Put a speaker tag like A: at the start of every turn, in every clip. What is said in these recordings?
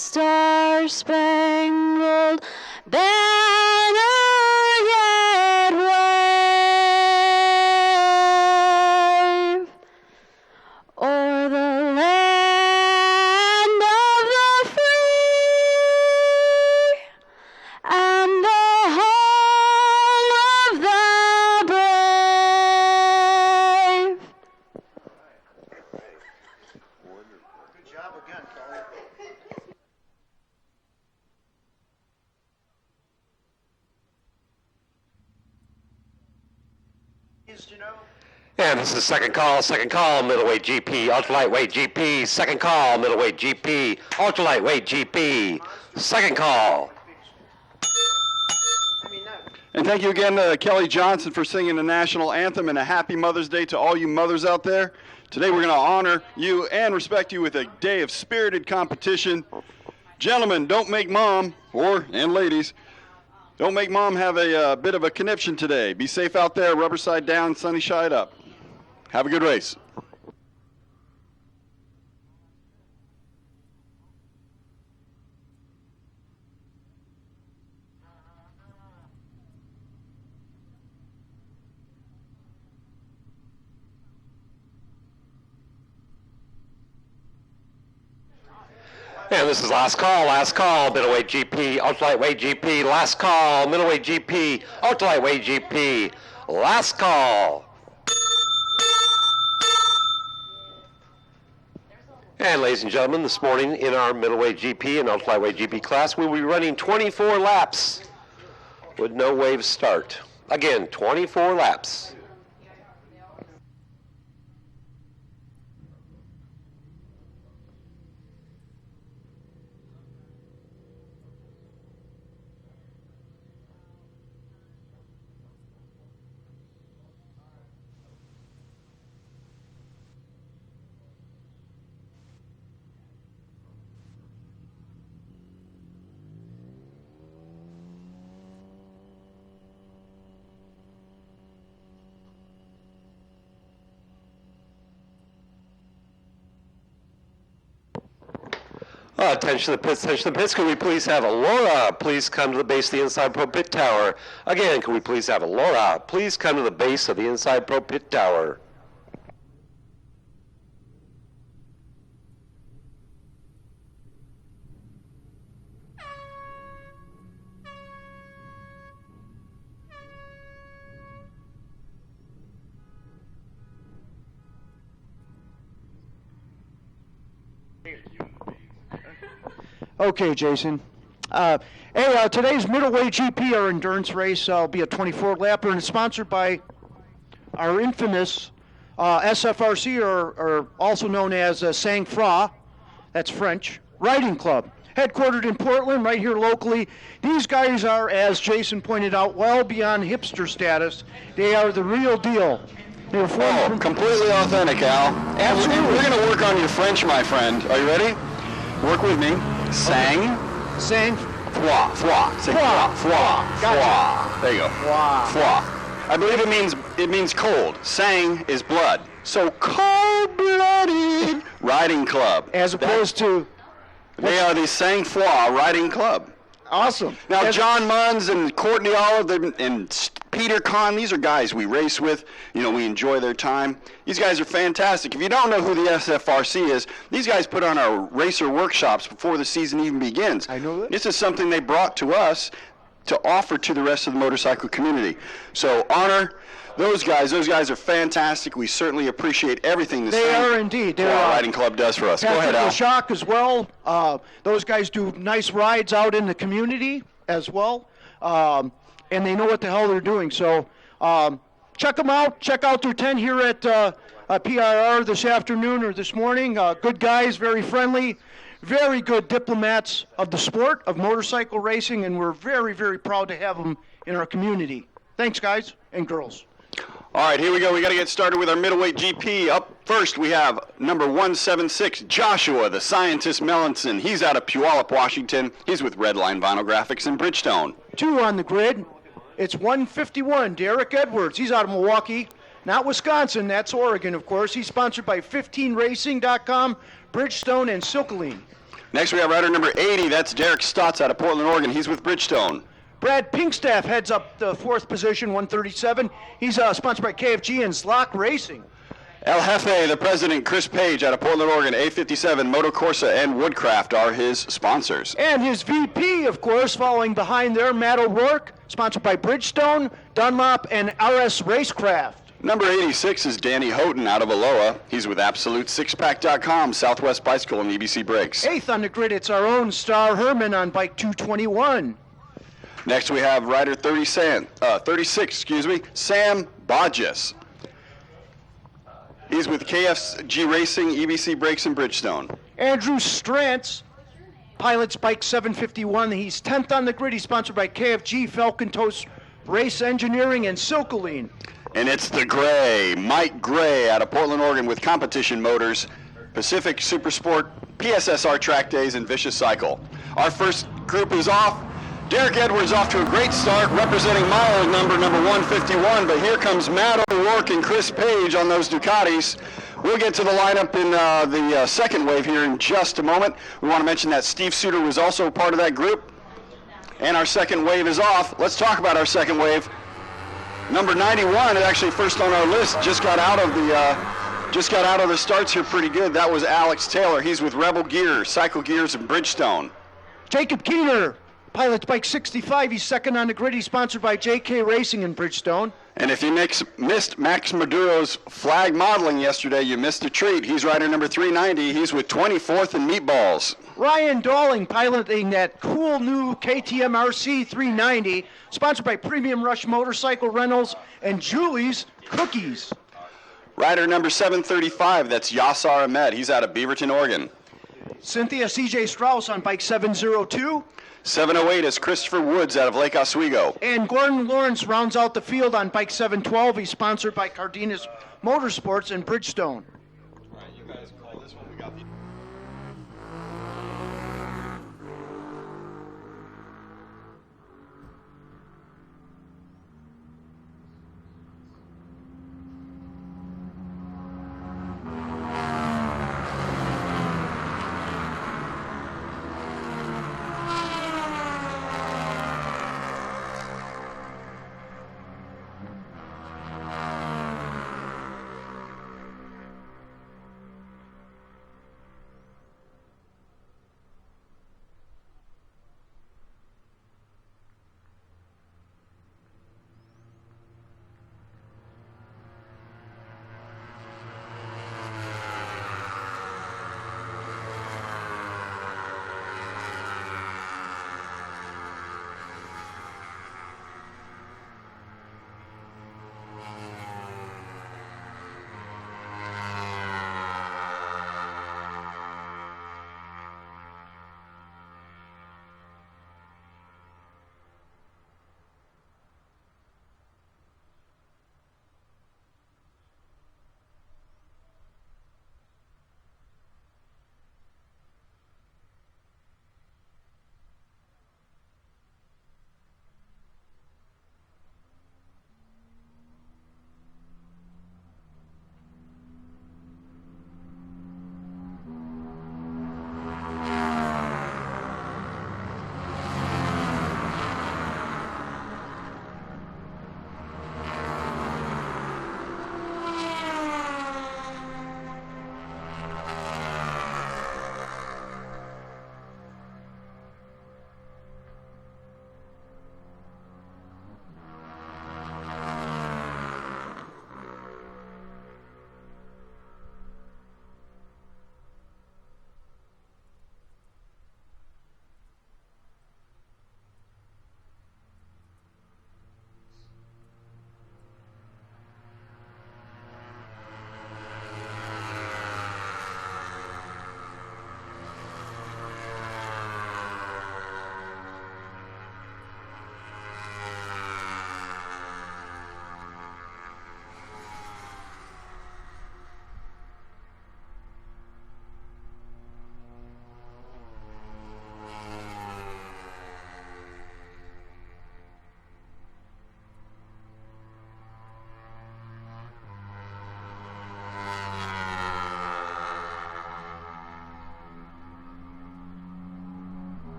A: star-spangled banner yet wave o'er the land of the free and the home of the brave.
B: Good job again, Kelly. You know,
C: And this is second call, middleweight GP, ultralight GP, second call, middleweight GP, ultralight GP, second call.
D: And thank you again to Kelly Johnson for singing the national anthem, and a happy Mother's Day to all you mothers out there. Today we're going to honor you and respect you with a day of spirited competition. Gentlemen, don't make mom, and ladies, don't make mom have a bit of a conniption today. Be safe out there, rubber side down, sunny side up. Have a good race.
C: And this is last call, middleweight GP, ultralight GP, last call, middleweight GP, ultralight GP, last call. And ladies and gentlemen, this morning in our middleweight GP and ultralight GP class, we will be running 24 laps with no wave start. Again, 24 laps. Attention to the pits. Can we please have Laura please come to the base of the Inside Pro Pit Tower? Again, can we please have Laura please come to the base of the Inside Pro Pit Tower?
E: Okay, Jason. Today's middleweight GP, our endurance race, will be a 24-lapper, and it's sponsored by our infamous SFRC, or also known as Sang-Froid, that's French, Riding Club. Headquartered in Portland, right here locally. These guys are, as Jason pointed out, well beyond hipster status. They are the real deal. They're
D: Completely authentic, Al.
E: Absolutely.
D: We're going to work on your French, my friend. Are you ready? Work with me. Sang-Froid. Say
E: Got
D: froid. There you go. Froid. I believe it means cold. Sang is blood. So cold-blooded riding club.
E: As opposed to...
D: They are the Sang-Froid Riding Club.
E: Awesome.
D: Now, John Munns and Courtney Olive and Peter Kahn, these are guys we race with. You know, we enjoy their time. These guys are fantastic. If you don't know who the SFRC is, these guys put on our racer workshops before the season even begins.
E: I know that.
D: This is something they brought to us to offer to the rest of the motorcycle community. So honor those guys. Those guys are fantastic. We certainly appreciate everything this
E: They are indeed. They're
D: Riding Club does for us. Go ahead, Al.
E: Shock as well. Those guys do nice rides out in the community as well, and they know what the hell they're doing. So check them out. Check out their tent here at PIR this afternoon or this morning. Good guys, very friendly, very good diplomats of the sport of motorcycle racing, and we're very, very proud to have them in our community. Thanks, guys and girls.
D: All right, here we go. We got to get started with our middleweight GP. Up first, we have number 176, Joshua, the Scientist Melanson. He's out of Puyallup, Washington. He's with Redline Vinyl Graphics in Bridgestone.
E: 2 on the grid. It's 151, Derek Edwards. He's out of Milwaukee, not Wisconsin. That's Oregon, of course. He's sponsored by 15racing.com, Bridgestone, and Silkaline.
D: Next, we have rider number 80. That's Derek Stotts out of Portland, Oregon. He's with Bridgestone.
E: Brad Pinkstaff heads up the fourth position, 137. He's sponsored by KFG and Zlock Racing.
D: El Jefe, the president, Chris Page out of Portland, Oregon. A57, Moto Corsa, and Woodcraft are his sponsors.
E: And his VP, of course, following behind there, Matt O'Rourke, sponsored by Bridgestone, Dunlop, and RS Racecraft.
D: Number 86 is Danny Houghton out of Aloha. He's with AbsoluteSixPack.com, Southwest Bicycle, and EBC Brakes.
E: Eighth on the grid, it's our own Star Herman on bike 221.
D: Next, we have rider 36, Sam Bodges. He's with KFG Racing, EBC Brakes, and Bridgestone.
E: Andrew Strantz, pilots bike 751. He's 10th on the grid. He's sponsored by KFG, Falcon Toast Race Engineering, and Silcoline.
D: And it's the Gray, Mike Gray out of Portland, Oregon with Competition Motors, Pacific Supersport, PSSR Track Days, and Vicious Cycle. Our first group is off. Derek Edwards off to a great start, representing mile number 151, but here comes Matt O'Rourke and Chris Page on those Ducatis. We'll get to the lineup in the second wave here in just a moment. We want to mention that Steve Suter was also part of that group, and our second wave is off. Let's talk about our second wave. Number 91, actually first on our list, just got out of the starts here pretty good. That was Alex Taylor. He's with Rebel Gear, Cycle Gears, and Bridgestone.
E: Jacob Keener, pilots bike 65. He's second on the grid. He's sponsored by JK Racing and Bridgestone.
D: And if you missed Max Maduro's flag modeling yesterday, you missed a treat. He's rider number 390. He's with 24th in Meatballs.
E: Ryan Dalling piloting that cool new KTM RC 390, sponsored by Premium Rush Motorcycle Rentals and Julie's Cookies.
D: Rider number 735, that's Yassar Ahmed. He's out of Beaverton, Oregon.
E: Cynthia CJ Strauss on bike 702.
D: 708 is Christopher Woods out of Lake Oswego.
E: And Gordon Lawrence rounds out the field on bike 712. He's sponsored by Cardenas Motorsports and Bridgestone.
D: All right, you guys call this one. We got the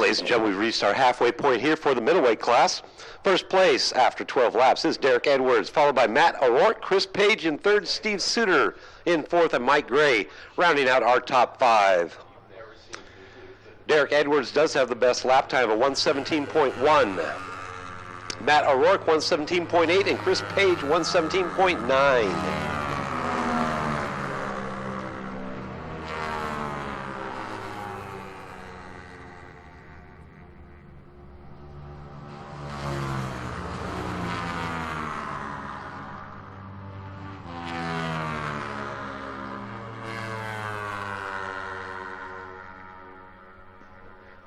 C: ladies and gentlemen, we've reached our halfway point here for the middleweight class. First place after 12 laps is Derek Edwards, followed by Matt O'Rourke, Chris Page in third, Steve Suter in fourth, and Mike Gray rounding out our top five. Derek Edwards does have the best lap time of 1:17.1. Matt O'Rourke 1:17.8, and Chris Page 1:17.9.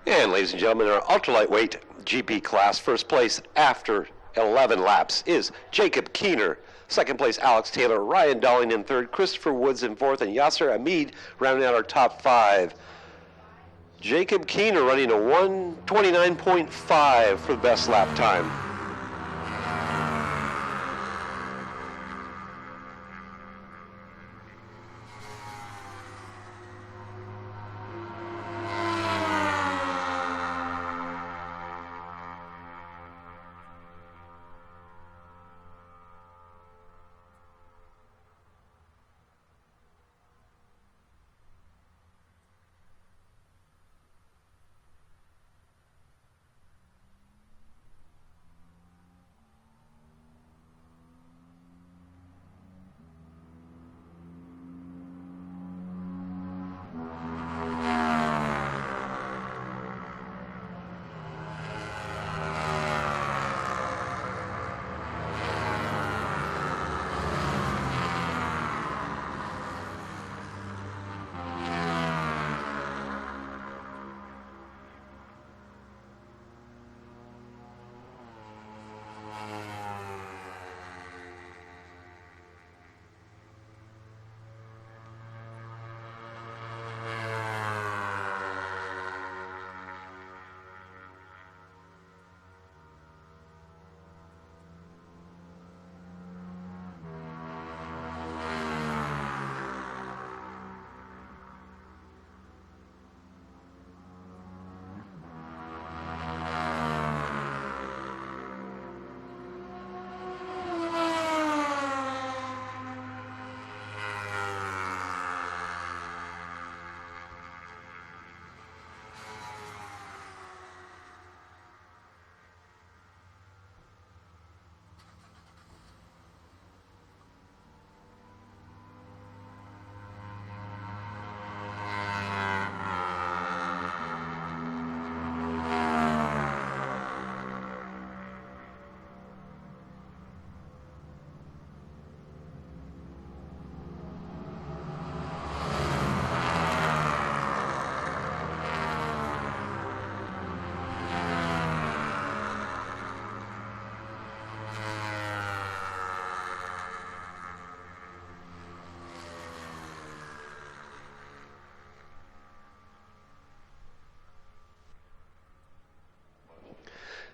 C: And ladies and gentlemen, in our ultralightweight GP class, first place after 11 laps is Jacob Keener. Second place, Alex Taylor. Ryan Dowling in third. Christopher Woods in fourth. And Yasser Ahmed rounding out our top five. Jacob Keener running a 1:29.5 for the best lap time.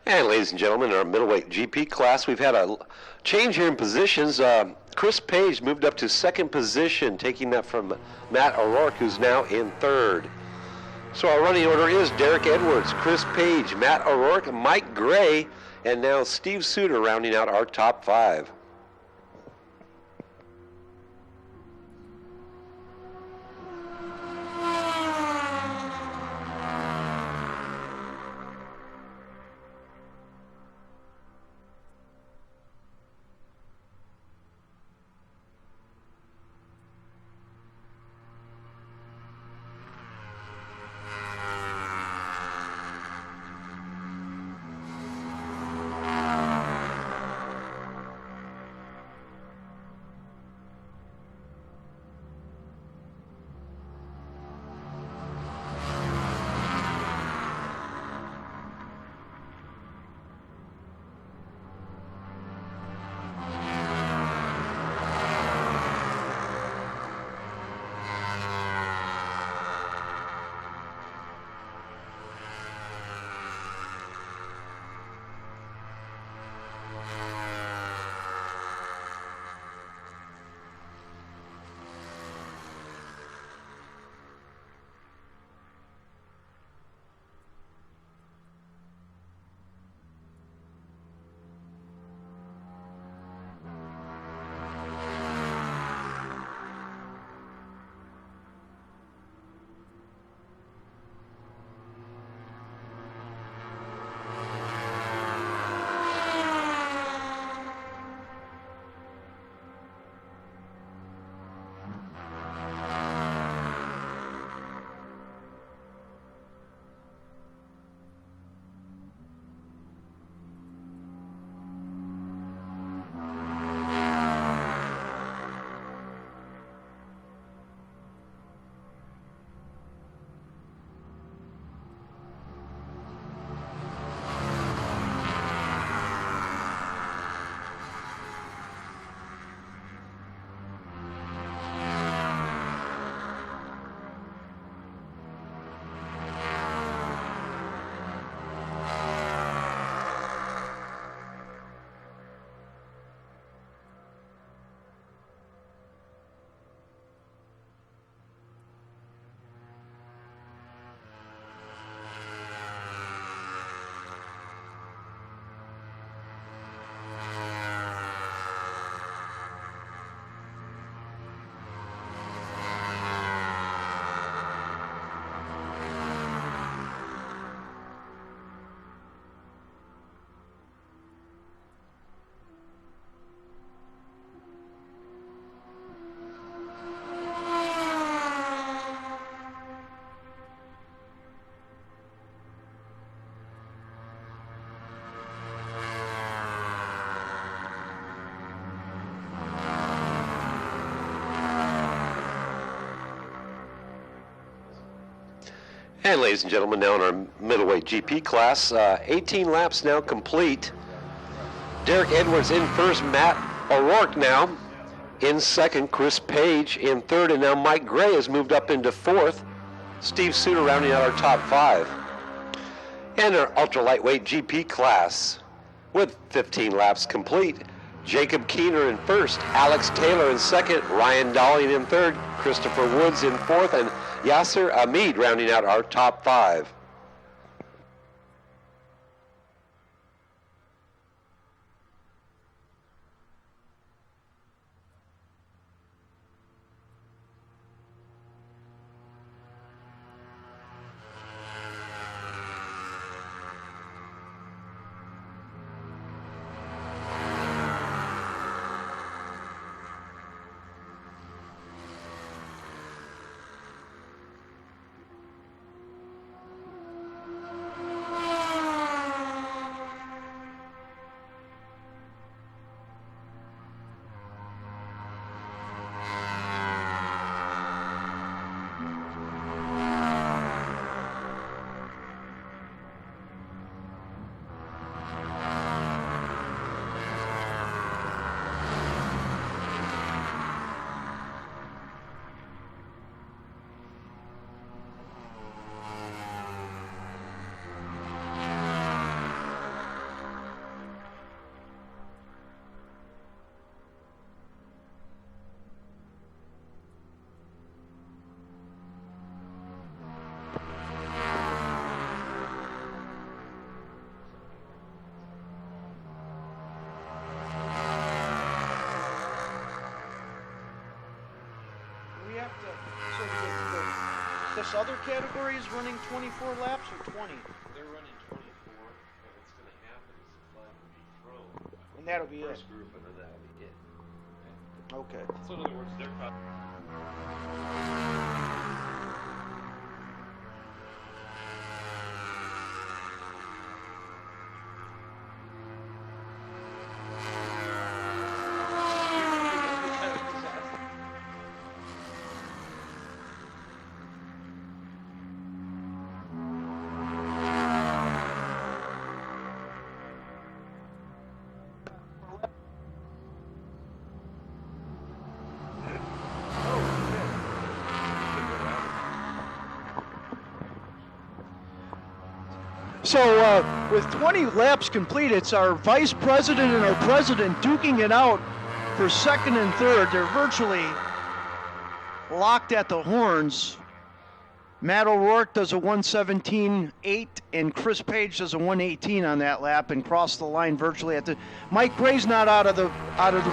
C: And ladies and gentlemen, in our middleweight GP class, we've had a change here in positions. Chris Page moved up to second position, taking that from Matt O'Rourke, who's now in third. So our running order is Derek Edwards, Chris Page, Matt O'Rourke, Mike Gray, and now Steve Suter rounding out our top five. And ladies and gentlemen, now in our middleweight GP class, 18 laps now complete. Derek Edwards in first, Matt O'Rourke now in second, Chris Page in third, and now Mike Gray has moved up into fourth. Steve Suter rounding out our top five. And our ultra lightweight GP class with 15 laps complete. Jacob Keener in first, Alex Taylor in second, Ryan Dolling in third, Christopher Woods in fourth, and Yasser Ahmed rounding out our top five.
E: This other category is running 24 laps or 20?
C: They're running 24, and what's going to happen is the flag will be thrown.
E: And that'll be it.
C: First group, and then that'll be it.
E: Okay.
C: So in other words, they're probably...
E: So with 20 laps complete, it's our vice president and our president duking it out for second and third. They're virtually locked at the horns. Matt O'Rourke does a 1:17.8, and Chris Page does a 1:18 on that lap and crossed the line virtually at the. Mike Gray's not out of the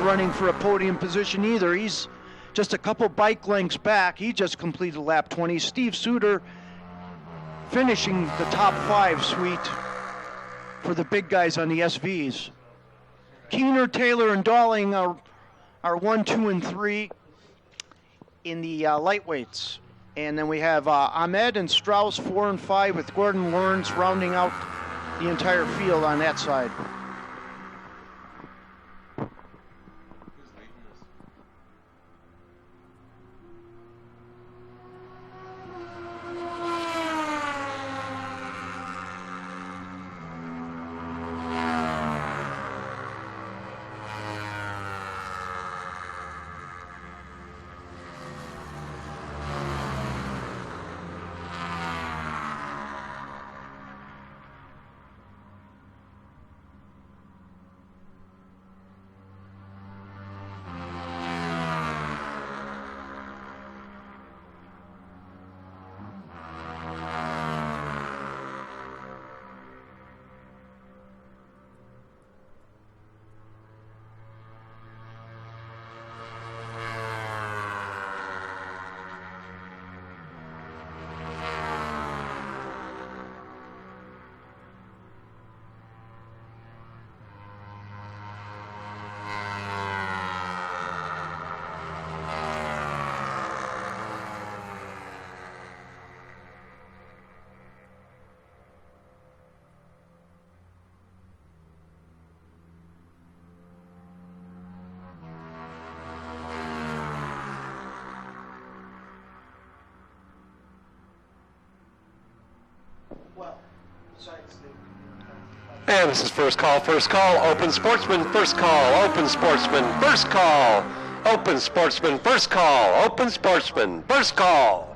E: running for a podium position either. He's just a couple bike lengths back. He just completed lap 20. Steve Suter finishing the top five suite for the big guys on the SVs. Keener, Taylor, and Dolling are 1, 2, and 3 in the lightweights. And then we have Ahmed and Strauss 4 and 5 with Gordon Lawrence rounding out the entire field on that side.
C: And this is first call, open sportsman, first call, open sportsman, first call, open sportsman, first call, open sportsman, first call.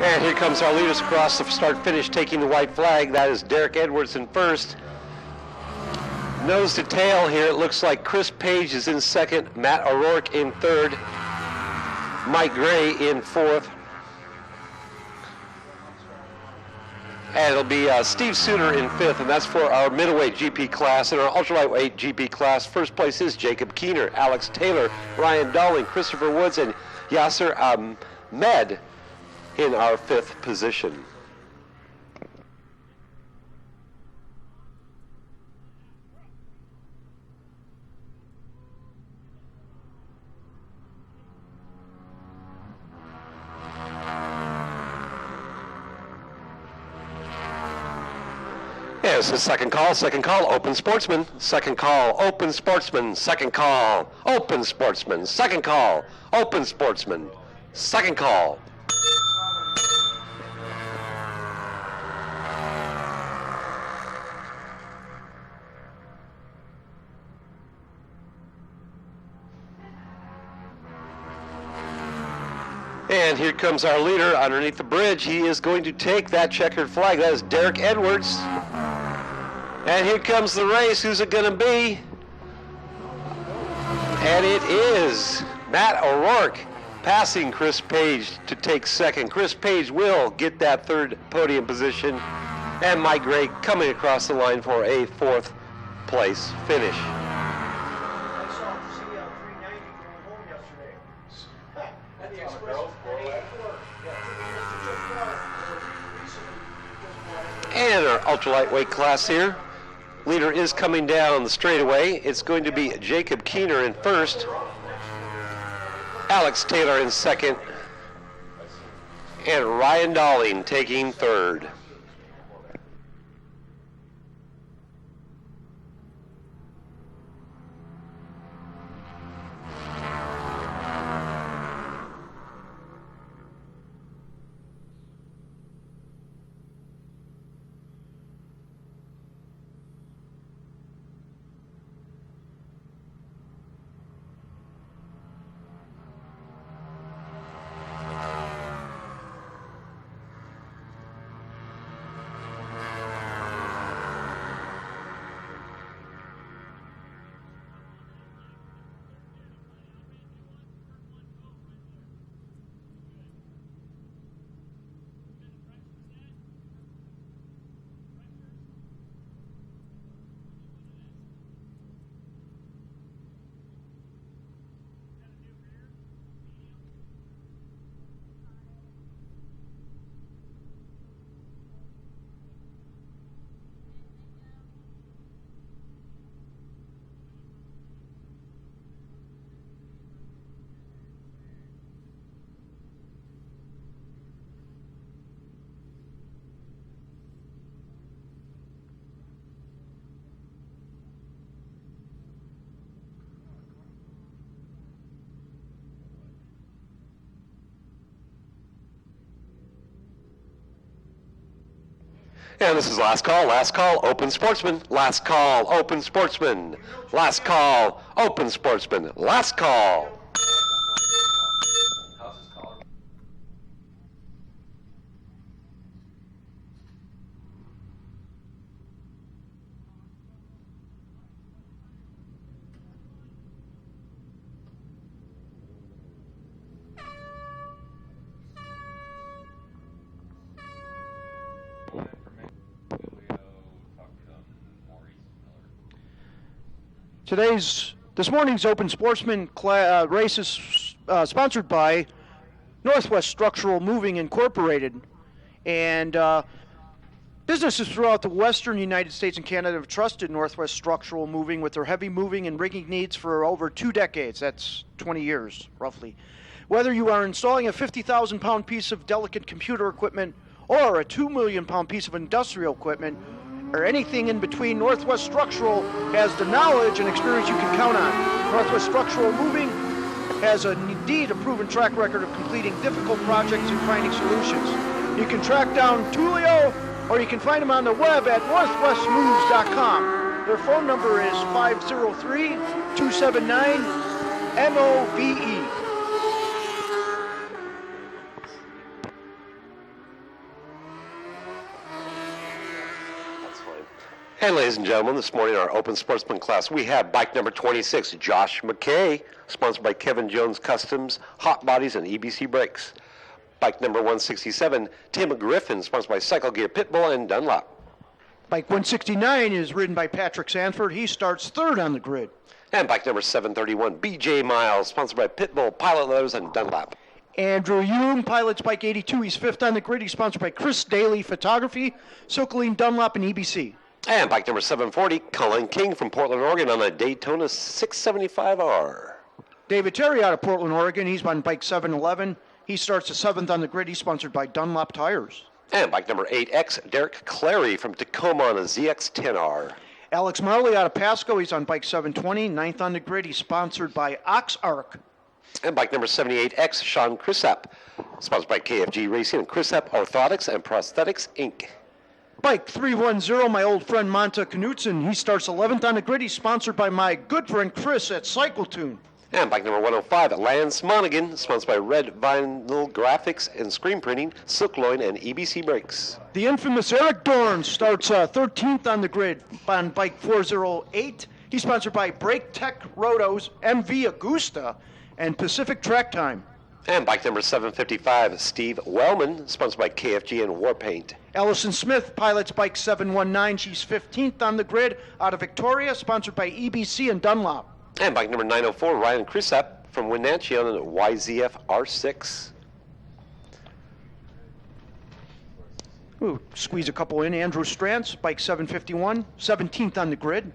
C: And here comes our leaders across the start-finish taking the white flag. That is Derek Edwards in first. Nose to tail here, it looks like Chris Page is in second, Matt O'Rourke in third, Mike Gray in fourth. And it'll be Steve Suter in fifth, and that's for our middleweight GP class. In our ultralight GP class, first place is Jacob Keener, Alex Taylor, Ryan Dowling, Christopher Woods, and Yasser Ahmed in our fifth position. Yes, the second call, open sportsman, second call, open sportsman, second call, open sportsman, second call, open sportsman, second call. And here comes our leader underneath the bridge. He is going to take that checkered flag. That is Derek Edwards. And here comes the race. Who's it going to be? And it is Matt O'Rourke passing Chris Page to take second. Chris Page will get that third podium position. And Mike Gray coming across the line for a fourth place finish.
B: I saw CL 390 going home yesterday. At the Express.
C: And our ultra-lightweight class here. Leader is coming down the straightaway. It's going to be Jacob Keener in first, Alex Taylor in second, and Ryan Dowling taking third. And this is last call, open sportsman, last call, open sportsman, last call, open sportsman, last call.
E: This morning's Open Sportsman race is sponsored by Northwest Structural Moving Incorporated. And businesses throughout the western United States and Canada have trusted Northwest Structural Moving with their heavy moving and rigging needs for over 2 decades. That's 20 years, roughly. Whether you are installing a 50,000-pound piece of delicate computer equipment or a 2 million-pound piece of industrial equipment, or anything in between, Northwest Structural has the knowledge and experience you can count on. Northwest Structural Moving has indeed a proven track record of completing difficult projects and finding solutions. You can track down Tulio, or you can find them on the web at northwestmoves.com. Their phone number is 503-279-MOVE.
C: And ladies and gentlemen, this morning our Open Sportsman class, we have bike number 26, Josh McKay, sponsored by Kevin Jones Customs, Hot Bodies, and EBC Brakes. Bike number 167, Tim Griffin, sponsored by Cycle Gear Pitbull and Dunlop.
E: Bike 169 is ridden by Patrick Sanford. He starts third on the grid.
C: And bike number 731, BJ Miles, sponsored by Pitbull, Pilot Leathers, and Dunlop.
E: Andrew Hume pilots bike 82. He's fifth on the grid. He's sponsored by Chris Daly Photography, Silcoline Dunlop, and EBC.
C: And bike number 740, Colin King from Portland, Oregon on a Daytona 675R.
E: David Terry out of Portland, Oregon. He's on bike 711. He starts the seventh on the grid. He's sponsored by Dunlop Tires.
C: And bike number 8X, Derek Clary from Tacoma on a ZX10R.
E: Alex Marley out of Pasco. He's on bike 720, ninth on the grid. He's sponsored by OxArc.
C: And bike number 78X, Sean Chrisap, sponsored by KFG Racing and Chrisap Orthotics and Prosthetics, Inc.
E: Bike 310, my old friend Monta Knutson. He starts 11th on the grid. He's sponsored by my good friend Chris at CycleTune.
C: And bike number 105, Lance Monaghan, sponsored by Red Vinyl Graphics and Screen Printing, Silkloin, and EBC Brakes.
E: The infamous Eric Dorn starts 13th on the grid on bike 408. He's sponsored by Brake Tech Rotos, MV Augusta, and Pacific Track Time.
C: And bike number 755, Steve Wellman, sponsored by KFG and Warpaint.
E: Allison Smith pilots bike 719. She's 15th on the grid out of Victoria, sponsored by EBC and Dunlop.
C: And bike number 904, Ryan Chrisap from Wenatchee on the YZF R6.
E: Ooh, squeeze a couple in. Andrew Strantz, bike 751, 17th on the grid.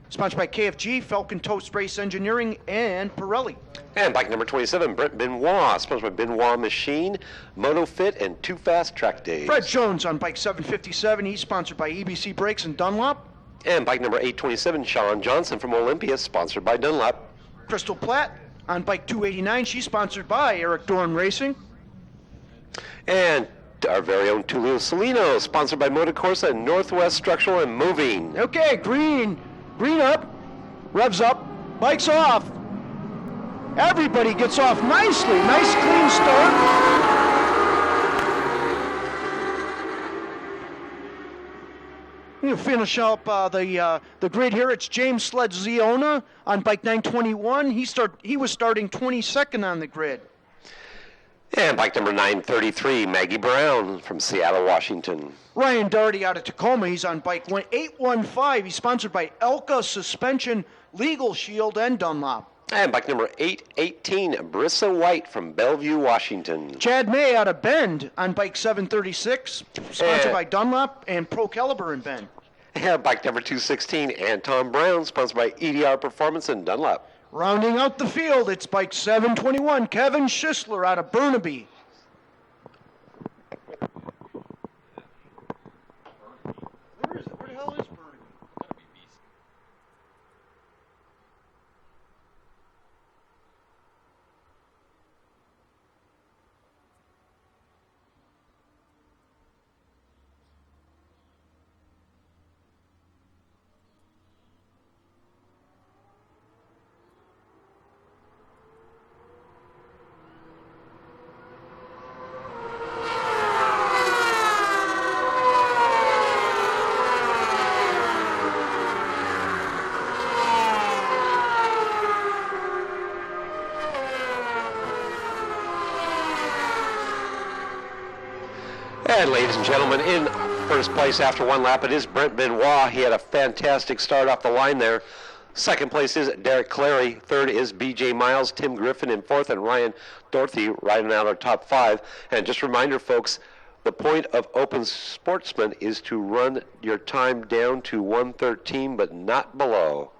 E: Sponsored by KFG, Falcon Toast Race Engineering, and Pirelli.
C: And bike number 27, Brent Benoit, sponsored by Benoit Machine, MotoFit, and Too Fast Track Days.
E: Fred Jones on bike 757. He's sponsored by EBC Brakes and Dunlop.
C: And bike number 827, Sean Johnson from Olympia, sponsored by Dunlop.
E: Crystal Platt on bike 289. She's sponsored by Eric Dorn Racing.
C: And our very own Tulio Salino, sponsored by Motocorsa and Northwest Structural and Moving.
E: Okay, green up, revs up, bikes off. Everybody gets off nicely. Nice clean start. We'll finish up the grid here. It's James Sledziona on bike 921. He was starting 22nd on the grid.
C: And bike number 933, Maggie Brown from Seattle, Washington.
E: Ryan Doherty out of Tacoma. He's on bike 815. He's sponsored by Elka Suspension, Legal Shield, and Dunlop.
C: And bike number 818, Brissa White from Bellevue, Washington.
E: Chad May out of Bend on bike 736, sponsored by Dunlop and Pro Caliber in Bend.
C: And bike number 216, Anton Brown, sponsored by EDR Performance and Dunlop.
E: Rounding out the field, it's bike 721, Kevin Schisler out of Burnaby. Where the hell is Burnaby?
C: And ladies and gentlemen, in first place after one lap, it is Brent Benoit. He had a fantastic start off the line there. Second place is Derek Clary. Third is BJ Miles, Tim Griffin in fourth, and Ryan Dorothy riding out our top five. And just a reminder, folks, the point of Open Sportsman is to run your time down to 1:13, but not below.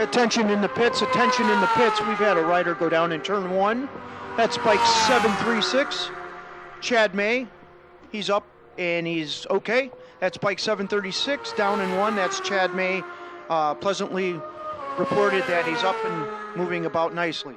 E: Attention in the pits, attention in the pits. We've had a rider go down in turn 1. That's bike 736, Chad May. He's up and he's okay. That's bike 736, down in 1. That's Chad May. Pleasantly reported that he's up and moving about nicely.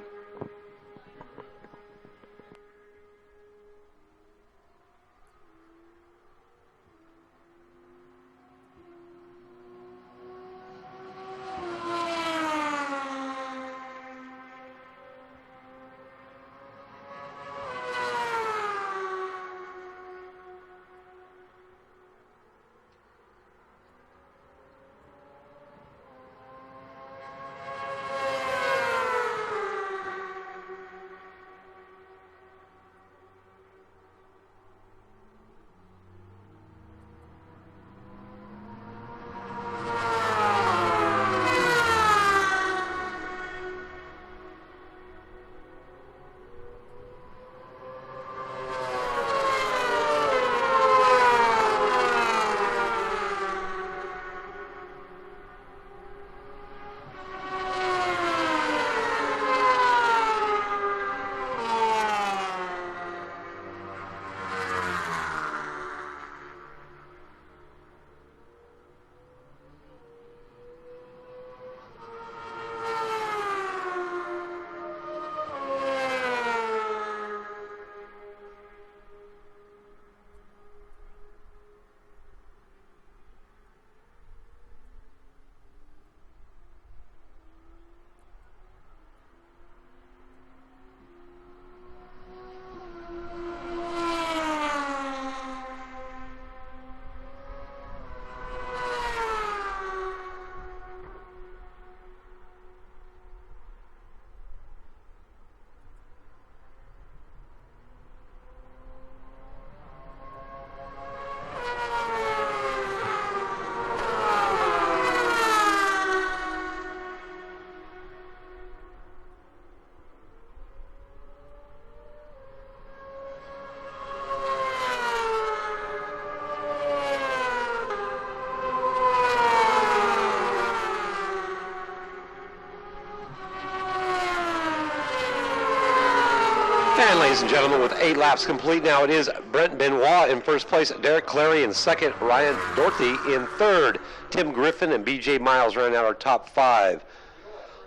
C: And ladies and gentlemen, with 8 laps complete now, it is Brent Benoit in first place, Derek Clary in second, Ryan Dorothy in third, Tim Griffin and BJ Miles rounding out our top 5.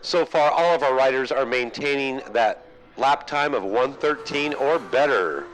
C: So far, all of our riders are maintaining that lap time of 1:13 or better.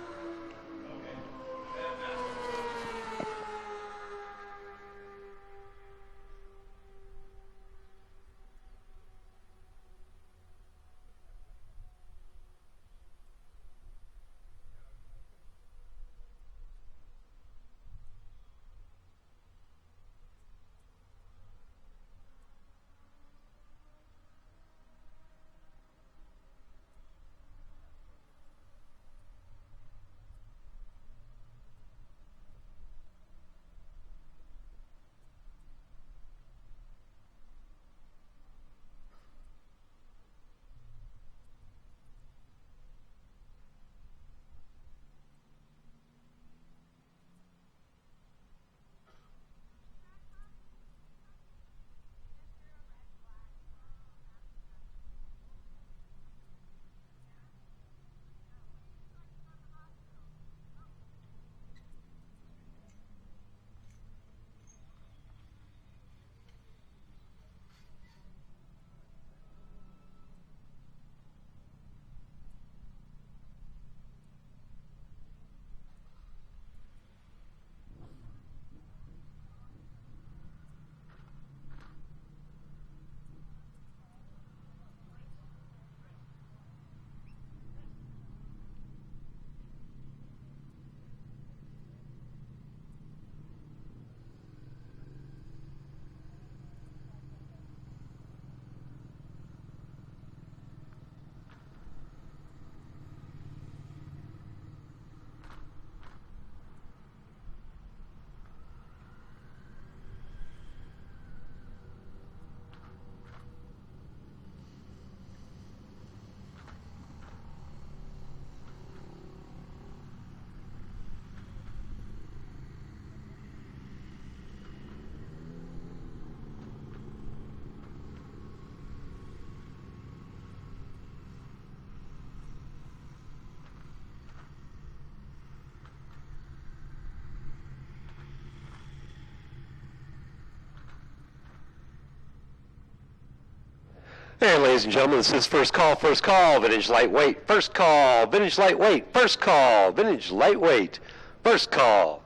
C: And ladies and gentlemen, this is first call, vintage lightweight, first call, vintage lightweight, first call, vintage lightweight, first call.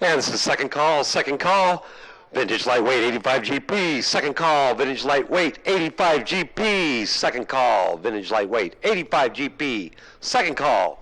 C: And this is second call, vintage lightweight 85 GP, second call, vintage lightweight 85 GP, second call, vintage lightweight 85 GP, second call.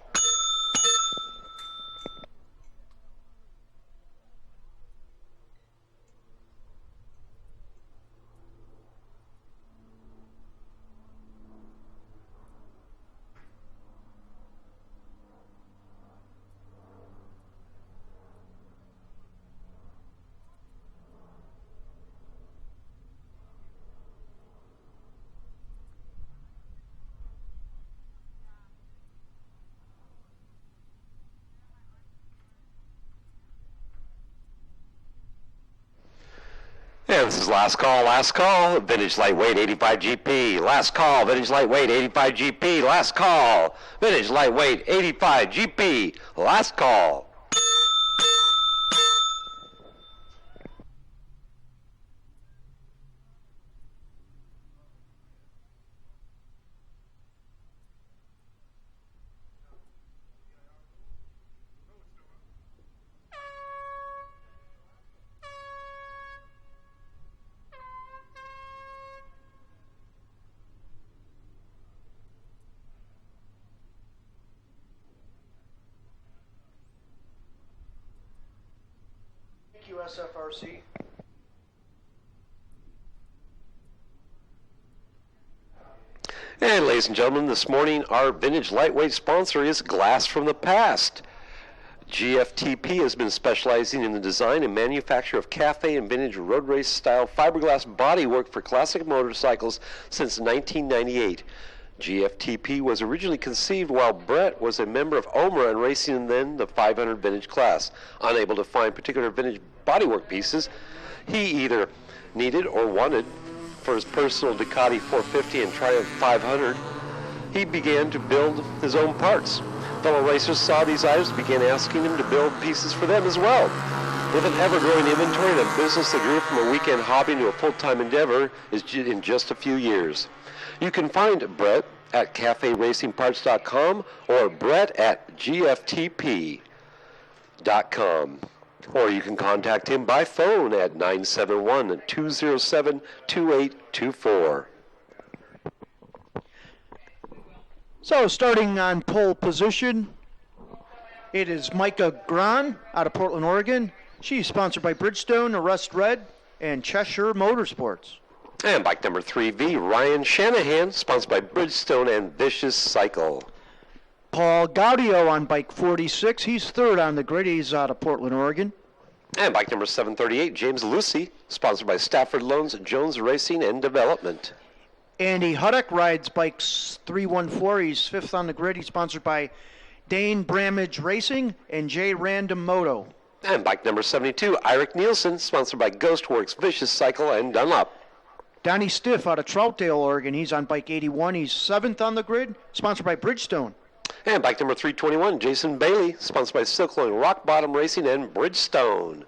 C: And this is last call, vintage lightweight 85 GP, last call, vintage lightweight 85 GP, last call, vintage lightweight 85 GP, last call.
B: Thank you, SFRC.
C: And ladies and gentlemen, this morning our vintage lightweight sponsor is Glass from the Past. GFTP has been specializing in the design and manufacture of cafe and vintage road race style fiberglass bodywork for classic motorcycles since 1998. GFTP was originally conceived while Brett was a member of OMRA and racing in then the 500 vintage class. Unable to find particular vintage bodywork pieces he either needed or wanted for his personal Ducati 450 and Triumph 500, he began to build his own parts. Fellow racers saw these items and began asking him to build pieces for them as well. With an ever-growing inventory and a business that grew from a weekend hobby to a full-time endeavor in just a few years. You can find Brett at CafeRacingParts.com or Brett at GFTP.com. Or you can contact him by phone at 971-207-2824.
E: So starting on pole position, it is Micah Gran out of Portland, Oregon. She's sponsored by Bridgestone, Arrest Red, and Cheshire Motorsports.
C: And bike number 3V, Ryan Shanahan, sponsored by Bridgestone and Vicious Cycle.
E: Paul Gaudio on bike 46. He's third on the grid. He's out of Portland, Oregon.
C: And bike number 738, James Lucy, sponsored by Stafford Loans, Jones Racing and Development.
E: Andy Huddock rides bikes 314. He's fifth on the grid. He's sponsored by Dane Bramage Racing and J. Random Moto.
C: And bike number 72, Eirik Nielsen, sponsored by Ghostworks, Vicious Cycle, and Dunlop.
E: Donnie Stiff out of Troutdale, Oregon. He's on bike 81. He's seventh on the grid, sponsored by Bridgestone.
C: And bike number 321, Jason Bailey, sponsored by Silkloin, Rock Bottom Racing, and Bridgestone.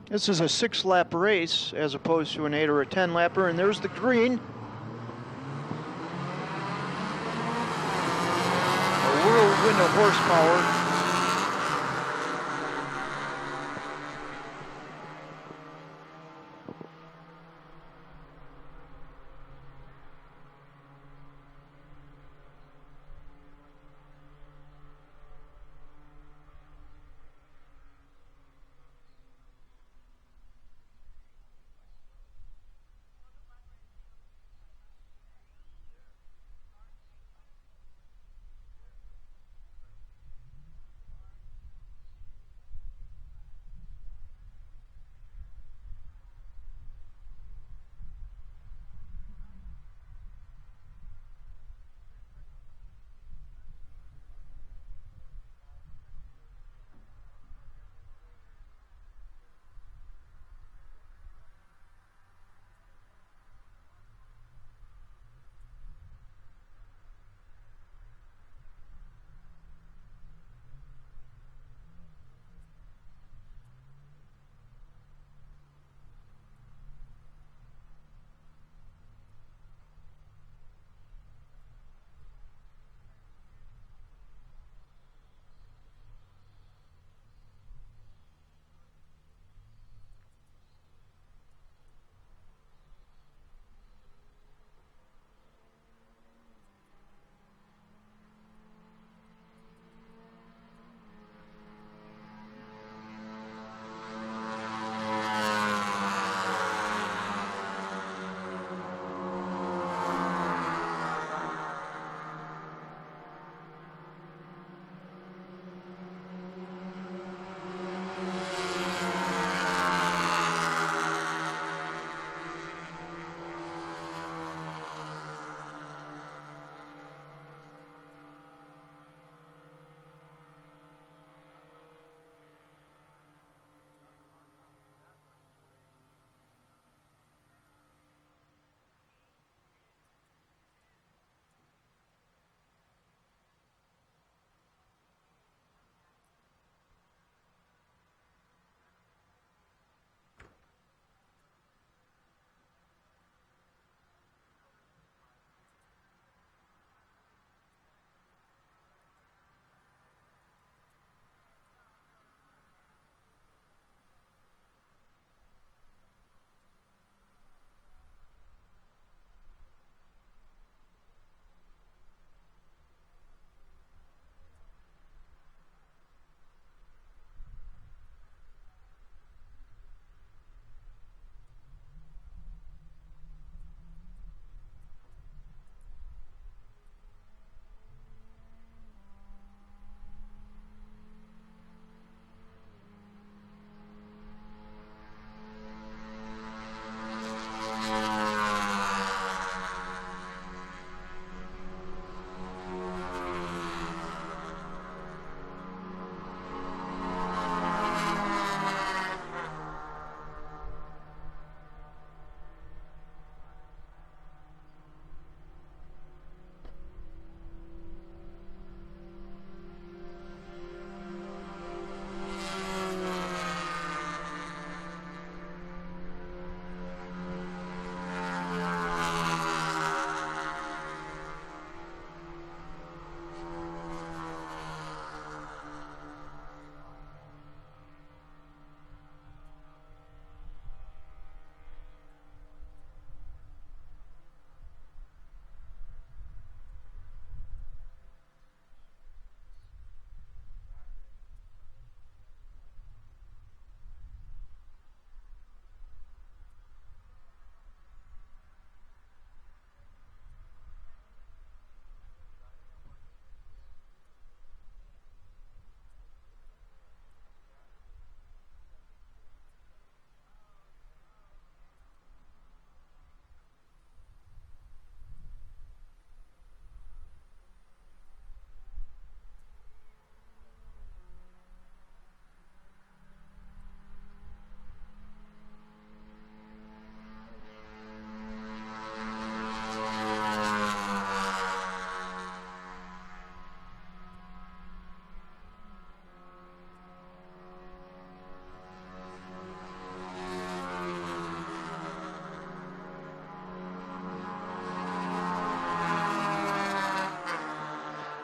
E: This is a 6-lap race as opposed to an 8 or a 10-lapper, and there's the green. A whirlwind of horsepower.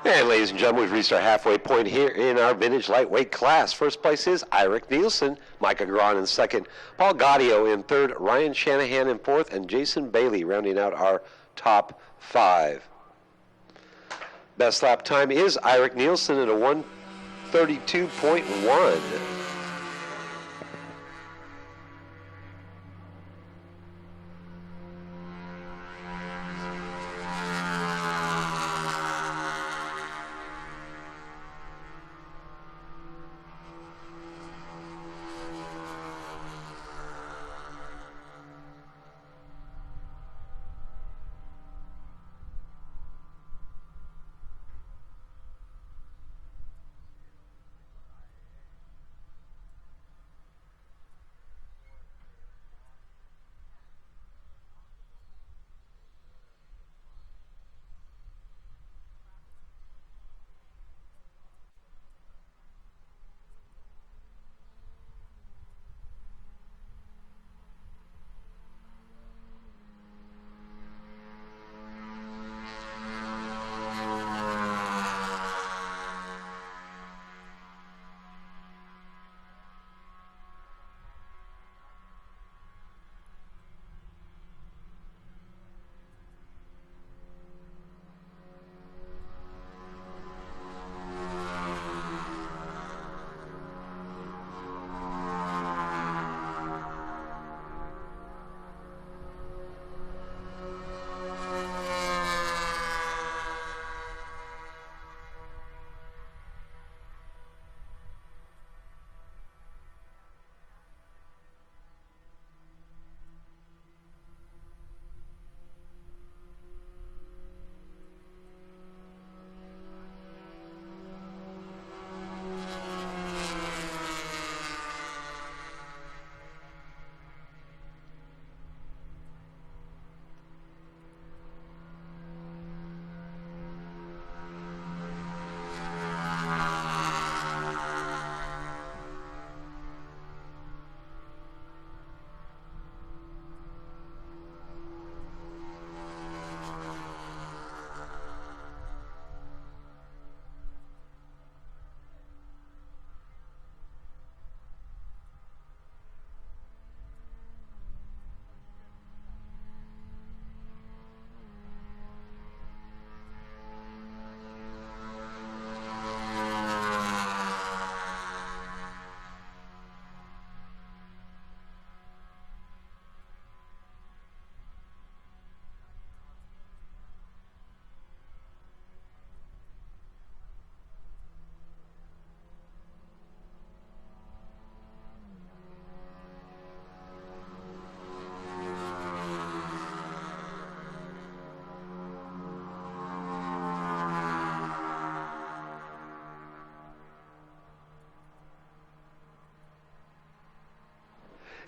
C: And ladies and gentlemen, we've reached our halfway point here in our vintage lightweight class. First place is Eirik Nielsen, Micah Gron in second, Paul Gaudio in third, Ryan Shanahan in fourth, and Jason Bailey rounding out our top 5. Best lap time is Eirik Nielsen at a 1:32.1.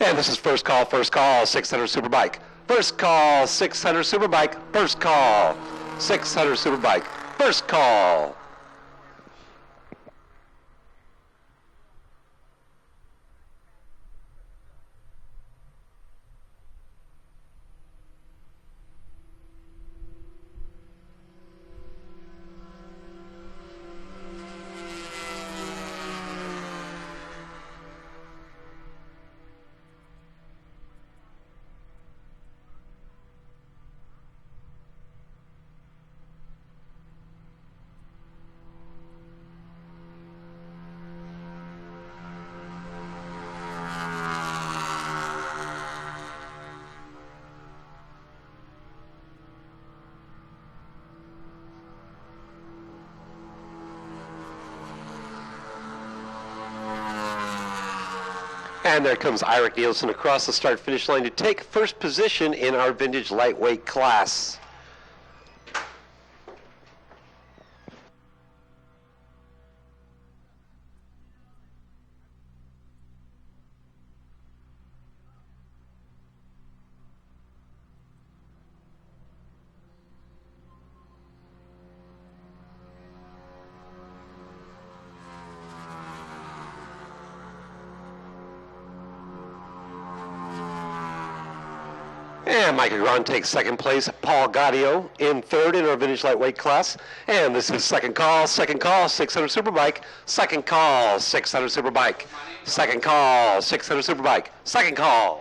C: And this is first call, 600 Superbike. First call, 600 Superbike. First call, 600 Superbike. First call. And there comes Eirik Nielsen across the start-finish line to take first position in our vintage lightweight class. And Mike Agron takes second place. Paul Gaudio in third in our vintage lightweight class. And this is second call, 600 Superbike. Second call, 600 Superbike. Second call, 600 Superbike. Second call.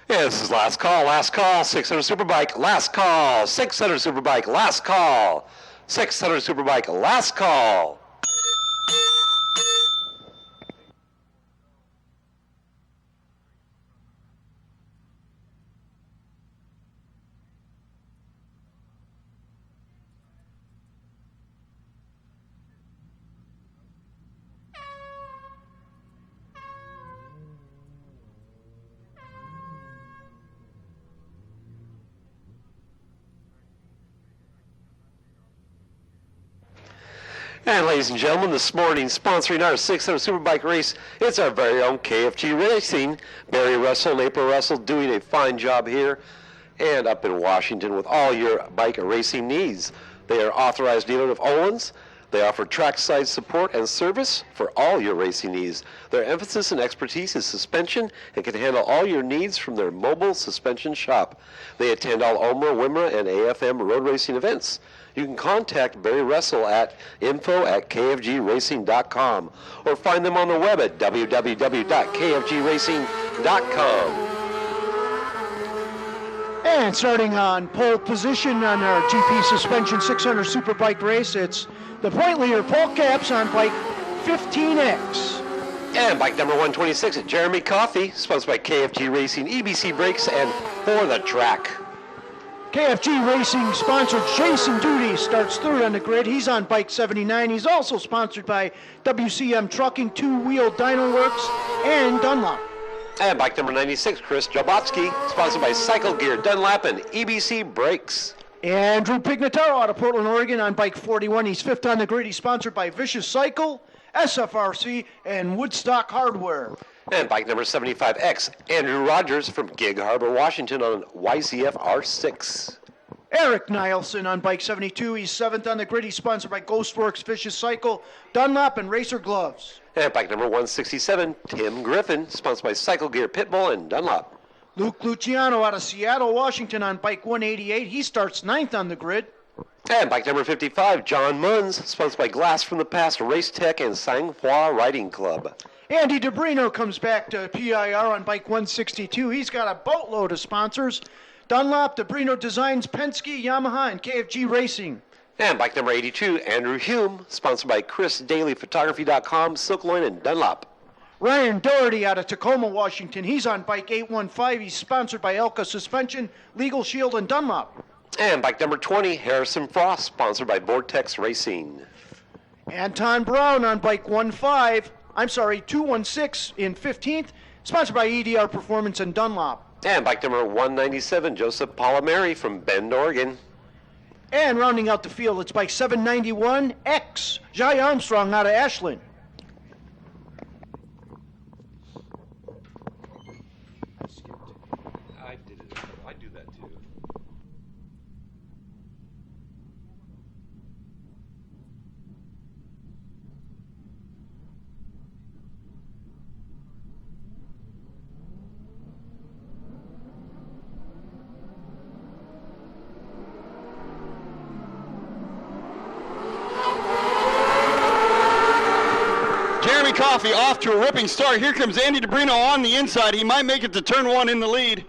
C: Yeah, this is last call, 600 Superbike, last call, 600 Superbike, last call, 600 Superbike, last call. And ladies and gentlemen, this morning sponsoring our 600 Superbike race, it's our very own KFG Racing. Barry Russell and April Russell doing a fine job here and up in Washington with all your bike racing needs. They are authorized dealer of Olin's. They offer trackside support and service for all your racing needs. Their emphasis and expertise is suspension and can handle all your needs from their mobile suspension shop. They attend all OMRA, WIMRA, and AFM road racing events. You can contact Barry Russell at info@kfgracing.com or find them on the web at www.kfgracing.com.
E: And starting on pole position on our GP Suspension 600 Superbike race, it's the point leader, Paul Capps, on bike 15X.
C: And bike number 126 at Jeremy Coffey, sponsored by KFG Racing, EBC Brakes, and For the Track.
E: KFG Racing sponsored Jason Duty starts third on the grid. He's on bike 79. He's also sponsored by WCM Trucking, Two Wheel Dyno Works, and Dunlop.
C: And bike number 96, Chris Jabotsky, sponsored by Cycle Gear, Dunlap, and EBC Brakes.
E: Andrew Pignataro out of Portland, Oregon on bike 41. He's fifth on the grid. He's sponsored by Vicious Cycle, SFRC, and Woodstock Hardware.
C: And bike number 75X, Andrew Rogers from Gig Harbor, Washington on YCF R6.
E: Eric Nielsen on bike 72. He's seventh on the grid. He's sponsored by Ghostworks, Vicious Cycle, Dunlop, and Racer Gloves.
C: And bike number 167, Tim Griffin, sponsored by Cycle Gear, Pitbull, and Dunlop.
E: Luke Luciano out of Seattle, Washington on bike 188. He starts ninth on the grid.
C: And bike number 55, John Munns, sponsored by Glass from the Past, Race Tech, and Sang-Hua Riding Club.
E: Andy DeBrino comes back to PIR on bike 162. He's got a boatload of sponsors. Dunlop, DeBrino Designs, Penske, Yamaha, and KFG Racing.
C: And bike number 82, Andrew Hume, sponsored by ChrisDailyPhotography.com, Silkloin, and Dunlop.
E: Ryan Doherty out of Tacoma, Washington. He's on bike 815. He's sponsored by Elka Suspension, Legal Shield, and Dunlop.
C: And bike number 20, Harrison Frost, sponsored by Vortex Racing.
E: Anton Brown on bike 216 in 15th, sponsored by EDR Performance and Dunlop.
C: And bike number 197, Joseph Palomeri from Bend, Oregon.
E: And rounding out the field, it's bike 791, X, Jai Armstrong out of Ashland.
C: I did it. I do that too.
D: Jeremy Coffey off to a ripping start. Here comes Andy DeBrino on the inside. He might make it to turn one in the lead.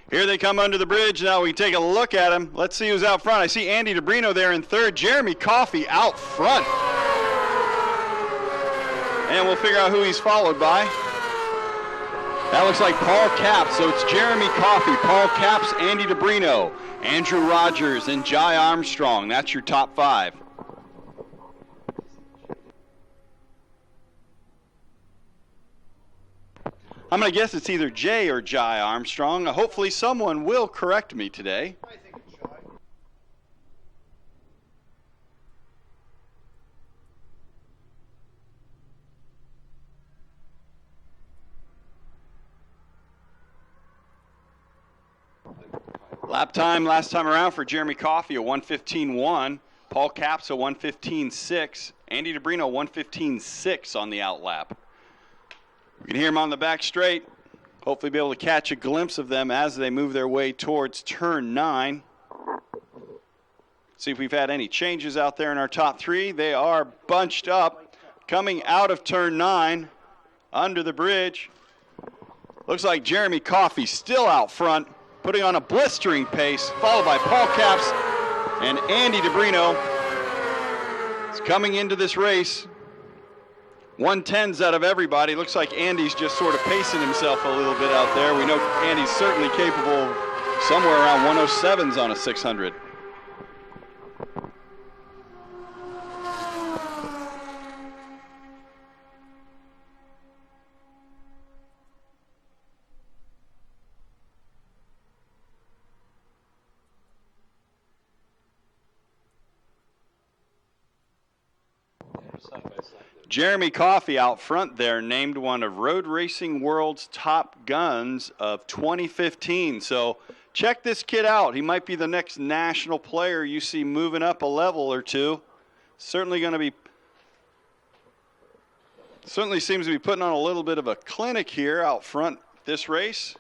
D: Here they come under the bridge. Now we take a look at them. Let's see who's out front. I see Andy DeBrino there in third. Jeremy Coffey out front. And we'll figure out who he's followed by. That looks like Paul Capps. So it's Jeremy Coffey, Paul Capps, Andy DeBrino, Andrew Rogers, and Jai Armstrong. That's your top five. I'm going to guess it's either Jay or Jai Armstrong. Hopefully someone will correct me today.
B: I think it's Jai.
D: Lap time last time around for Jeremy Coffey, a 1:15.1. Paul Capps, a 1:15.6. Andy DeBrino, 1:15.6 on the out lap. You can hear them on the back straight. Hopefully be able to catch a glimpse of them as they move their way towards turn 9. See if we've had any changes out there in our top three. They are bunched up, coming out of turn 9, under the bridge. Looks like Jeremy Coffey still out front, putting on a blistering pace, followed by Paul Capps and Andy DeBrino. It's coming into this race. 110s out of everybody. Looks like Andy's just sort of pacing himself a little bit out there. We know Andy's certainly capable of somewhere around 107s on a 600. Jeremy Coffey out front there, named one of Road Racing World's top guns of 2015. So check this kid out. He might be the next national player you see moving up a level or two. Certainly seems to be putting on a little bit of a clinic here out front this race.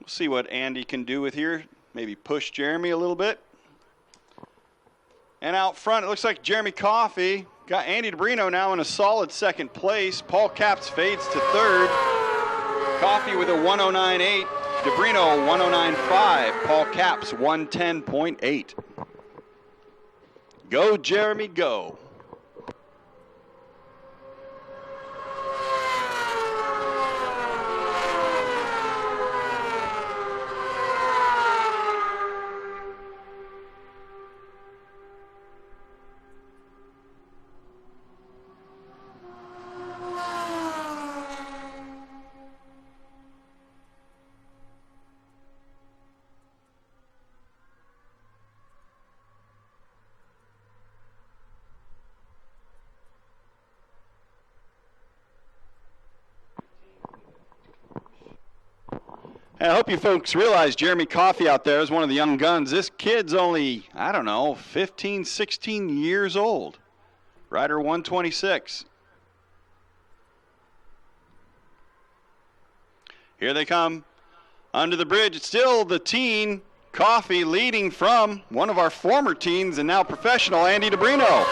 D: We'll see what Andy can do with here. Maybe push Jeremy a little bit. And out front, it looks like Jeremy Coffey got Andy DeBrino now in a solid second place. Paul Capps fades to third. Coffey with a 109.8. DeBrino a 109.5. Paul Capps 110.8. Go, Jeremy, go. And I hope you folks realize Jeremy Coffey out there is one of the young guns. This kid's only, 15, 16 years old. Rider 126. Here they come under the bridge. It's still the teen, Coffey, leading from one of our former teens and now professional, Andy DeBrino.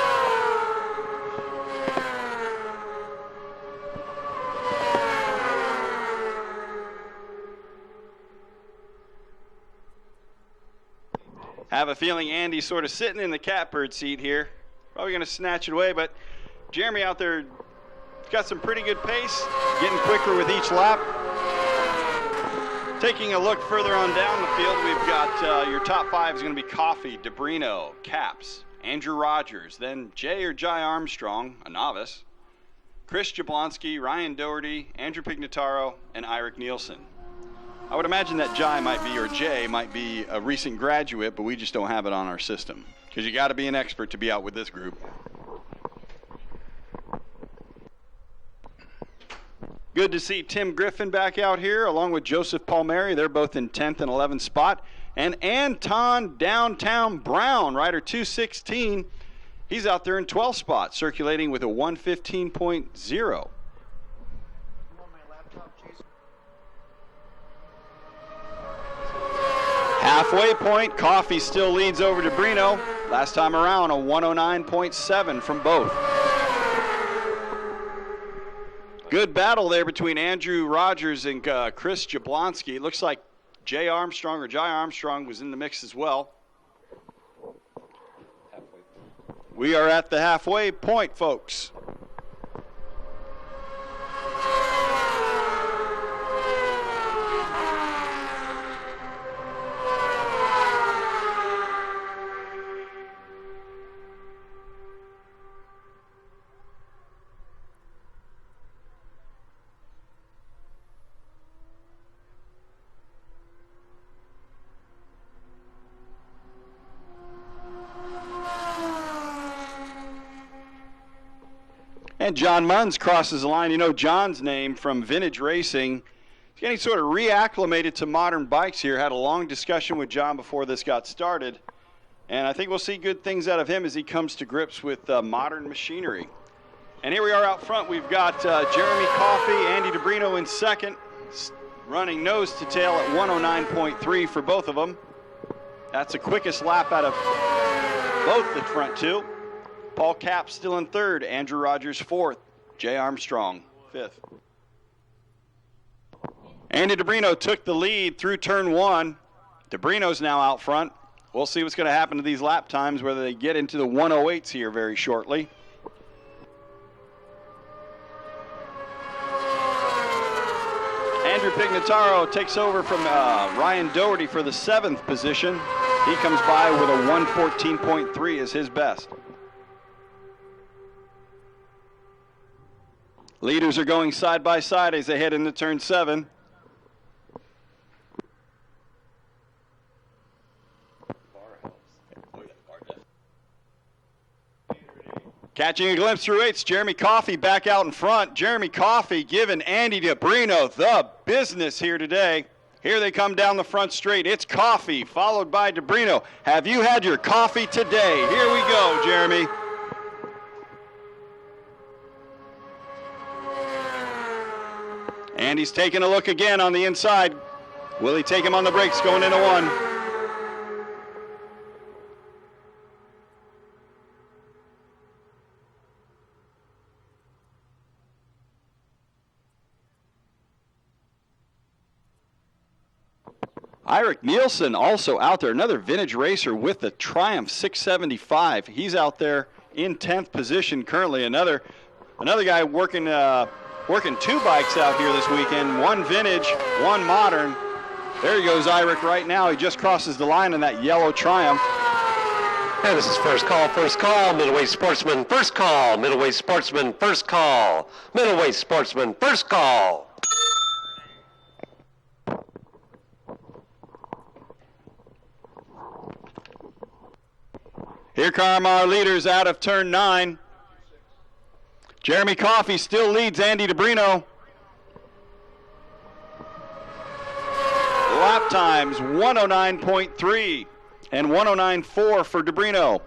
D: Have a feeling Andy's sort of sitting in the catbird seat here. Probably going to snatch it away, but Jeremy out there got some pretty good pace, getting quicker with each lap. Taking a look further on down the field, we've got your top five is going to be Coffey, DeBrino, Capps, Andrew Rogers, then Jay or Jai Armstrong, a novice, Chris Jablonski, Ryan Doherty, Andrew Pignataro, and Eirik Nielsen. I would imagine that Jay might be a recent graduate, but we just don't have it on our system because you got to be an expert to be out with this group. Good to see Tim Griffin back out here along with Joseph Palmieri. They're both in 10th and 11th spot. And Anton Downtown Brown, rider 216, he's out there in 12th spot, circulating with a 115.0. Halfway point, Coffey still leads over DeBrino. Last time around, a 109.7 from both. Good battle there between Andrew Rogers and Chris Jablonski. It looks like Jai Armstrong was in the mix as well. We are at the halfway point, folks. And John Munns crosses the line. You know John's name from Vintage Racing. He's getting sort of reacclimated to modern bikes here. Had a long discussion with John before this got started. And I think we'll see good things out of him as he comes to grips with modern machinery. And here we are out front. We've got Jeremy Coffey, Andy DeBrino in second, running nose to tail at 109.3 for both of them. That's the quickest lap out of both the front two. Paul Capps still in third, Andrew Rogers fourth, Jay Armstrong fifth. Andy DeBrino took the lead through turn one. DeBrino's now out front. We'll see what's going to happen to these lap times, whether they get into the 108s here very shortly. Andrew Pignataro takes over from Ryan Doherty for the 7th position. He comes by with a 114.3 as his best. Leaders are going side by side as they head into turn 7. Catching a glimpse through 8's Jeremy Coffey back out in front. Jeremy Coffey giving Andy DeBrino the business here today. Here they come down the front straight. It's Coffey followed by DeBrino. Have you had your coffee today? Here we go, Jeremy. Andy's taking a look again on the inside. Will he take him on the brakes going into 1? Eirik Nielsen also out there, another vintage racer with the Triumph 675. He's out there in 10th position currently. Another guy working two bikes out here this weekend, one vintage, one modern. There he goes, Eirik, right now. He just crosses the line in that yellow Triumph.
C: And this is first call, middleweight sportsman, first call, middleweight sportsman, first call, middleweight sportsman, first call.
D: Here come our leaders out of turn 9. Jeremy Coffey still leads Andy DeBrino. lap times, 109.3 and 109.4 for DeBrino.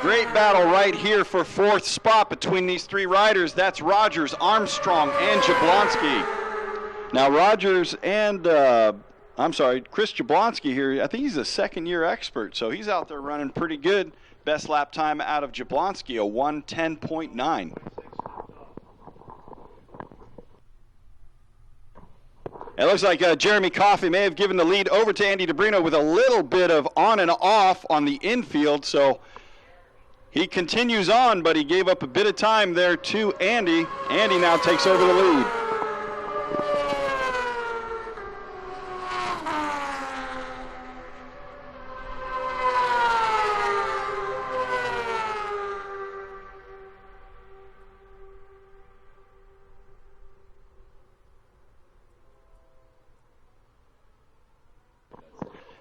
D: Great battle right here for fourth spot between these three riders. That's Rogers, Armstrong, and Jablonski. Now Rogers and, Chris Jablonski here, I think he's a second-year expert, so he's out there running pretty good. Best lap time out of Jablonski, a 110.9. It looks like Jeremy Coffey may have given the lead over to Andy DeBrino with a little bit of on and off on the infield, so he continues on, but he gave up a bit of time there to Andy. Andy now takes over the lead.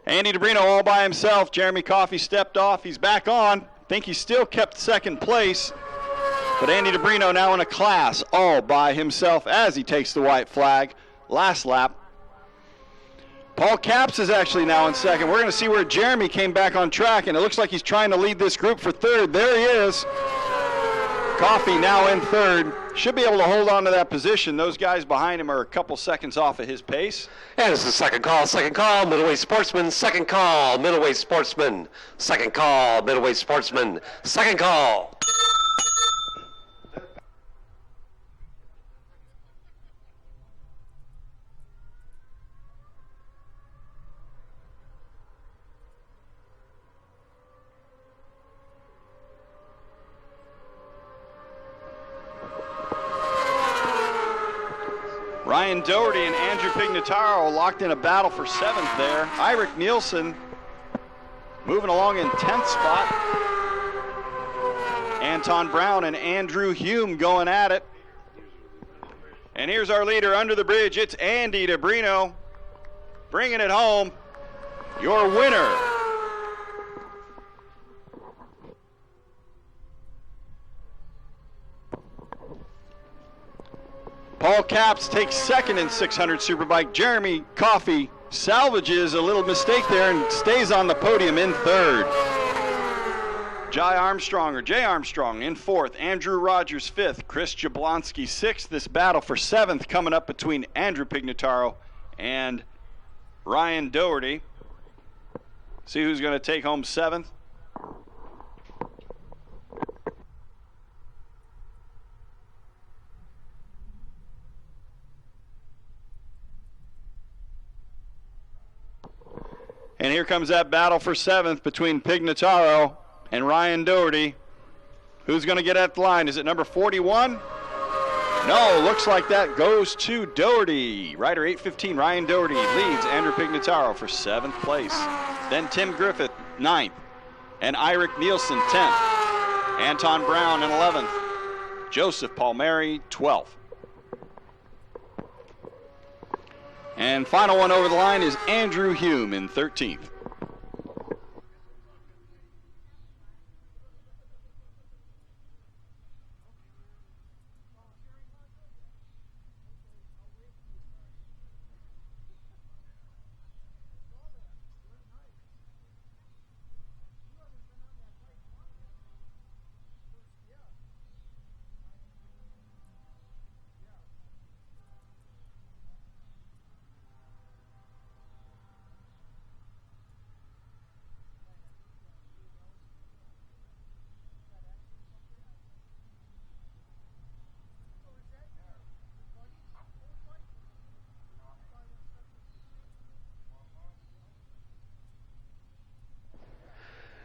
D: Andy DeBrino all by himself. Jeremy Coffey stepped off. He's back on. Think he still kept second place. But Andy DeBrino now in a class all by himself as he takes the white flag. Last lap. Paul Capps is actually now in second. We're going to see where Jeremy came back on track, and it looks like he's trying to lead this group for third. There he is. Coffey now in third. Should be able to hold on to that position. Those guys behind him are a couple seconds off of his pace.
C: And it's the second call, middleweight sportsman, second call, middleweight sportsman, second call, middleweight sportsman, second call.
D: Ryan Doherty and Andrew Pignataro locked in a battle for seventh there. Eirik Nielsen moving along in 10th spot. Anton Brown and Andrew Hume going at it. And here's our leader under the bridge. It's Andy DeBrino bringing it home. Your winner. Paul Capps takes second in 600 Superbike. Jeremy Coffey salvages a little mistake there and stays on the podium in third. Jay Armstrong in fourth. Andrew Rogers fifth. Chris Jablonski sixth. This battle for seventh coming up between Andrew Pignataro and Ryan Doherty. See who's going to take home seventh. And here comes that battle for seventh between Pignataro and Ryan Doherty. Who's going to get at the line? Is it number 41? No, looks like that goes to Doherty. Rider 815, Ryan Doherty, leads Andrew Pignataro for seventh place. Then Tim Griffith, ninth. And Eirik Nielsen, 10th. Anton Brown in 11th. Joseph Palmieri, 12th. And final one over the line is Andrew Hume in 13th.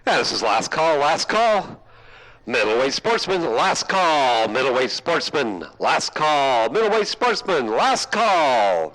C: And this is last call. Middleweight sportsman, last call. Middleweight sportsman, last call. Middleweight sportsman, last call.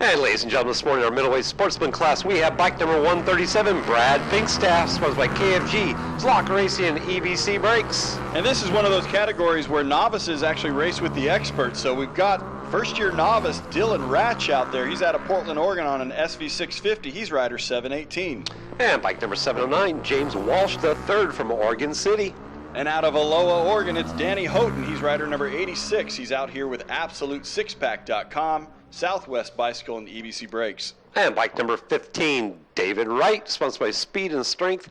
C: And ladies and gentlemen, this morning, our middleweight sportsman class, we have bike number 137, Brad Pinkstaff, sponsored by KFG, Zlock Racing, and EBC Brakes.
D: And this is one of those categories where novices actually race with the experts. So we've got first-year novice Dylan Ratch out there. He's out of Portland, Oregon on an SV650. He's rider 718.
C: And bike number 709, James Walsh III from Oregon City.
D: And out of Aloha, Oregon, it's Danny Houghton. He's rider number 86. He's out here with AbsoluteSixPack.com, Southwest Bicycle, and EBC Brakes.
C: And bike number 15, David Wright, sponsored by Speed and Strength,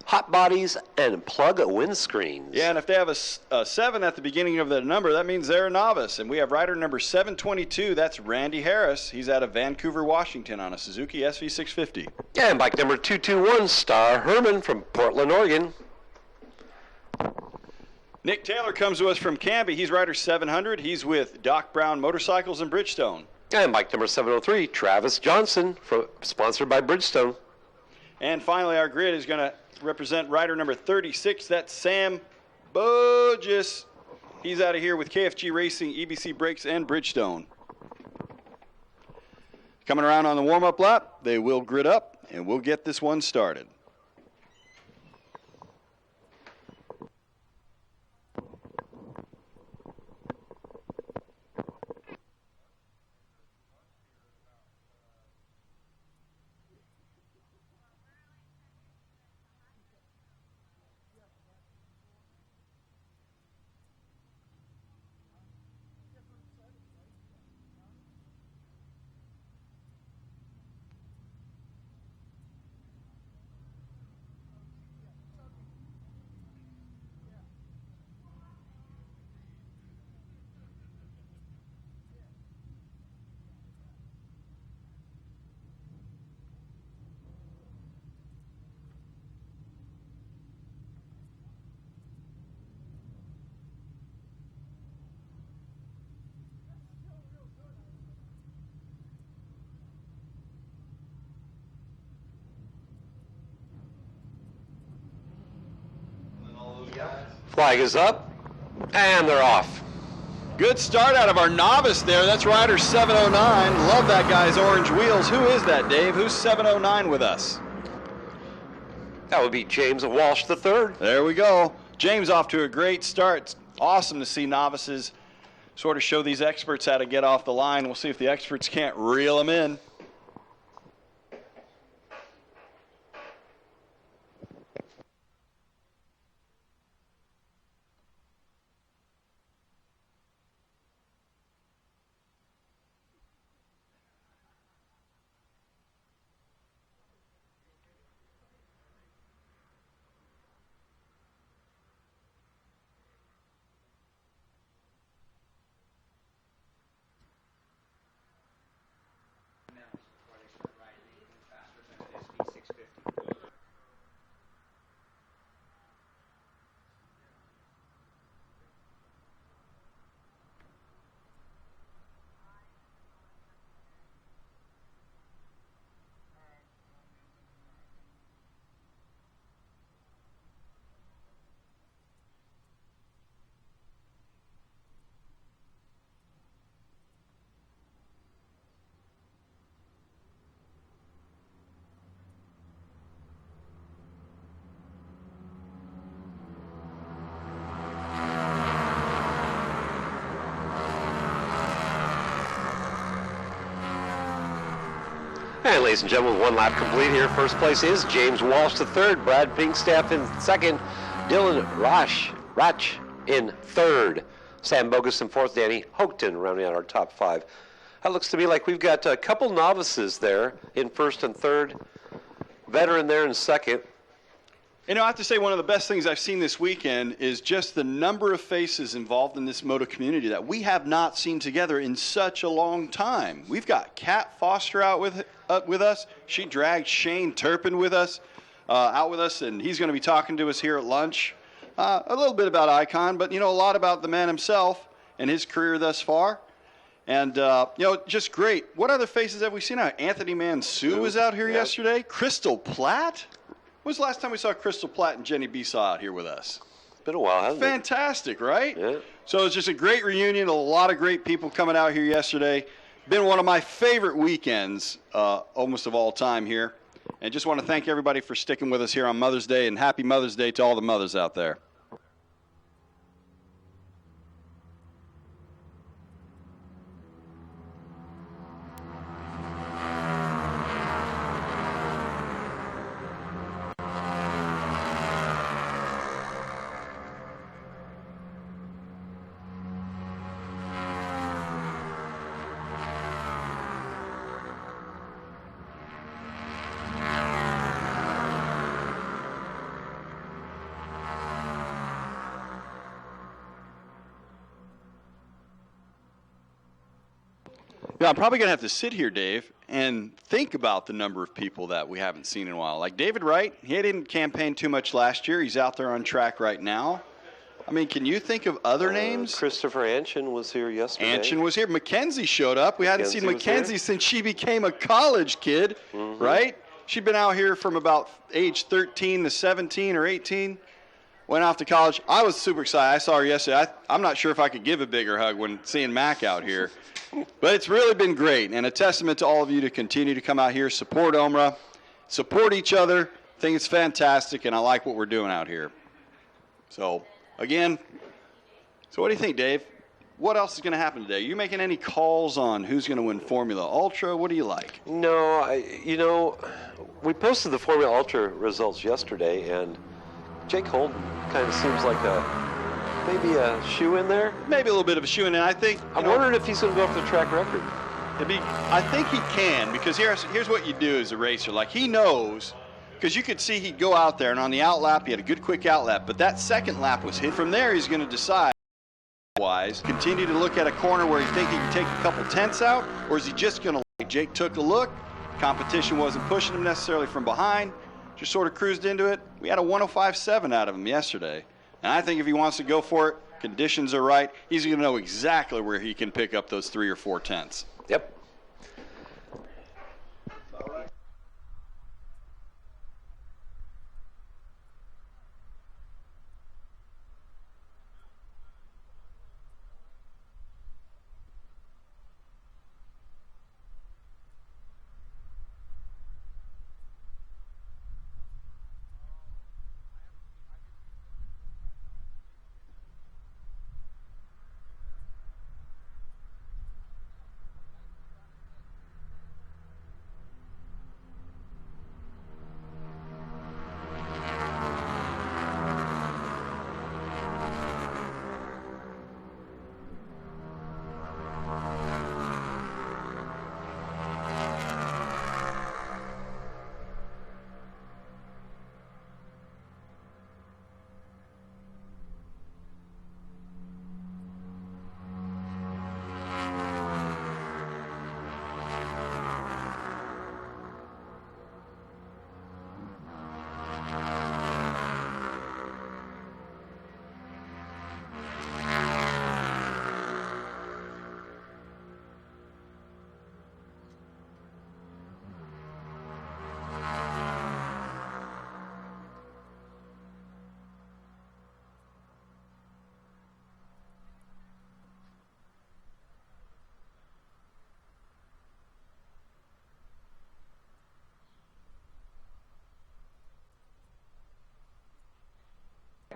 C: Hot Bodies, and Plug Windscreens.
D: Yeah, and if they have a 7 at the beginning of the number, that means they're a novice. And we have rider number 722. That's Randy Harris. He's out of Vancouver, Washington on a Suzuki SV650.
C: And bike number 221, Star Herman from Portland, Oregon.
D: Nick Taylor comes to us from Canby. He's rider 700. He's with Doc Brown Motorcycles in Bridgestone.
C: And bike number 703, Travis Johnson, sponsored by Bridgestone.
D: And finally, our grid is going to represent rider number 36. That's Sam Bogus. He's out of here with KFG Racing, EBC Brakes, and Bridgestone. Coming around on the warm-up lap, they will grid up, and we'll get this one started.
C: Flag is up, and they're off.
D: Good start out of our novice there. That's rider 709. Love that guy's orange wheels. Who is that, Dave? Who's 709 with us?
C: That would be James Walsh III.
D: There we go. James off to a great start. It's awesome to see novices sort of show these experts how to get off the line. We'll see if the experts can't reel them in.
C: And ladies and gentlemen, one lap complete here. First place is James Walsh III, Brad Pinkstaff in second, Dylan Ratch in third, Sam Bogus in fourth, Danny Houghton rounding out our top five. That looks to me like we've got a couple novices there in first and third, veteran there in second.
D: You know, I have to say one of the best things I've seen this weekend is just the number of faces involved in this moto community that we have not seen together in such a long time. We've got Kat Foster out with us. She dragged Shane Turpin out with us, and he's going to be talking to us here at lunch. A little bit about Icon, but, you know, a lot about the man himself and his career thus far. And, you know, just great. What other faces have we seen out? Anthony Mansue was out here yesterday. Crystal Platt? When was the last time we saw Crystal Platt and Jenny Besaw out here with us?
C: It's been a while, hasn't it?
D: Fantastic, right?
C: Yeah.
D: So it's just a great reunion. A lot of great people coming out here yesterday. Been one of my favorite weekends almost of all time here. And just want to thank everybody for sticking with us here on Mother's Day, and happy Mother's Day to all the mothers out there. Yeah, I'm probably going to have to sit here, Dave, and think about the number of people that we haven't seen in a while. Like David Wright, he didn't campaign too much last year. He's out there on track right now. I mean, can you think of other names?
C: Christopher Anshin was here yesterday.
D: Anshin was here. Mackenzie showed up. We hadn't seen
C: Mackenzie was
D: Mackenzie since she became a college kid, right? She'd been out here from about age 13 to 17 or 18. Went off to college. I was super excited. I saw her yesterday. I'm not sure if I could give a bigger hug when seeing Mac out here. But it's really been great, and a testament to all of you to continue to come out here, support OMRA, support each other. I think it's fantastic, and I like what we're doing out here. So, again, what do you think, Dave? What else is going to happen today? Are you making any calls on who's going to win Formula Ultra? What do you like?
C: No, we posted the Formula Ultra results yesterday, and Jake Holden kind of seems like maybe a shoe in there.
D: Maybe a little bit of a shoe in, and I think
C: I'm wondering if he's going to go off the track record.
D: I think he can, because here's what you do as a racer. Like, he knows, because you could see he'd go out there, and on the out lap, he had a good quick out lap, but that second lap was hit. From there, he's going to decide, continue to look at a corner where he think he can take a couple tenths out, or is he just going to, like Jake took a look, competition wasn't pushing him necessarily from behind, just sort of cruised into it. We had a 105.7 out of him yesterday. And I think if he wants to go for it, conditions are right, he's going to know exactly where he can pick up those 3 or 4 tenths.
C: Yep.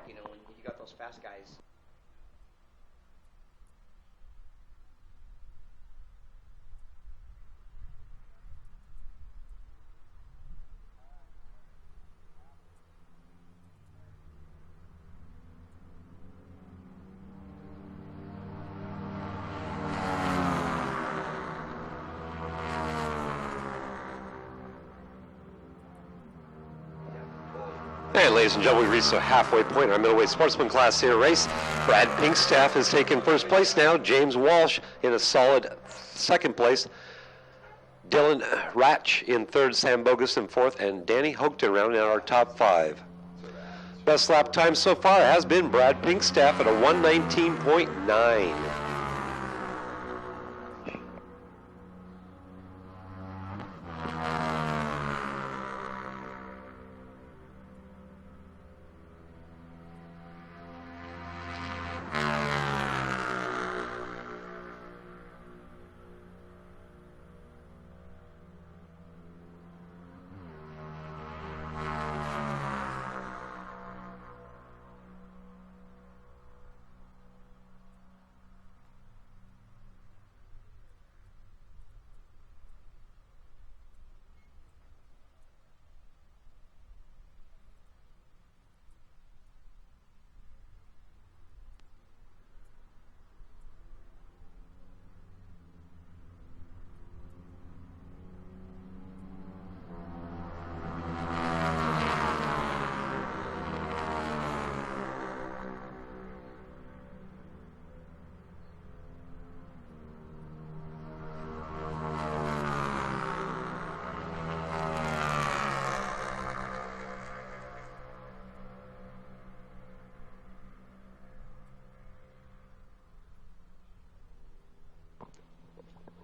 F: When you got those fast guys.
C: And ladies and gentlemen, we reached the halfway point in our middleweight sportsman class here race. Brad Pinkstaff has taken first place now. James Walsh in a solid second place. Dylan Ratch in third, Sam Bogus in fourth, and Danny Hougton rounding out our top 5. Best lap time so far has been Brad Pinkstaff at a 119.9.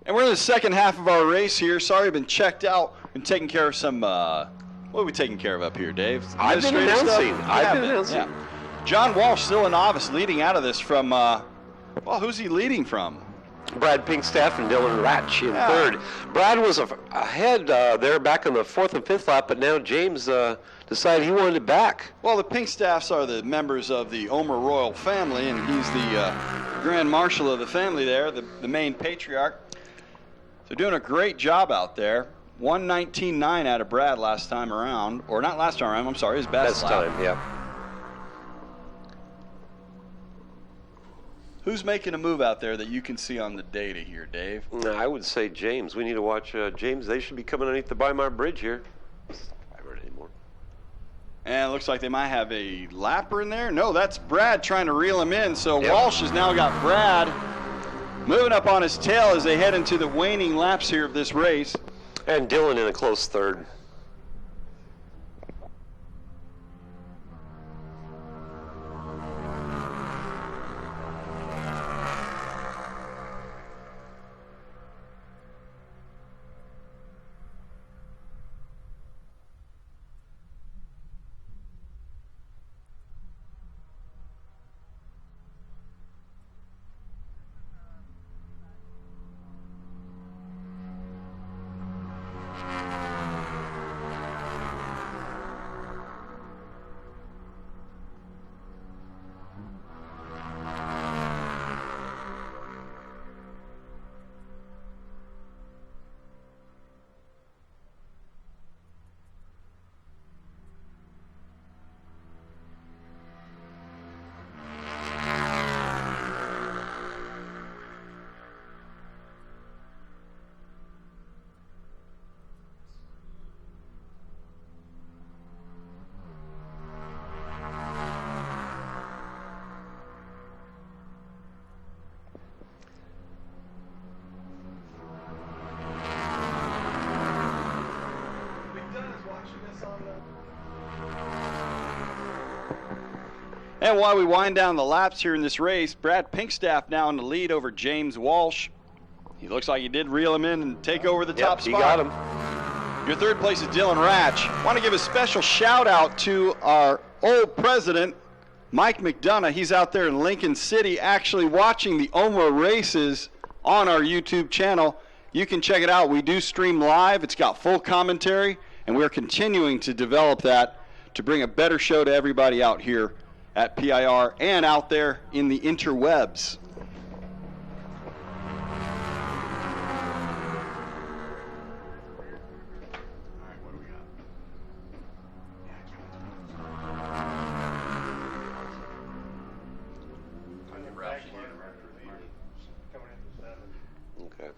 D: And we're in the second half of our race here. Sorry, I've been checked out. Been taking care of some, what are we taking care of up here, Dave?
C: I've been
D: Administrative
C: announcing.
D: stuff?
C: I've
D: Yeah,
C: been announcing.
D: yeah. John Walsh, still a novice, leading out of this from, well, who's he leading from?
C: Brad Pinkstaff and Dylan Ratch in
D: Yeah.
C: third. Brad was ahead there back on the fourth and fifth lap, but now James decided he wanted it back.
D: Well, the Pinkstaffs are the members of the Omer royal family, and he's the Grand Marshal of the family there, the main patriarch. They're doing a great job out there. 1:19.9 out of Brad last time around, or not last time around, I'm sorry, his best lap.
C: time, yeah.
D: Who's making a move out there that you can see on the data here, Dave?
C: No, I would say James. We need to watch James. They should be coming underneath the Weimar Bridge here. I haven't heard anymore.
D: And it looks like they might have a lapper in there. No, that's Brad trying to reel him in. So
C: Yep.
D: Walsh has now got Brad moving up on his tail as they head into the waning laps here of this race.
C: And Dylan in a close third.
D: And while we wind down the laps here in this race, Brad Pinkstaff now in the lead over James Walsh. He looks like he did reel him in and take over the top
C: He
D: spot.
C: got him.
D: Your third place is Dylan Ratch. Want to give a special shout out to our old president, Mike McDonough. He's out there in Lincoln City actually watching the Omer races on our YouTube channel. You can check it out. We do stream live. It's got full commentary, and we're continuing to develop that to bring a better show to everybody out here at PIR and out there in the interwebs.
C: Okay.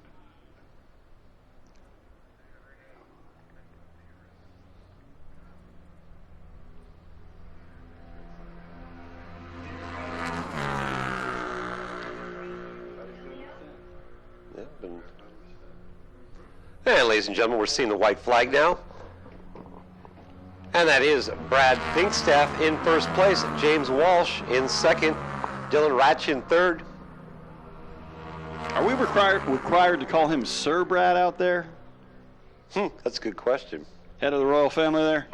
C: Yeah, and ladies and gentlemen, we're seeing the white flag now. And that is Brad Pinkstaff in first place, James Walsh in second, Dylan Ratch in third.
D: Are we required to call him Sir Brad out there?
C: That's a good question.
D: Head of the royal family there?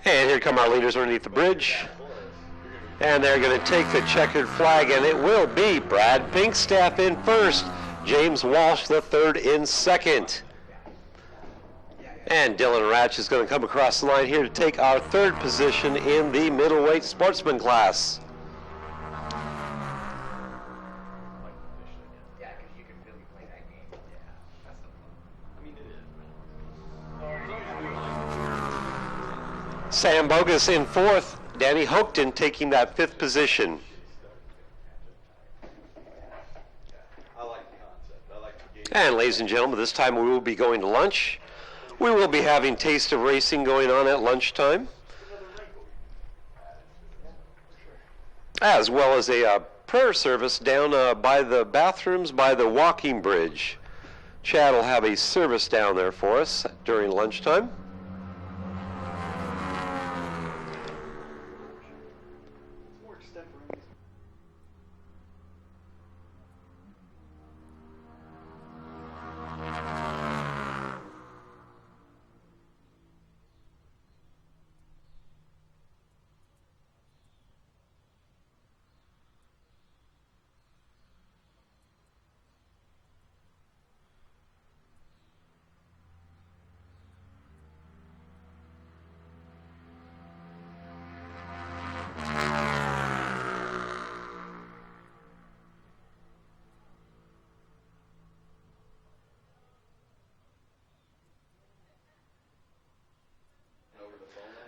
C: And here come our leaders underneath the bridge. And they're going to take the checkered flag, and it will be Brad Pinkstaff in first, James Walsh III in second. And Dylan Ratch is going to come across the line here to take our third position in the middleweight sportsman class.
F: Yeah, because you can really play that game. Yeah, that's the fun.
C: Sam Bogus in fourth. Danny Hochton taking that fifth position. And ladies and gentlemen, this time we will be going to lunch. We will be having Taste of Racing going on at lunchtime, as well as a prayer service down by the bathrooms by the walking bridge. Chad will have a service down there for us during lunchtime.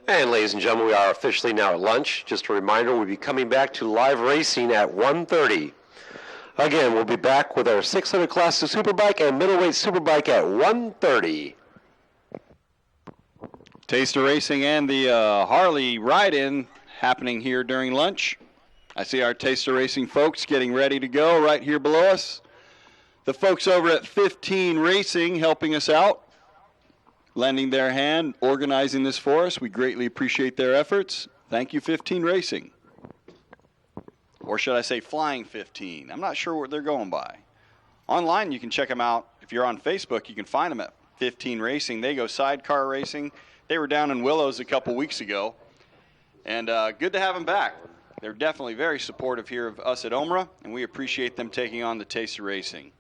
C: And ladies and gentlemen, we are officially now at lunch. Just a reminder, we'll be coming back to live racing at 1:30. Again, we'll be back with our 600 Classic Superbike and Middleweight Superbike at 1:30.
D: Taste of Racing and the Harley ride-in happening here during lunch. I see our Taste of Racing folks getting ready to go right here below us. The folks over at 15 Racing helping us out, lending their hand, organizing this for us. We greatly appreciate their efforts. Thank you, 15 Racing. Or should I say Flying 15? I'm not sure what they're going by. Online, you can check them out. If you're on Facebook, you can find them at 15 Racing. They go sidecar racing. They were down in Willows a couple weeks ago. And good to have them back. They're definitely very supportive here of us at OMRA, and we appreciate them taking on the Taste of Racing.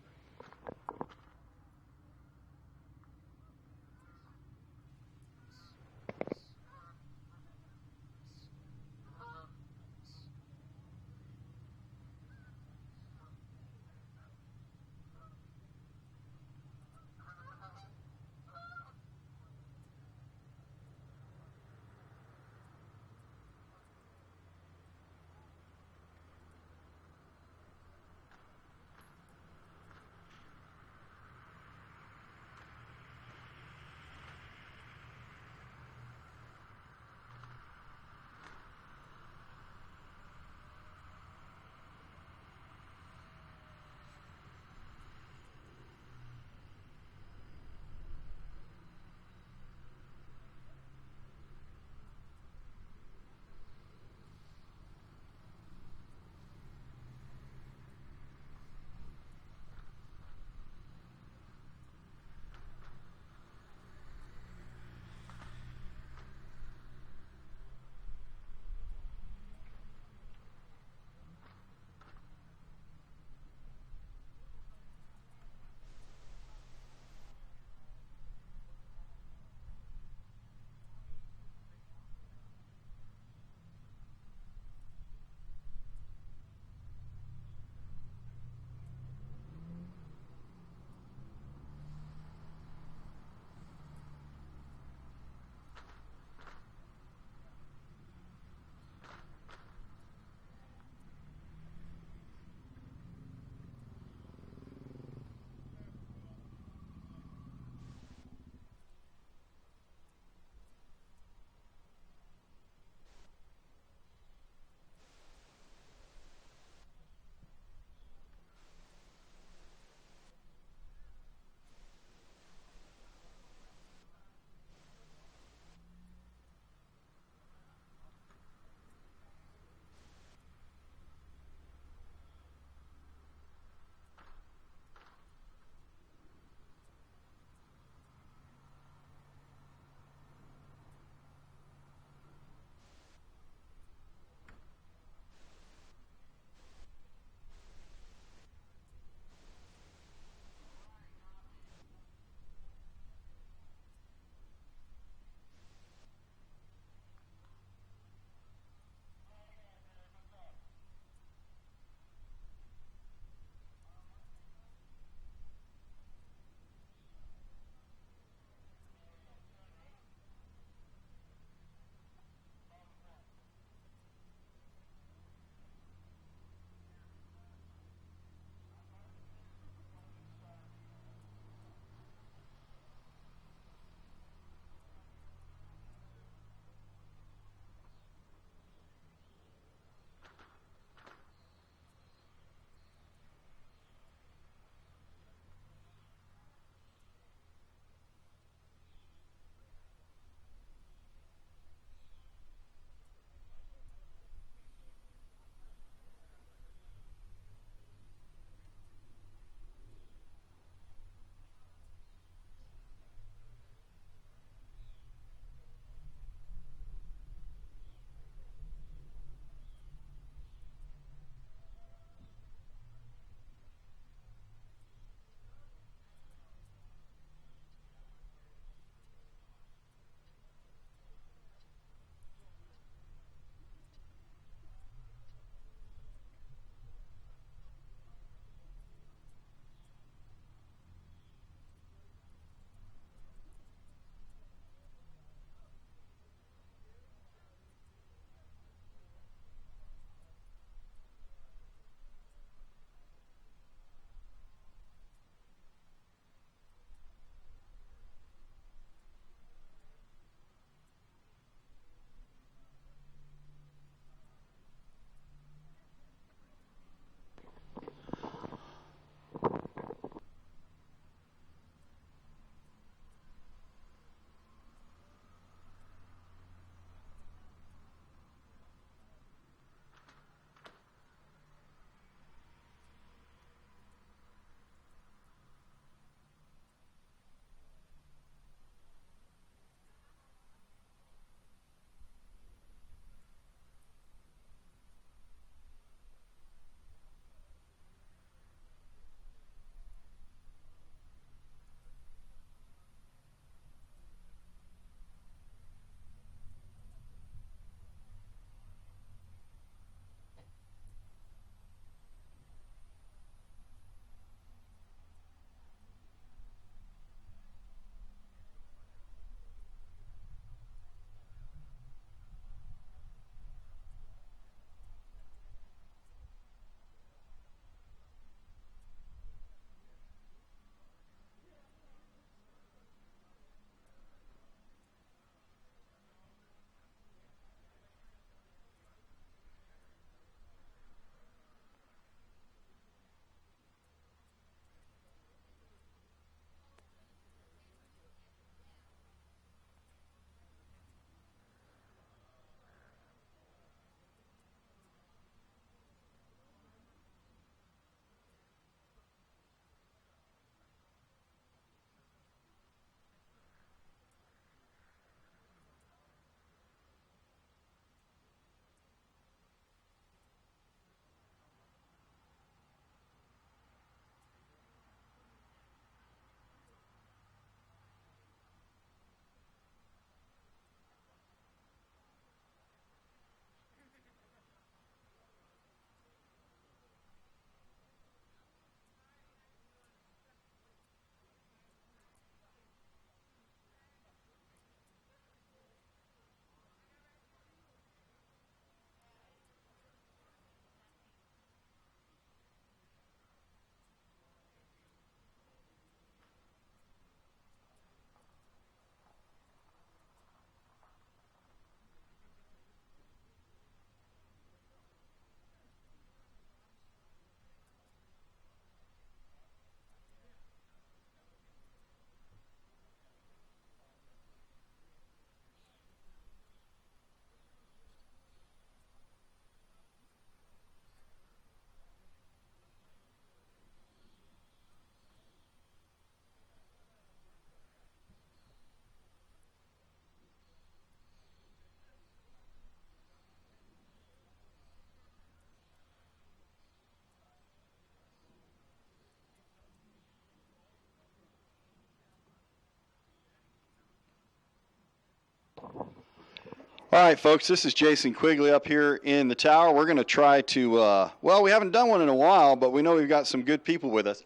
D: All right, folks, this is Jason Quigley up here in the tower. We're going to try to, we haven't done one in a while, but we know we've got some good people with us.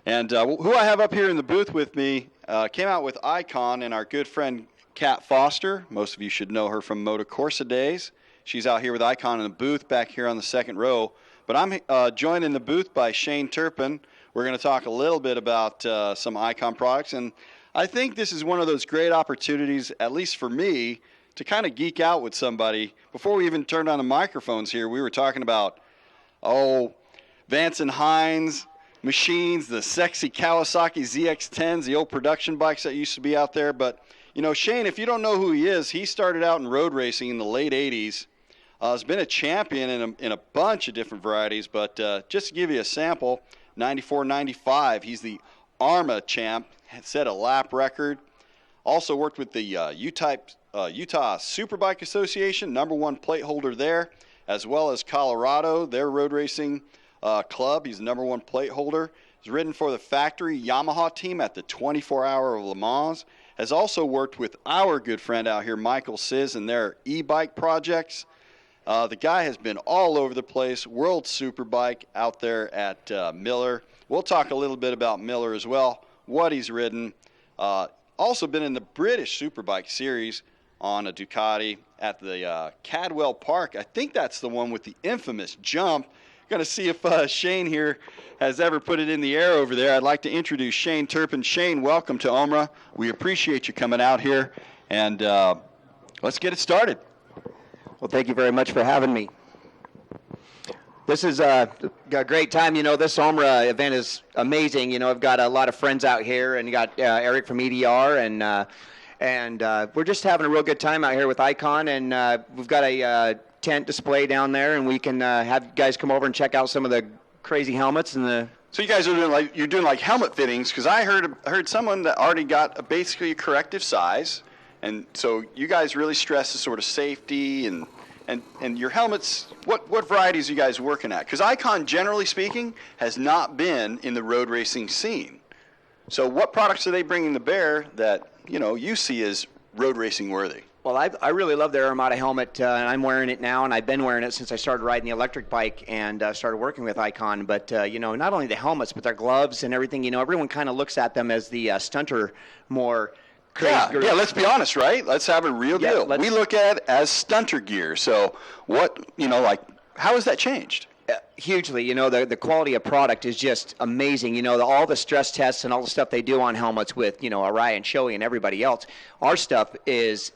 D: And who I have up here in the booth with me came out with Icon and our good friend Kat Foster. Most of you should know her from Moto Corsa days. She's out here with Icon in the booth back here on the second row. But I'm joined in the booth by Shane Turpin. We're going to talk a little bit about some Icon products. And I think this is one of those great opportunities, at least for me, to kind of geek out with somebody. Before we even turned on the microphones here, we were talking about, Vance and Hines machines, the sexy Kawasaki ZX-10s, the old production bikes that used to be out there. But, Shane, if you don't know who he is, he started out in road racing in the late 80s. Has been a champion in a bunch of different varieties. But just to give you a sample, 94, 95, he's the ARMA champ, set a lap record. Also worked with the Utah Superbike Association, #1 plate holder there, as well as Colorado, their road racing club. He's the #1 plate holder. He's ridden for the factory Yamaha team at the 24-hour of Le Mans. Has also worked with our good friend out here, Michael Siz, and their e-bike projects. The guy has been all over the place, World Superbike out there at Miller. We'll talk a little bit about Miller as well, what he's ridden. Also been in the British Superbike Series on a Ducati at the Cadwell Park. I think that's the one with the infamous jump. Going to see if Shane here has ever put it in the air over there. I'd like to introduce Shane Turpin. Shane, welcome to OMRA. We appreciate you coming out here, and let's get it started.
G: Well, thank you very much for having me. This is a great time. This OMRA event is amazing. I've got a lot of friends out here, and you got Eric from EDR, and we're just having a real good time out here with Icon, and we've got a tent display down there, and we can have you guys come over and check out some of the crazy helmets and the.
D: So you guys are doing like helmet fittings, because I heard someone that already got basically a corrective size, and so you guys really stress the sort of safety and your helmets. What varieties are you guys working at? Because Icon, generally speaking, has not been in the road racing scene. So what products are they bringing to bear that you see as road racing worthy?
G: Well, I really love their Armada helmet, and I'm wearing it now, and I've been wearing it since I started riding the electric bike and started working with Icon. But, not only the helmets, but their gloves and everything. Everyone kind of looks at them as the stunter more crazy.
D: Yeah, let's be honest, right? Let's have a real deal. We look at it as stunter gear. So how has that changed?
G: Hugely. The quality of product is just amazing. All the stress tests and all the stuff they do on helmets with, Arai and Shoei and everybody else, our stuff is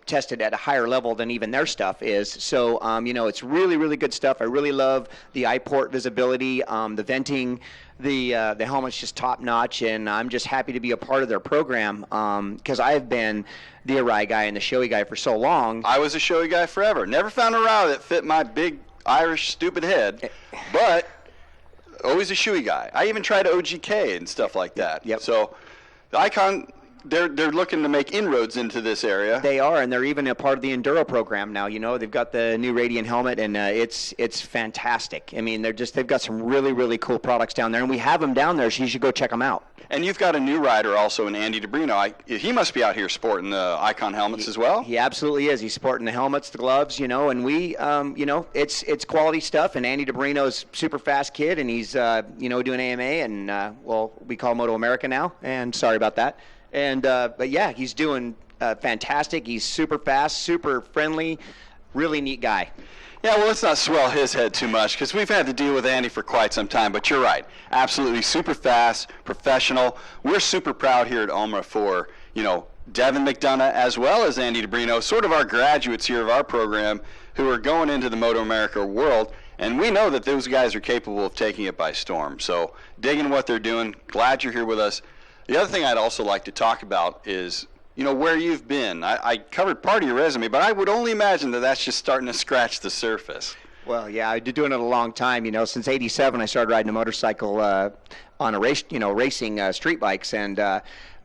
G: tested at a higher level than even their stuff is. So, it's really, really good stuff. I really love the eye-port visibility, the venting. The helmet's just top notch, and I'm just happy to be a part of their program because I've been the Arai guy and the Shoei guy for so long.
D: I was a Shoei guy forever. Never found a Arai that fit my big Irish stupid head, but always a Shoei guy. I even tried OGK and stuff like that.
G: Yep.
D: So the Icon, they're looking to make inroads into this area.
G: They are, and they're even a part of the Enduro program now. They've got the new Radiant helmet, and it's fantastic. I mean, they've got some really, really cool products down there, and we have them down there, so you should go check them out.
D: And you've got a new rider also in Andy DeBrino. He must be out here sporting the Icon helmets as well.
G: He absolutely is. He's sporting the helmets, the gloves, and we, it's quality stuff. And Andy DeBrino is a super fast kid, and he's, doing AMA, and we call Moto America now. And sorry about that. And but yeah, he's doing fantastic. He's super fast, super friendly, really neat guy.
D: Yeah, well, let's not swell his head too much because we've had to deal with Andy for quite some time. But you're right, absolutely super fast, professional. We're super proud here at OMRA for Devin McDonough as well as Andy DeBrino, sort of our graduates here of our program who are going into the Moto America world. And we know that those guys are capable of taking it by storm. So digging what they're doing. Glad you're here with us. The other thing I'd also like to talk about is where you've been. I covered part of your resume, but I would only imagine that that's just starting to scratch the surface.
G: Well, yeah, I've been doing it a long time. Since '87, I started riding a motorcycle on a race, racing street bikes, and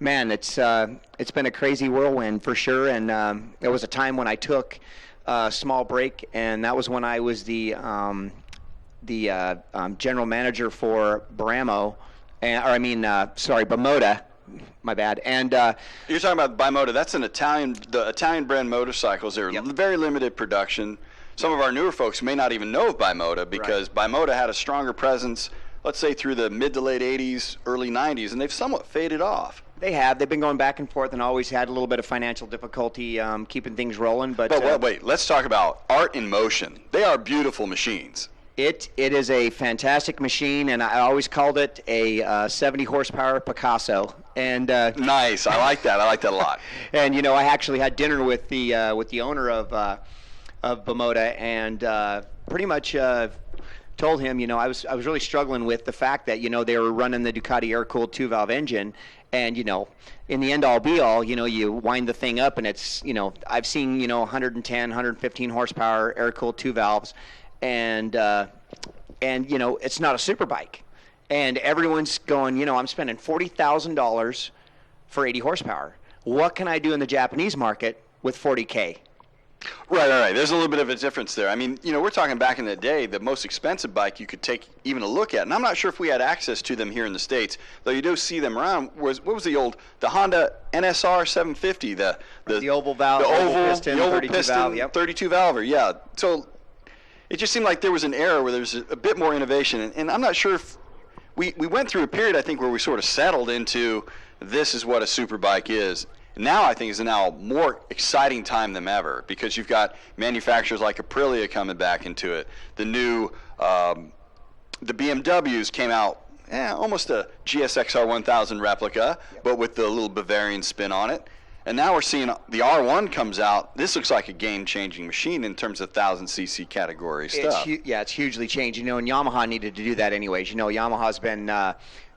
G: man, it's been a crazy whirlwind for sure. And there was a time when I took a small break, and that was when I was the general manager for Bimoda. My bad. And
D: You're talking about Bimota. That's the Italian brand motorcycles. They're very limited production. Some of our newer folks may not even know of Bimota because Bimota had a stronger presence, let's say, through the mid to late 80s, early 90s, and they've somewhat faded off.
G: they've been going back and forth and always had a little bit of financial difficulty keeping things rolling. But
D: wait, let's talk about Art in Motion. They are beautiful machines.
G: It is a fantastic machine, and I always called it a 70 horsepower Picasso. And
D: nice, I like that. I like that a lot.
G: And I actually had dinner with the owner of Bimota, and pretty much told him, I was really struggling with the fact that they were running the Ducati air-cooled 2-valve engine, and in the end all be all, you wind the thing up, and it's I've seen 110, 115 horsepower air-cooled 2 valves. And it's not a super bike, and everyone's going, I'm spending $40,000 for 80 horsepower. What can I do in the Japanese market with 40K?
D: Right. There's a little bit of a difference there. I mean, we're talking back in the day, the most expensive bike you could take even a look at, and I'm not sure if we had access to them here in the States, though you do see them around. What was the Honda NSR 750, the
G: oval valve,
D: the oval
G: piston,
D: the oval
G: 32
D: piston,
G: valve, yep.
D: 32 valve, yeah. So it just seemed like there was an era where there's a bit more innovation, and I'm not sure if we went through a period, I think, where we sort of settled into this is what a super bike is. Now I think is now a more exciting time than ever because you've got manufacturers like Aprilia coming back into it. The new the BMWs came out, almost a GSX-R 1000 replica, but with the little Bavarian spin on it. And now we're seeing the R1 comes out. This looks like a game-changing machine in terms of 1,000cc category stuff.
G: It's hugely changed. And Yamaha needed to do that anyways. Yamaha's been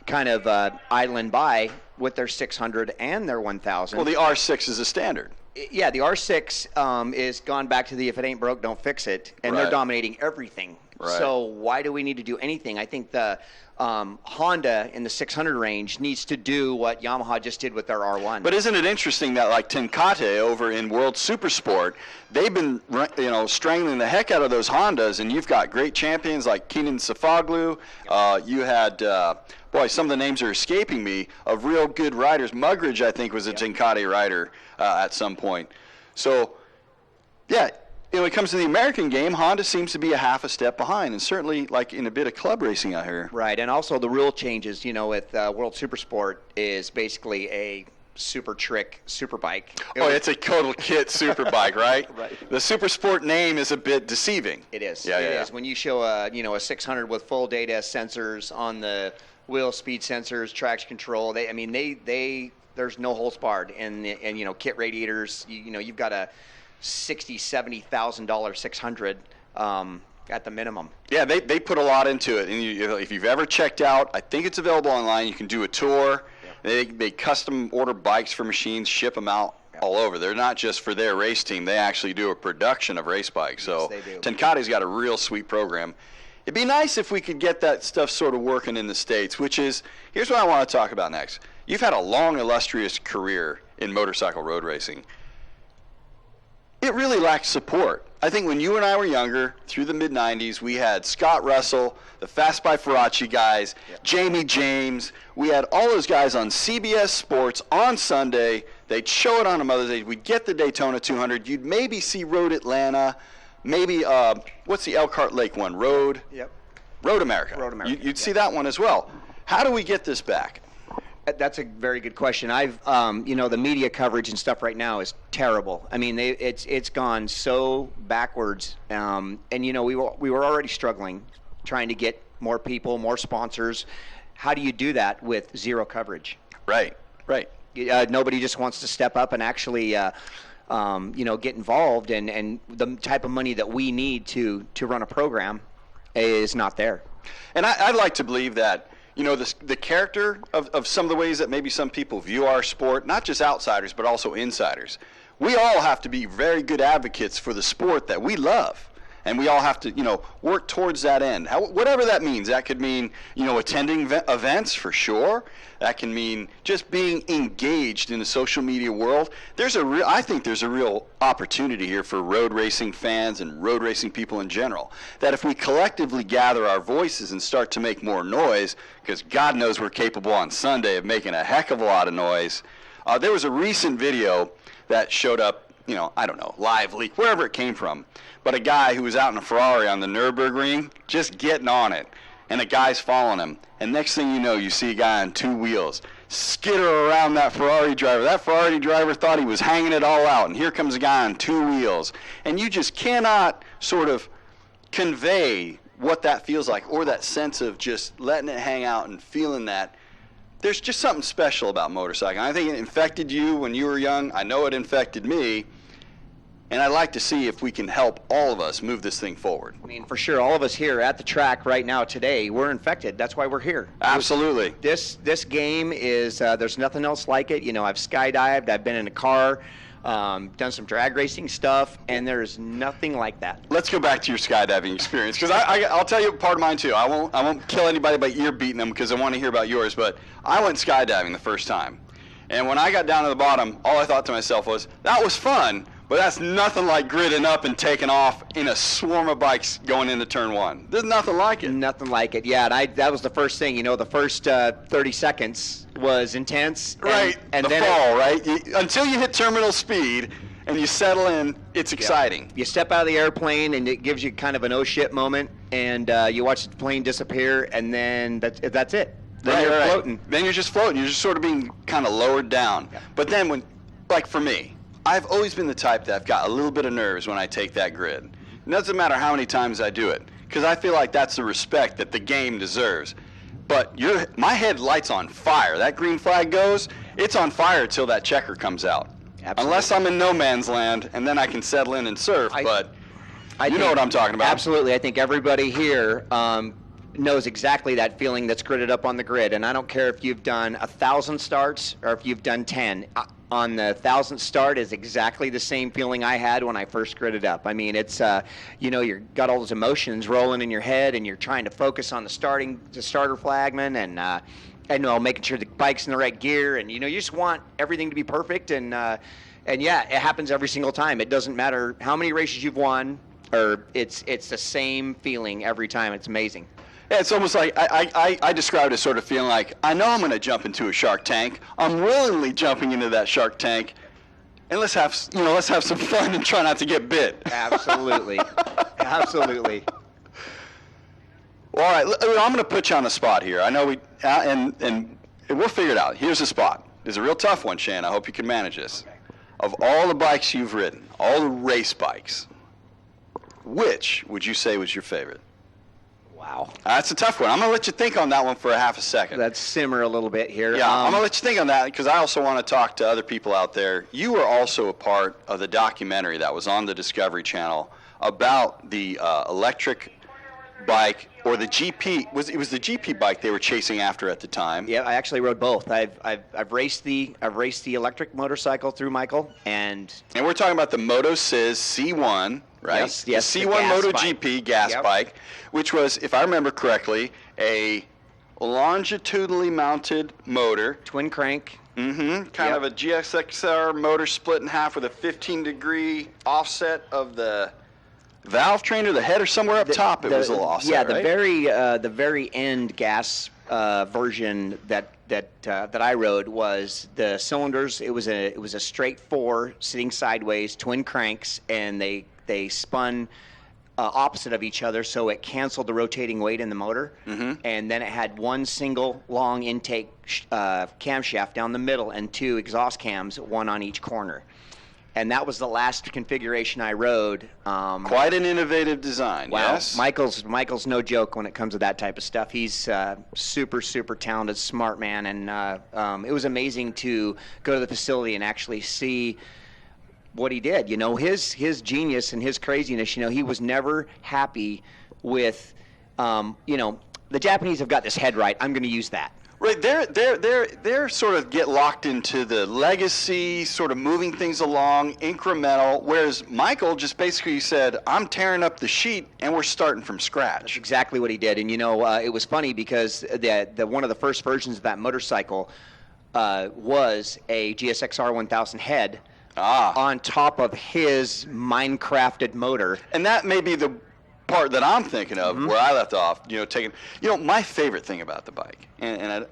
G: kind of idling by with their 600 and their 1,000.
D: Well, the R6 is a standard.
G: Yeah, the R6 is gone back to the if it ain't broke, don't fix it. And they're dominating everything.
D: Right.
G: So why do we need to do anything? I think the Honda in the 600 range needs to do what Yamaha just did with their R1.
D: But isn't it interesting that like Tenkate over in World Supersport, they've been strangling the heck out of those Hondas, and you've got great champions like Kenan Safaglu. You had some of the names are escaping me of real good riders. Mugridge, I think, was a Tenkate rider at some point. So, yeah. When it comes to the American game, Honda seems to be a half a step behind, and certainly like in a bit of club racing out here.
G: Right, and also the rule changes, with World Supersport is basically a super trick super bike.
D: It's a total kit super bike, right?
G: Right.
D: The Supersport name is a bit deceiving.
G: It is.
D: Yeah,
G: it is. When you show a 600 with full data sensors on the wheel, speed sensors, traction control, there's no holes barred, and kit radiators. You've got a $60,000-$70,000 600 at the minimum.
D: Yeah, they put a lot into it, and if you've ever checked out, I think it's available online. You can do a tour. Yep. They custom order bikes for machines, ship them out all over. They're not just for their race team. They actually do a production of race bikes. So
G: yes, they do.
D: Tenkate's got a real sweet program. It'd be nice if we could get that stuff sort of working in the States, which is, here's what I want to talk about next. You've had a long, illustrious career in motorcycle road racing. It really lacked support. I think when you and I were younger, through the mid-'90s, we had Scott Russell, the Fast by Faraci guys, Jamie James. We had all those guys on CBS Sports on Sunday. They'd show it on a Mother's Day. We'd get the Daytona 200. You'd maybe see Road Atlanta, maybe, what's the Elkhart Lake one? Road America.
G: Road America.
D: You'd see that one as well. How do we get this back?
G: That's a very good question. I've, the media coverage and stuff right now is terrible. I mean, it's gone so backwards. And we were already struggling, trying to get more people, more sponsors. How do you do that with zero coverage?
D: Right.
G: Nobody just wants to step up and actually, get involved. And the type of money that we need to run a program is not there.
D: And I'd like to believe that. The character of some of the ways that maybe some people view our sport, not just outsiders, but also insiders. We all have to be very good advocates for the sport that we love. And we all have to, work towards that end. Whatever that means. That could mean, attending events for sure. That can mean just being engaged in the social media world. I think there's a real opportunity here for road racing fans and road racing people in general. That if we collectively gather our voices and start to make more noise, because God knows we're capable on Sunday of making a heck of a lot of noise. There was a recent video that showed up, I don't know, live leak, wherever it came from. But a guy who was out in a Ferrari on the Nürburgring, just getting on it. And a guy's following him. And next thing you know, you see a guy on 2 wheels skitter around that Ferrari driver. That Ferrari driver thought he was hanging it all out. And here comes a guy on 2 wheels. And you just cannot sort of convey what that feels like, or that sense of just letting it hang out and feeling that. There's just something special about motorcycling. I think it infected you when you were young. I know it infected me. And I'd like to see if we can help all of us move this thing forward.
G: I mean, for sure, all of us here at the track right now today, we're infected. That's why we're here.
D: Absolutely.
G: This game is, there's nothing else like it. I've skydived, I've been in a car, done some drag racing stuff, and there's nothing like that.
D: Let's go back to your skydiving experience, because I'll tell you part of mine too. I won't kill anybody by ear beating them, because I want to hear about yours. But I went skydiving the first time, and when I got down to the bottom, all I thought to myself was, that was fun, but that's nothing like gridding up and taking off in a swarm of bikes going into turn 1. There's nothing like it.
G: Nothing like it. Yeah, and that was the first thing. The first 30 seconds was intense.
D: Right.
G: And
D: the
G: then
D: fall, right? Until you hit terminal speed and you settle in, it's exciting.
G: You step out of the airplane and it gives you kind of an oh shit moment, and you watch the plane disappear, and then that's it. Then you're floating.
D: Then you're just floating. You're just sort of being kind of lowered down. Yeah. But then like for me, I've always been the type that I've got a little bit of nerves when I take that grid. It doesn't matter how many times I do it, because I feel like that's the respect that the game deserves. But my head light's on fire. That green flag goes, it's on fire till that checker comes out. Absolutely. Unless I'm in no man's land, and then I can settle in and surf, but you know what I'm talking about.
G: Absolutely. I think everybody here knows exactly that feeling that's gridded up on the grid. And I don't care if you've done 1,000 starts or if you've done 10. On the 1,000th start is exactly the same feeling I had when I first gridded up. I mean, it's, you've got all those emotions rolling in your head, and you're trying to focus on the starter flagman, and making sure the bike's in the right gear, and, you just want everything to be perfect, and yeah, it happens every single time. It doesn't matter how many races you've won, or it's the same feeling every time. It's amazing.
D: Yeah, it's almost like I describe it as sort of feeling like, I know I'm going to jump into a shark tank. I'm willingly jumping into that shark tank, and let's have some fun and try not to get bit.
G: Absolutely, absolutely.
D: Well, all right, I'm going to put you on the spot here. I know and we'll figure it out. Here's the spot. It's a real tough one, Shane. I hope you can manage this. Okay. Of all the bikes you've ridden, all the race bikes, which would you say was your favorite?
G: Wow.
D: That's a tough one. I'm going to let you think on that one for a half a second.
G: Let's simmer a little bit here.
D: Yeah, I'm going to let you think on that, because I also want to talk to other people out there. You were also a part of the documentary that was on the Discovery Channel about the electric bike, or the GP. It was the GP bike they were chasing after at the time.
G: Yeah, I actually rode both. I've raced the electric motorcycle through Michael, and
D: we're talking about the Moto-Sizz C1. Right?
G: Yes,
D: the C1 MotoGP gas bike, which was, if I remember correctly, a longitudinally mounted motor.
G: Twin crank.
D: Kind of a GSXR motor split in half with a 15-degree offset of the valve train or the head, or somewhere up top it was a little offset,
G: yeah,
D: right?
G: the very end gas version that I rode was the cylinders. It was a straight 4 sitting sideways, twin cranks, and they spun opposite of each other, so it canceled the rotating weight in the motor. And then it had one single long intake camshaft down the middle and 2 exhaust cams, one on each corner. And that was the last configuration I rode.
D: Quite an innovative design,
G: wow.
D: Yes?
G: Michael's no joke when it comes to that type of stuff. He's super, super talented, smart man, and it was amazing to go to the facility and actually see what he did. His genius and his craziness, he was never happy with, the Japanese have got this head right. I'm going to use that.
D: Right, they're sort of get locked into the legacy, sort of moving things along, incremental. Whereas Michael just basically said, "I'm tearing up the sheet, and we're starting from scratch."
G: Exactly what he did, and it was funny because the one of the first versions of that motorcycle was a GSX-R 1000 head on top of his Minecrafted motor.
D: And that may be the part that I'm thinking of where I left off, my favorite thing about the bike, and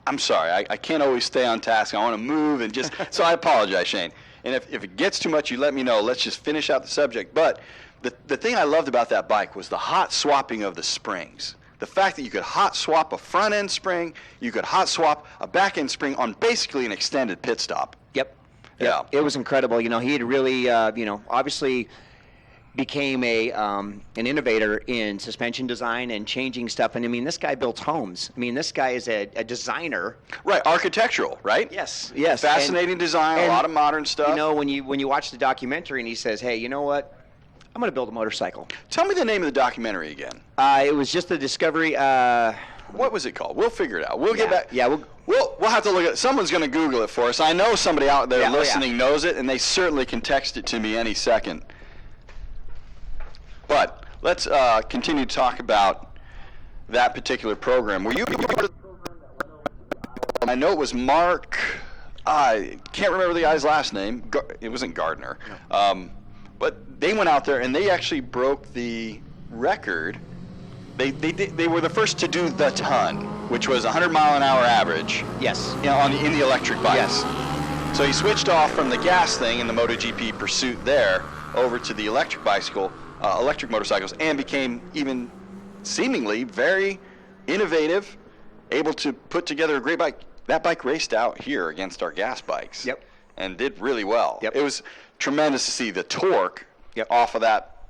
D: I'm sorry, I can't always stay on task. I want to move and just, so I apologize, Shane. And if it gets too much, you let me know. Let's just finish out the subject. But the thing I loved about that bike was the hot swapping of the springs. The fact that you could hot swap a front end spring, you could hot swap a back end spring on basically an extended pit stop.
G: Yep.
D: Yeah.
G: It was incredible. He had really, obviously became an innovator in suspension design and changing stuff. And I mean, this guy built homes. I mean, this guy is a designer.
D: Right, architectural, right?
G: Yes.
D: Fascinating design, a lot of modern stuff.
G: When you watch the documentary and he says, "Hey, you know what? I'm going to build a motorcycle."
D: Tell me the name of the documentary again.
G: It was just a Discovery.
D: What was it called? We'll figure it out. We'll get back.
G: Yeah,
D: We'll have to look at it. Someone's going to Google it for us. I know somebody out there listening knows it, and they certainly can text it to me any second. But let's continue to talk about that particular program. Were you part of the program? I know it was Mark. I can't remember the guy's last name. It wasn't Gardner. But they went out there and they actually broke the record. They were the first to do the ton, which was 100-mile-an-hour average.
G: Yes.
D: In the electric bikes.
G: Yes.
D: So he switched off from the gas thing in the MotoGP pursuit there over to the electric motorcycles, and became even seemingly very innovative, able to put together a great bike. That bike raced out here against our gas bikes.
G: Yep.
D: And did really well.
G: Yep.
D: It was tremendous to see the torque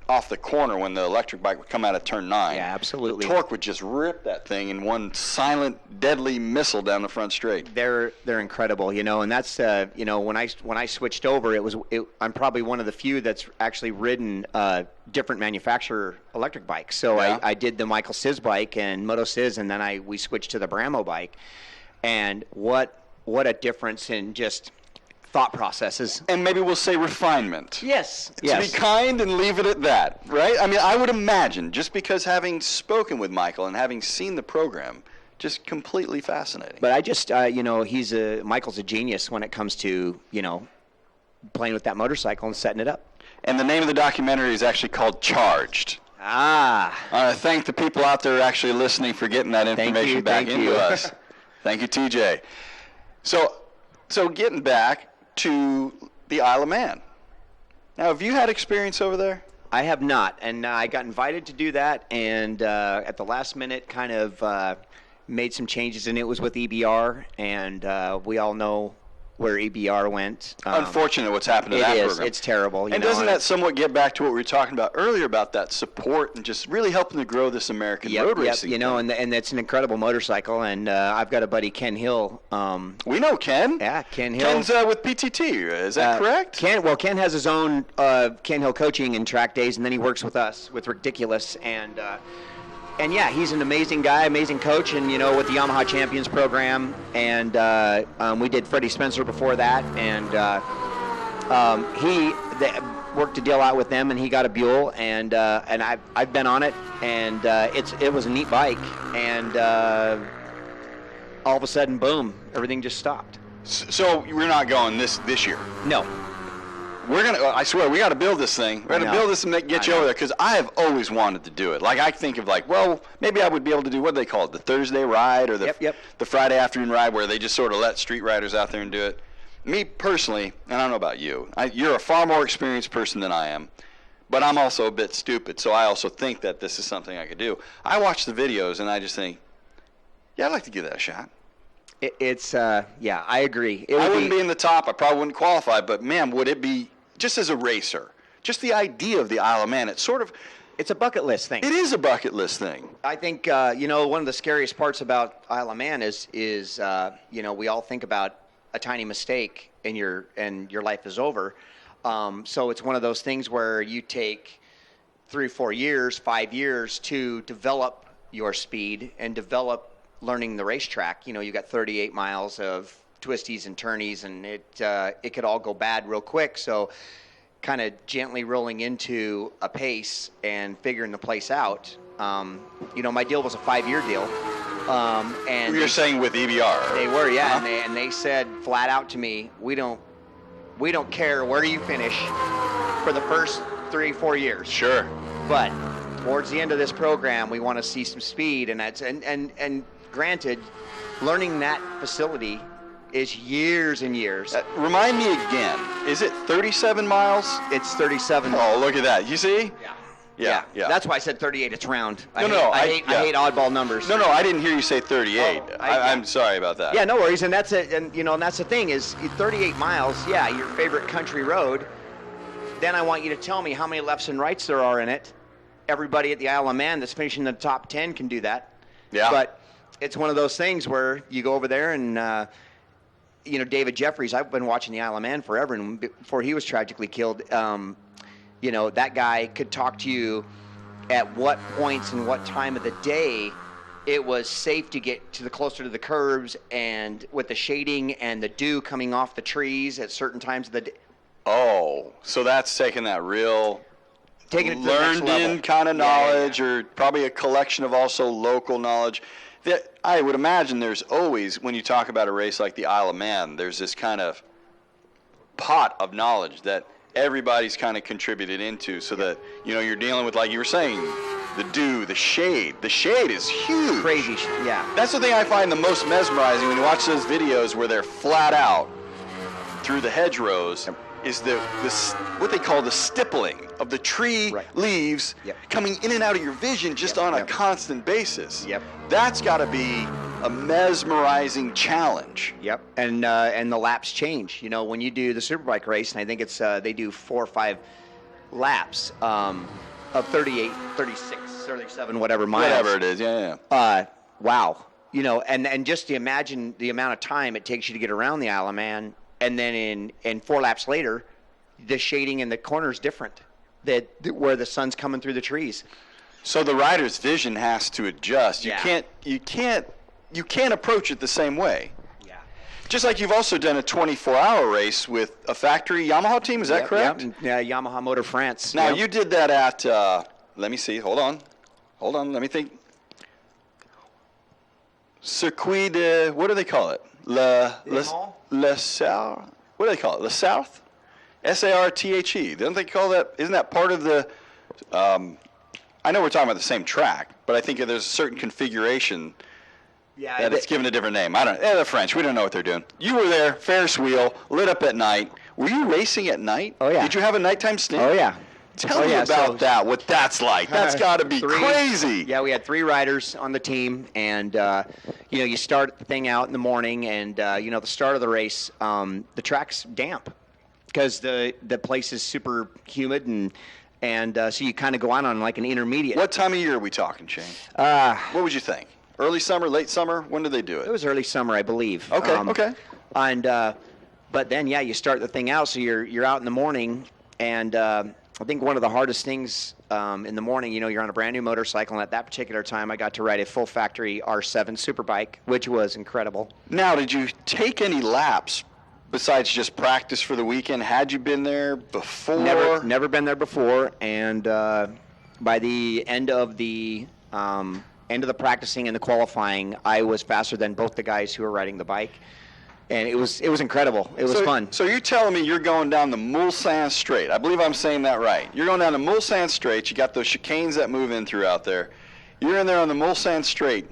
D: off the corner when the electric bike would come out of turn 9.
G: Yeah, absolutely.
D: The torque would just rip that thing in one silent, deadly missile down the front straight.
G: They're incredible, and that's when I switched over, I'm probably one of the few that's actually ridden different manufacturer electric bikes. So
D: Yeah.
G: I did the Michael Sis bike and Moto Sis, and then we switched to the Bramo bike, and what a difference in just thought processes.
D: And maybe we'll say refinement.
G: Yes.
D: To be kind and leave it at that, right? I mean, I would imagine, just because having spoken with Michael and having seen the program, just completely fascinating.
G: But I just, Michael's a genius when it comes to, playing with that motorcycle and setting it up.
D: And the name of the documentary is actually called Charged.
G: I
D: Thank the people out there actually listening for getting that information back into us. Thank you, TJ. So getting back to the Isle of Man. Now, have you had experience over there?
G: I have not, and I got invited to do that, and at the last minute kind of made some changes, and it was with EBR, and we all know where EBR went.
D: Unfortunate what's happened to that program.
G: It's terrible.
D: And doesn't that somewhat get back to what we were talking about earlier about that support and just really helping to grow this American road racing?
G: And that's an incredible motorcycle, and I've got a buddy, Ken Hill.
D: We know Ken.
G: Yeah, Ken Hill.
D: Ken's with PTT, is that correct?
G: Ken has his own Ken Hill coaching and track days, and then he works with us with Ridiculous, and yeah, he's an amazing guy, amazing coach, and with the Yamaha Champions program, and we did Freddie Spencer before that, and he worked a deal out with them, and he got a Buell, and I've been on it, and it was a neat bike, and all of a sudden, boom, everything just stopped.
D: So we're not going this year?
G: No.
D: I swear, we got to build this thing. We're going to build this and get you over there, because I have always wanted to do it. Like, I think of maybe I would be able to do, what do they call it, the Thursday ride or the Friday afternoon ride, where they just sort of let street riders out there and do it. Me personally, and I don't know about you, you're a far more experienced person than I am, but I'm also a bit stupid, so I also think that this is something I could do. I watch the videos and I just think, yeah, I'd like to give that a shot.
G: I agree.
D: I wouldn't be in the top. I probably wouldn't qualify, but man, would it be, just as a racer, just the idea of the Isle of Man, it's
G: a bucket list thing.
D: It is a bucket list thing.
G: I think, one of the scariest parts about Isle of Man is we all think about a tiny mistake and your life is over. So it's one of those things where you take 3 or 4 years, 5 years to develop your speed and develop learning the racetrack. You got 38 miles of twisties and turnies, and it could all go bad real quick. So kind of gently rolling into a pace and figuring the place out. My deal was a 5-year deal. And
D: You're saying with EBR?
G: They were, yeah.
D: Uh-huh.
G: And they said flat out to me, we don't care where you finish for the first 3-4 years.
D: Sure.
G: But towards the end of this program, we want to see some speed, and that's and granted, learning that facility is years and years.
D: Remind me again, is it 37 miles?
G: It's 37.
D: Oh, look at that. You see?
G: Yeah.
D: Yeah.
G: That's why I said 38. It's round. I
D: I
G: hate oddball numbers.
D: No, I didn't hear you say 38.
G: Oh,
D: I'm sorry about that.
G: Yeah, no worries. And that's it. And that's the thing is 38 miles. Yeah, your favorite country road. Then I want you to tell me how many lefts and rights there are in it. Everybody at the Isle of Man that's finishing the top 10 can do that.
D: Yeah.
G: But it's one of those things where you go over there and. David Jeffries, I've been watching the Isle of Man forever, and before he was tragically killed, that guy could talk to you at what points and what time of the day it was safe to get closer to the curbs, and with the shading and the dew coming off the trees at certain times of the day.
D: Oh, so that's taking that real
G: Taking it to the next
D: learned
G: level.
D: in kind of
G: Yeah, yeah,
D: knowledge, or probably a collection of also local knowledge. That I would imagine there's always, when you talk about a race like the Isle of Man, there's this kind of pot of knowledge that everybody's kind of contributed into, so that you're dealing with, like you were saying, the dew, the shade. The shade is huge.
G: Crazy, yeah.
D: That's the thing I find the most mesmerizing when you watch those videos where they're flat out through the hedgerows. Is the what they call the stippling of the tree leaves coming in and out of your vision just on a constant basis.
G: Yep.
D: That's got to be a mesmerizing challenge.
G: Yep. And the laps change. When you do the Superbike race, and I think it's they do 4 or 5 laps of 38, 36, 37, whatever miles.
D: Whatever it is, yeah.
G: Wow. And just to imagine the amount of time it takes you to get around the Isle of Man. And then in 4 laps later, the shading in the corner is different, where the sun's coming through the trees.
D: So the rider's vision has to adjust.
G: Yeah.
D: You can't approach it the same way.
G: Yeah.
D: Just like you've also done a 24-hour race with a factory Yamaha team, is that correct?
G: Yeah, Yamaha Motor France.
D: Now
G: Yep.
D: you did that at. Let me see. Hold on. Let me think. Circuit de. What do they call it? Le Sarthe? What do they call it? Le Sarthe? Sarthe. Don't they call that? Isn't that part of the? I know we're talking about the same track, but I think there's a certain configuration that it's given a different name. I don't. They're French. We don't know what they're doing. You were there, Ferris wheel, lit up at night. Were you racing at night?
G: Oh yeah.
D: Did you have a nighttime stint?
G: Oh yeah.
D: Tell me about that. What that's like? That's got to be
G: 3
D: crazy.
G: Yeah, we had 3 riders on the team, and you start the thing out in the morning, and the start of the race, the track's damp because the place is super humid, and so you kind of go on like an intermediate.
D: What time of year are we talking, Shane? What would you think? Early summer, late summer? When do they do it?
G: It was early summer, I believe.
D: Okay. Okay.
G: And but then you start the thing out, so you're out in the morning, and I think one of the hardest things in the morning, you're on a brand new motorcycle, and at that particular time, I got to ride a full factory R7 Superbike, which was incredible.
D: Now, did you take any laps besides just practice for the weekend? Had you been there before?
G: Never been there before, and by the end of the practicing and the qualifying, I was faster than both the guys who were riding the bike. And it was incredible. It was fun.
D: So you're telling me you're going down the Mulsanne Straight. I believe I'm saying that right. You're going down the Mulsanne Straight. You got those chicanes that move in through out there. You're in there on the Mulsanne Straight,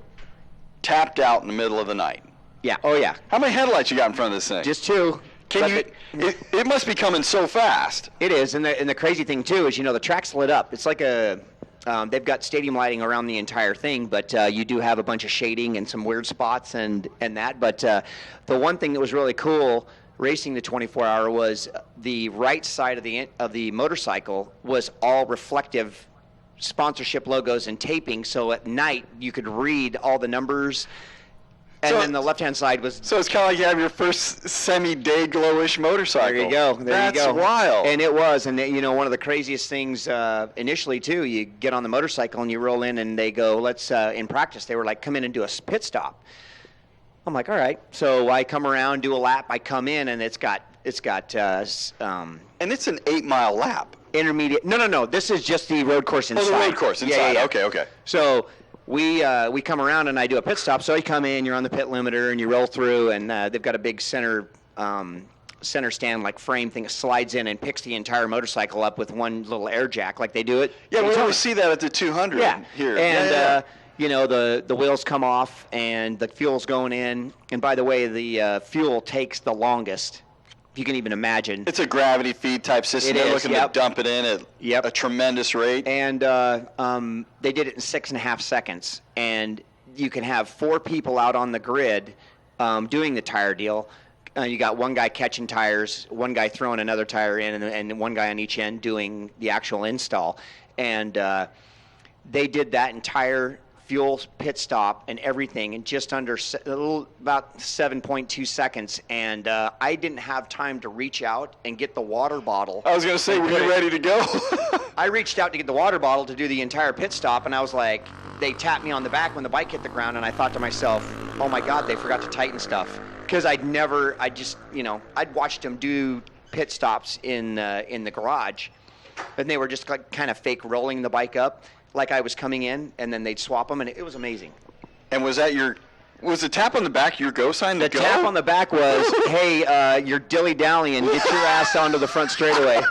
D: tapped out in the middle of the night.
G: Yeah. Oh, yeah.
D: How many headlights you got in front of this thing?
G: Just 2.
D: It must be coming so fast.
G: It is. And the crazy thing, too, is, the track's lit up. It's like they've got stadium lighting around the entire thing, but you do have a bunch of shading and some weird spots and that. But the one thing that was really cool racing the 24-hour was the right side of the motorcycle was all reflective sponsorship logos and taping. So at night you could read all the numbers And then the left-hand side was.
D: So it's kind of like you have your first semi-day glowish motorcycle.
G: There you go. There you go.
D: That's wild.
G: And it was. And, one of the craziest things initially, too, you get on the motorcycle and you roll in and they go, let's, in practice, they were like, come in and do a pit stop. I'm like, all right. So I come around, do a lap. I come in and it's got.
D: And it's an 8-mile lap.
G: Intermediate. No. This is just the road course inside.
D: Oh, the road course inside.
G: Yeah.
D: Okay.
G: So we come around and I do a pit stop. So you come in, you're on the pit limiter, and you roll through, and they've got a big center stand like frame thing that slides in and picks the entire motorcycle up with one little air jack like they do it.
D: Yeah, we always see that at the 200 here.
G: And the wheels come off and the fuel's going in. And by the way, the fuel takes the longest. If you can even imagine.
D: It's a gravity feed type system. They're looking to dump it in at a tremendous rate.
G: And they did it in 6.5 seconds. And you can have 4 people out on the grid doing the tire deal. You got one guy catching tires, one guy throwing another tire in, and one guy on each end doing the actual install. And they did that entire fuel pit stop and everything in just under about 7.2 seconds, and I didn't have time to reach out and get the water bottle.
D: I was going to say, were you ready to go?
G: I reached out to get the water bottle to do the entire pit stop, and I was like, they tapped me on the back when the bike hit the ground, and I thought to myself, oh my God, they forgot to tighten stuff. Because I'd watched them do pit stops in the garage, and they were just like kind of fake rolling the bike up like I was coming in, and then they'd swap them, and it was amazing.
D: And was the tap on the back your go sign to
G: The
D: go?
G: tap on the back was, hey, you're dilly-dallying, get your ass onto the front straightaway.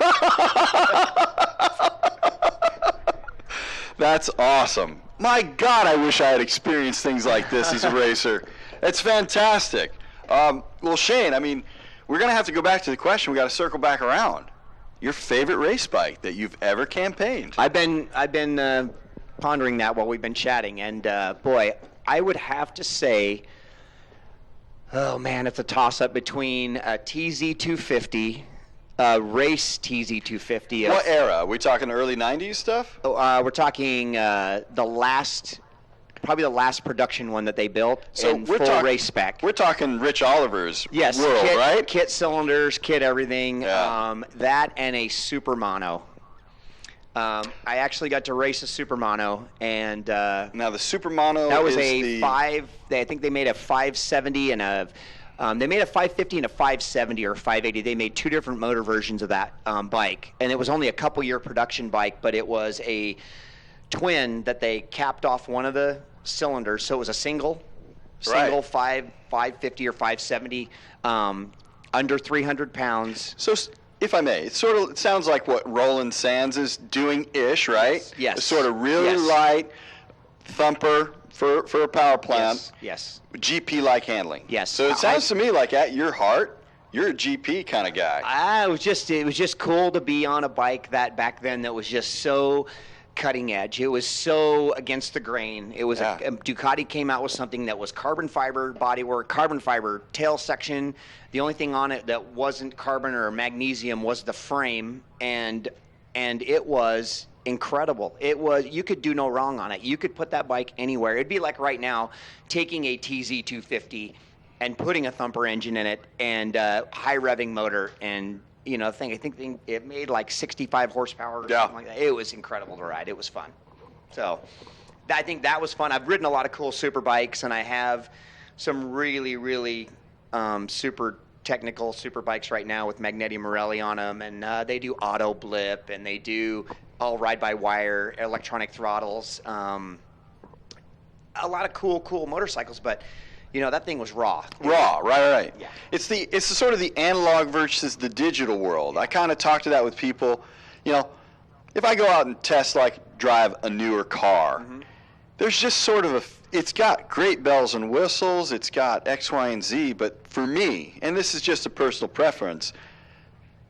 D: That's awesome. My God, I wish I had experienced things like this as a racer. It's fantastic. Well, Shane, I mean, we're going to have to go back to the question. We got to circle back around. Your favorite race bike that you've ever campaigned?
G: I've been pondering that while we've been chatting, and boy, I would have to say, oh man, it's a toss-up between a TZ250, race TZ250.
D: What era? Are we talking early 90s stuff?
G: We're talking probably the last production one that they built, in full race spec.
D: We're talking Rich Oliver's
G: Yes,
D: world, right?
G: Kit cylinders, kit everything.
D: Yeah.
G: That and a Super Mono. I actually got to race a Super Mono, and
D: Now the Super Mono
G: that was
D: is
G: I think they made a 570 and they made a 550 and a 570 or 580. They made 2 different motor versions of that bike, and it was only a couple-year production bike, but it was a twin that they capped off one of the cylinders, so it was a single 550 or 570, under 300 pounds.
D: So, if I may, it sounds like what Roland Sands is doing-ish, right?
G: Yes.
D: A sort of really light thumper for a power plant.
G: Yes.
D: GP-like handling.
G: Yes.
D: So it sounds to me like at your heart, you're a GP kind of guy.
G: It was just cool to be on a bike that back then that was just so cutting edge. It was so against the grain. It was Ducati came out with something that was carbon fiber bodywork, carbon fiber tail section. The only thing on it that wasn't carbon or magnesium was the frame, and it was incredible. You could do no wrong on it. You could put that bike anywhere. It'd be like right now taking a TZ250 and putting a thumper engine in it and high revving motor and I think it made like 65 horsepower or something like that. It was incredible to ride. It was fun. So I think that was fun. I've ridden a lot of cool super bikes, and I have some really, really super technical super bikes right now with Magneti Morelli on them, and they do auto blip, and they do all ride-by-wire, electronic throttles. A lot of cool motorcycles, but that thing was raw.
D: Right.
G: Yeah.
D: It's the sort of the analog versus the digital world. I kind of talk to that with people. If I go out and drive a newer car, there's just sort of it's got great bells and whistles, it's got X, Y, and Z, but for me, and this is just a personal preference,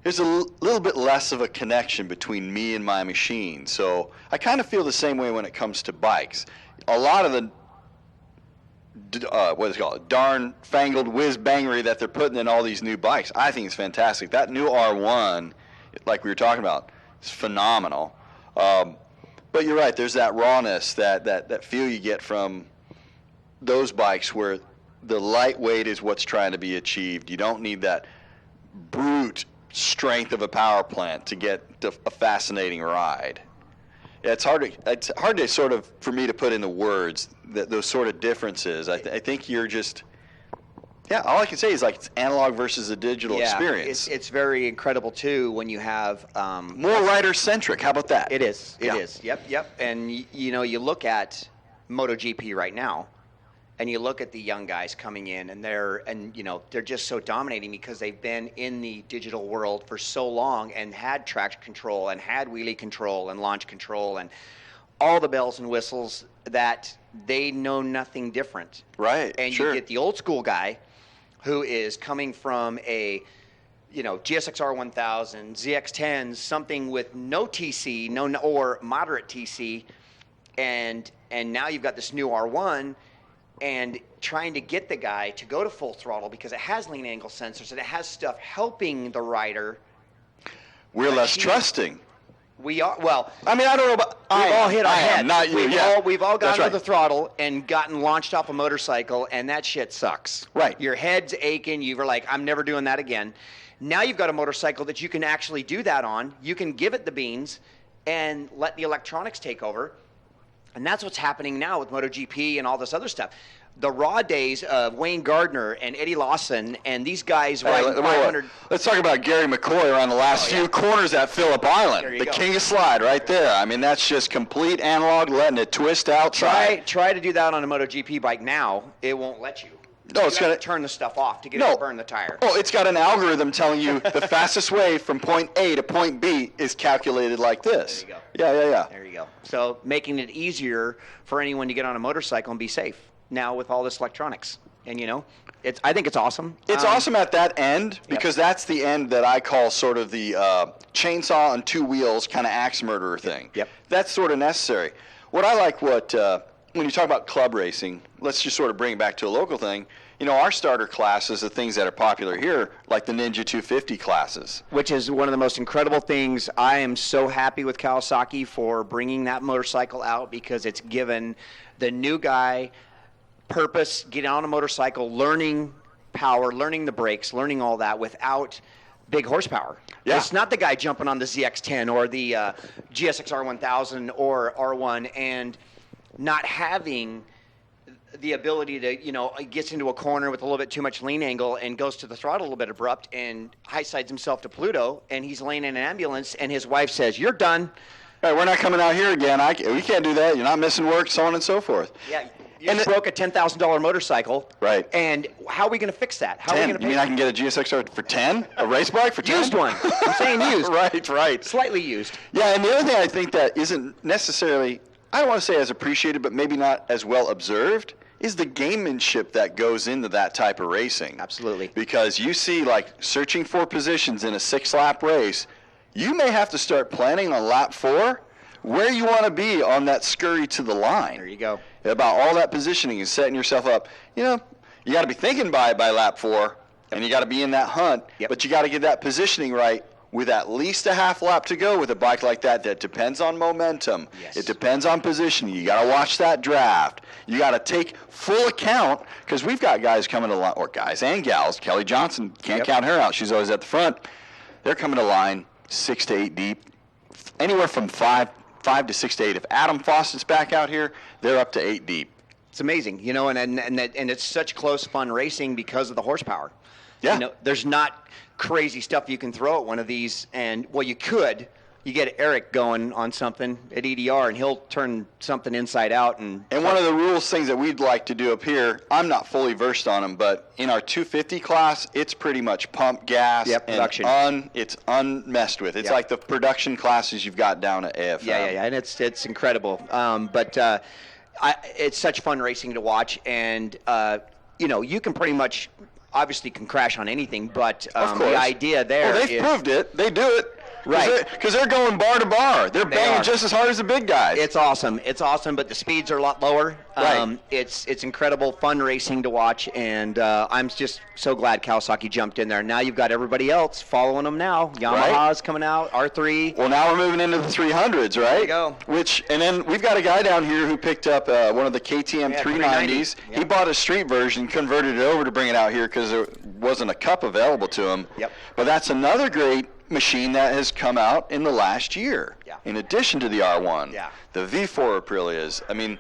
D: there's a little bit less of a connection between me and my machine. So I kind of feel the same way when it comes to bikes. A lot of the darn fangled whiz-bangery that they're putting in all these new bikes, I think is fantastic. That new R1, like we were talking about, is phenomenal. But you're right, there's that rawness, that feel you get from those bikes where the lightweight is what's trying to be achieved. You don't need that brute strength of a power plant to get a fascinating ride. Yeah, it's hard to sort of, for me to put into words those sort of differences. I think you're just, all I can say is like it's analog versus a digital experience.
G: It's very incredible too when you have
D: more rider-centric. How about that?
G: It is. It is. Yep. And you look at MotoGP right now, and you look at the young guys coming in, and they're just so dominating because they've been in the digital world for so long and had traction control and had wheelie control and launch control and all the bells and whistles that they know nothing different.
D: Right.
G: And
D: sure.
G: you get the old school guy who is coming from a GSX-R 1000, ZX-10s, something with no TC, or moderate TC, and now you've got this new R1. And trying to get the guy to go to full throttle because it has lean angle sensors and it has stuff helping the rider.
D: We're less trusting.
G: We are. Well,
D: I mean, I don't know about.
G: We've all hit our head.
D: Not you.
G: We've all
D: That's
G: gotten
D: right.
G: to the throttle and gotten launched off a motorcycle, and that shit sucks.
D: Right.
G: Your head's aching. You were like, I'm never doing that again. Now you've got a motorcycle that you can actually do that on. You can give it the beans and let the electronics take over. And that's what's happening now with MotoGP and all this other stuff. The raw days of Wayne Gardner and Eddie Lawson and these guys riding 500.
D: Let's talk about Gary McCoy around the last few corners at Phillip Island. The king of slide right there. I mean, that's just complete analog, letting it twist outside.
G: Try to do that on a MotoGP bike now. It won't let you.
D: No, it's
G: going
D: got
G: to turn the stuff off to get it to burn the tire.
D: Oh, it's got an algorithm telling you the fastest way from point A to point B is calculated like this.
G: There you go.
D: Yeah.
G: There you go. So making it easier for anyone to get on a motorcycle and be safe now with all this electronics. And I think it's awesome.
D: It's awesome at that end because that's the end that I call sort of the chainsaw on two wheels kind of axe murderer thing.
G: Yep.
D: That's sort of necessary. What I like when you talk about club racing, let's just sort of bring it back to a local thing. Our starter classes, the things that are popular here, like the Ninja 250 classes.
G: Which is one of the most incredible things. I am so happy with Kawasaki for bringing that motorcycle out because it's given the new guy purpose, getting on a motorcycle, learning power, learning the brakes, learning all that without big horsepower.
D: Yeah.
G: It's not the guy jumping on the ZX-10 or the GSX-R 1000 or R1 and not having the ability to, it gets into a corner with a little bit too much lean angle and goes to the throttle a little bit abrupt and high sides himself to Pluto, and he's laying in an ambulance, and his wife says, "You're done."
D: All right, we're not coming out here again. We can't do that. You're not missing work, so on and so forth.
G: Yeah, you broke a $10,000 motorcycle.
D: Right.
G: And how are we going to fix that? How are we going to pay?
D: You mean I can get a GSX-R for 10? A race bike for 10?
G: Used one. I'm saying used.
D: Right.
G: Slightly used.
D: Yeah, and the other thing I think that isn't necessarily, I don't want to say as appreciated, but maybe not as well observed, is the gamemanship that goes into that type of racing.
G: Absolutely.
D: Because you see, like, searching for positions in a 6-lap race, you may have to start planning on lap 4 where you want to be on that scurry to the line.
G: There you go.
D: About all that positioning and setting yourself up. You got to be thinking by lap 4, and you got to be in that hunt, but you got to get that positioning right with at least a half lap to go with a bike like that depends on momentum.
G: Yes.
D: It depends on positioning. You got to watch that draft. You got to take full account because we've got guys coming to line, or guys and gals. Kelly Johnson, can't count her out. She's always at the front. They're coming to line 6 to 8 deep, anywhere from 5 to 6 to 8. If Adam Fawcett's back out here, they're up to 8 deep.
G: It's amazing, and it's such close fun racing because of the horsepower.
D: Yeah.
G: There's not crazy stuff you can throw at one of these, and you could. You get Eric going on something at EDR, and he'll turn something inside out. And
D: one of the rules things that we'd like to do up here, I'm not fully versed on them, but in our 250 class, it's pretty much pump gas
G: production.
D: and it's unmessed with. It's like the production classes you've got down at AFM.
G: Yeah, and it's incredible. It's such fun racing to watch, and you can pretty much, obviously, can crash on anything, but
D: of course.
G: the idea there
D: they've proved it. They do it.
G: Right.
D: Because they're going bar to bar. They're banging
G: are.
D: just as hard as the big guys.
G: It's awesome. It's awesome, but the speeds are a lot lower.
D: Right.
G: It's incredible fun racing to watch, and I'm just so glad Kawasaki jumped in there. Now you've got everybody else following them now. Yamaha's coming out, R3.
D: Well, now we're moving into the 300s, right?
G: There you go.
D: And then we've got a guy down here who picked up one of the KTM
G: Yeah,
D: 390s.
G: 390.
D: He
G: Yep.
D: bought a street version, converted it over to bring it out here because there wasn't a cup available to him.
G: Yep.
D: But that's another great machine that has come out in the last year.
G: Yeah.
D: In addition to the R1,
G: Yeah.
D: the V4 Aprilias. I mean,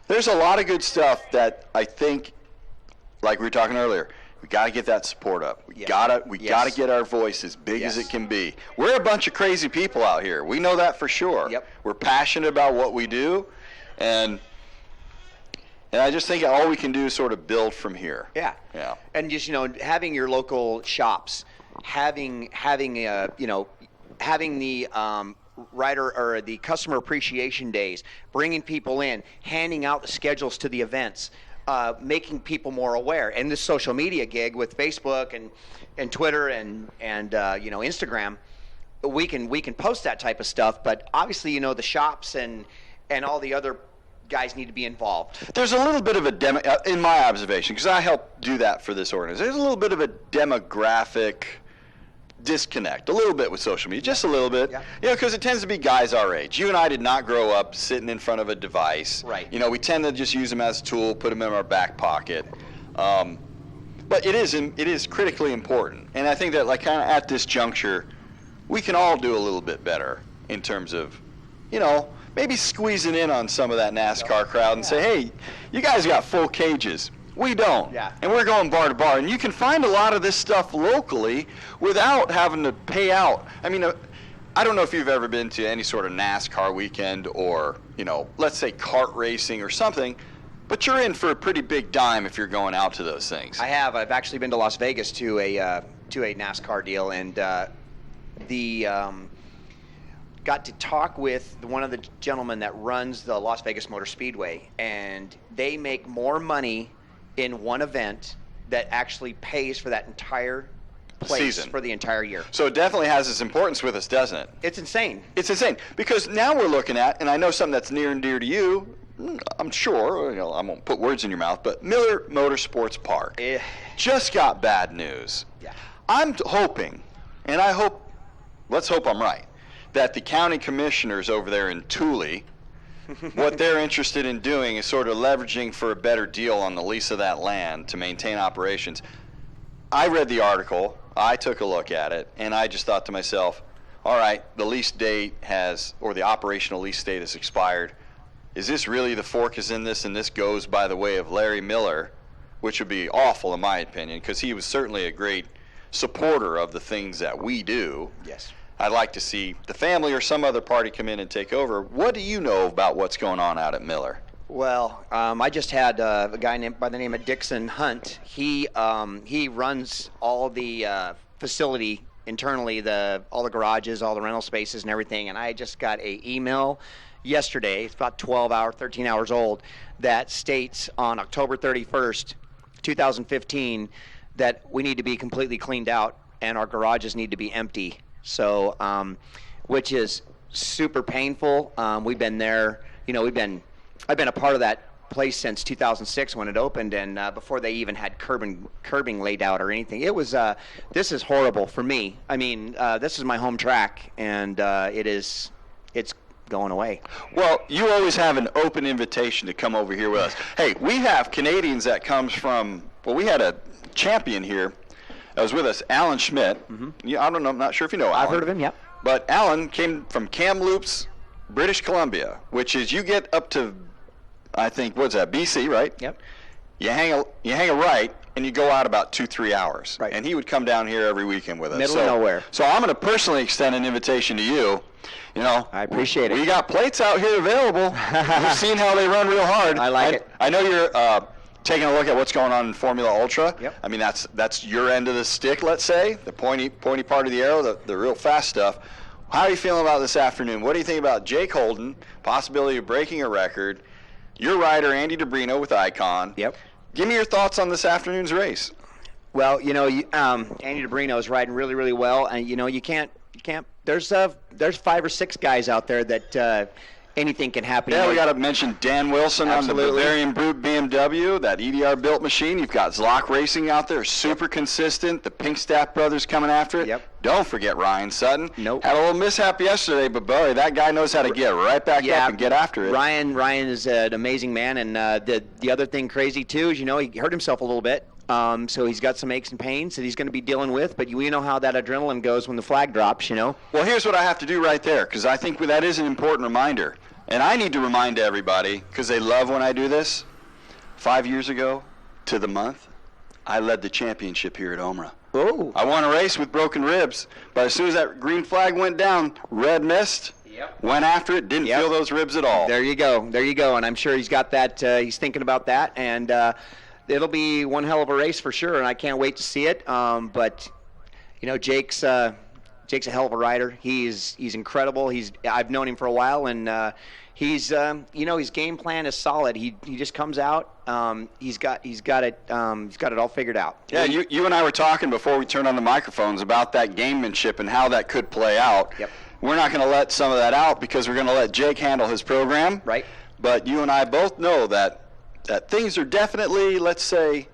D: there's a lot of good stuff that I think, like we were talking earlier, we got to get that support up. We
G: Yeah.
D: gotta
G: Yes.
D: get our voice as big as
G: Yes.
D: it can be. We're a bunch of crazy people out here. We know that for sure.
G: Yep.
D: We're passionate about what we do, and I just think all we can do is sort of build from here.
G: Yeah.
D: Yeah.
G: And just having your local shops, having the rider or the customer appreciation days, bringing people in, handing out the schedules to the events, making people more aware. And this social media gig with Facebook and Twitter and Instagram, we can post that type of stuff. But obviously, the shops and all the other guys need to be involved.
D: There's a little bit of a in my observation, because I help do that for this organization. There's a little bit of a demographic disconnect, a little bit with social media, just a little bit.
G: Yeah.
D: Because it tends to be guys our age. You and I did not grow up sitting in front of a device.
G: Right.
D: We tend to just use them as a tool, put them in our back pocket. But it is critically important, and I think that kind of at this juncture, we can all do a little bit better in terms of, maybe squeezing in on some of that NASCAR crowd and say, hey, you guys got full cages. We don't.
G: Yeah.
D: And we're going bar to bar. And you can find a lot of this stuff locally without having to pay out. I mean, I don't know if you've ever been to any sort of NASCAR weekend or, let's say kart racing or something, but you're in for a pretty big dime if you're going out to those things.
G: I have. I've actually been to Las Vegas to a NASCAR deal, and got to talk with one of the gentlemen that runs the Las Vegas Motor Speedway, and they make more money in one event that actually pays for that entire place
D: Season.
G: for the entire year.
D: So it definitely has its importance with us, doesn't it?
G: It's insane.
D: It's insane because now we're looking at, and I know something that's near and dear to you, I'm sure, I won't put words in your mouth, but Miller Motorsports Park
G: Eh.
D: just got bad news.
G: Yeah.
D: I'm hoping, and let's hope I'm right, that the county commissioners over there in Thule, what they're interested in doing is sort of leveraging for a better deal on the lease of that land to maintain operations. I read the article, I took a look at it, and I just thought to myself, all right, the lease date or the operational lease date has expired. Is this really the fork is in this, and this goes by the way of Larry Miller, which would be awful in my opinion, because he was certainly a great supporter of the things that we do.
G: Yes.
D: I'd like to see the family or some other party come in and take over. What do you know about what's going on out at Miller?
G: Well, I just had a guy by the name of Dixon Hunt. He runs all the facility internally, all the garages, all the rental spaces and everything. And I just got an email yesterday, it's about 13 hours old, that states on October 31st, 2015, that we need to be completely cleaned out and our garages need to be empty. So, which is super painful. We've been there, I've been a part of that place since 2006 when it opened, and before they even had curbing laid out or anything. It was, this is horrible for me. I mean, this is my home track, and it's going away.
D: Well, you always have an open invitation to come over here with us. Hey, we have Canadians that comes from, we had a champion here that was with us, Alan Schmidt. Yeah, I don't know, I'm not sure if you know Alan.
G: I've heard of him, yep.
D: But Alan came from Kamloops, British Columbia, which is you get up to, I think, what's that, BC, right?
G: Yep.
D: You hang a right, and you go out about 2-3 hours.
G: Right.
D: And he would come down here every weekend with us.
G: Middle of nowhere.
D: So I'm going to personally extend an invitation to you.
G: I appreciate it.
D: We got plates out here available. We've seen how they run real hard.
G: I like it.
D: I know you're taking a look at what's going on in Formula Ultra.
G: Yep.
D: I mean, that's your end of the stick, let's say, the pointy part of the arrow, the real fast stuff. How are you feeling about this afternoon? What do you think about Jake Holden, possibility of breaking a record, your rider, Andy DeBrino with Icon?
G: Yep.
D: Give me your thoughts on this afternoon's race.
G: Well, Andy DeBrino is riding really, really well, and you can't camp. There's 5 or 6 guys out there that anything can happen.
D: Yeah, we got to mention Dan Wilson
G: Absolutely.
D: on the Bavarian Brute BMW, that EDR built machine. You've got Zlock Racing out there, super consistent. The Pinkstaff brothers coming after it.
G: Yep.
D: Don't forget Ryan Sutton.
G: Nope.
D: Had a little mishap yesterday, but boy, that guy knows how to get right back up and get after it.
G: Ryan is an amazing man, and the other thing crazy too is, he hurt himself a little bit. So he's got some aches and pains that he's going to be dealing with, but you know how that adrenaline goes when the flag drops,
D: Well, here's what I have to do right there, because I think that is an important reminder. And I need to remind everybody, because they love when I do this. 5 years ago, to the month, I led the championship here at OMRA.
G: Oh.
D: I won a race with broken ribs, but as soon as that green flag went down, red mist, went after it, didn't feel those ribs at all.
G: There you go, and I'm sure he's got that, he's thinking about that, and it'll be one hell of a race for sure, and I can't wait to see it. But Jake's a hell of a rider. He's incredible. I've known him for a while, and his game plan is solid. He just comes out. He's got it all figured out.
D: Yeah, you and I were talking before we turned on the microphones about that gamemanship and how that could play out.
G: Yep.
D: We're not going to let some of that out because we're going to let Jake handle his program.
G: Right.
D: But you and I both know that things are definitely, let's say,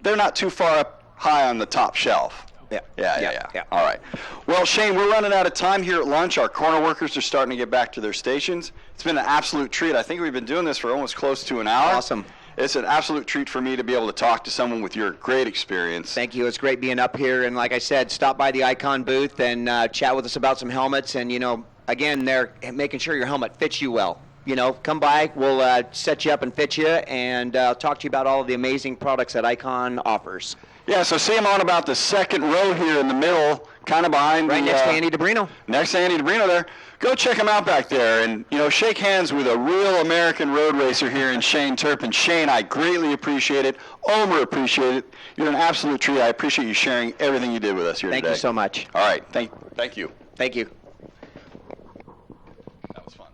D: they're not too far up high on the top shelf. Yeah. All right. Well, Shane, we're running out of time here at lunch. Our corner workers are starting to get back to their stations. It's been an absolute treat. I think we've been doing this for almost close to an hour.
G: Awesome.
D: It's an absolute treat for me to be able to talk to someone with your great experience.
G: Thank you. It's great being up here. And like I said, stop by the Icon booth and chat with us about some helmets. And, again, they're making sure your helmet fits you well. Come by. We'll set you up and fit you and talk to you about all of the amazing products that Icon offers.
D: Yeah, so see him on about the second row here in the middle, kind of behind
G: right next to Andy DeBrino.
D: Next to Andy DeBrino there. Go check him out back there and, shake hands with a real American road racer here in Shane Turpin. Shane, I greatly appreciate it. Omer appreciate it. You're an absolute treat. I appreciate you sharing everything you did with us here today.
G: Thank you so much.
D: All right. Thank you.
G: Thank you.
D: That was fun.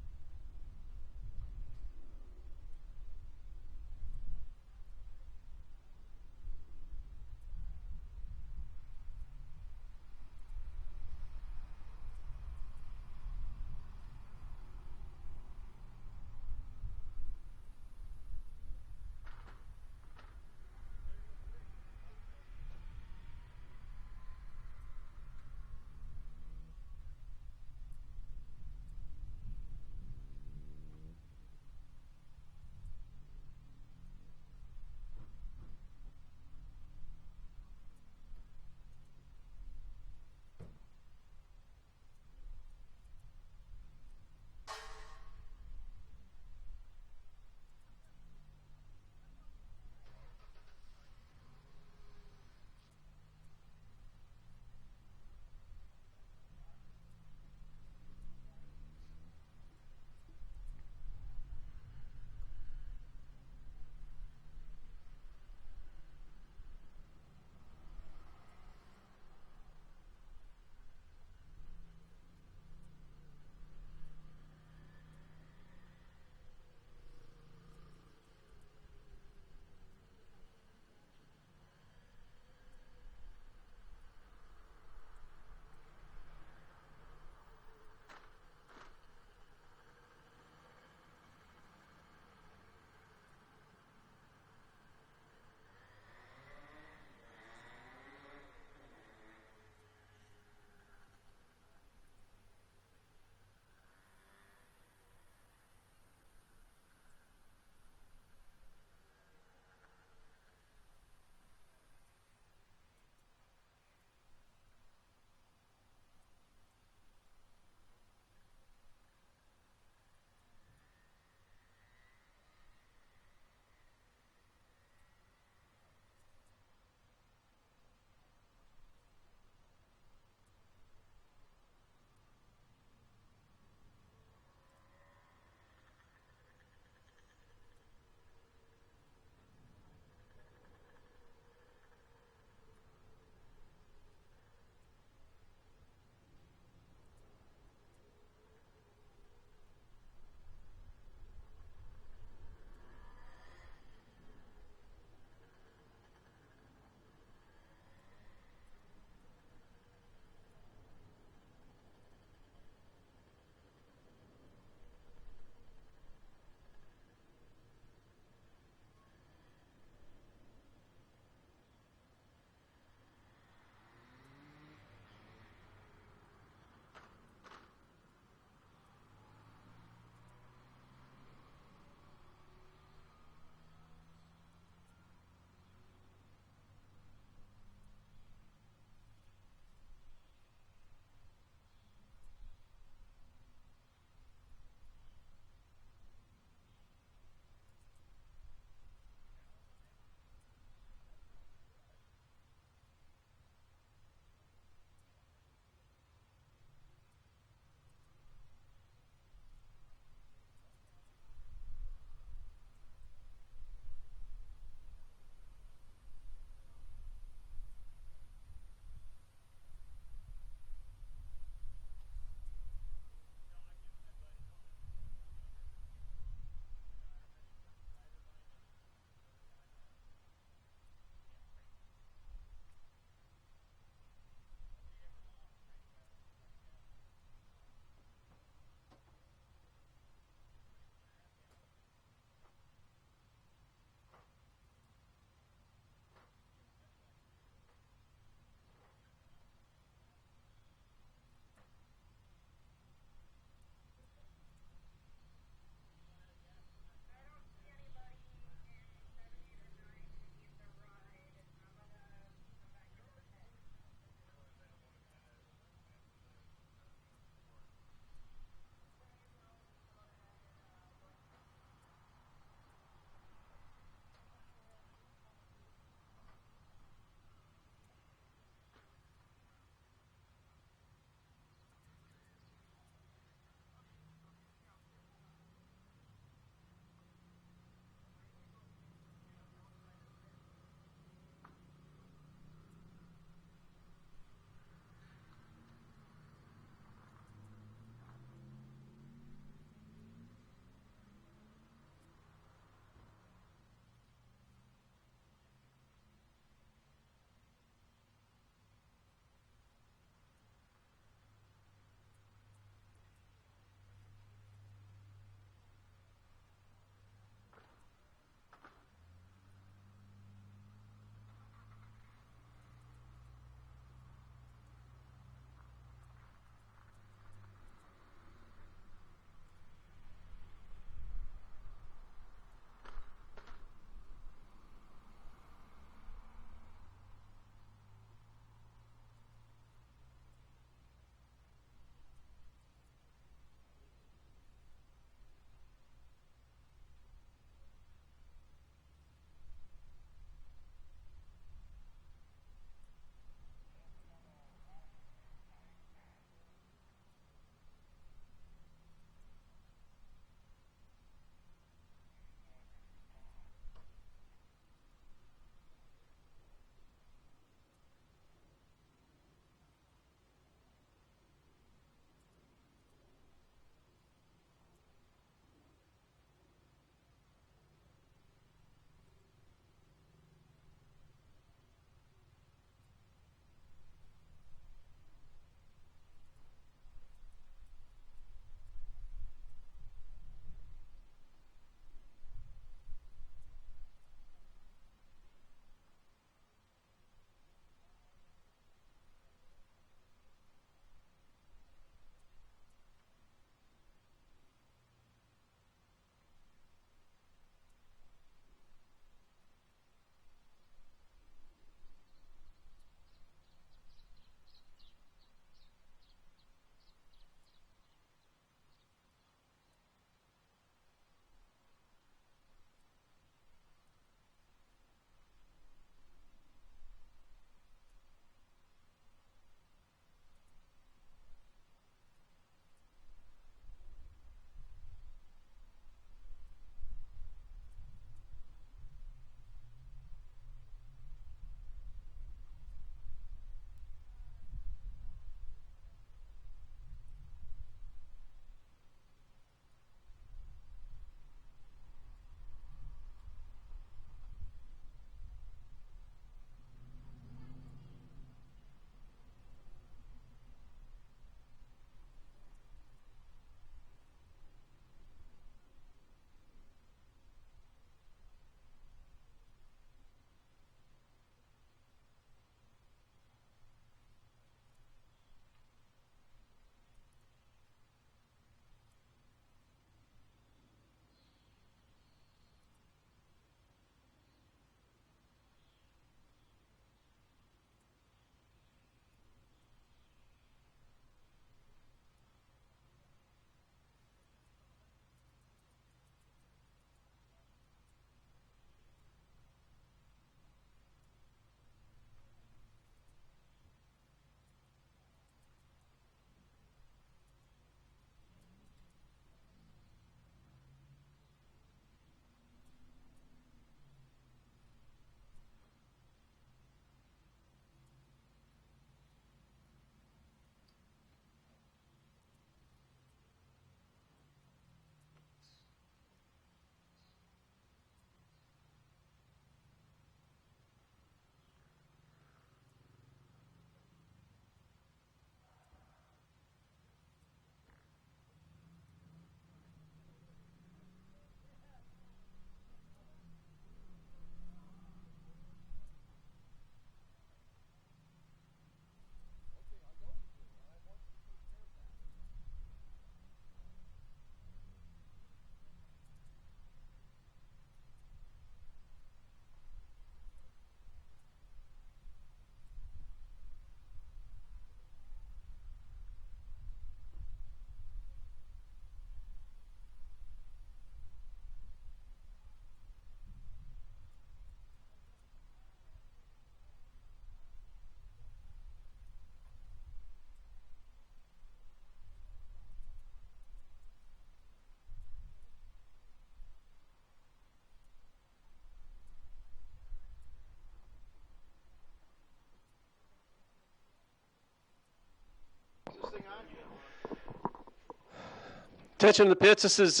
H: Attention to the pits. This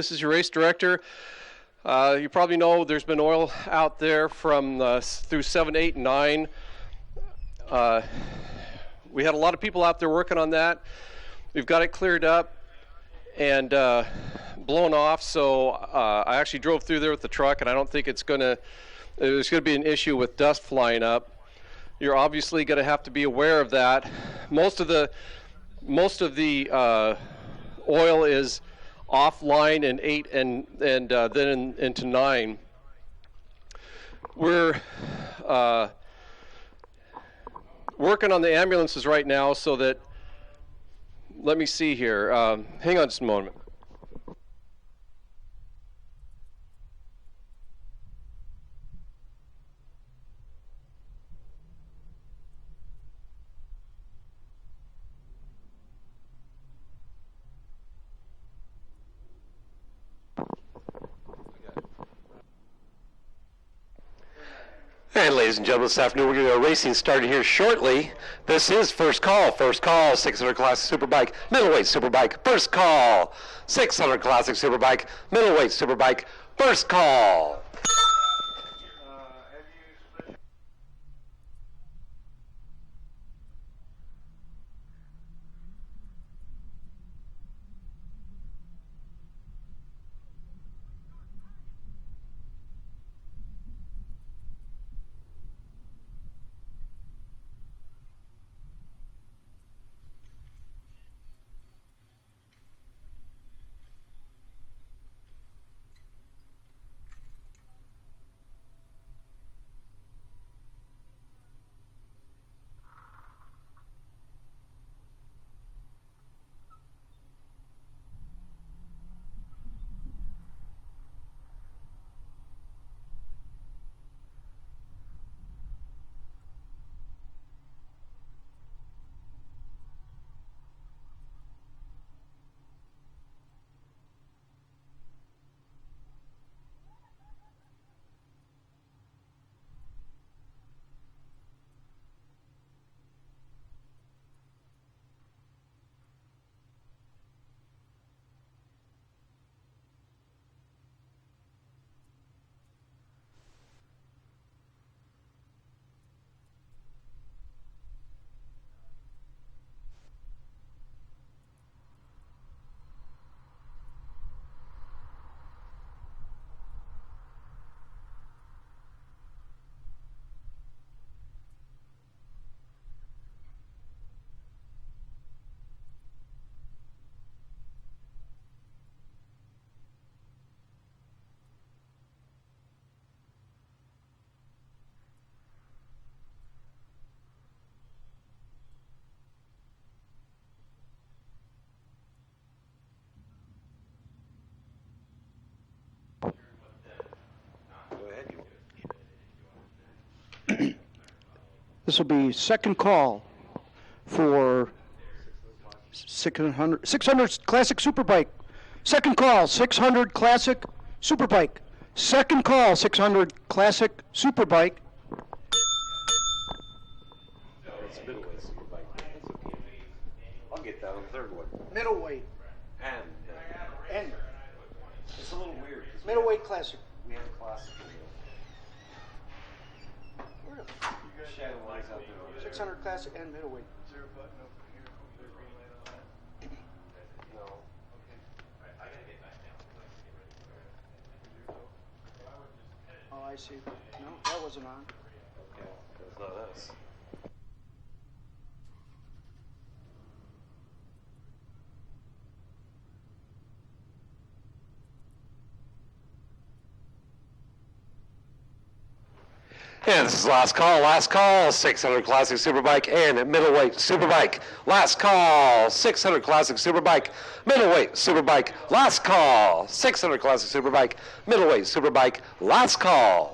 H: is your race director. You probably know there's been oil out there from through 7, 8, and 9. We had a lot of people out there working on that. We've got it cleared up and blown off. So I actually drove through there with the truck, and I don't think there's going to be an issue with dust flying up. You're obviously going to have to be aware of that. Most of the oil is offline in 8 and then into 9. We're working on the ambulances right now so that, let me see here. Hang on just a moment.
C: And ladies and gentlemen, this afternoon we're going to go racing started here shortly. This is First Call, 600 Classic Superbike, Middleweight Superbike, First Call, 600 Classic Superbike, Middleweight Superbike, First Call.
E: This will be second call for 600 Classic Superbike. Second call, 600 Classic Superbike. Second call, 600 Classic Superbike.
C: It's Middleweight Superbike. That's okay. I'll get that on the third one.
E: Middleweight.
C: And it's a little weird.
E: Middleweight Classic.
C: We have classic. Shannon lies out there.
E: 600 Classic and middleweight.
C: No.
E: Oh, I see. No, that wasn't on.
C: Okay, that's not us. And this is last call, 600 Classic Superbike and Middleweight Superbike. Last call, 600 Classic Superbike, Middleweight Superbike. Last call, 600 Classic Superbike, Middleweight Superbike. Last call.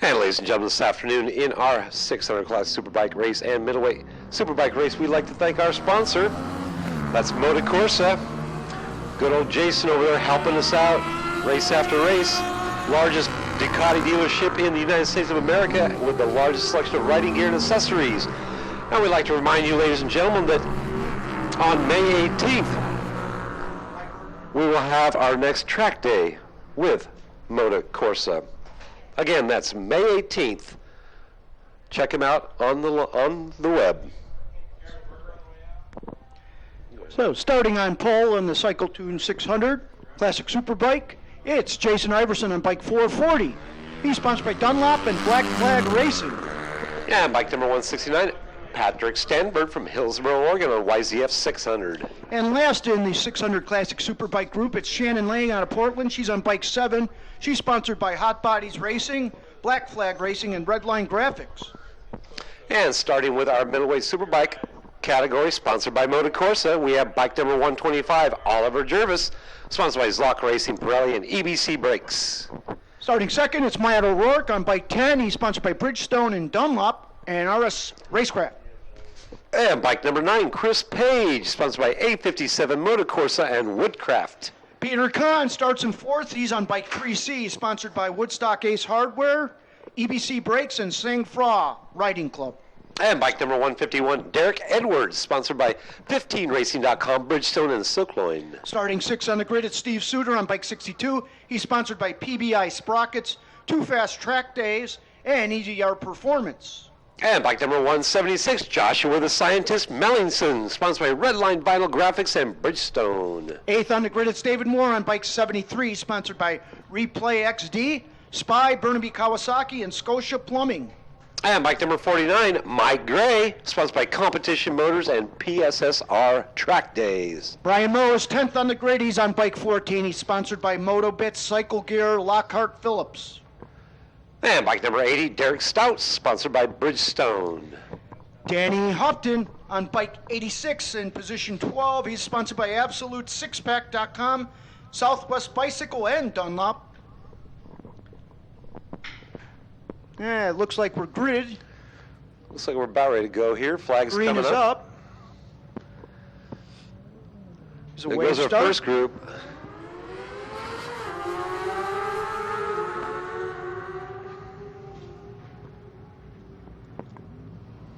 C: And ladies and gentlemen, this afternoon in our 600 class superbike race and middleweight superbike race, we'd like to thank our sponsor. That's Moto Corsa. Good old Jason over there helping us out race after race. Largest Ducati dealership in the United States of America with the largest selection of riding gear and accessories. And we'd like to remind you, ladies and gentlemen, that on May 18th, we will have our next track day with Moto Corsa. Again, that's May 18th. Check him out on the web.
E: So, starting on pole in the Cyclotune 600 Classic Superbike, it's Jason Iverson on bike 440. He's sponsored by Dunlop and Black Flag Racing.
C: And bike number 169, Patrick Stanford from Hillsboro, Oregon on YZF 600.
E: And last in the 600 Classic Superbike group, it's Shannon Lang out of Portland. She's on bike 7. She's sponsored by Hot Bodies Racing, Black Flag Racing, and Redline Graphics.
C: And starting with our middleweight superbike category, sponsored by Moto Corsa, we have bike number 125, Oliver Jervis, sponsored by Zlock Racing, Pirelli, and EBC Brakes.
E: Starting second, it's Matt O'Rourke on bike 10. He's sponsored by Bridgestone and Dunlop and RS Racecraft.
C: And bike number 9, Chris Page, sponsored by A57 Moto Corsa and Woodcraft.
E: Peter Kahn starts in fourth. He's on bike 3C, sponsored by Woodstock Ace Hardware, EBC Brakes, and Sang Fra Riding Club.
C: And bike number 151, Derek Edwards, sponsored by 15racing.com, Bridgestone, and Silkloin.
E: Starting sixth on the grid, it's Steve Suter on bike 62. He's sponsored by PBI Sprockets, Two Fast Track Days, and EGR Performance.
C: And bike number 176, Joshua the Scientist Mellingson, sponsored by Redline Vinyl Graphics and Bridgestone.
E: Eighth on the grid, it's David Moore on bike 73, sponsored by Replay XD, Spy, Burnaby Kawasaki, and Scotia Plumbing.
C: And bike number 49, Mike Gray, sponsored by Competition Motors and PSSR Track Days.
E: Brian Moe is 10th on the grid. He's on bike 14. He's sponsored by MotoBits, Cycle Gear, Lockhart Phillips.
C: And bike number 80, Derek Stout, sponsored by Bridgestone.
E: Danny Houghton on bike 86 in position 12. He's sponsored by AbsoluteSixPack.com, Southwest Bicycle, and Dunlop. Yeah, it looks like we're gridded.
C: Looks like we're about ready to go here. Flag's
E: Green
C: coming
E: is up. There's a
C: There
E: wave
C: goes our
E: start.
C: first group.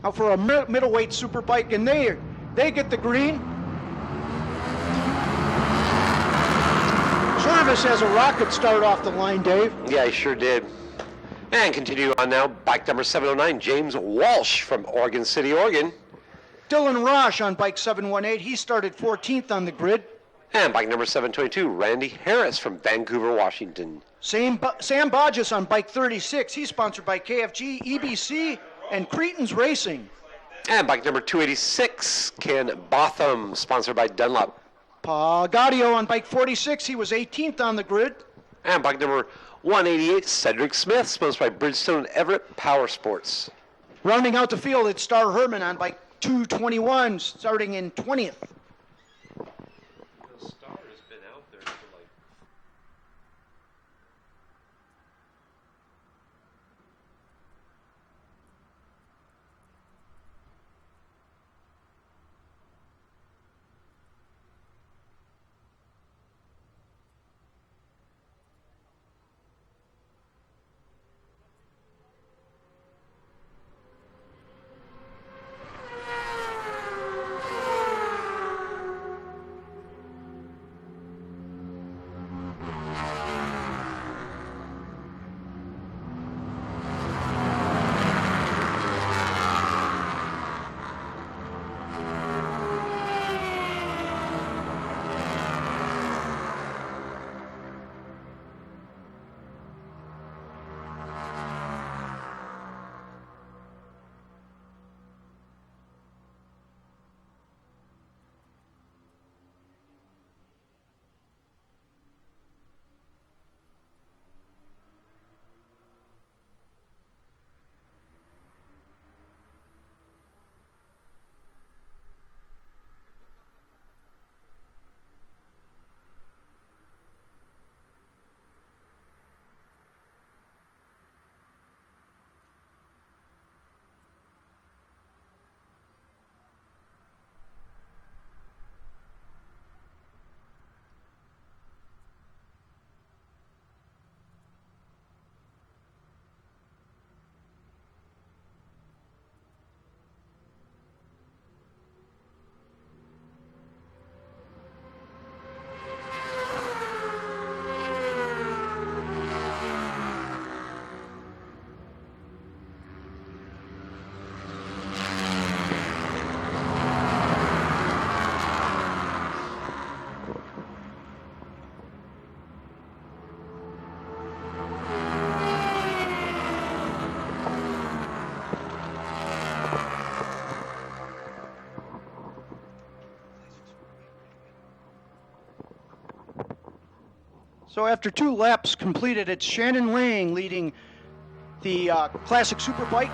E: Out for a middleweight superbike, and they get the green. Service has a rocket start off the line, Dave.
C: Yeah, he sure did. And continue on now, bike number 709, James Walsh from Oregon City, Oregon.
E: Dylan Rosh on bike 718. He started 14th on the grid.
C: And bike number 722, Randy Harris from Vancouver, Washington.
E: Sam Bodges on bike 36. He's sponsored by KFG, EBC, and Cretans Racing.
C: And bike number 286, Ken Botham, sponsored by Dunlop.
E: Paul Gaudio on bike 46. He was 18th on the grid.
C: And bike number 188, Cedric Smith, sponsored by Bridgestone and Everett Power Sports.
E: Rounding out the field, it's Star Herman on bike 221, starting in 20th.
C: Star has been out there for like...
E: So after 2 laps completed, it's Shannon Lang leading the Classic Superbike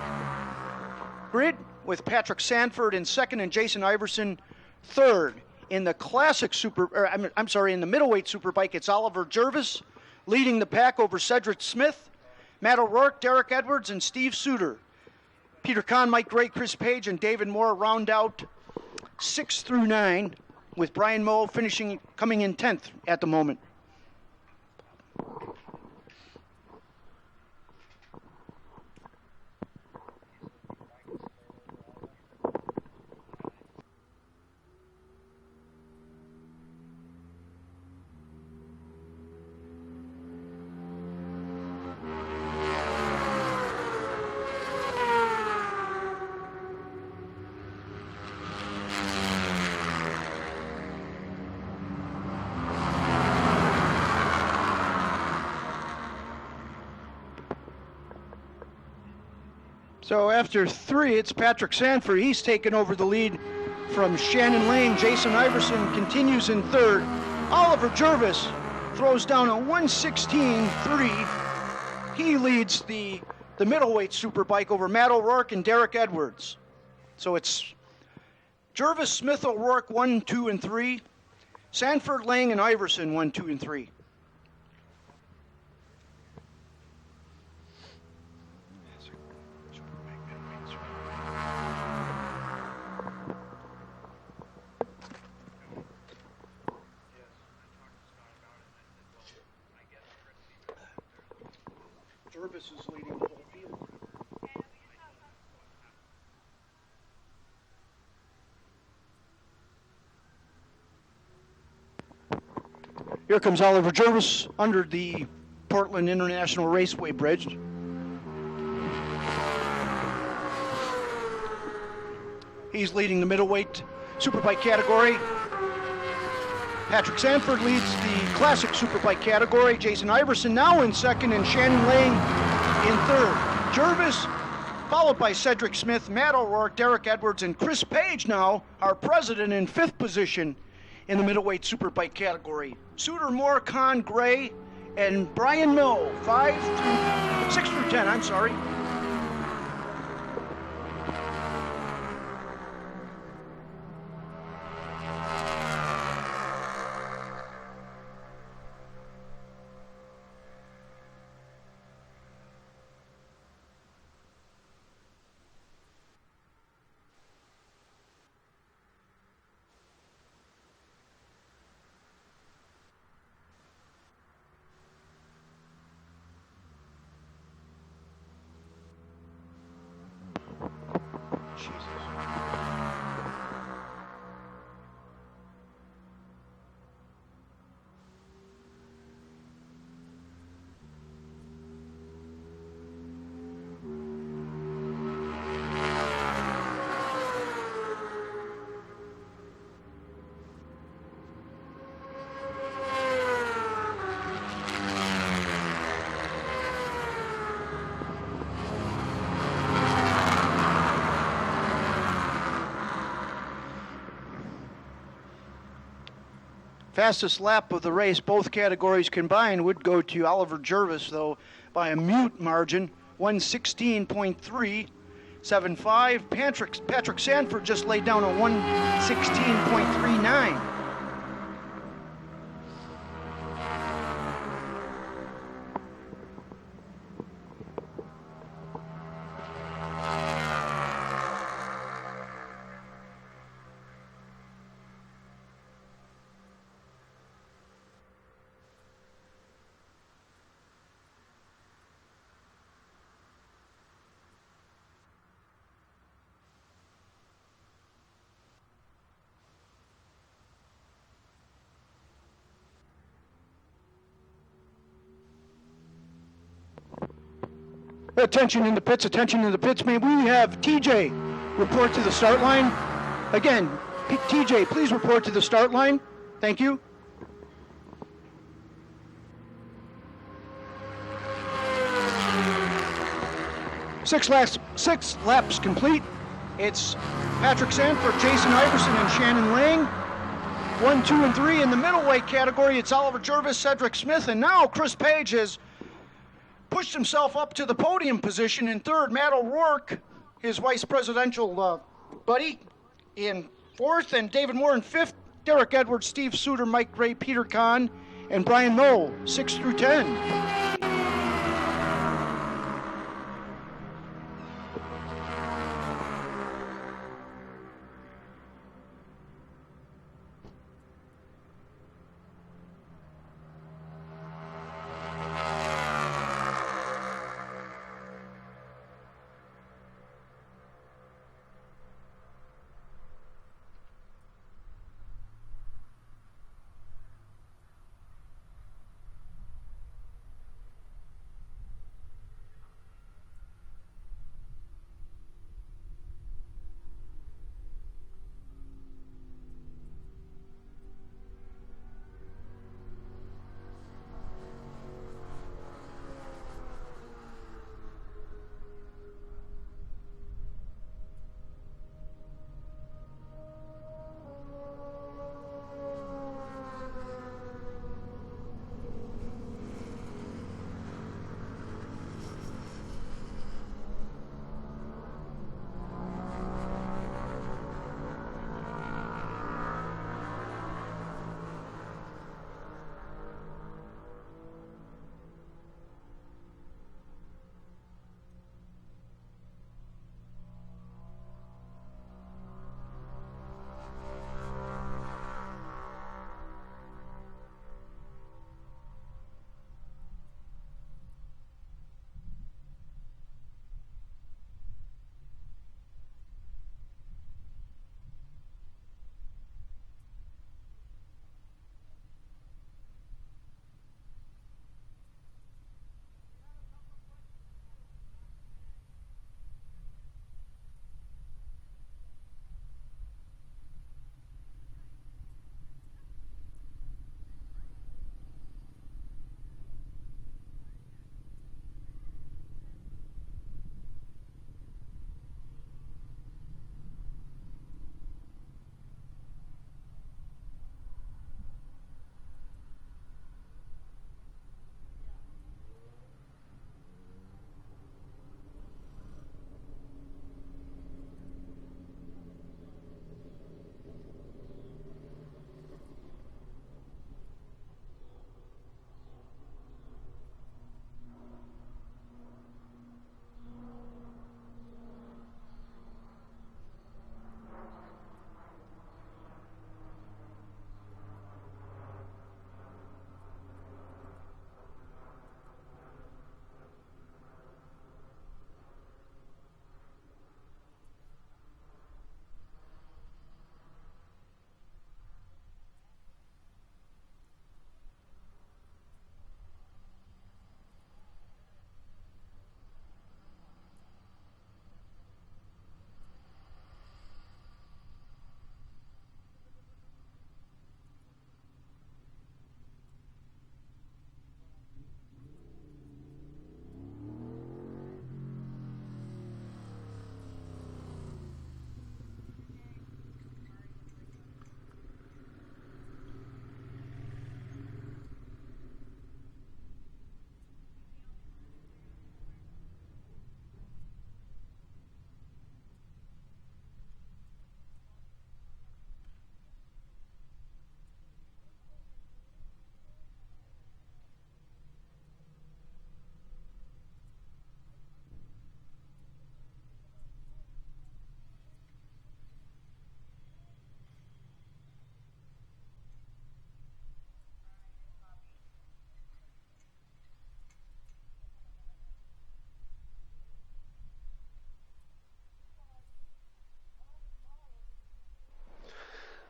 E: grid, with Patrick Sanford in second and Jason Iverson third. In the Classic in the Middleweight Superbike, it's Oliver Jervis leading the pack over Cedric Smith, Matt O'Rourke, Derek Edwards, and Steve Suter. Peter Kahn, Mike Gray, Chris Page, and David Moore round out 6 through 9, with Brian Moe coming in 10th at the moment. So after 3, it's Patrick Sanford. He's taken over the lead from Shannon Lane. Jason Iverson continues in third. Oliver Jervis throws down a 1:16.3. He leads the middleweight superbike over Matt O'Rourke and Derek Edwards. So it's Jervis, Smith, O'Rourke 1, 2, and 3. Sanford, Lang, and Iverson 1, 2, and 3. Jervis is leading the whole field. Here comes Oliver Jervis under the Portland International Raceway Bridge. He's leading the middleweight superbike category. Patrick Sanford leads the classic superbike category. Jason Iverson now in second, and Shannon Lang in third. Jervis, followed by Cedric Smith, Matt O'Rourke, Derek Edwards, and Chris Page now, our president, in 5th position in the middleweight superbike category. Suter, Moore, Kahn, Gray, and Brian Moe, 6 through 10, I'm sorry. Fastest lap of the race, both categories combined, would go to Oliver Jervis, though, by a mute margin, 1:16.375. Patrick Sanford just laid down a 1:16.39. Attention in the pits, attention in the pits. May we have TJ report to the start line? Again, TJ, please report to the start line. Thank you. Six laps complete. It's Patrick Sanford, Jason Iverson, and Shannon Lang 1, 2, and 3 in the middleweight category. It's Oliver Jervis, Cedric Smith, and now Chris Page has pushed himself up to the podium position in third. Matt O'Rourke, his vice presidential buddy, in fourth, and David Moore in fifth. Derek Edwards, Steve Suter, Mike Gray, Peter Kahn, and Brian Noel, 6 through 10.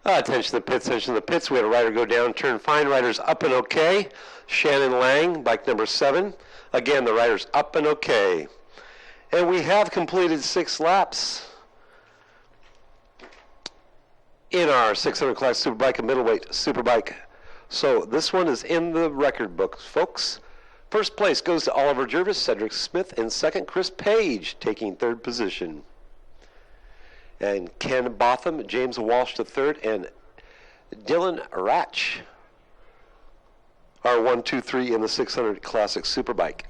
C: Attention to the pits, attention to the pits. We had a rider go down, turn fine. Riders up and okay. Shannon Lang, bike number 7. Again, the rider's up and okay. And we have completed 6 laps in our 600 class superbike and middleweight superbike. So this one is in the record books, folks. First place goes to Oliver Jervis, Cedric Smith, and second, Chris Page, taking third position. And Ken Botham, James Walsh to third, and Dylan Ratch. Our 123 in the 600 Classic Superbike.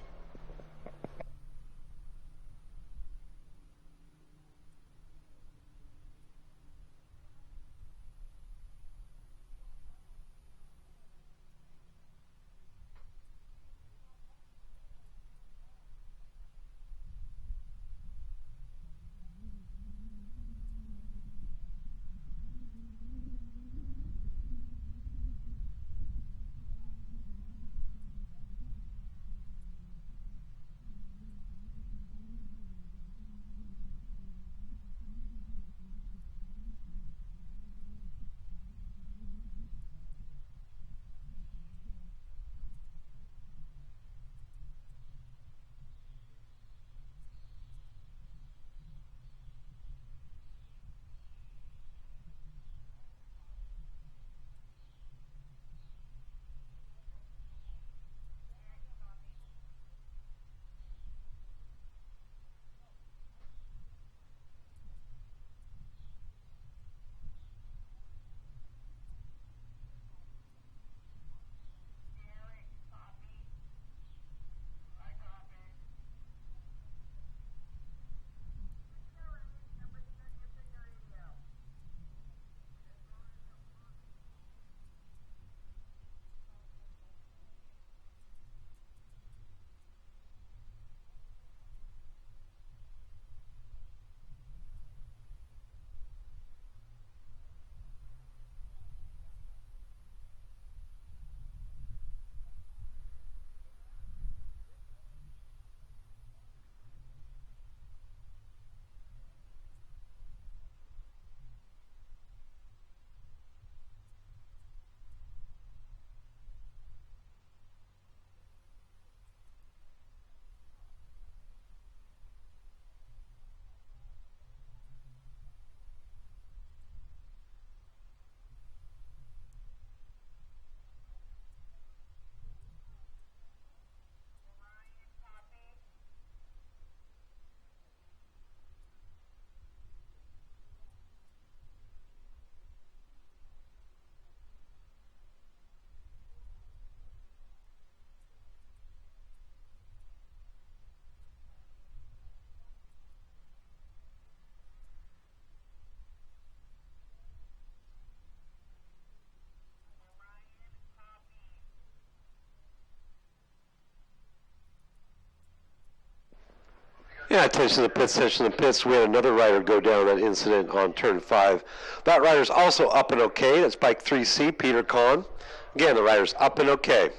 C: Yeah, attention to the pit section. The pits, we had another rider go down that incident on turn 5. That rider's also up and okay. That's bike 3C, Peter Kahn. Again, the rider's up and okay.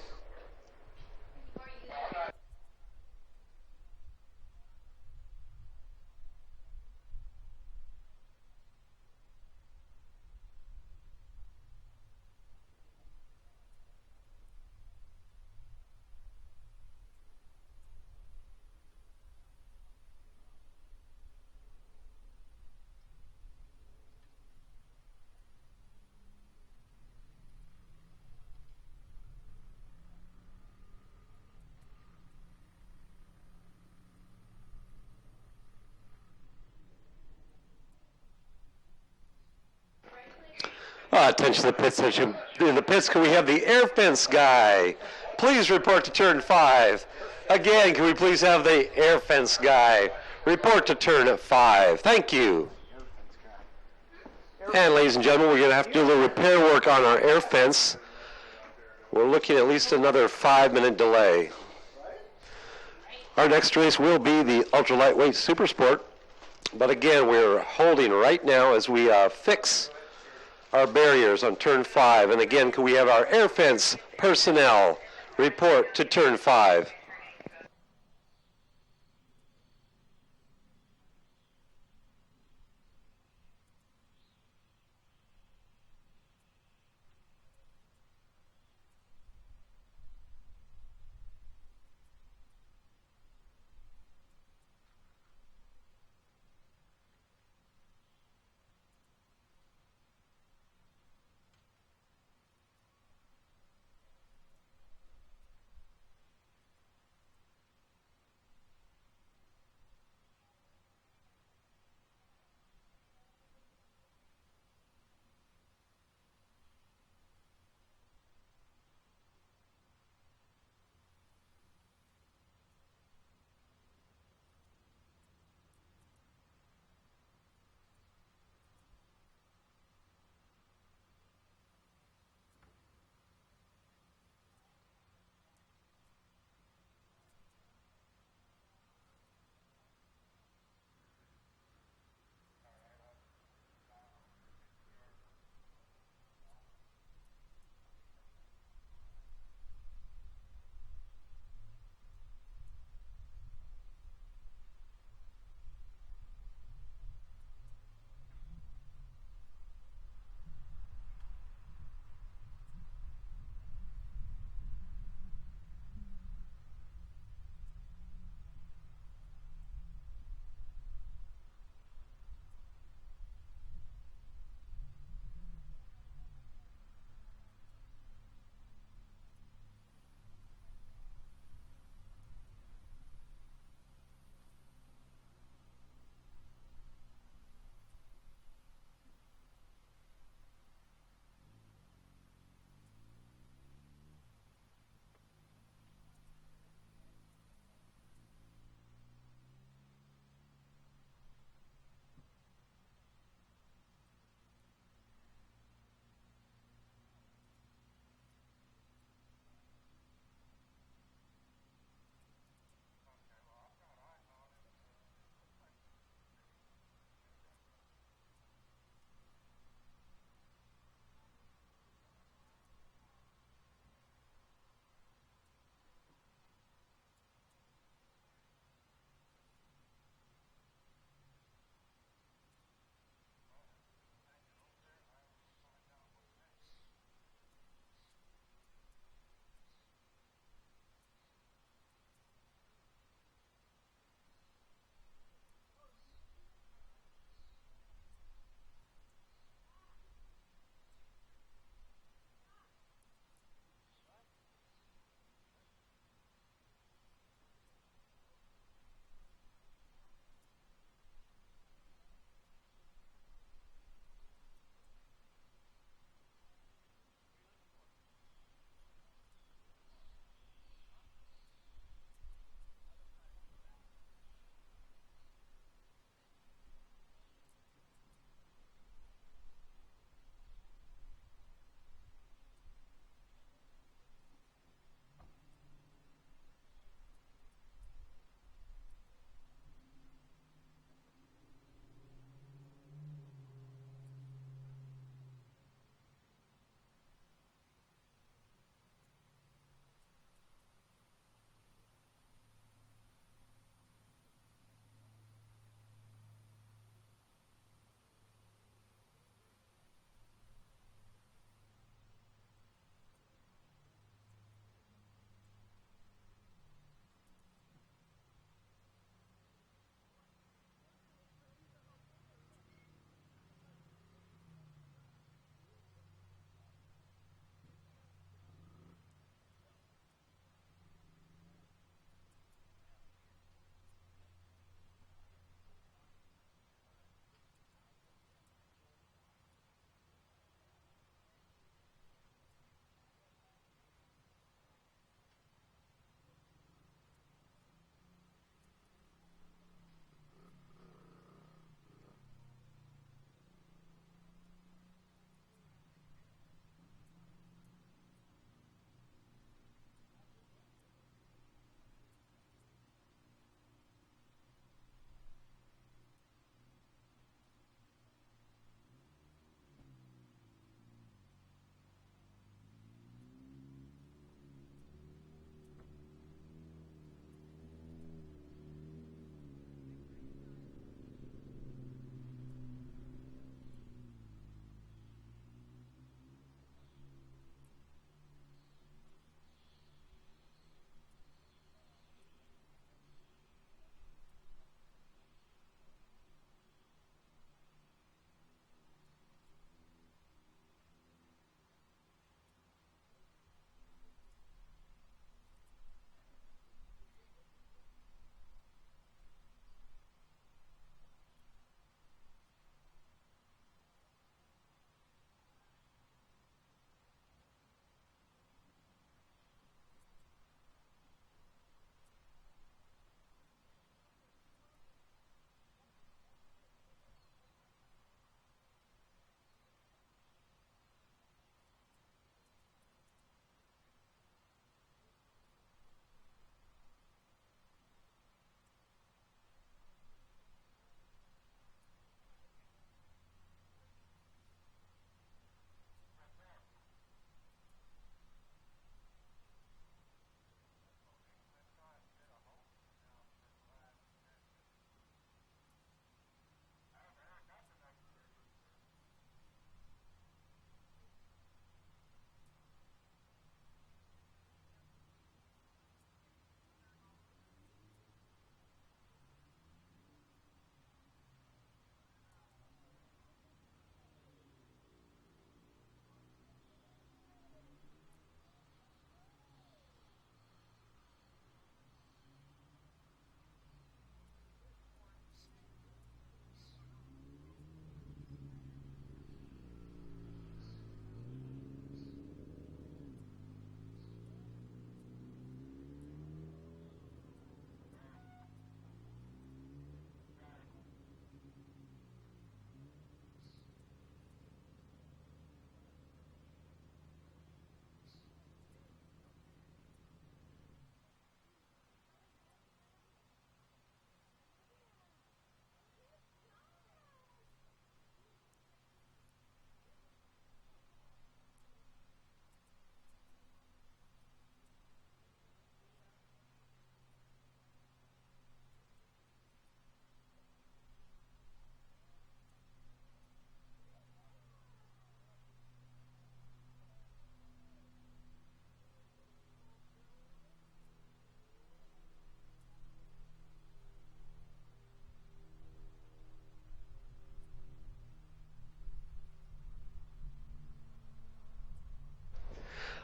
C: Attention to the pit section. In the pits, can we have the air fence guy? Please report to turn 5. Again, can we please have the air fence guy report to turn 5? Thank you. And ladies and gentlemen, we're going to have to do a little repair work on our air fence. We're looking at least another 5-minute delay. Our next race will be the ultra lightweight super sport. But again, we're holding right now as we fix our barriers on turn 5. And again, can we have our air fence personnel report to turn 5?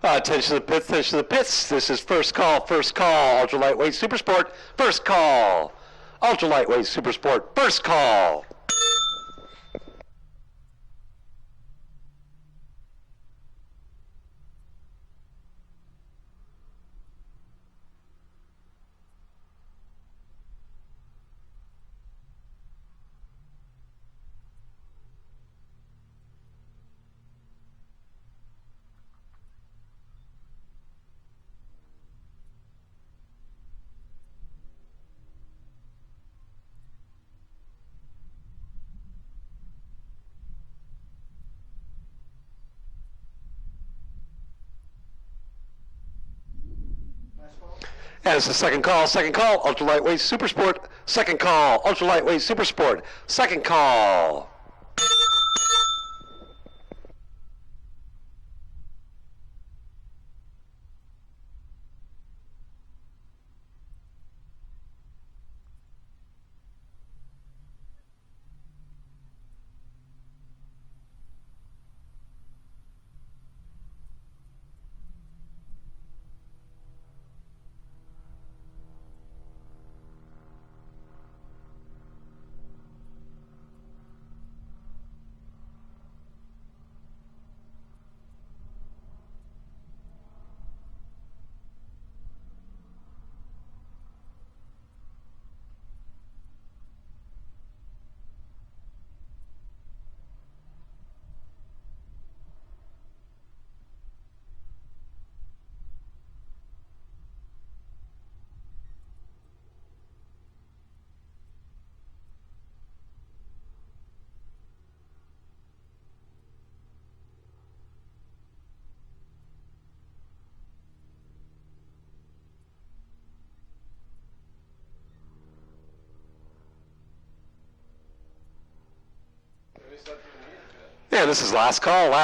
C: Attention to the pits, attention to the pits. This is first call, ultra lightweight super sport, first call. Ultra lightweight super sport, first call. And it's the second call, ultra lightweight super sport, second call, ultra lightweight super sport, second call. And this is last call,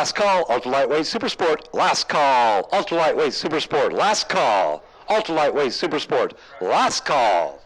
C: ultra lightweight super sport, last call, ultra lightweight super sport, last call, ultra lightweight super sport, last call.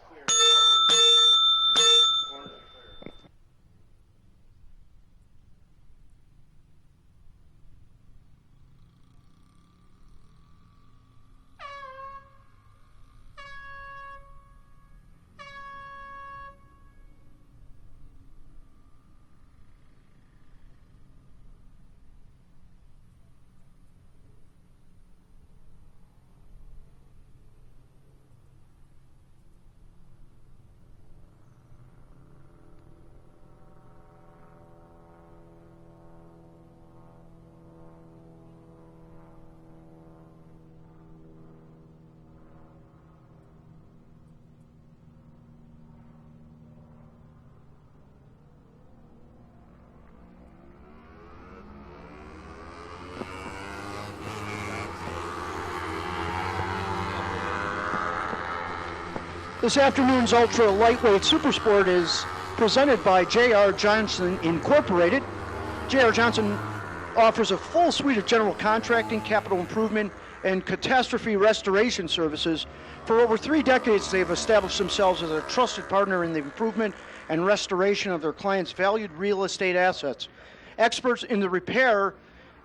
E: This afternoon's ultra lightweight super sport is presented by J.R. Johnson Incorporated. J.R. Johnson offers a full suite of general contracting, capital improvement, and catastrophe restoration services. For over 3 decades, they've established themselves as a trusted partner in the improvement and restoration of their clients' valued real estate assets. Experts in the repair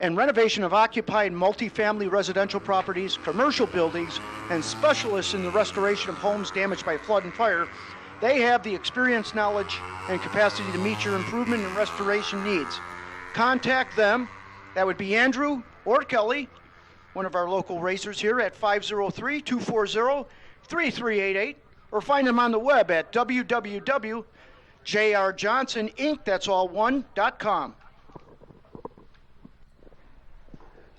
E: and renovation of occupied multifamily residential properties, commercial buildings, and specialists in the restoration of homes damaged by flood and fire, they have the experience, knowledge, and capacity to meet your improvement and restoration needs. Contact them. That would be Andrew or Kelly, one of our local racers here, at 503-240-3388, or find them on the web at www.jrjohnsoninc, that's all one.com.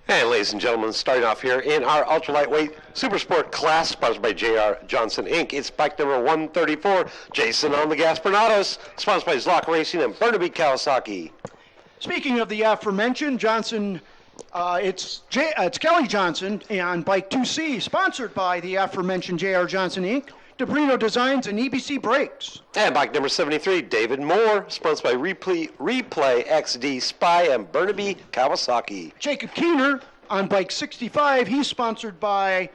C: And ladies and gentlemen, starting off here in our ultra lightweight super sport class, sponsored by J.R. Johnson Inc. It's bike number 134, Jason on the Gaspernados, sponsored by Zlock Racing and Burnaby Kawasaki.
E: Speaking of the aforementioned Johnson, it's Kelly Johnson on Bike 2C, sponsored by the aforementioned J.R. Johnson Inc., DeBrino Designs, and EBC Brakes.
C: And bike number 73, David Moore, sponsored by Replay XD Spy and Burnaby Kawasaki.
E: Jacob Keener on Bike 65, he's sponsored by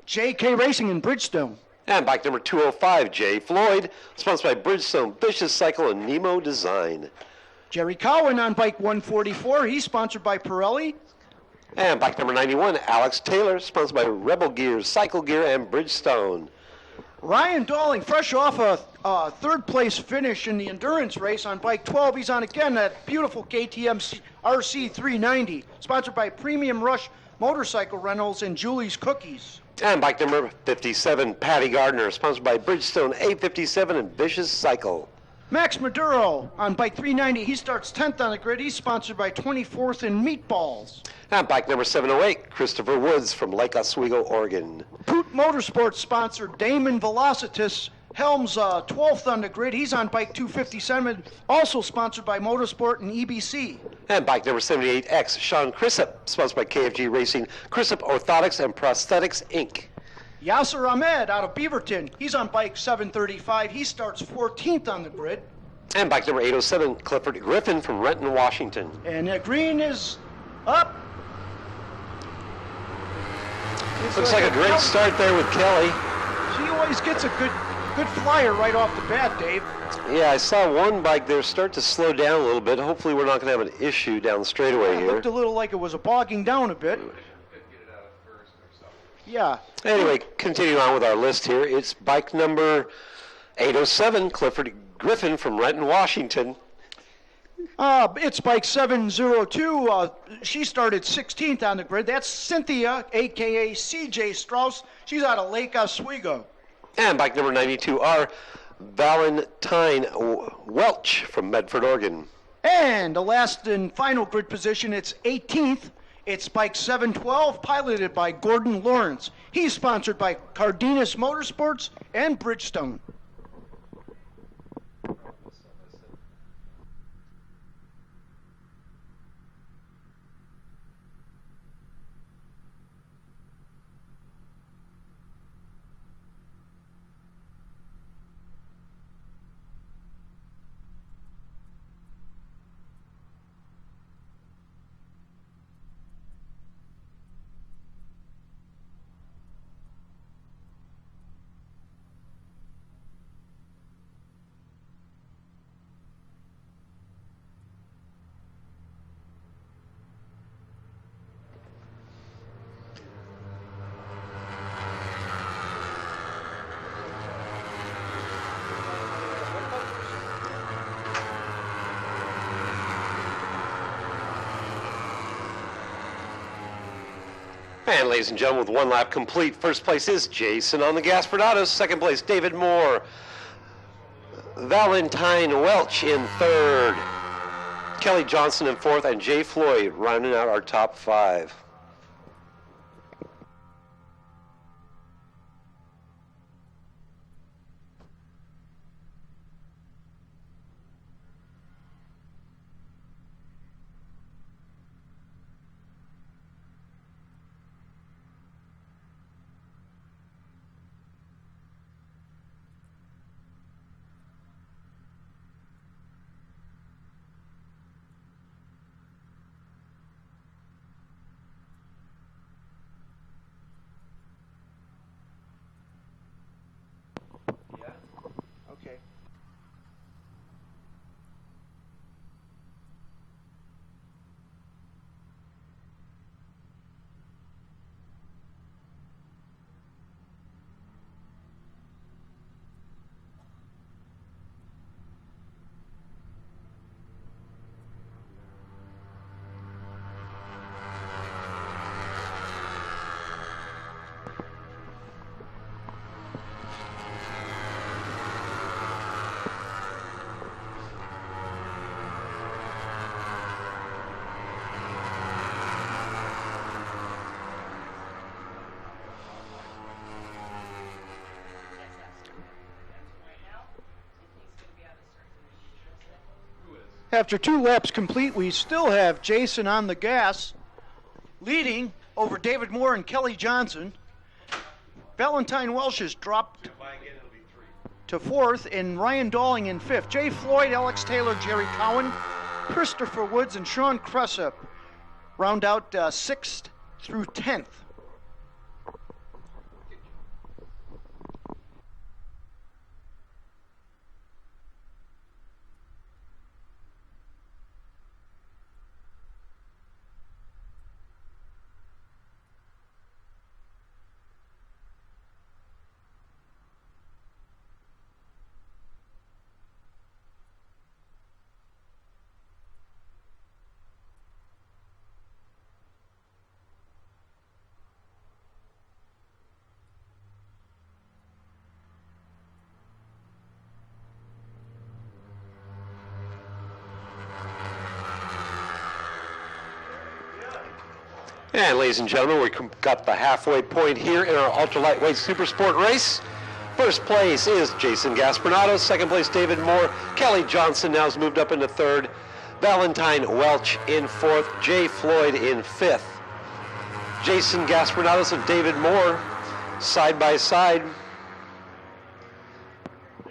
E: JK Racing in Bridgestone.
C: And bike number 205, Jay Floyd, sponsored by Bridgestone, Vicious Cycle, and Nemo Design.
E: Jerry Cowan on Bike 144, he's sponsored by Pirelli.
C: And bike number 91, Alex Taylor, sponsored by Rebel Gears, Cycle Gear, and Bridgestone.
E: Ryan Dalling, fresh off a third place finish in the endurance race on bike 12. He's on again that beautiful KTM RC 390, sponsored by Premium Rush Motorcycle Rentals and Julie's Cookies.
C: And bike number 57, Patty Gardner, sponsored by Bridgestone, A57, and Vicious Cycle.
E: Max Maduro on bike 390. He starts 10th on the grid. He's sponsored by 24th and Meatballs.
C: And bike number 708, Christopher Woods from Lake Oswego, Oregon.
E: Poot Motorsports sponsor Damon Velocitus. Helms 12th on the grid. He's on bike 257, also sponsored by Motorsport and EBC.
C: And bike number 78X, Sean Chrysip, sponsored by KFG Racing, Chrysip Orthotics and Prosthetics, Inc.
E: Yasser Ahmed out of Beaverton. He's on bike 735. He starts 14th on the grid.
C: And bike number 807, Clifford Griffin from Renton, Washington.
E: And green is up.
C: Looks like a great start there with Kelly.
E: She always gets a good flyer right off the bat, Dave.
C: Yeah, I saw one bike there start to slow down a little bit. Hopefully we're not going to have an issue down the straightaway
E: It
C: here.
E: looked a little like it was bogging down a bit. Yeah.
C: Anyway, continuing on with our list here, it's bike number 807, Clifford Griffin from Renton, Washington.
E: It's bike 702. She started 16th on the grid. That's Cynthia, a.k.a. C.J. Strauss. She's out of Lake Oswego.
C: And bike number 92R, Valentine Welch from Medford, Oregon.
E: And the last and final grid position, it's 18th. It's bike 712, piloted by Gordon Lawrence. He's sponsored by Cardenas Motorsports and Bridgestone.
C: And ladies and gentlemen, with one lap complete, first place is Jason on the Gaspard Autos. Second place, David Moore. Valentine Welch in third. Kelly Johnson in fourth, and Jay Floyd rounding out our top five.
E: Okay. After 2 laps complete, we still have Jason on the gas, leading over David Moore and Kelly Johnson. Valentine Welsh has dropped to 4th, and Ryan Dalling in 5th. Jay Floyd, Alex Taylor, Jerry Cowan, Christopher Woods, and Sean Cressup round out 6th through 10th.
C: And ladies and gentlemen, we've got the halfway point here in our ultra-lightweight super sport race. First place is Jason Gaspernato. Second place, David Moore. Kelly Johnson now has moved up into third. Valentine Welch in fourth. Jay Floyd in fifth. Jason Gaspernato and David Moore side by side.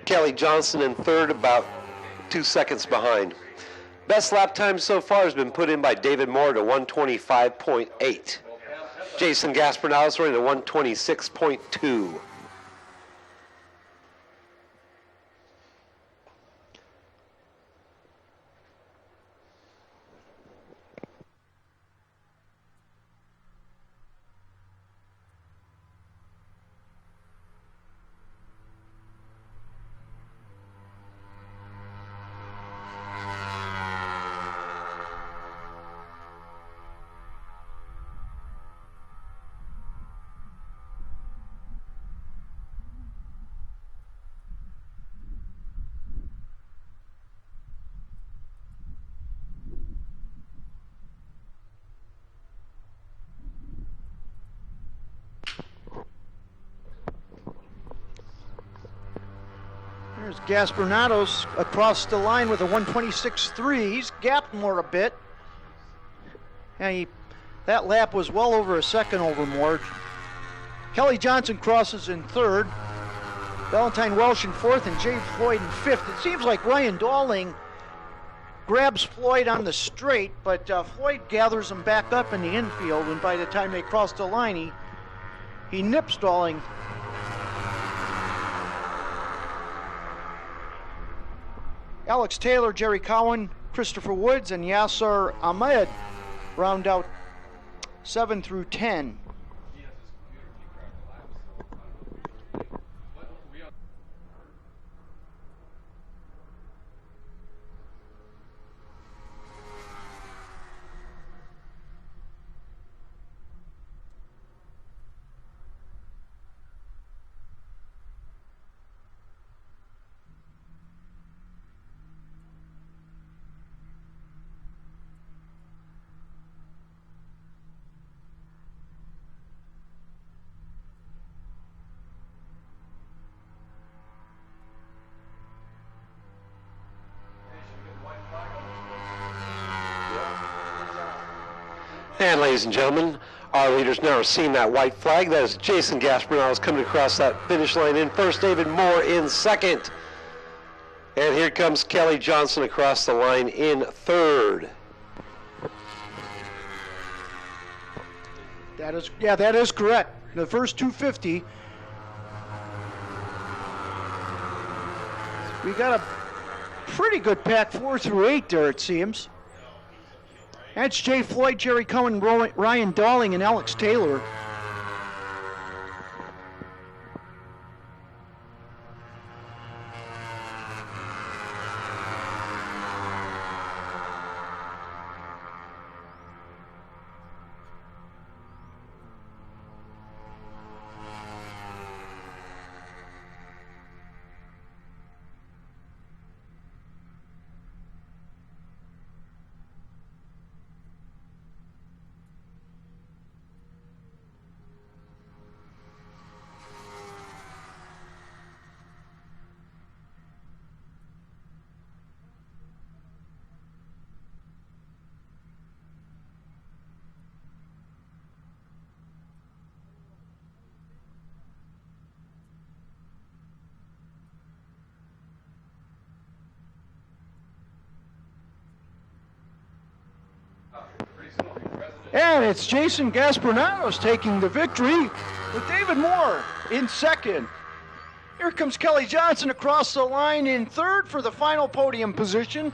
C: Kelly Johnson in third, about 2 seconds behind. Best lap time so far has been put in by David Moore to 125.8. Jason Gaspernato running to 126.2.
E: There's Gaspernatos across the line with a 126.3. He's gapped Moore a bit. And that lap was well over a second over Moore. Kelly Johnson crosses in third. Valentine Welch in fourth and Jay Floyd in fifth. It seems like Ryan Dawling grabs Floyd on the straight, but Floyd gathers him back up in the infield, and by the time they cross the line, he nips Dawling. Alex Taylor, Jerry Cowan, Christopher Woods, and Yasser Ahmed round out 7 through 10.
C: And ladies and gentlemen, our leaders now are seeing that white flag. That is Jason Gaspernato coming across that finish line in first, David Moore in second. And here comes Kelly Johnson across the line in third.
E: That is correct. The first 250. We got a pretty good pack 4 through 8 there, it seems. That's Jay Floyd, Jerry Cohen, Ryan Dawling, and Alex Taylor. And it's Jason Gaspernatos taking the victory with David Moore in second. Here comes Kelly Johnson across the line in third for the final podium position.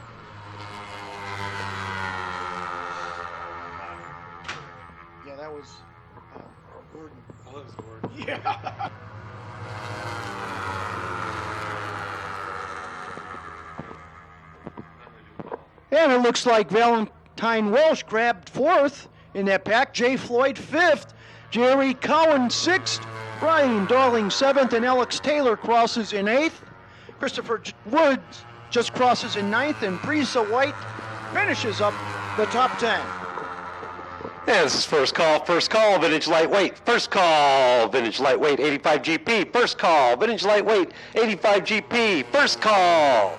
E: Yeah, that was Gordon.
H: Oh, that was Gordon.
E: Yeah. And it looks like Valentine Welch grabbed fourth in that pack. Jay Floyd fifth. Jerry Cowan sixth. Brian Dawling seventh. And Alex Taylor crosses in eighth. Christopher Woods just crosses in ninth. And Breeza White finishes up the top 10.
C: And this is first call, vintage lightweight. First call, vintage lightweight, 85 GP. First call, vintage lightweight, 85 GP. First call.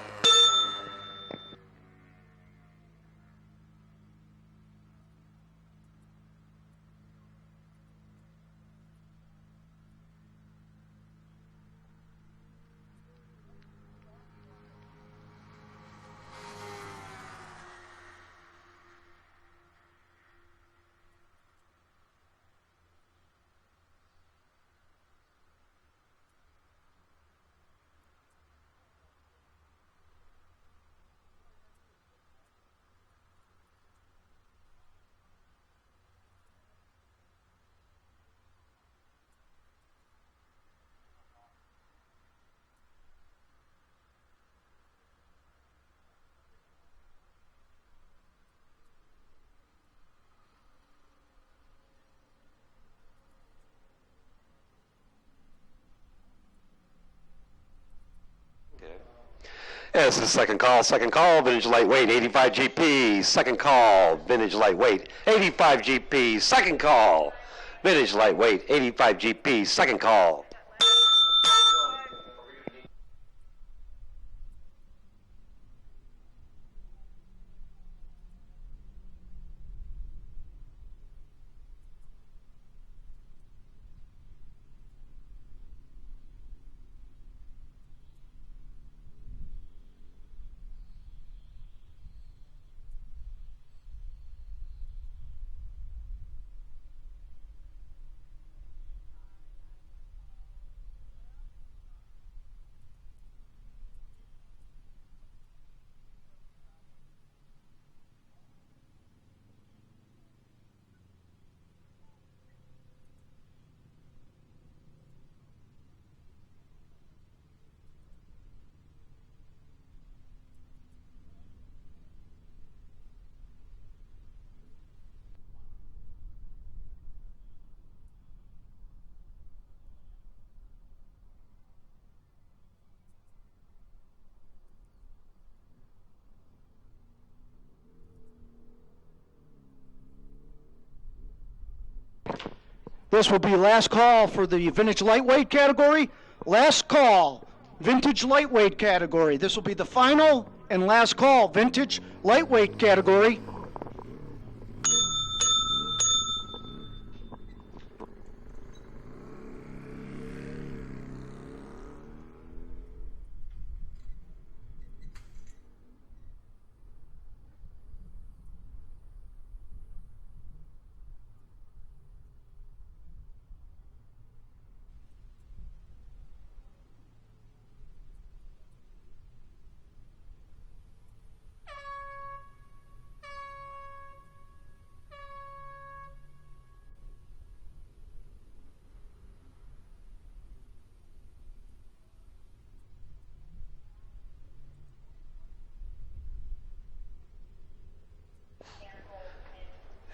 C: And this is second call, vintage lightweight, 85 GP. Second call, vintage lightweight, 85 GP. Second call, vintage lightweight, 85 GP. Second call.
E: This will be last call for the vintage lightweight category. Last call, vintage lightweight category. This will be the final and last call, vintage lightweight category.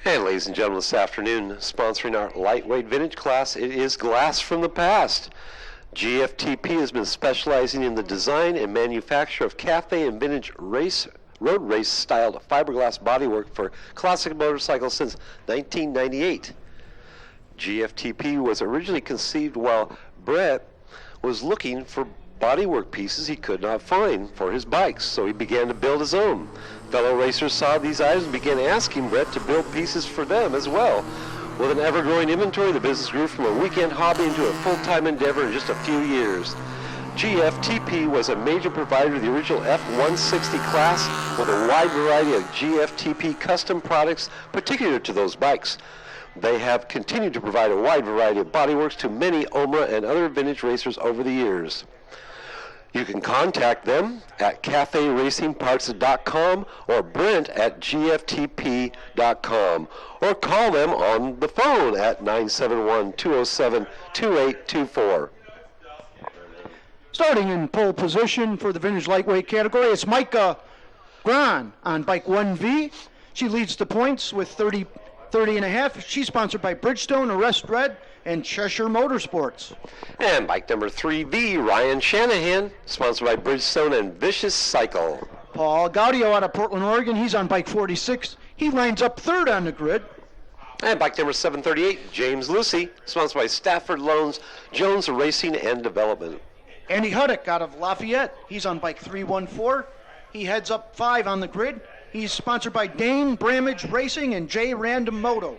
C: And ladies and gentlemen, this afternoon, sponsoring our lightweight vintage class, it is Glass from the Past. GFTP has been specializing in the design and manufacture of cafe and vintage road race styled fiberglass bodywork for classic motorcycles since 1998. GFTP was originally conceived while Brett was looking for bodywork pieces he could not find for his bikes, so he began to build his own. Fellow racers saw these items and began asking Brett to build pieces for them as well. With an ever-growing inventory, the business grew from a weekend hobby into a full-time endeavor in just a few years. GFTP was a major provider of the original F-160 class with a wide variety of GFTP custom products particular to those bikes. They have continued to provide a wide variety of bodyworks to many OMRA and other vintage racers over the years. You can contact them at caferacingparts.com or Brent at gftp.com or call them on the phone at 971-207-2824.
E: Starting in pole position for the vintage lightweight category, it's Micah Gran on bike 1V. She leads the points with 30 and a half. She's sponsored by Bridgestone, Arrest Red, and Cheshire Motorsports.
C: And bike number 3V, Ryan Shanahan, sponsored by Bridgestone and Vicious Cycle.
E: Paul Gaudio out of Portland, Oregon. He's on bike 46. He lines up third on the grid.
C: And bike number 738, James Lucy, sponsored by Stafford Loans, Jones Racing and Development.
E: Andy Huddick out of Lafayette. He's on bike 314. He heads up 5 on the grid. He's sponsored by Dane Bramage Racing and J. Random Moto.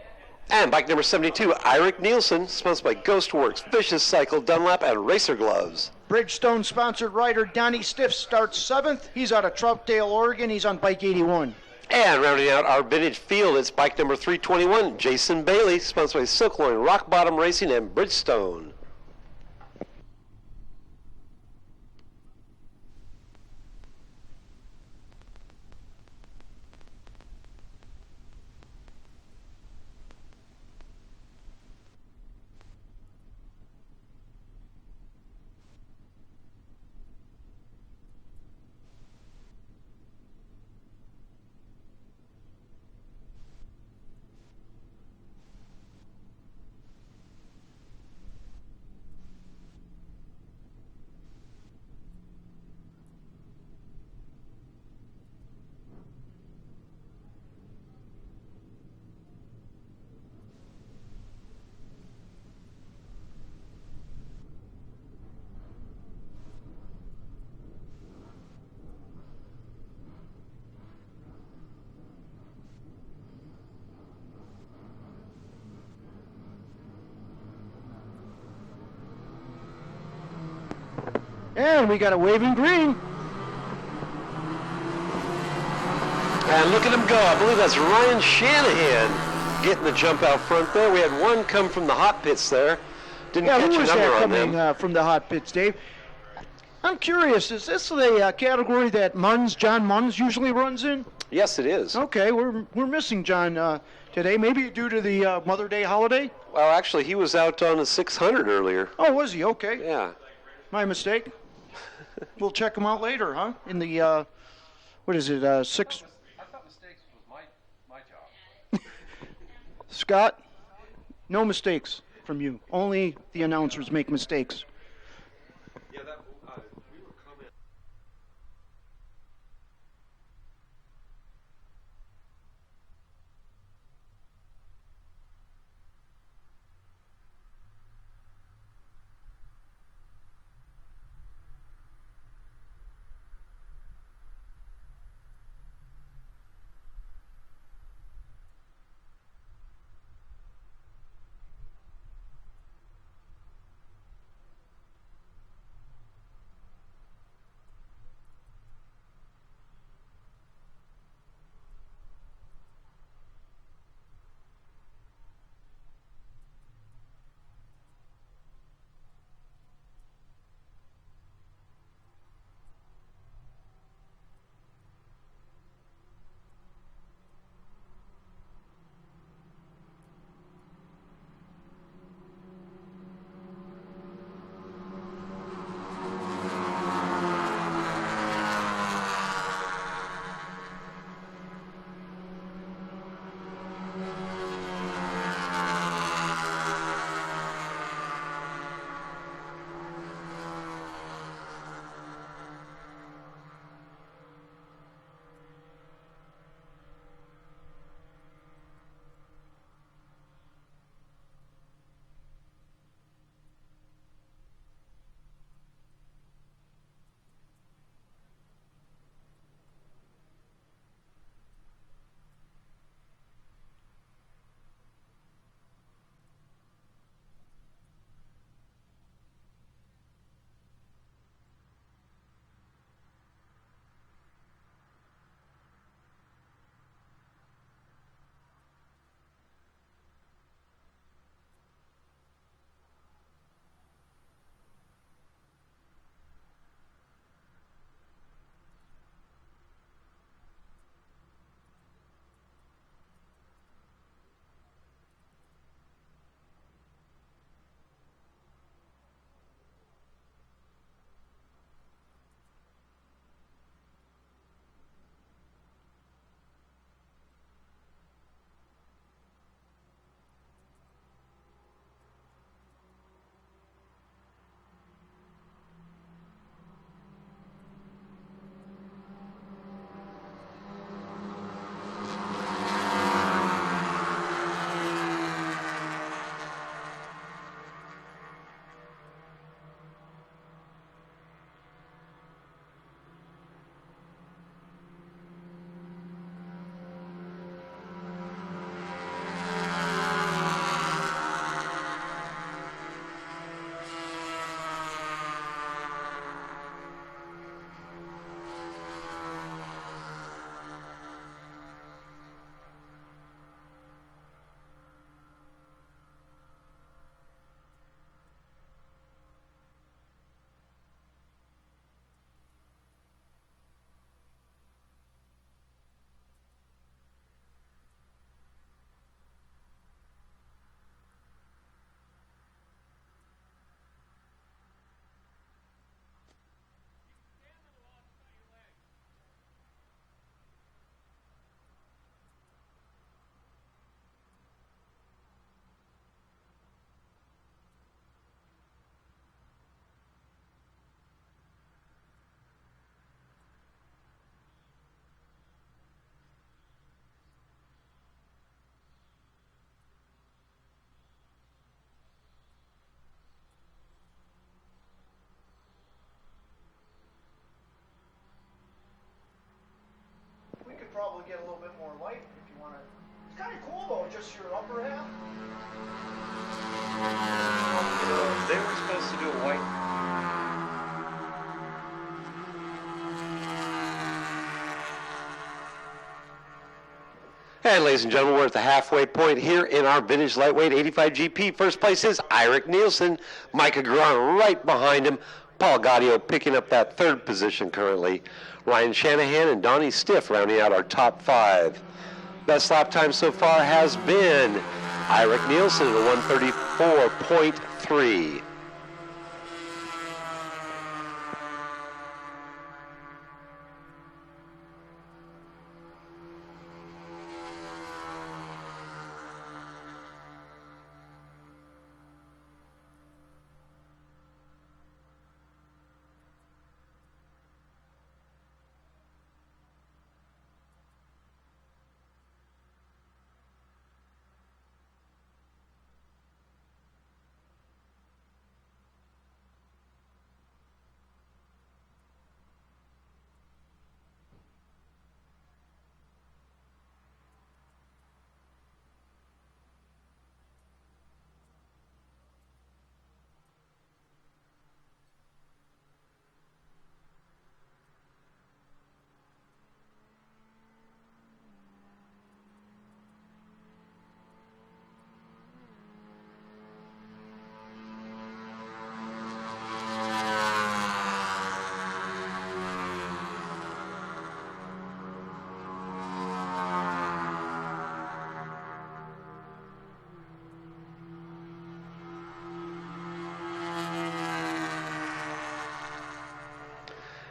C: And bike number 72, Eirik Nielsen, sponsored by Ghostworks, Vicious Cycle, Dunlap, and Racer Gloves.
E: Bridgestone sponsored rider Donnie Stiff starts 7th. He's out of Troutdale, Oregon. He's on bike 81.
C: And rounding out our vintage field, it's bike number 321, Jason Bailey, sponsored by Silkloin, Rock Bottom Racing, and Bridgestone.
E: And we got a waving green.
C: And look at him go. I believe that's Ryan Shanahan getting the jump out front there. We had one come from the hot pits there. Didn't
E: Yeah,
C: catch
E: who
C: a
E: is
C: number
E: that
C: on them.
E: coming from the hot pits, Dave? I'm curious, is this the category that John Munns usually runs in?
C: Yes, it is.
E: Okay, we're missing John today, maybe due to the Mother Day holiday?
C: Well, actually, he was out on the 600 earlier.
E: Oh, was he? Okay.
C: Yeah.
E: My mistake. We'll check him out later, huh? In the, what is it, 6...
H: I thought mistakes was my job.
E: Scott, no mistakes from you. Only the announcers make mistakes.
C: Yeah, that we were commenting. And ladies and gentlemen, we're at the halfway point here in our vintage lightweight 85 GP. First place is Eirik Nielsen, Micah Grant right behind him. Paul Gaudio picking up that third position currently. Ryan Shanahan and Donnie Stiff rounding out our top 5. Best lap time so far has been Eirik Nielsen at 134.3.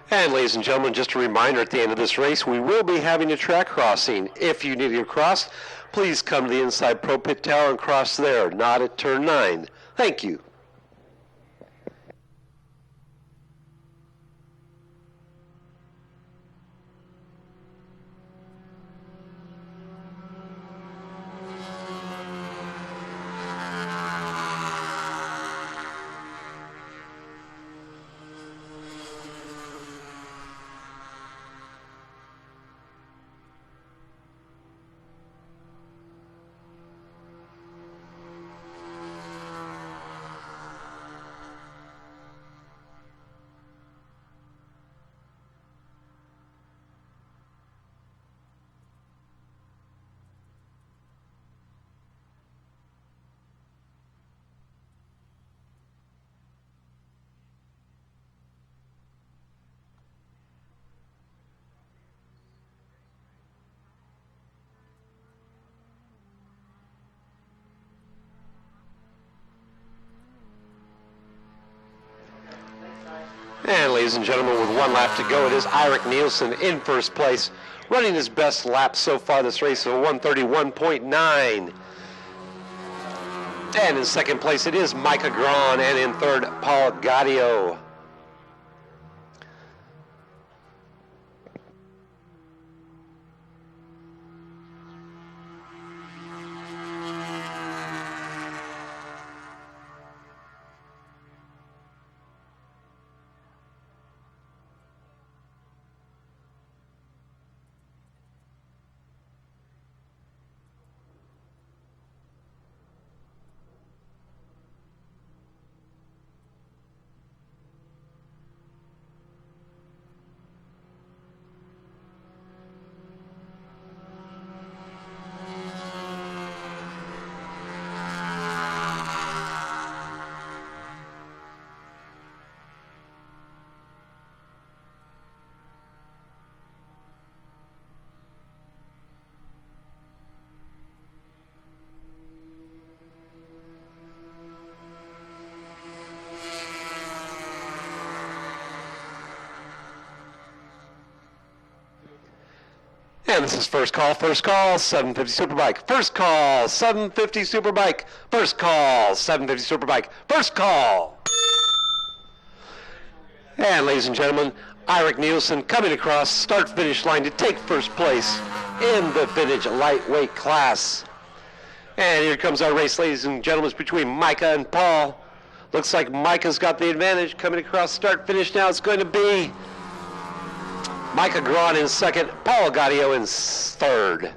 C: And ladies and gentlemen, just a reminder at the end of this race, we will be having a track crossing. If you need to cross, please come to the inside Pro Pit Tower and cross there, not at turn 9. Thank you. And ladies and gentlemen, with one lap to go, it is Eirik Nielsen in first place, running his best lap so far this race of 131.9. And in second place, it is Micah Grant, and in third, Paul Gaudio. And this is first call, 750 Superbike. First call, 750 Superbike. First call, 750 Superbike. First call. And ladies and gentlemen, Eirik Nielsen coming across start-finish line to take first place in the vintage lightweight class. And here comes our race, ladies and gentlemen, it's between Micah and Paul. Looks like Micah's got the advantage coming across start-finish now. It's going to be Micah Grant in second, Paul Gaudio in third.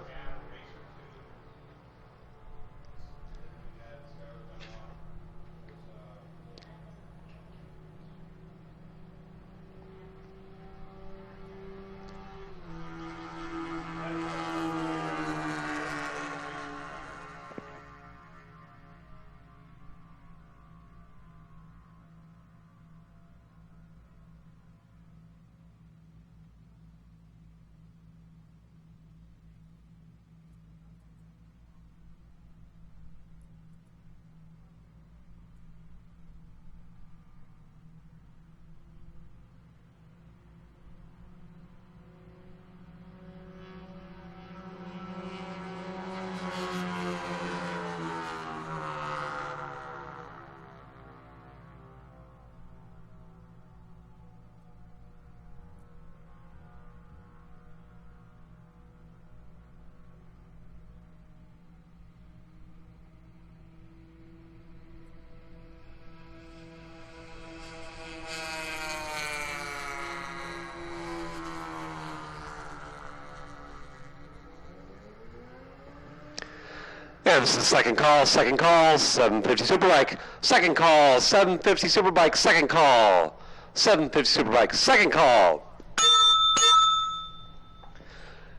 C: This is second call, 750 Superbike. Second call, 750 Superbike, second call. 750 Superbike, second call.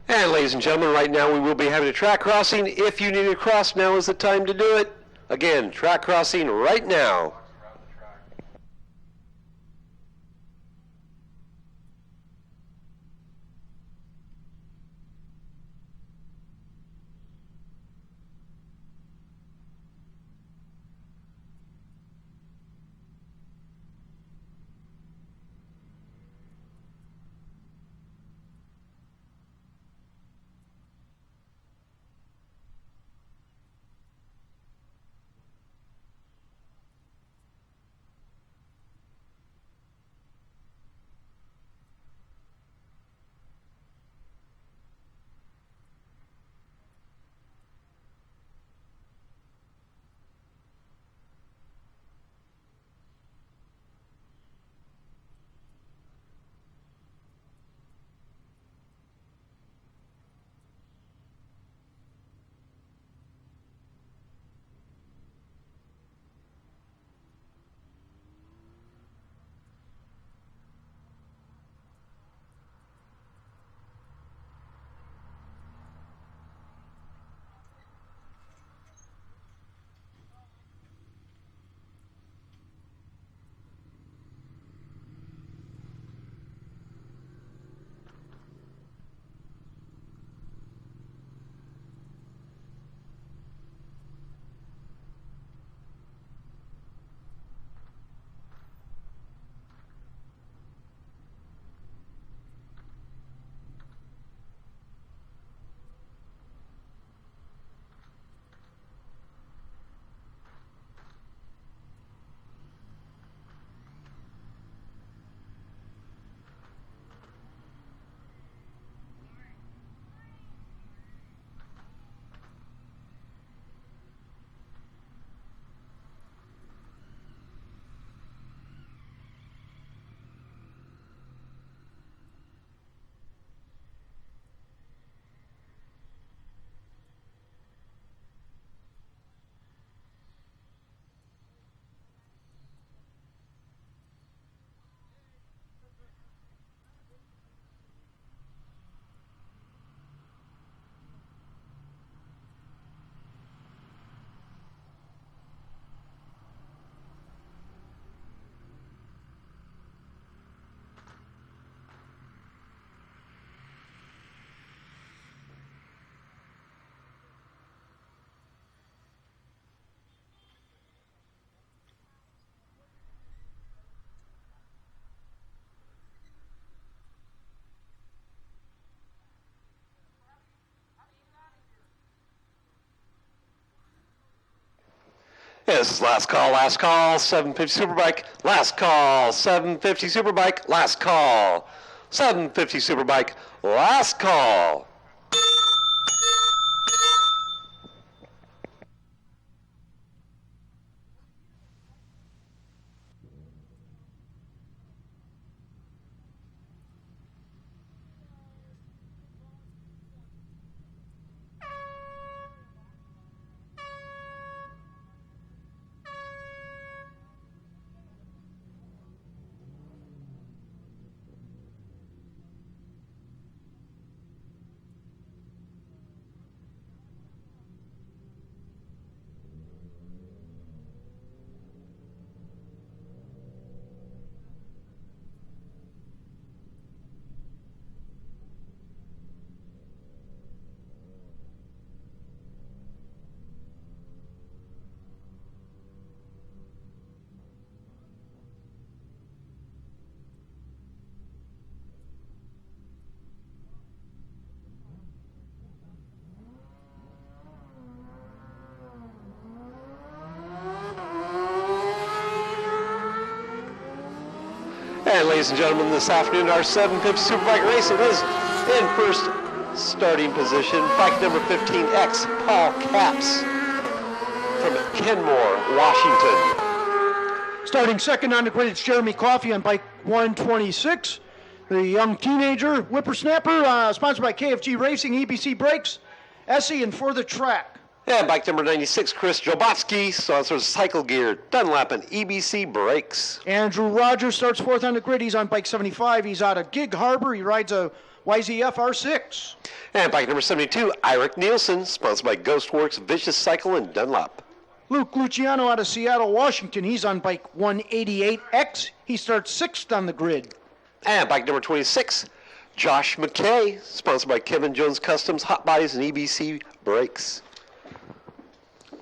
C: And ladies and gentlemen, right now we will be having a track crossing. If you need to cross, now is the time to do it. Again, track crossing right now. This is last call, 750 Superbike, last call, 750 Superbike, last call, 750 Superbike, last call. And ladies and gentlemen, this afternoon our 750 Superbike racing is in first starting position. Bike number 15X, Paul Capps from Kenmore, Washington.
E: Starting second on the grid, it's Jeremy Coffey on bike 126. The young teenager whippersnapper, sponsored by KFG Racing, EBC Brakes, Essie, and For the Track.
C: And bike number 96, Chris Jobotsky, sponsors Cycle Gear, Dunlap, and EBC Brakes.
E: Andrew Rogers starts fourth on the grid. He's on bike 75. He's out of Gig Harbor. He rides a YZF R6.
C: And bike number 72, Eirik Nielsen, sponsored by Ghostworks, Vicious Cycle, and Dunlop.
E: Luke Luciano out of Seattle, Washington. He's on bike 188X. He starts sixth on the grid.
C: And bike number 26, Josh McKay, sponsored by Kevin Jones Customs, Hot Bodies, and EBC Brakes.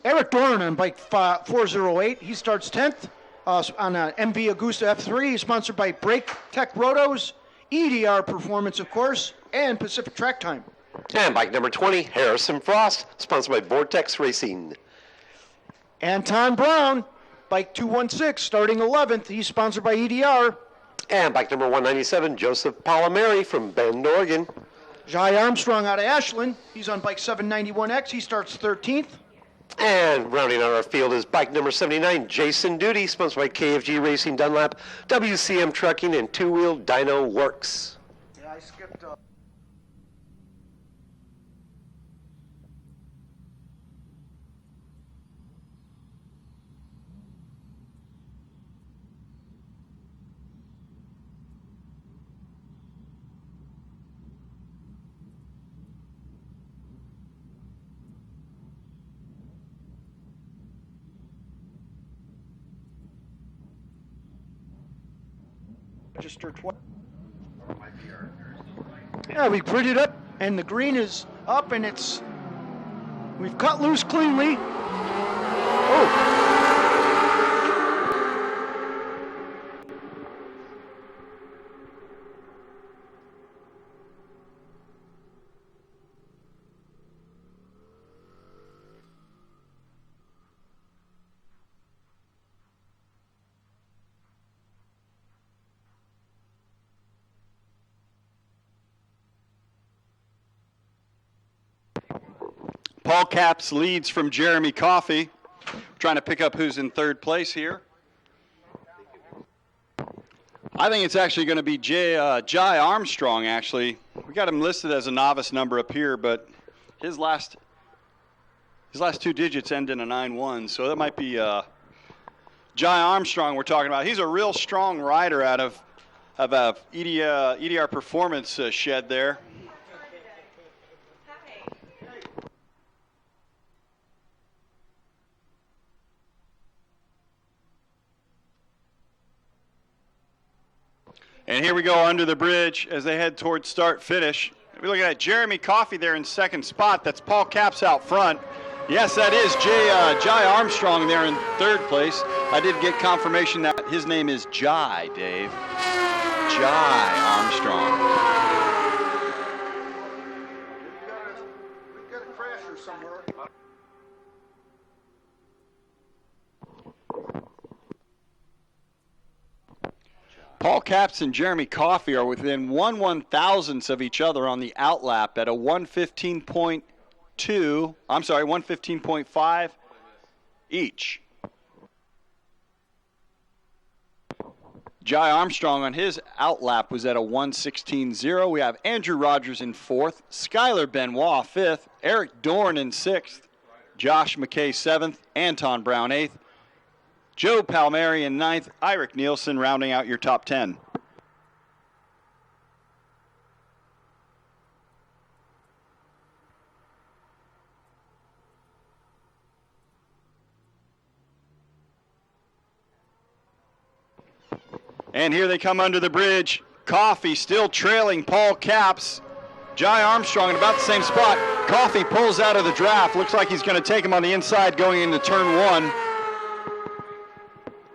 E: Eric Dorn on bike 408. He starts 10th on an MV Augusta F3. He's sponsored by Brake Tech Rotos, EDR Performance, of course, and Pacific Track Time.
C: And bike number 20, Harrison Frost, sponsored by Vortex Racing.
E: Anton Brown, bike 216, starting 11th. He's sponsored by EDR.
C: And bike number 197, Joseph Palomeri from Bend, Oregon.
E: Jai Armstrong out of Ashland. He's on bike 791X. He starts 13th.
C: And rounding out our field is bike number 79, Jason Duty, sponsored by KFG Racing Dunlap, WCM Trucking, and Two Wheel Dyno Works.
B: Yeah, I skipped
E: Register twice. Yeah, we gritted up, and the green is up, and we've cut loose cleanly. Oh.
D: Paul Capps leads from Jeremy Coffey. We're trying to pick up who's in third place here. I think it's actually going to be Jai Armstrong, actually. We got him listed as a novice number up here, but his last two digits end in a 9-1, so that might be Jai Armstrong we're talking about. He's a real strong rider out of EDR Performance shed there. And here we go under the bridge as they head towards start-finish. We're looking at Jeremy Coffey there in second spot. That's Paul Capps out front. Yes, that is Jai Armstrong there in third place. I did get confirmation that his name is Jai, Dave. Jai Armstrong.
B: we've got a crasher somewhere.
D: Paul Capps and Jeremy Coffey are within 1/1000th of each other on the outlap at a 115.5 each. Jai Armstrong on his outlap was at a 116.0. We have Andrew Rogers in fourth, Skylar Benoit fifth, Eric Dorn in sixth, Josh McKay seventh, Anton Brown eighth, Joe Palmieri in ninth, Eirik Nielsen rounding out your top 10. And here they come under the bridge. Coffey still trailing Paul Capps. Jai Armstrong in about the same spot. Coffey pulls out of the draft. Looks like he's going to take him on the inside going into turn one.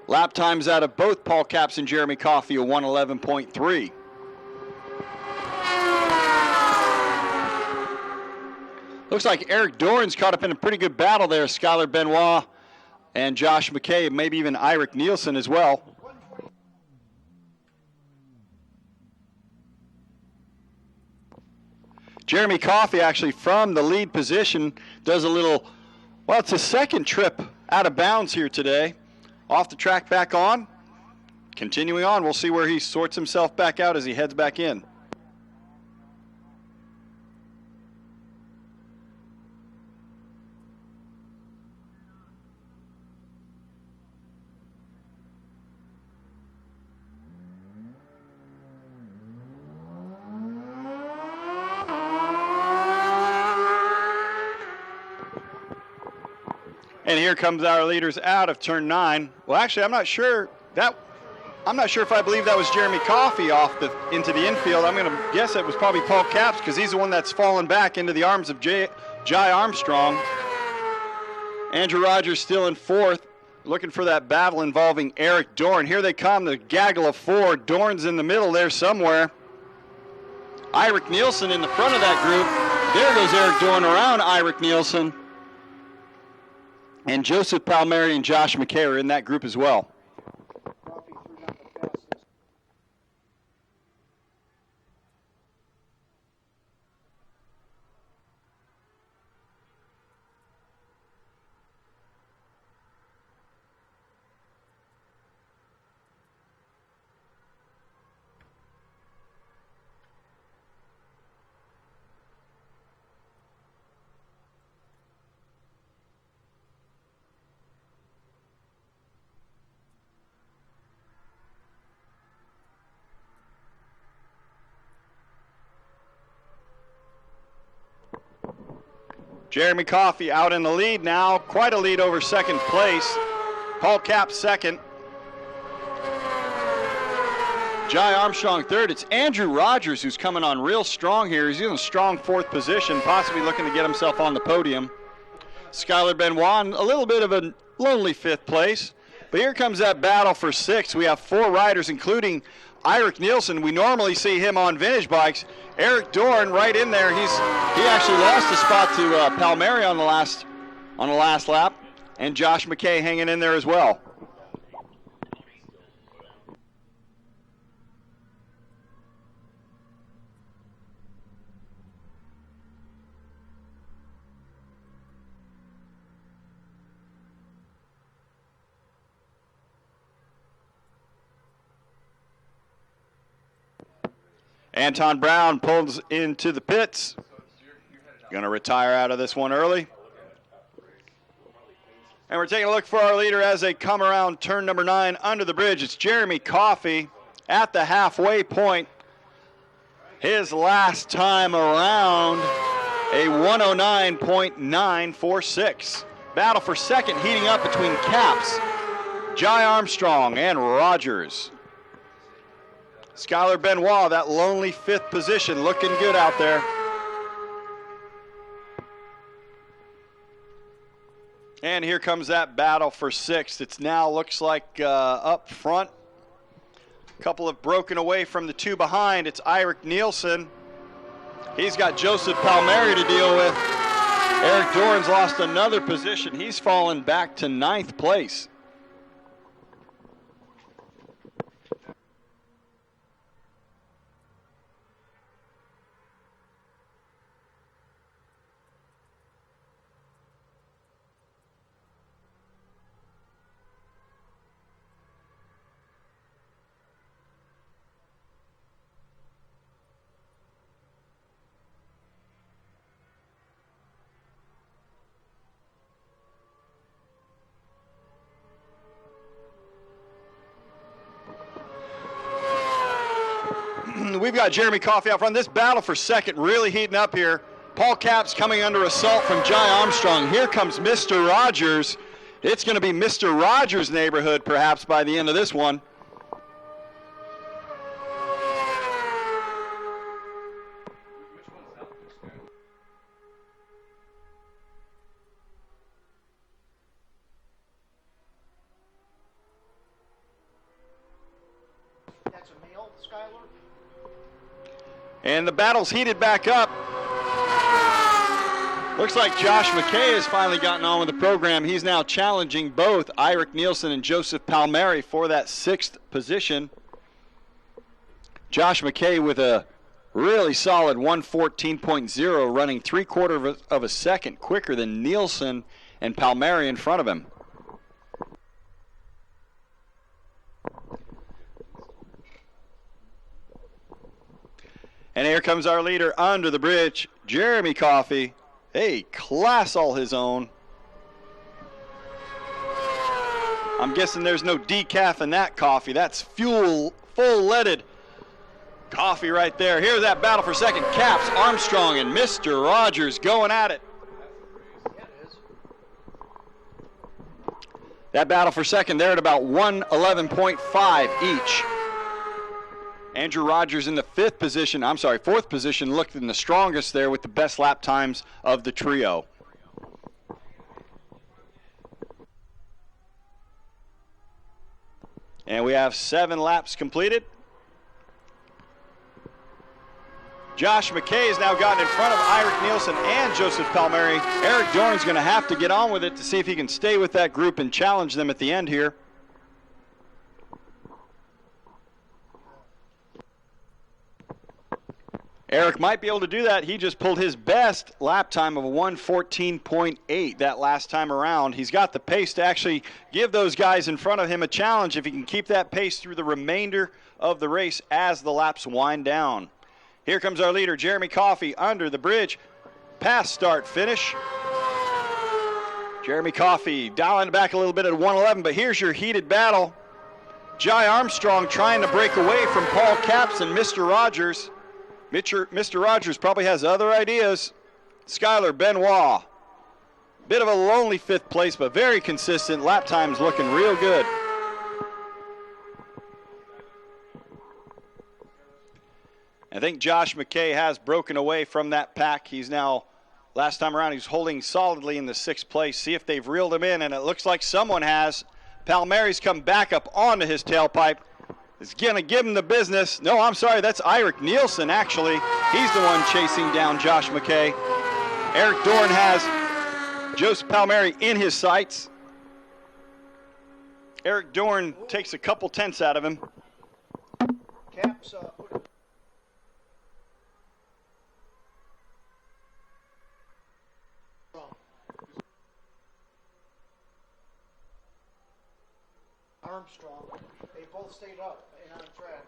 D: Lap times out of both Paul Capps and Jeremy Coffey, a 111.3. Looks like Eric Dorn's caught up in a pretty good battle there. Skylar Benoit and Josh McKay, maybe even Eirik Nielsen as well. Jeremy Coffey actually from the lead position does a little, well, it's a second trip out of bounds here today. Off the track, back on. Continuing on, we'll see where he sorts himself back out as he heads back in. And here comes our leaders out of turn 9. Well, actually, I'm not sure if I believe that was Jeremy Coffey into the infield. I'm going to guess it was probably Paul Capps because he's the one that's fallen back into the arms of Jai Armstrong. Andrew Rogers still in 4th, looking for that battle involving Eric Dorn. Here they come, the gaggle of 4. Dorn's in the middle there somewhere. Eirik Nielsen in the front of that group. There goes Eric Dorn around Eirik Nielsen. And Joseph Palmieri and Josh McKay are in that group as well. Jeremy Coffey out in the lead now, quite a lead over second place. Paul Capps second. Jai Armstrong third. It's Andrew Rogers who's coming on real strong here. He's in a strong 4th position, possibly looking to get himself on the podium. Skylar Benoit, a little bit of a lonely 5th place. But here comes that battle for 6th. We have 4 riders, including Eirik Nielsen. We normally see him on vintage bikes. Eric Dorn right in there. He actually lost a spot to Palmieri on the last lap, and Josh McKay hanging in there as well. Anton Brown pulls into the pits. Going to retire out of this one early. And we're taking a look for our leader as they come around turn number 9 under the bridge. It's Jeremy Coffey at the halfway point. His last time around, a 109.946. Battle for second heating up between Capps, Jai Armstrong, and Rogers. Skylar Benoit, that lonely 5th position, looking good out there. And here comes that battle for 6th. It's now looks like up front. A couple have broken away from the 2 behind. It's Eirik Nielsen. He's got Joseph Palmieri to deal with. Eric Dorn's lost another position. He's fallen back to 9th place. We've got Jeremy Coffey out front. This battle for second really heating up here. Paul Capps coming under assault from Jai Armstrong. Here comes Mr. Rogers. It's going to be Mr. Rogers' neighborhood perhaps by the end of this one.
B: That's a male, Skylar?
D: And the battle's heated back up. Looks like Josh McKay has finally gotten on with the program. He's now challenging both Eirik Nielsen and Joseph Palmieri for that 6th position. Josh McKay with a really solid 114.0, running 3/4 of a second quicker than Nielsen and Palmieri in front of him. And here comes our leader under the bridge, Jeremy Coffey. Hey, class all his own. I'm guessing there's no decaf in that coffee. That's full leaded coffee right there. Here's that battle for second. Capps, Armstrong, and Mr. Rogers going at it. That battle for second, they're at about 111.5 each. Andrew Rogers in the fourth position, looked in the strongest there with the best lap times of the trio. And we have 7 laps completed. Josh McKay has now gotten in front of Eirik Nielsen and Joseph Palmieri. Eric Dorn's going to have to get on with it to see if he can stay with that group and challenge them at the end here. Eric might be able to do that. He just pulled his best lap time of 1:14.8 that last time around. He's got the pace to actually give those guys in front of him a challenge if he can keep that pace through the remainder of the race as the laps wind down. Here comes our leader, Jeremy Coffey, under the bridge. Pass, start, finish. Jeremy Coffey dialing it back a little bit at 111, but here's your heated battle. Jai Armstrong trying to break away from Paul Capps and Mr. Rogers. Mr. Rogers probably has other ideas. Skylar Benoit. Bit of a lonely 5th place, but very consistent. Lap times looking real good. I think Josh McKay has broken away from that pack. He's now, last time around, he's holding solidly in the 6th place. See if they've reeled him in, and it looks like someone has. Palmieri's come back up onto his tailpipe. Is going to give him the business. No, I'm sorry, that's Eirik Nielsen, actually. He's the one chasing down Josh McKay. Eric Dorn has Joseph Palmieri in his sights. Eric Dorn takes a couple tenths out of him.
E: Caps, Armstrong, they both stayed up and on track.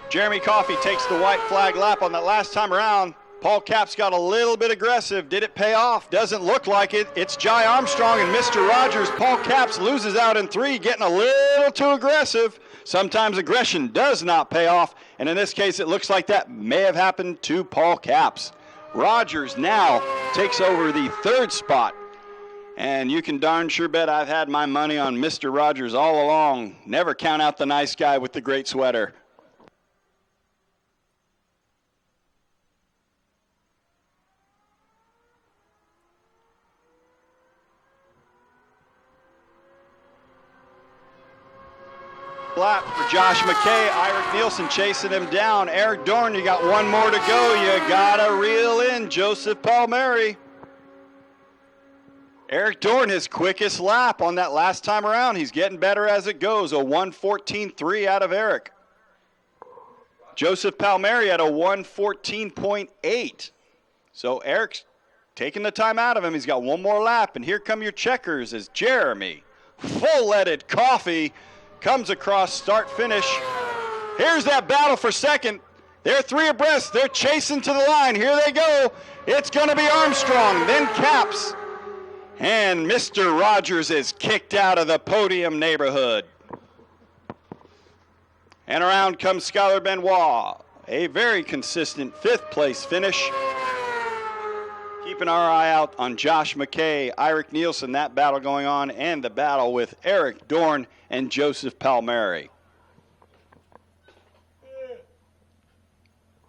D: Jeremy Coffey takes the white flag lap on that last time around. Paul Capps got a little bit aggressive. Did it pay off? Doesn't look like it. It's Jai Armstrong and Mr. Rogers. Paul Capps loses out in 3, getting a little too aggressive. Sometimes aggression does not pay off, and in this case it looks like that may have happened to Paul Capps. Rogers now takes over the 3rd spot. And you can darn sure bet I've had my money on Mr. Rogers all along. Never count out the nice guy with the great sweater. Lap for Josh McKay. Eirik Nielsen chasing him down. Eric Dorn, you got one more to go. You got to reel in Joseph Palmieri. Eric Dorn, his quickest lap on that last time around. He's getting better as it goes. A 1:14.3 out of Eric. Joseph Palmieri at a 1:14.8. So Eric's taking the time out of him. He's got one more lap. And here come your checkers as Jeremy Full-Leaded Coffee comes across start finish. Here's that battle for second. They're 3 abreast. They're chasing to the line. Here they go. It's going to be Armstrong, then Capps. And Mr. Rogers is kicked out of the podium neighborhood. And around comes Skylar Benoit. A very consistent 5th place finish. Keeping our eye out on Josh McKay, Eirik Nielsen, that battle going on, and the battle with Eric Dorn and Joseph Palmieri.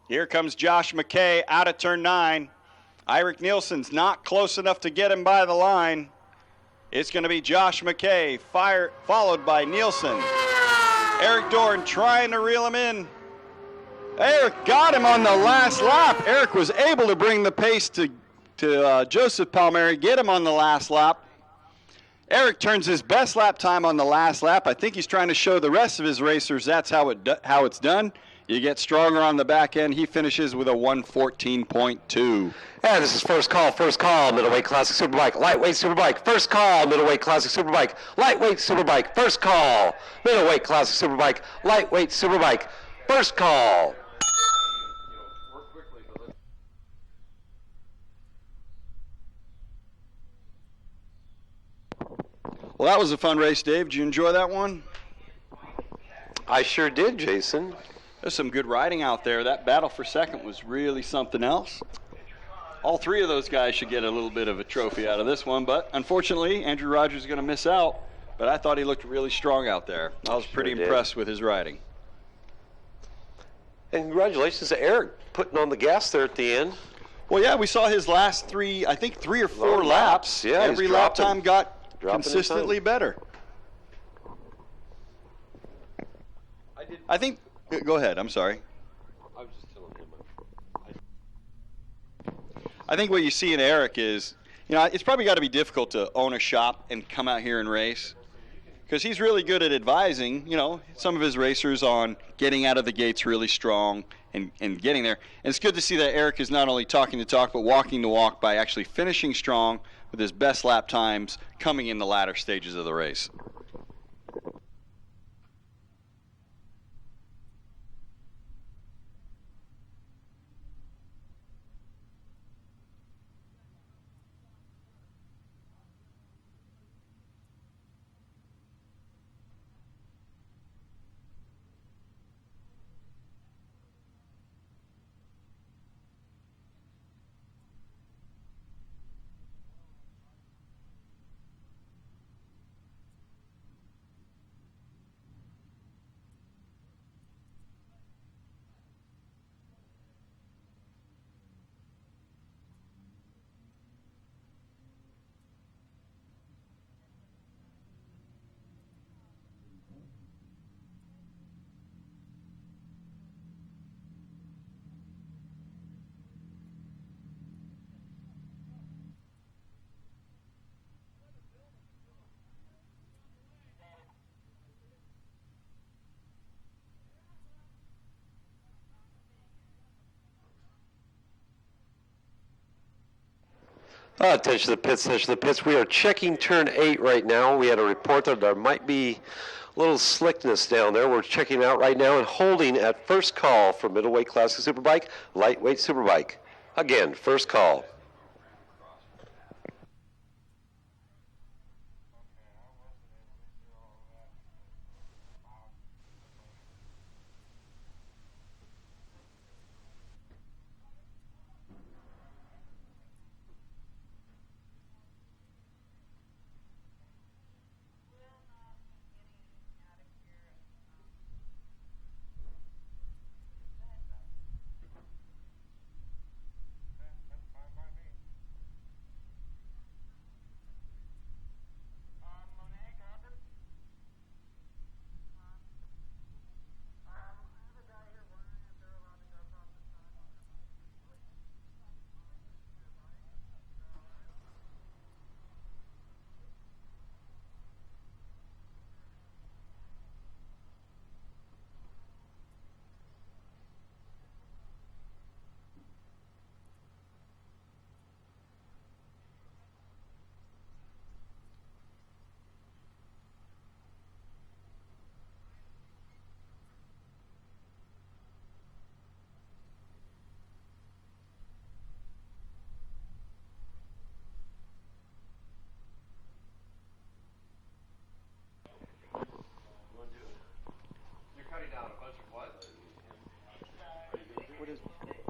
D: Here comes Josh McKay out of turn 9. Eirik Nielsen's not close enough to get him by the line. It's going to be Josh McKay, followed by Nielsen. Eric Dorn trying to reel him in. Eric got him on the last lap. Eric was able to bring the pace to Joseph Palmieri, get him on the last lap. Eric turns his best lap time on the last lap. I think he's trying to show the rest of his racers that's how it's done. You get stronger on the back end. He finishes with a 1:14.2.
C: And this is first call, middleweight classic superbike, lightweight superbike, first call, middleweight classic superbike, lightweight superbike, first call, middleweight classic superbike, lightweight superbike, first call.
D: Well, that was a fun race, Dave. Did you enjoy that one?
C: I sure did, Jason.
D: There's some good riding out there. That battle for second was really something else. All three of those guys should get a little bit of a trophy out of this one, but unfortunately, Andrew Rogers is going to miss out. But I thought he looked really strong out there. I was pretty impressed with his riding.
C: And congratulations to Eric putting on the gas there at the end.
D: Well, yeah, we saw his last three, I think 3 or 4
C: Long
D: laps.
C: laps. Yeah,
D: Every
C: he's
D: lap
C: dropping-
D: time got
C: dropping his
D: consistently
C: time.
D: better. I think, go ahead, I'm sorry. I think what you see in Eric is, you know, it's probably got to be difficult to own a shop and come out here and race, because he's really good at advising, you know, some of his racers on getting out of the gates really strong and getting there. And it's good to see that Eric is not only talking the talk, but walking the walk by actually finishing strong with his best lap times coming in the latter stages of the race.
C: Attention to the pits, attention to the pits. We are checking turn 8 right now. We had a report that there might be a little slickness down there. We're checking out right now and holding at first call for middleweight classic superbike, lightweight superbike. Again, first call.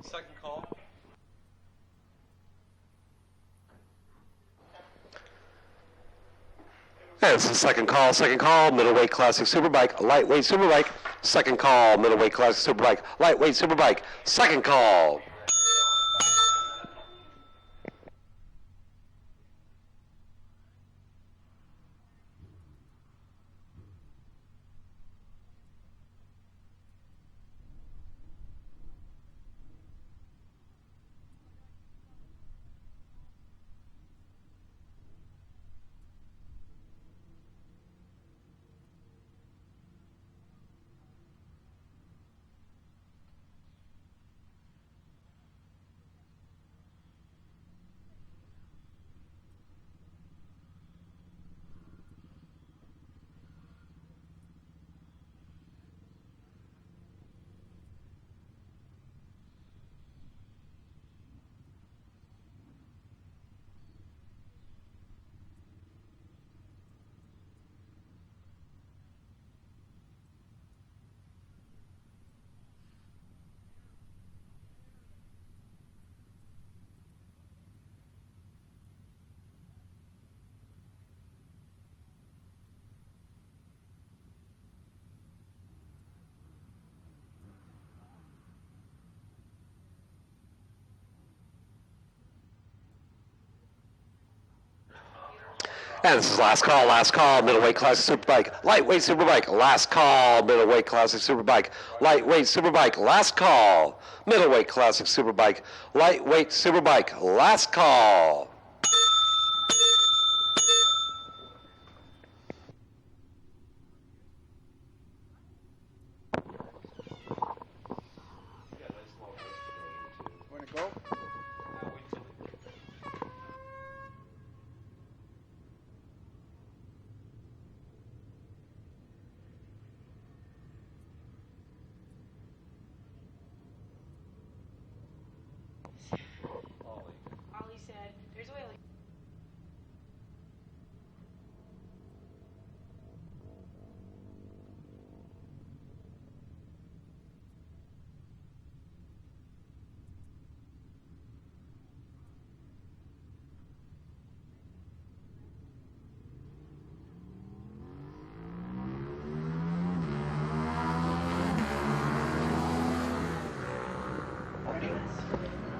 H: Second call.
C: And it's the second call, middleweight classic superbike, lightweight superbike, second call, middleweight classic superbike, lightweight superbike, second call. And this is last call, middleweight classic superbike, lightweight superbike, last call, middleweight classic superbike, lightweight superbike, last call, middleweight classic superbike, lightweight superbike, last call.
E: Want to go?
I: Ollie said, there's a way like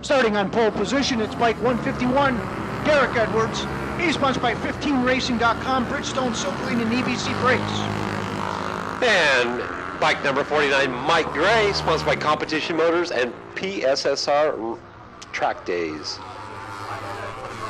E: Starting on pole position, it's bike 151, Derek Edwards. He's sponsored by 15racing.com, Bridgestone, Silklane, and EBC Brakes.
C: And bike number 49, Mike Gray, sponsored by Competition Motors and PSSR Track Days.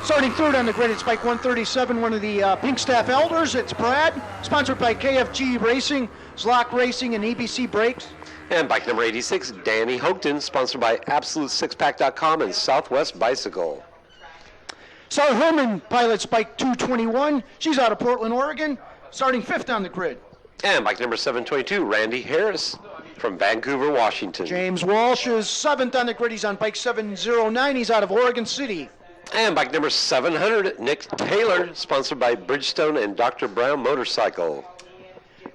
E: Starting third on the grid, it's bike 137, one of the Pink Staff Elders. It's Brad, sponsored by KFG Racing, Zlock Racing, and EBC Brakes.
C: And bike number 86, Danny Hoagton, sponsored by AbsoluteSixPack.com and Southwest Bicycle.
E: Sarah Herman pilots bike 221. She's out of Portland, Oregon, starting fifth on the grid.
C: And bike number 722, Randy Harris from Vancouver, Washington.
E: James Walsh is seventh on the grid. He's on bike 709. He's out of Oregon City.
C: And bike number 700, Nick Taylor, sponsored by Bridgestone and Dr. Brown Motorcycle.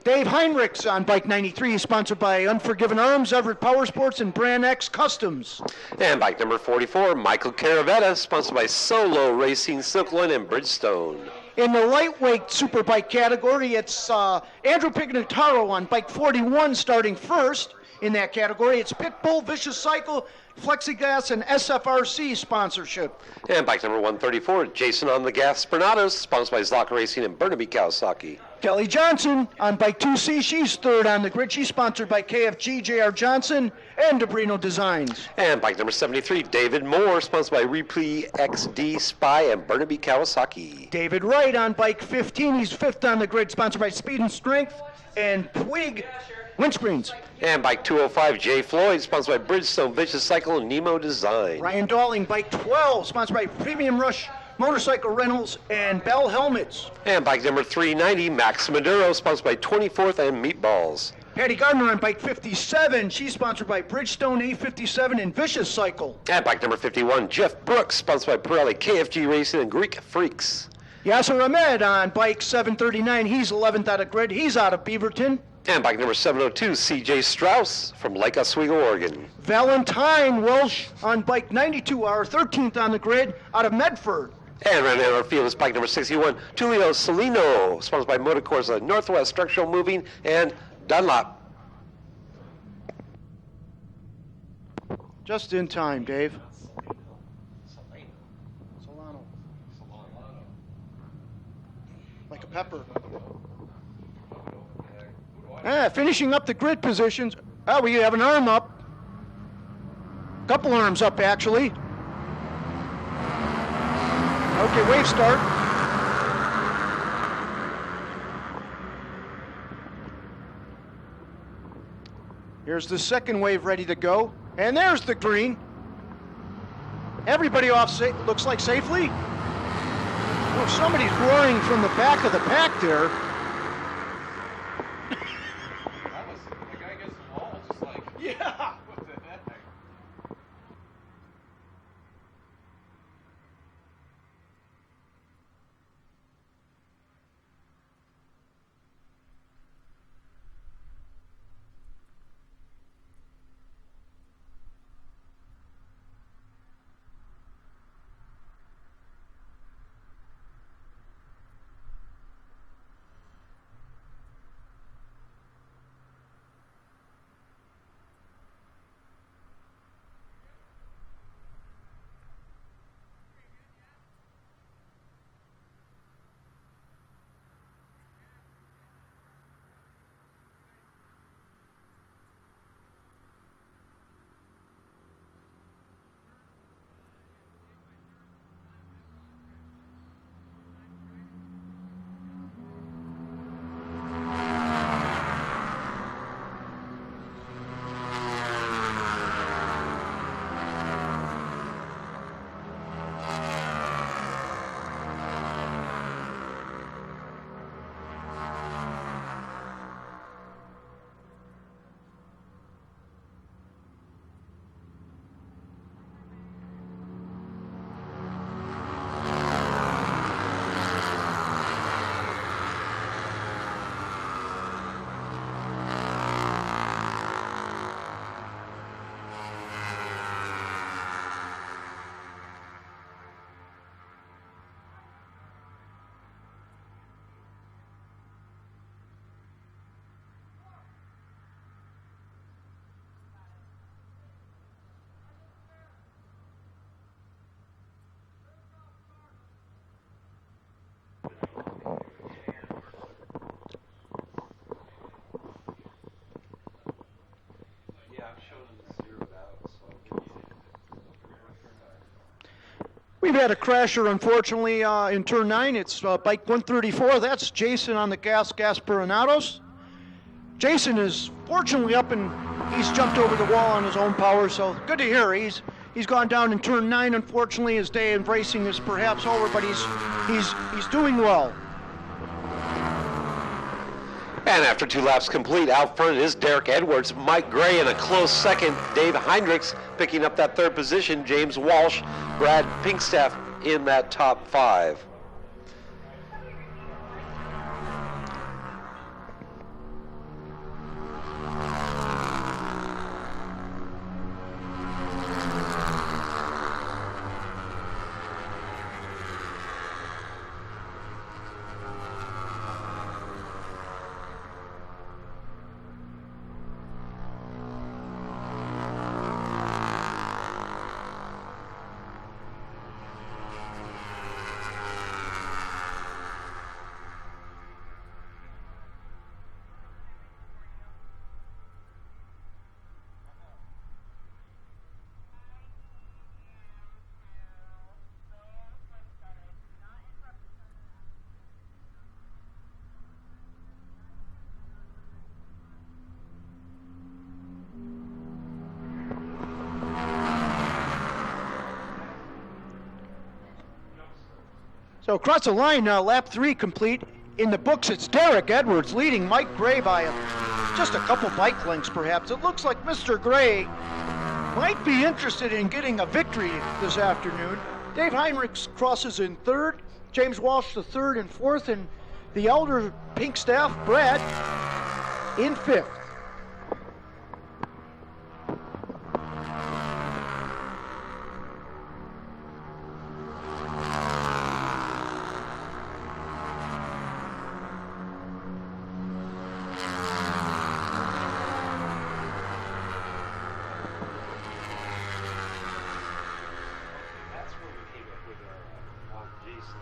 E: Dave Heinrichs on bike 93, sponsored by Unforgiven Arms, Everett Power Sports, and Brand X Customs.
C: And bike number 44, Michael Caravetta, sponsored by Solo Racing, Silklane, and Bridgestone.
E: In the lightweight superbike category, it's Andrew Pignataro on bike 41, starting first in that category. It's Pitbull, Vicious Cycle, Flexigas, and SFRC sponsorship.
C: And bike number 134, Jason on the Gas Spernatos, sponsored by Zlock Racing and Burnaby Kawasaki.
E: Kelly Johnson on bike 2C, she's third on the grid. She's sponsored by KFG, JR Johnson, and Debrino Designs.
C: And bike number 73, David Moore, sponsored by Replay XD Spy and Burnaby Kawasaki.
E: David Wright on bike 15, he's fifth on the grid, sponsored by Speed and Strength and Puig Windscreens.
C: And bike 205, Jay Floyd, sponsored by Bridgestone, Vicious Cycle, and Nemo Design.
E: Ryan Dalling, bike 12, sponsored by Premium Rush Motorcycle Rentals and Bell Helmets.
C: And bike number 390, Max Maduro, sponsored by 24th and Meatballs.
E: Patty Gardner on bike 57, she's sponsored by Bridgestone, A57, and Vicious Cycle.
C: And bike number 51, Jeff Brooks, sponsored by Pirelli, KFG Racing, and Greek Freaks.
E: Yasser Ahmed on bike 739, he's 11th out of grid, he's out of Beaverton.
C: And bike number 702, CJ Strauss from Lake Oswego, Oregon.
E: Valentine Welsh on bike 92, our 13th on the grid, out of Medford.
C: And running out our field is bike number 61, Tulio Salino, sponsored by Motocorsa, Northwest Structural Moving, and Dunlop.
E: Just in time, Dave. Solano. Like a pepper. Finishing up the grid positions. Oh, we have an arm up. Couple arms up, actually. Okay, wave start. Here's the second wave ready to go. And there's the green. Everybody off looks like safely. Oh, somebody's roaring from the back of the pack there. Yeah. We've had a crasher, unfortunately, in turn 9. It's bike 134. That's Jason on the gas, Gasparinados. Jason is fortunately up and he's jumped over the wall on his own power, so good to hear. He's gone down in turn 9, unfortunately. His day in racing is perhaps over, but he's doing well.
C: And after 2 laps complete, out front is Derek Edwards, Mike Gray in a close second, Dave Heinrichs picking up that 3rd position, James Walsh, Brad Pinkstaff in that top 5.
E: So across the line now, lap 3 complete. In the books, it's Derek Edwards leading Mike Gray by just a couple bike lengths, perhaps. It looks like Mr. Gray might be interested in getting a victory this afternoon. Dave Heinrichs crosses in 3rd, James Walsh the 3rd and 4th, and the elder Pinkstaff, Brad, in 5th.
C: That's where we came up with our Jason.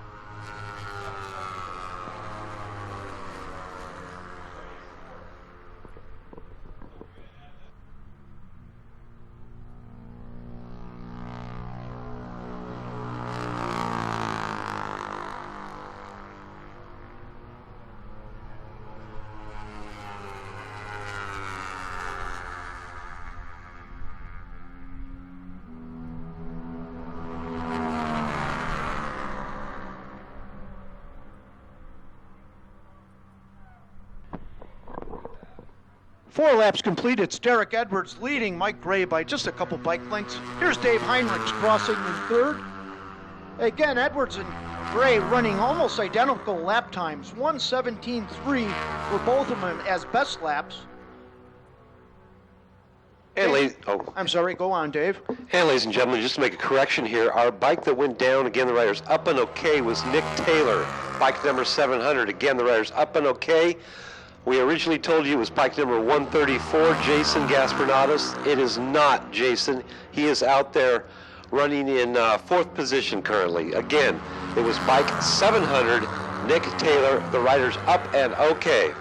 E: Four laps complete. It's Derek Edwards leading Mike Gray by just a couple bike lengths. Here's Dave Heinrichs crossing in 3rd. Again, Edwards and Gray running almost identical lap times. 1:17.3 for both of them as best laps.
C: And,
E: I'm sorry, go on, Dave.
C: and ladies and gentlemen, just to make a correction here, our bike that went down, again, the rider's up and okay, was Nick Taylor. Bike number 700, again, the rider's up and okay. We originally told you it was bike number 134, Jason Gasparinados. It is not Jason. He is out there running in 4th position currently. Again, it was bike 700, Nick Taylor. The rider's up and okay.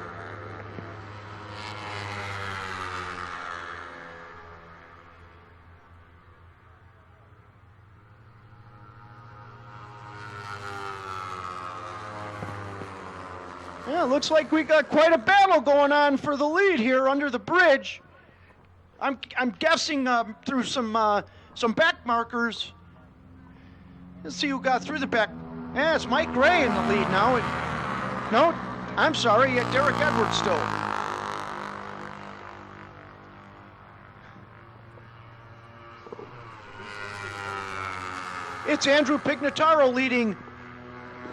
E: Yeah, looks like we got quite a battle going on for the lead here under the bridge. I'm guessing through some back markers. Let's see who got through the back. Yeah, it's Mike Gray in the lead now. No, I'm sorry, Derek Edwards still. It's Andrew Pignataro leading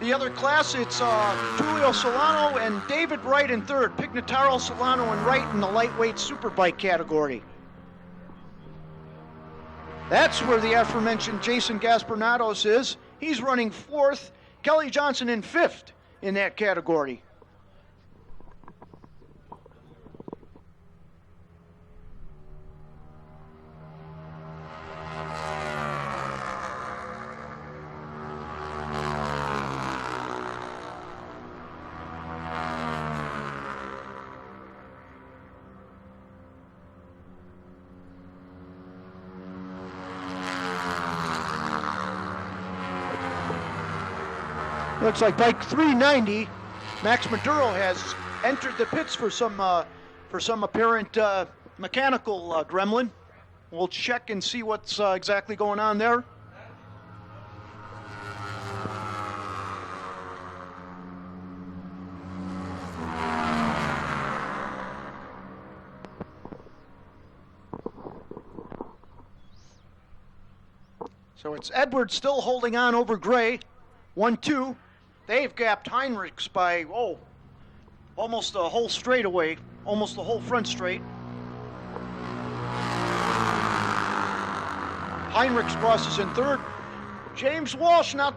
E: the other class. It's Tulio Solano and David Wright in 3rd. Pignataro, Solano, and Wright in the lightweight superbike category. That's where the aforementioned Jason Gasparinados is. He's running 4th. Kelly Johnson in 5th in that category. Looks like bike 390, Max Maduro has entered the pits for some apparent mechanical gremlin. We'll check and see what's exactly going on there. So it's Edwards still holding on over Gray. 1-2. They've gapped Heinrichs by, almost a whole straightaway, almost the whole front straight. Heinrichs crosses in third. James Walsh now.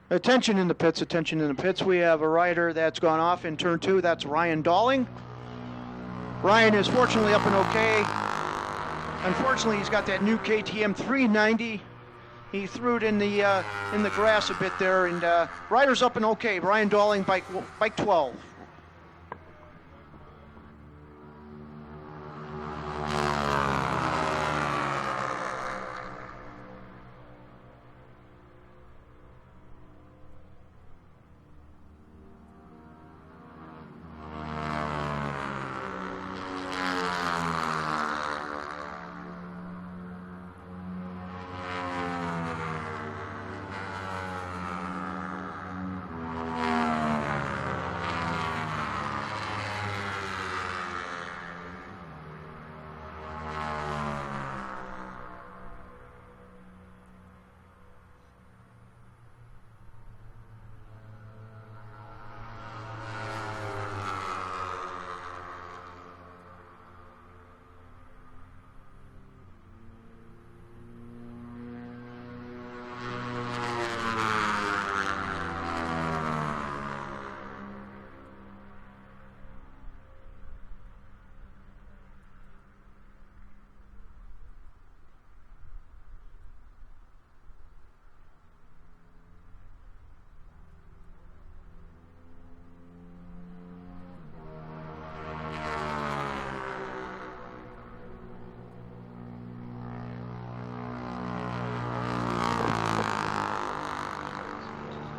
E: Attention in the pits, attention in the pits. We have a rider that's gone off in turn 2. That's Ryan Dalling. Ryan is fortunately up and okay. Unfortunately, he's got that new KTM 390. He threw it in the grass a bit there, and rider's up and okay. Ryan Dalling, bike 12.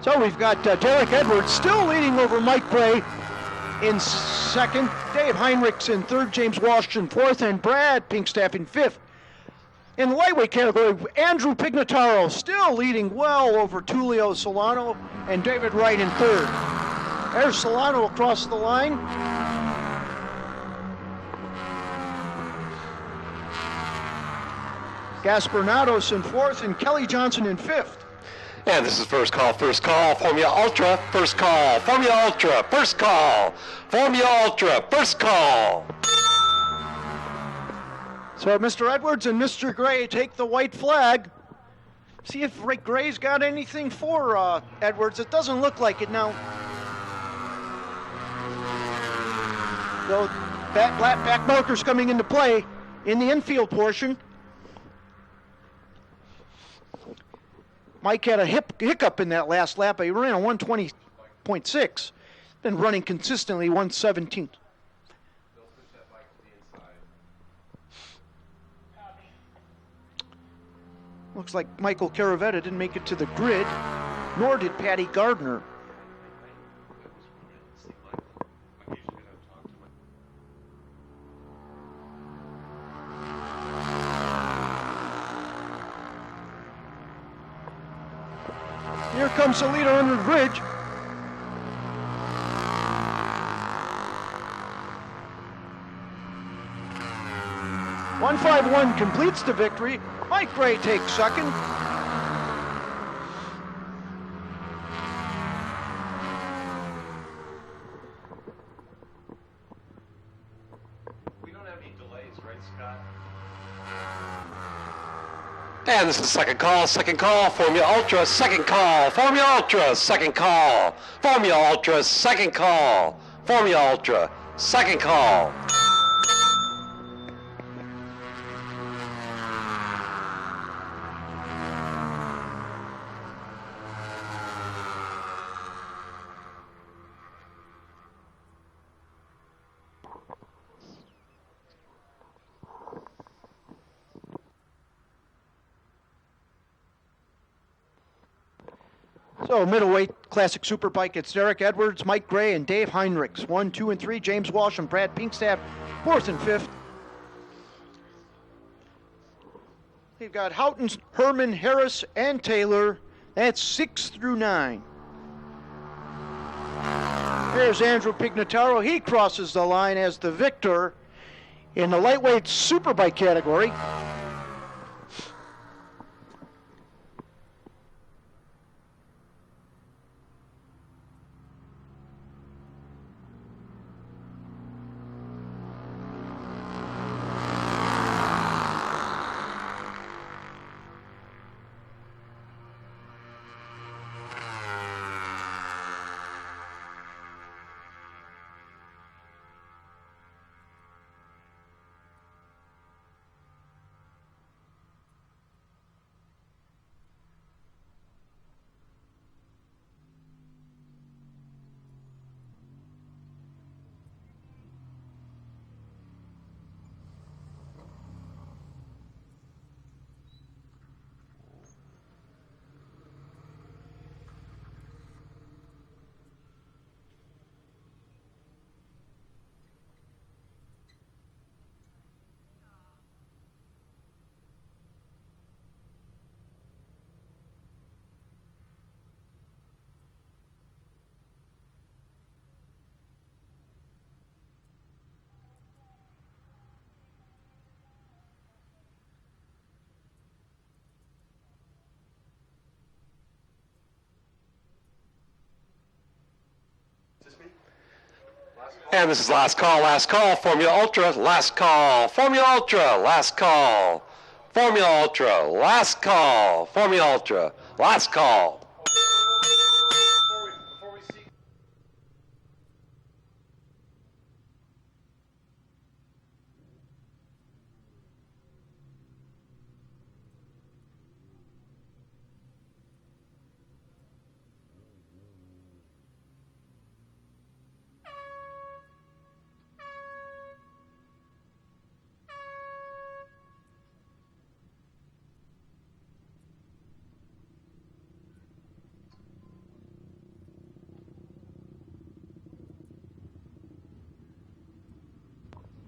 E: So we've got Derek Edwards still leading over Mike Gray in second, Dave Heinrichs in third, James Walsh in fourth, and Brad Pinkstaff in fifth. In the lightweight category, Andrew Pignataro still leading well over Tulio Solano and David Wright in third. There's Solano across the line. Gaspernados in fourth and Kelly Johnson in fifth.
C: And this is first call, Formula Ultra, first call, Formula Ultra, first call, Formula Ultra, first call.
E: So Mr. Edwards and Mr. Gray take the white flag. See if Rick Gray's got anything for Edwards. It doesn't look like it now. So back markers coming into play in the infield portion. Mike had a hiccup in that last lap. He ran a 120.6. Been running consistently 117. Looks like Michael Caravetta didn't make it to the grid, nor did Patty Gardner. Here comes the leader under the bridge. .151 completes the victory. Mike Gray takes second.
C: We don't have any delays, right, Scott? And this is second call, Formula Ultra, second call, Formula Ultra, second call, Formula Ultra, second call, Formula Ultra, second call.
E: So middleweight classic superbike, it's Derek Edwards, Mike Gray, and Dave Heinrichs. 1, 2, and 3. James Walsh and Brad Pinkstaff, 4th and 5th. They've got Houghton, Herman, Harris, and Taylor. That's 6 through 9. There's Andrew Pignataro. He crosses the line as the victor in the lightweight superbike category.
C: And this is last call, Formula Ultra, last call, Formula Ultra, last call, Formula Ultra, last call, Formula Ultra, last call.
B: Before we see.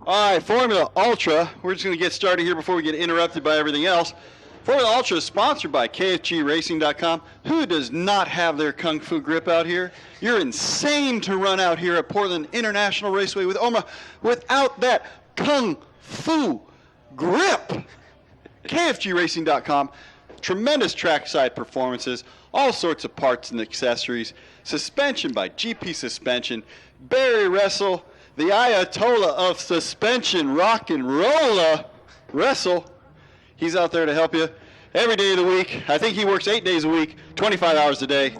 D: All right, Formula Ultra. We're just going to get started here before we get interrupted by everything else. Formula Ultra is sponsored by KFGRacing.com. Who does not have their Kung Fu grip out here? You're insane to run out here at Portland International Raceway with Omaha without that Kung Fu grip. KFGRacing.com. Tremendous trackside performances, all sorts of parts and accessories. Suspension by GP Suspension. Barry Wrestle, the Ayatollah of suspension, rock and rolla. Wrestle. He's out there to help you every day of the week. I think he works 8 days a week, 25 hours a day.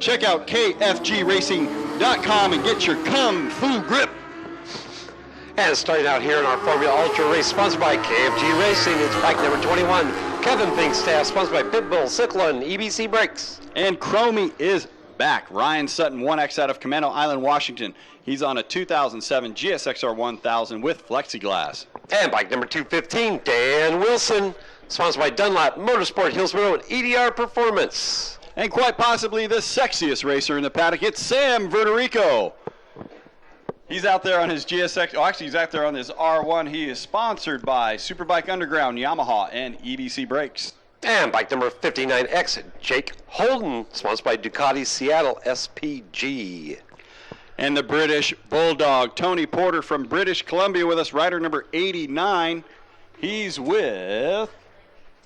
D: Check out KFGRacing.com and get your Kung Fu grip.
C: And starting out here in our Formula Ultra race, sponsored by KFG Racing, it's bike number 21, Kevin Pinkstaff, sponsored by Pitbull, Cicla, and EBC Brakes.
D: And Chromie is back. Ryan Sutton, 1X out of Commando Island, Washington. He's on a 2007 GSXR 1000 with plexiglass.
C: And bike number 215, Dan Wilson, Sponsored by Dunlap Motorsport, Hillsboro, and EDR Performance.
D: And quite possibly the sexiest racer in the paddock, it's Sam Verderico. He's out there on his GSX, he's out there on his R1. He is sponsored by Superbike Underground, Yamaha, and EBC Brakes.
C: And bike number 59X, Jake Holden, sponsored by Ducati Seattle SPG.
D: And the British Bulldog, Tony Porter from British Columbia with us, rider number 89. He's with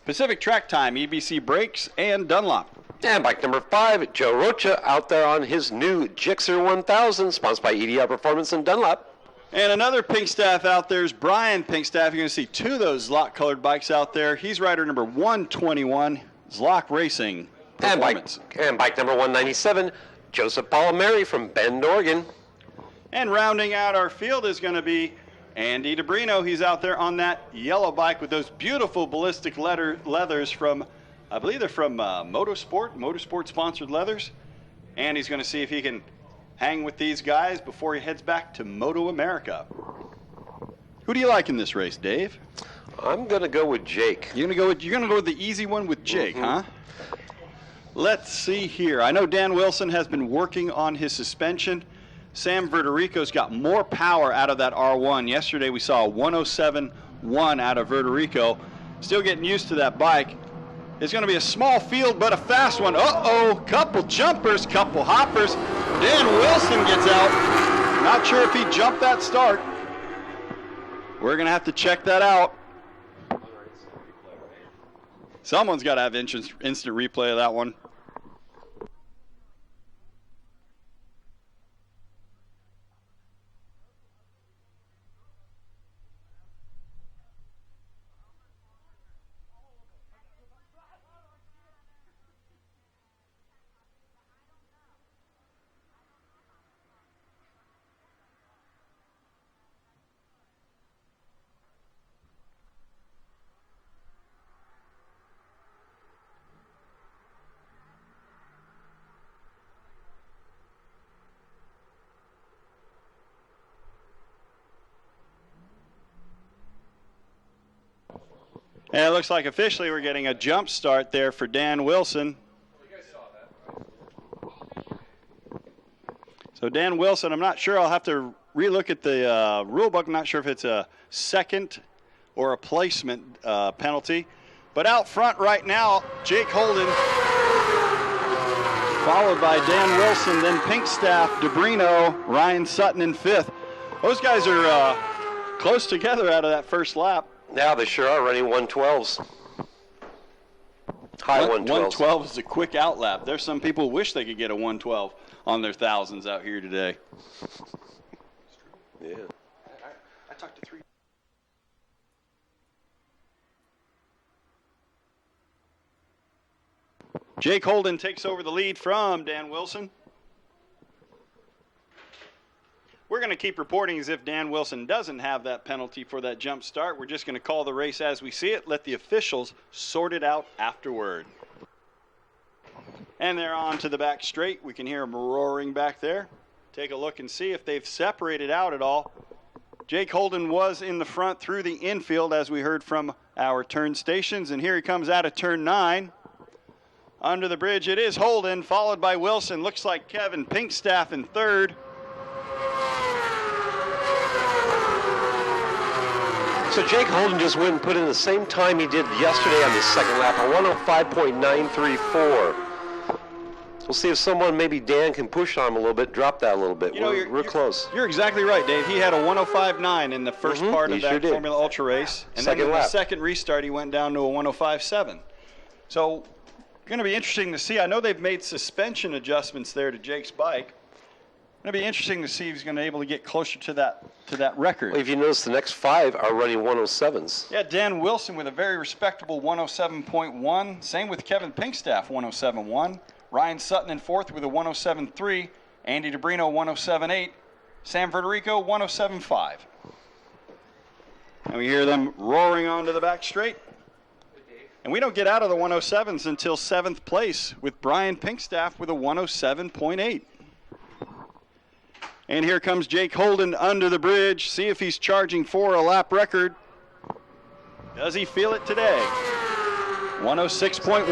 D: Pacific Track Time, EBC Brakes, and Dunlop.
C: And bike number 5, Joe Rocha, out there on his new Gixxer 1000, sponsored by EDR Performance and Dunlop.
D: And another Pinkstaff out there is Brian Pinkstaff. You're going to see 2 of those lock-colored bikes out there. He's rider number 121, Zlock Racing Performance.
C: And bike number 197, Joseph Palomeri from Bend, Oregon.
D: And rounding out our field is going to be Andy DeBrino. He's out there on that yellow bike with those beautiful ballistic leathers from, I believe they're from Motorsport-sponsored leathers. And he's going to see if he can hang with these guys before he heads back to Moto America. Who do you like in this race, Dave?
C: I'm going to go with Jake.
D: You're going to go with the easy one with Jake, huh? Let's see here. I know Dan Wilson has been working on his suspension. Sam Verderico's got more power out of that R1. Yesterday we saw a 107.1 out of Verderico. Still getting used to that bike. It's going to be a small field, but a fast one. Uh-oh, couple jumpers, couple hoppers. Dan Wilson gets out. Not sure if he jumped that start. We're going to have to check that out. Someone's got to have instant replay of that one. And it looks like officially we're getting a jump start there for Dan Wilson. So Dan Wilson, I'm not sure. I'll have to relook at the rule book. I'm not sure if it's a second or a placement penalty. But out front right now, Jake Holden, followed by Dan Wilson, then Pinkstaff, DeBrino, Ryan Sutton in 5th. Those guys are close together out of that first lap.
C: Yeah, they sure are running 112s. High 112s.
D: 112 is a quick out lap. There's some people who wish they could get a 112 on their thousands out here today.
C: Yeah.
D: I talked to 3. Jake Holden takes over the lead from Dan Wilson. We're going to keep reporting as if Dan Wilson doesn't have that penalty for that jump start. We're just going to call the race as we see it, let the officials sort it out afterward. And they're on to the back straight. We can hear them roaring back there. Take a look and see if they've separated out at all. Jake Holden was in the front through the infield, as we heard from our turn stations. And here he comes out of turn 9. Under the bridge, it is Holden, followed by Wilson. Looks like Kevin Pinkstaff in 3rd.
C: So Jake Holden just went and put in the same time he did yesterday on the second lap, a 105.934. We'll see if someone, maybe Dan, can push on him a little bit, drop that a little bit. We're close.
D: You're exactly right, Dave. He had a 105.9 in the first part of that Formula Ultra race. And then in the second restart, he went down to a 105.7. So going to be interesting to see. I know they've made suspension adjustments there to Jake's bike. Going to be interesting to see if he's going to be able to get closer to that record.
C: Well, if you notice, the next 5 are running 107s.
D: Yeah, Dan Wilson with a very respectable 107.1. Same with Kevin Pinkstaff, 107.1. Ryan Sutton in 4th with a 107.3. Andy DeBrino, 107.8. Sam Verderico, 107.5. And we hear them roaring onto the back straight. And we don't get out of the 107s until 7th place with Brian Pinkstaff with a 107.8. And here comes Jake Holden under the bridge. See if he's charging for a lap record. Does he feel it today? 106.1.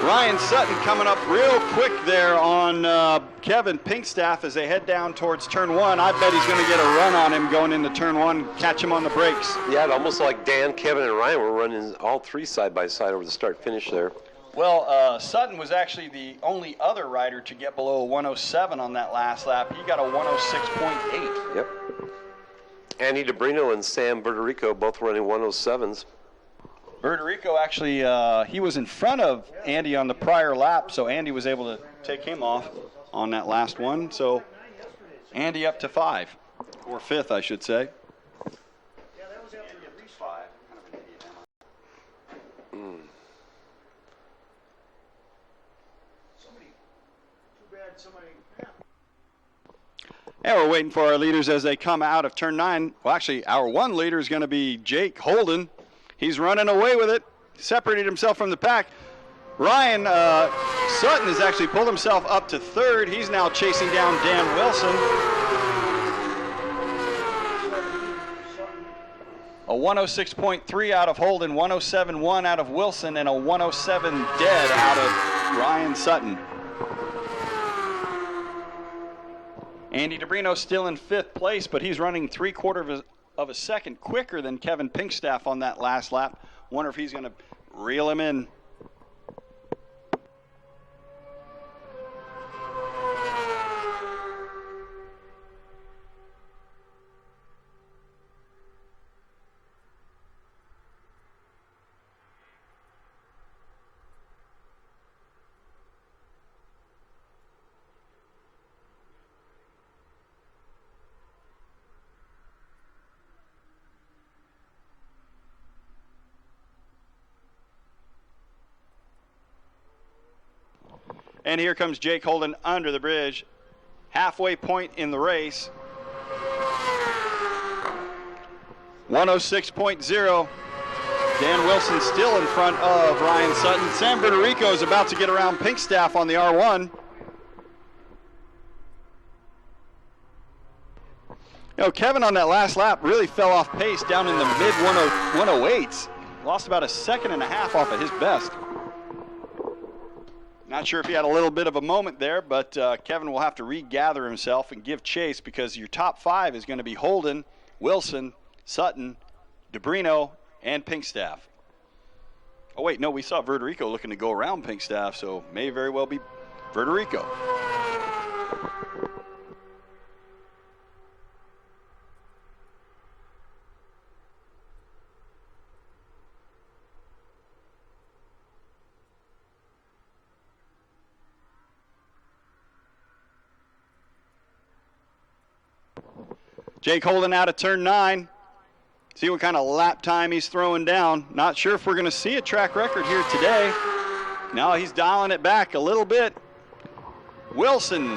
D: Ryan Sutton coming up real quick there on Kevin Pinkstaff as they head down towards turn 1. I bet he's going to get a run on him going into turn 1, catch him on the brakes.
C: Yeah, it almost like Dan, Kevin, and Ryan were running all three side by side over the start-finish there.
D: Well, Sutton was actually the only other rider to get below a 107 on that last lap. He got a 106.8.
C: Yep. Andy DeBrino and Sam Bertarico both running 107s.
D: Bertarico actually, he was in front of Andy on the prior lap, so Andy was able to take him off on that last one. So Andy up to 5, or 5th, I should say.
B: Yeah, that was after the race 5. Somebody, too bad somebody, yeah.
D: And we're waiting for our leaders as they come out of turn 9. Well, actually, our one leader is going to be Jake Holden. He's running away with it, separated himself from the pack. Ryan Sutton has actually pulled himself up to 3rd. He's now chasing down Dan Wilson. A 106.3 out of Holden, 107.1 out of Wilson, and a 107 dead out of Ryan Sutton. Andy DeBrino still in 5th place, but he's running 3/4 of a second quicker than Kevin Pinkstaff on that last lap. Wonder if he's going to reel him in. And here comes Jake Holden under the bridge. Halfway point in the race. 106.0. Dan Wilson still in front of Ryan Sutton. Sam Bertarico is about to get around Pinkstaff on the R1. You know, Kevin on that last lap really fell off pace down in the mid 108s. Lost about a second and a half off of his best. Not sure if he had a little bit of a moment there, but Kevin will have to regather himself and give chase because your top 5 is going to be Holden, Wilson, Sutton, DeBrino, and Pinkstaff. Oh, wait, no, we saw Bertarico looking to go around Pinkstaff, so may very well be Bertarico. Jake Holden out of turn 9. See what kind of lap time he's throwing down. Not sure if we're going to see a track record here today. Now he's dialing it back a little bit. Wilson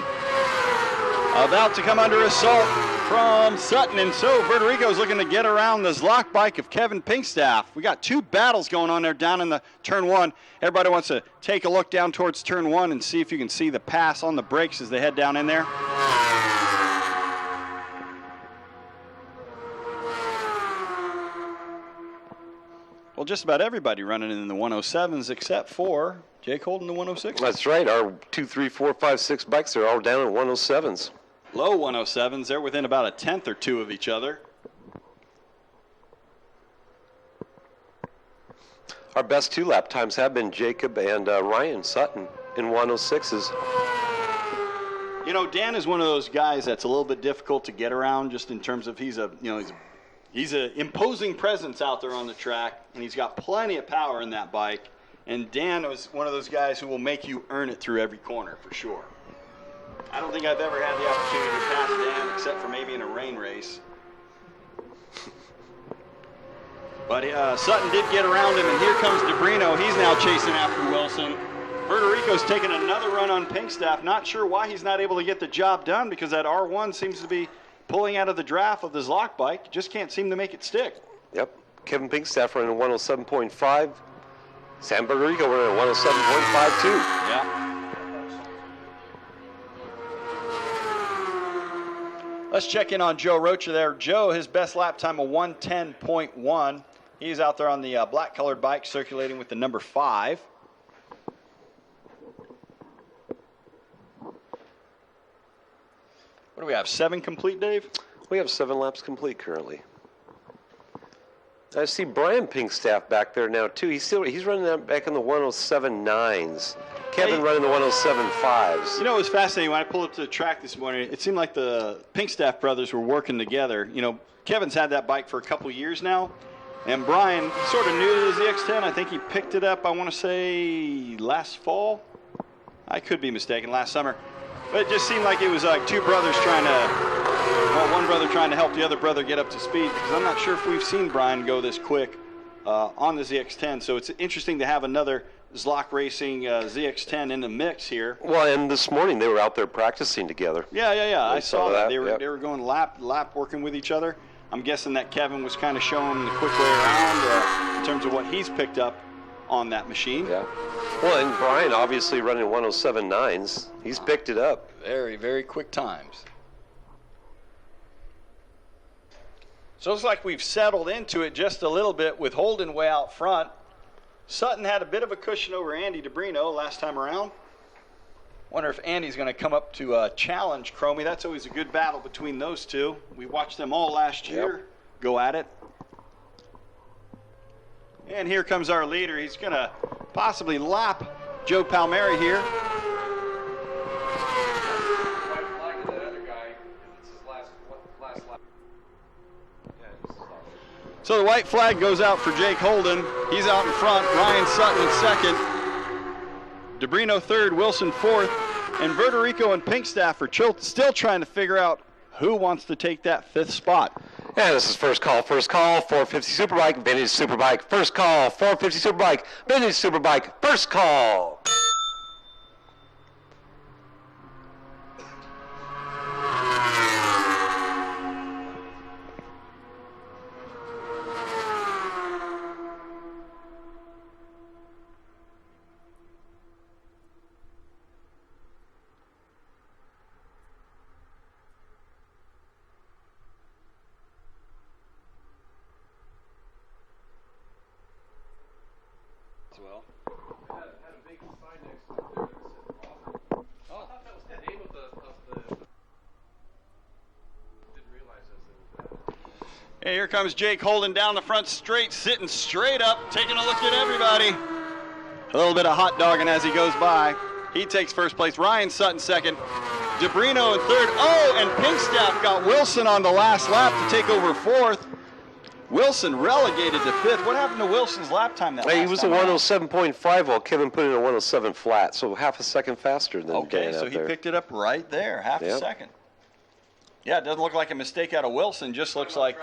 D: about to come under assault from Sutton. And so Bertarico's looking to get around the Zlock bike of Kevin Pinkstaff. We got 2 battles going on there down in the turn 1. Everybody wants to take a look down towards turn 1 and see if you can see the pass on the brakes as they head down in there. Well, just about everybody running in the 107s except for Jake Holden, the 106.
C: That's right. Our 2, 3, 4, 5, 6 bikes are all down at 107s.
D: Low 107s. They're within about a 1/10 or 2 of each other.
C: Our best 2 lap times have been Jacob and Ryan Sutton in 106s.
D: You know, Dan is one of those guys that's a little bit difficult to get around just in terms of he's an imposing presence out there on the track, and he's got plenty of power in that bike. And Dan is one of those guys who will make you earn it through every corner for sure. I don't think I've ever had the opportunity to pass Dan except for maybe in a rain race. But Sutton did get around him, and here comes DeBrino. He's now chasing after Wilson. Bertarico's taking another run on Pinkstaff. Not sure why he's not able to get the job done because that R1 seems to be pulling out of the draft of the Zlock bike. Just can't seem to make it stick.
C: Yep. Kevin Pinkstaff running 107.5. Sam Bertarico running 107.5 too.
D: Yeah. Let's check in on Joe Rocha there. Joe, his best lap time of 110.1. He's out there on the black colored bike circulating with the number 5. What do we have, 7 complete, Dave?
C: We have 7 laps complete currently. I see Brian Pinkstaff back there now too. He's running that back in the 107.9s. Kevin running the 107.5s.
D: You know, it was fascinating when I pulled up to the track this morning. It seemed like the Pinkstaff brothers were working together. You know, Kevin's had that bike for a couple years now, and Brian sort of new to the ZX10. I think he picked it up, I want to say, last fall. I could be mistaken, last summer. But it just seemed like it was like two brothers trying to, well, one brother trying to help the other brother get up to speed, because I'm not sure if we've seen Brian go this quick on the ZX10. So it's interesting to have another Zlock Racing ZX10 in the mix here.
C: Well, and this morning they were out there practicing together.
D: Yeah. I saw that. They
C: yep.
D: were going lap working with each other. I'm guessing that Kevin was kind of showing them the quick way around in terms of what he's picked up on that machine.
C: Yeah. Well, and Brian obviously running 107.9s. He's picked it up.
D: Very, very quick times. So it's like we've settled into it just a little bit with Holden way out front. Sutton had a bit of a cushion over Andy DeBrino last time around. Wonder if Andy's going to come up to challenge Cromie. That's always a good battle between those two. We watched them all last year go at it. And here comes our leader. He's going to possibly lap Joe Palmieri here. So the white flag goes out for Jake Holden. He's out in front. Ryan Sutton in second. DeBrino third. Wilson fourth. And Vertorico and Pinkstaff are still trying to figure out who wants to take that 5th spot.
C: And this is first call, 450 Superbike, vintage Superbike. First call, 450 Superbike, vintage Superbike. First call.
D: Hey, here comes Jake Holden down the front straight, sitting straight up, taking a look at everybody. A little bit of hot dogging as he goes by. He takes first place. Ryan Sutton second. DeBrino in third. Oh, and Pinkstaff got Wilson on the last lap to take over fourth. Wilson relegated to 5th. What happened to Wilson's lap time that last time?
C: He was a 107.5 while Kevin put in a 107 flat, so half a second faster than Dan
D: so
C: out
D: he
C: there.
D: picked it up right there, half a second. Yeah, it doesn't look like a mistake out of Wilson. Just looks like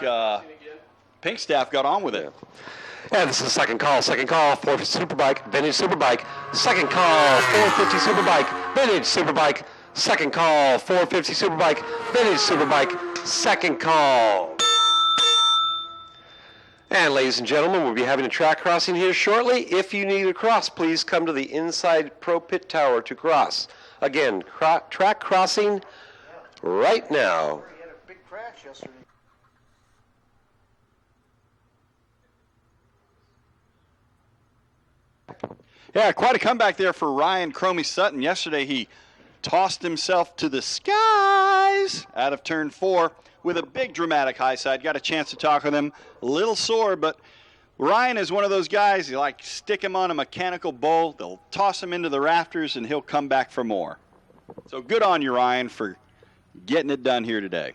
D: Pinkstaff got on with it.
C: And this is second call, 450 Superbike, vintage Superbike. Second call, 450 Superbike, vintage Superbike. Second call, 450 Superbike, vintage Superbike. Second call. And ladies and gentlemen, we'll be having a track crossing here shortly. If you need to cross, please come to the inside Pro Pit Tower to cross. Again, track crossing right now.
B: He had a big crash yesterday.
D: Yeah, quite a comeback there for Ryan Cromie Sutton. Yesterday he tossed himself to the skies out of turn 4 with a big dramatic high side. Got a chance to talk with him. A little sore, but Ryan is one of those guys, you like stick him on a mechanical bull, they'll toss him into the rafters and he'll come back for more. So good on you, Ryan, for getting it done here today.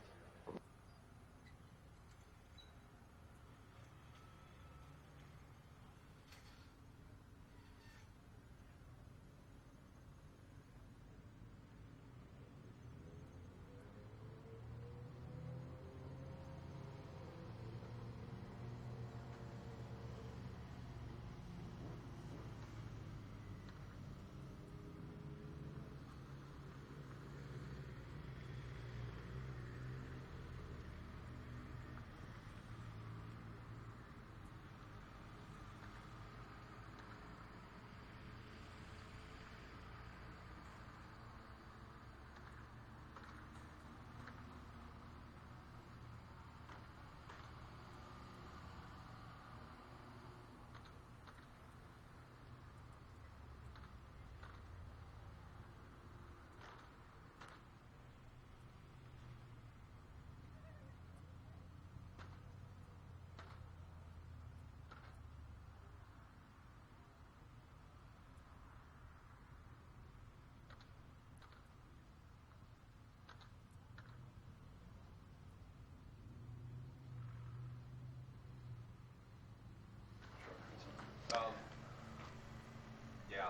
C: Yeah,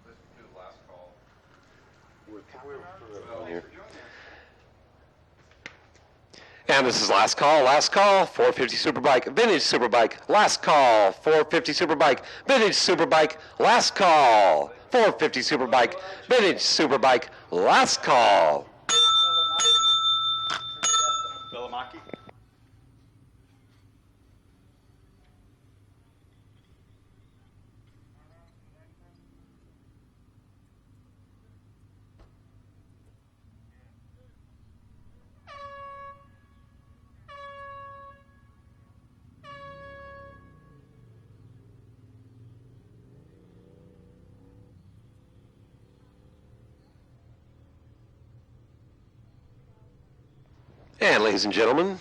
C: let's do the last call. And this is last call, 450 Superbike, vintage Superbike, last call, 450 Superbike, vintage Superbike, last call, 450 Superbike, vintage Superbike, last call.
D: Bellamaki.
C: And ladies and gentlemen,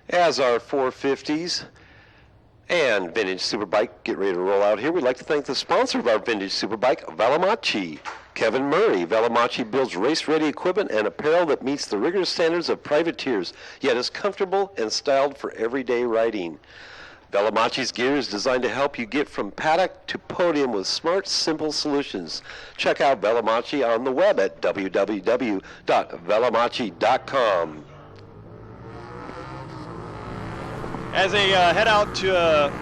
C: as our 450s and vintage Superbike get ready to roll out here, we'd like to thank the sponsor of our vintage Superbike, Velamachi. Kevin Murray. Velamachi builds race-ready equipment and apparel that meets the rigorous standards of privateers, yet is comfortable and styled for everyday riding. Velamachi's gear is designed to help you get from paddock to podium with smart, simple solutions. Check out Velamachi on the web at www.velamachi.com.
D: As they head out to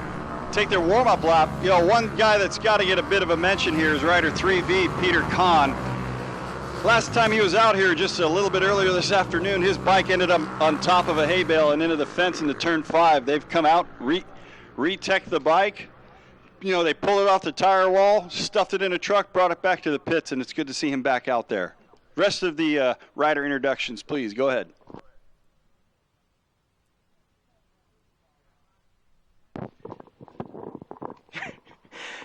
D: take their warm-up lap, one guy that's got to get a bit of a mention here is rider 3V, Peter Kahn. Last time he was out here, just a little bit earlier this afternoon, his bike ended up on top of a hay bale and into the fence into turn 5. They've come out, re-tech the bike. They pulled it off the tire wall, stuffed it in a truck, brought it back to the pits, and it's good to see him back out there. Rest of the rider introductions, please, go ahead.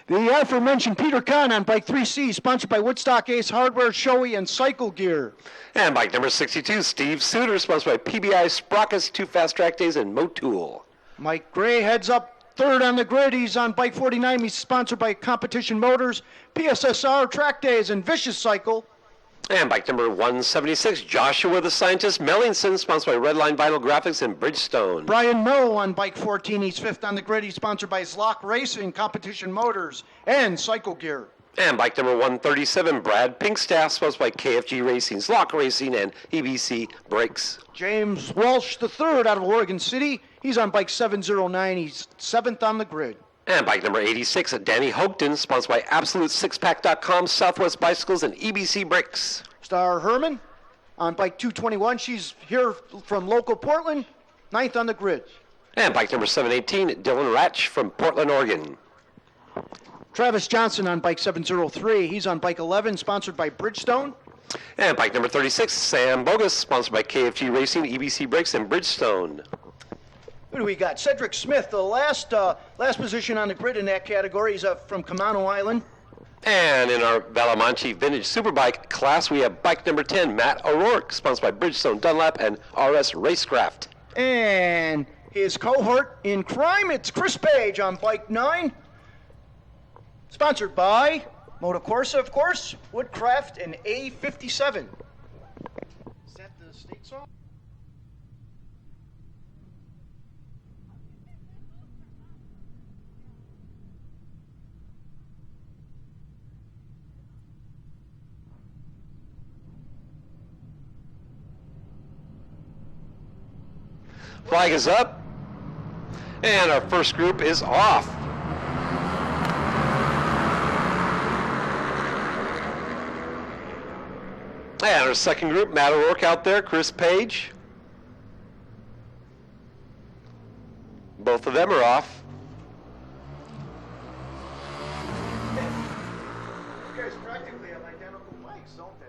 E: The aforementioned Peter Kahn on Bike 3C, sponsored by Woodstock Ace Hardware, Shoei, and Cycle Gear.
C: And bike number 62, Steve Suter, sponsored by PBI, Sprockets, 2 Fast Track Days, and Motul.
E: Mike Gray heads up third on the grid. He's on Bike 49. He's sponsored by Competition Motors, PSSR, Track Days, and Vicious Cycle.
C: And bike number 176, Joshua the Scientist Mellingson, sponsored by Redline Vinyl Graphics and Bridgestone.
E: Brian Moe on Bike 14. He's fifth on the grid. He's sponsored by Zlock Racing, Competition Motors, and Cycle Gear.
C: And bike number 137, Brad Pinkstaff, sponsored by KFG Racing, Zlock Racing, and EBC Brakes.
E: James Walsh III out of Oregon City. He's on Bike 709. He's seventh on the grid.
C: And bike number 86, Danny Hoagton, sponsored by AbsoluteSixPack.com, Southwest Bicycles, and EBC Brakes.
E: Star Herman on Bike 221. She's here from local Portland, ninth on the grid.
C: And bike number 718, Dylan Ratch from Portland, Oregon.
E: Travis Johnson on Bike 703. He's on Bike 11, sponsored by Bridgestone.
C: And bike number 36, Sam Bogus, sponsored by KFG Racing, EBC Brakes, and Bridgestone.
E: Who do we got? Cedric Smith, the last position on the grid in that category. He's from Camano Island.
C: And in our Velamachi Vintage Superbike class, we have bike number 10, Matt O'Rourke, sponsored by Bridgestone, Dunlap, and RS Racecraft.
E: And his cohort in crime, it's Chris Page on Bike 9, sponsored by Motocorsa, of course, Woodcraft, and A57. Is that the state song?
C: Flag is up, and our first group is off. And our second group, Matt O'Rourke out there, Chris Page. Both of them are off.
B: You guys practically have identical bikes, don't they?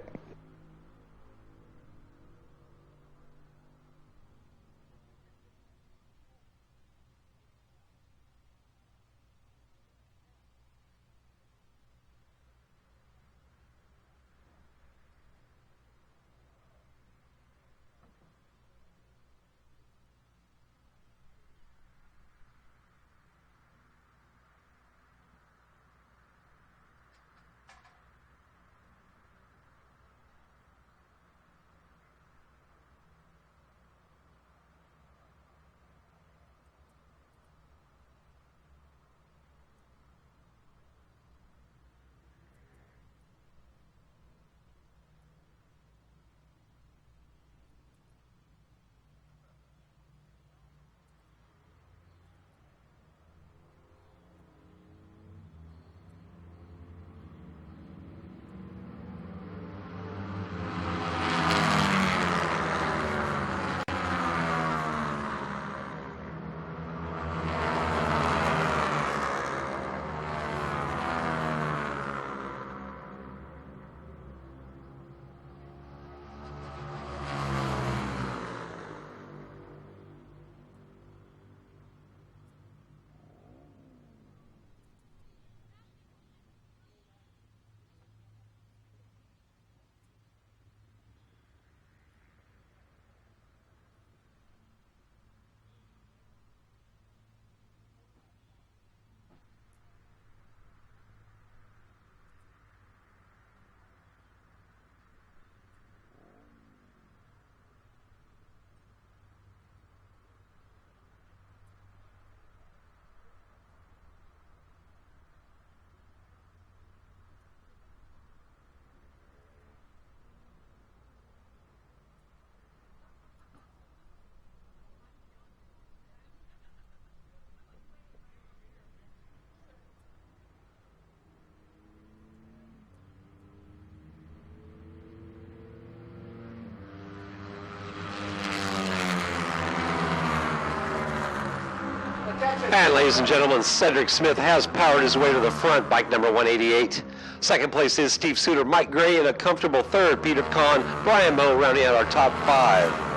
C: And ladies and gentlemen, Cedric Smith has powered his way to the front, bike number 188. Second place is Steve Suter, Mike Gray in a comfortable third, Peter Kahn, Brian Moe rounding out our top 5.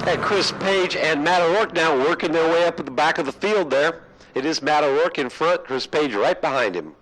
C: And Chris Page and Matt O'Rourke now working their way up at the back of the field there. It is Matt O'Rourke in front, Chris Page right behind him.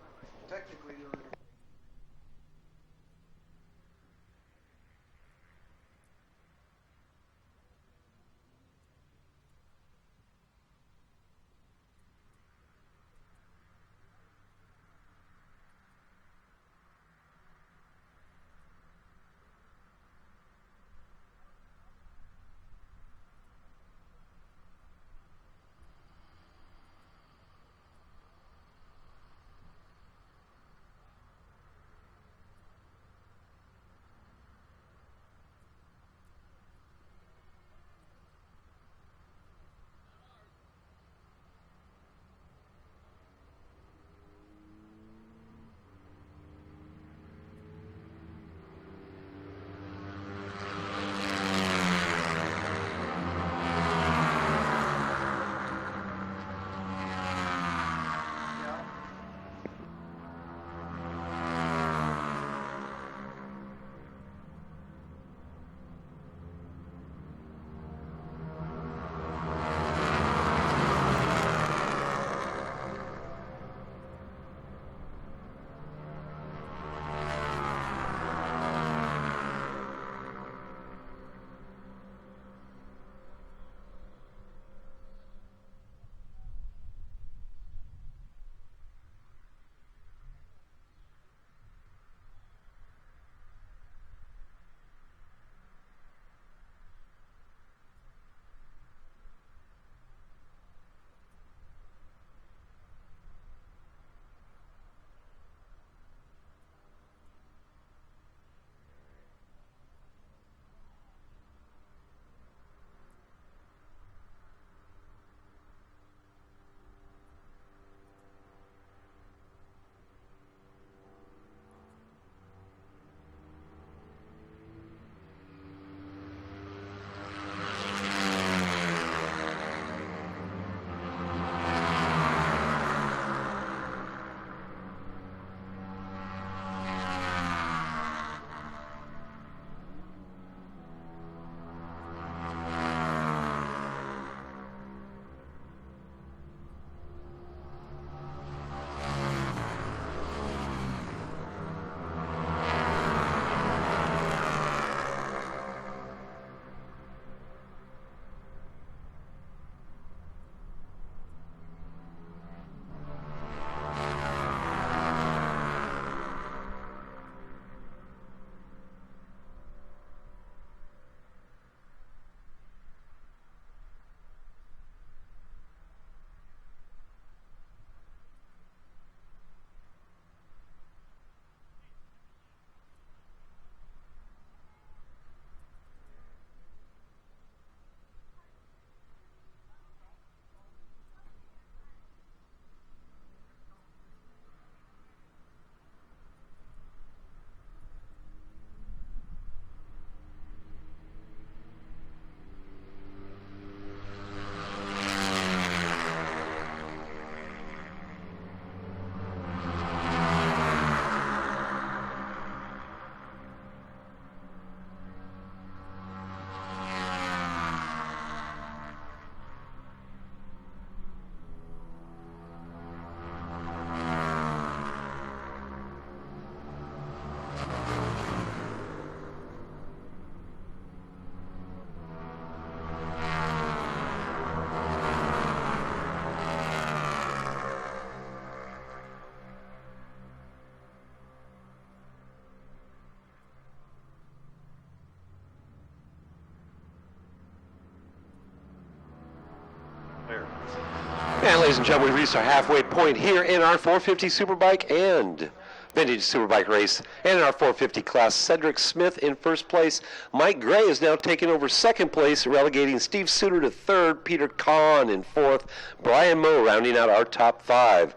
C: And ladies and gentlemen, we reached our halfway point here in our 450 Superbike and Vintage Superbike race. And in our 450 class, Cedric Smith in first place. Mike Gray is now taking over second place, relegating Steve Suter to third, Peter Kahn in fourth, Brian Moe rounding out our top 5.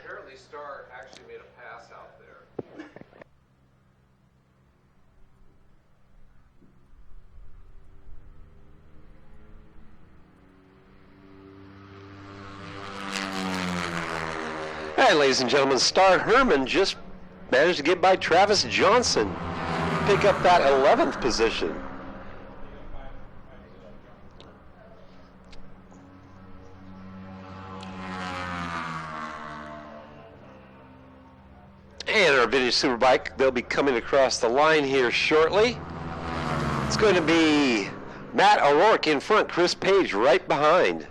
H: Apparently Star actually made a pass out there.
C: And ladies and gentlemen, Star Herman just managed to get by Travis Johnson, pick up that 11th position. And our vintage superbike, they'll be coming across the line here shortly. It's going to be Matt O'Rourke in front, Chris Page right behind.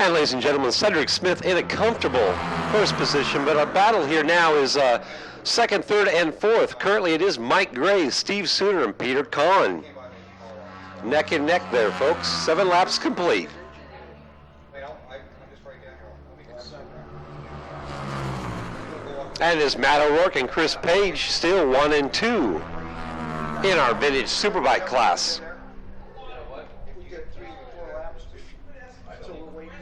C: And ladies and gentlemen, Cedric Smith in a comfortable first position, but our battle here now is second, third, and fourth. Currently it is Mike Gray, Steve Sooner, and Peter Kahn. Neck and neck there, folks. 7 laps complete. And it's Matt O'Rourke and Chris Page still 1 and 2 in our vintage superbike class.
B: We get 3 or 4 laps, so we're waiting.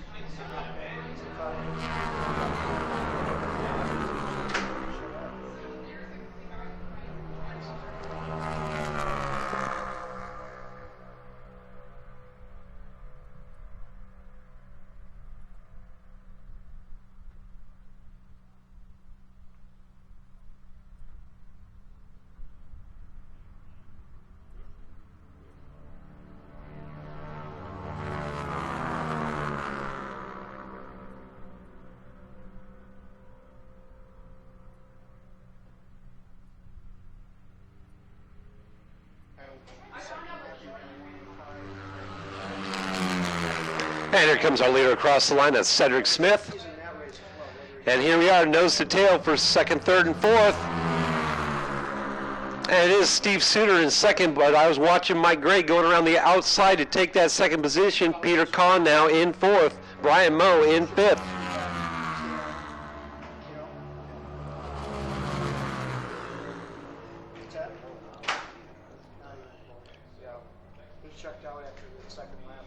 C: And here comes our leader across the line, that's Cedric Smith. And here we are, nose to tail for second, third, and fourth. And it is Steve Sooner in second, but I was watching Mike Gray going around the outside to take that second position. Peter Kahn now in fourth. Brian Moe in fifth.
B: Yeah, he checked out after the second lap.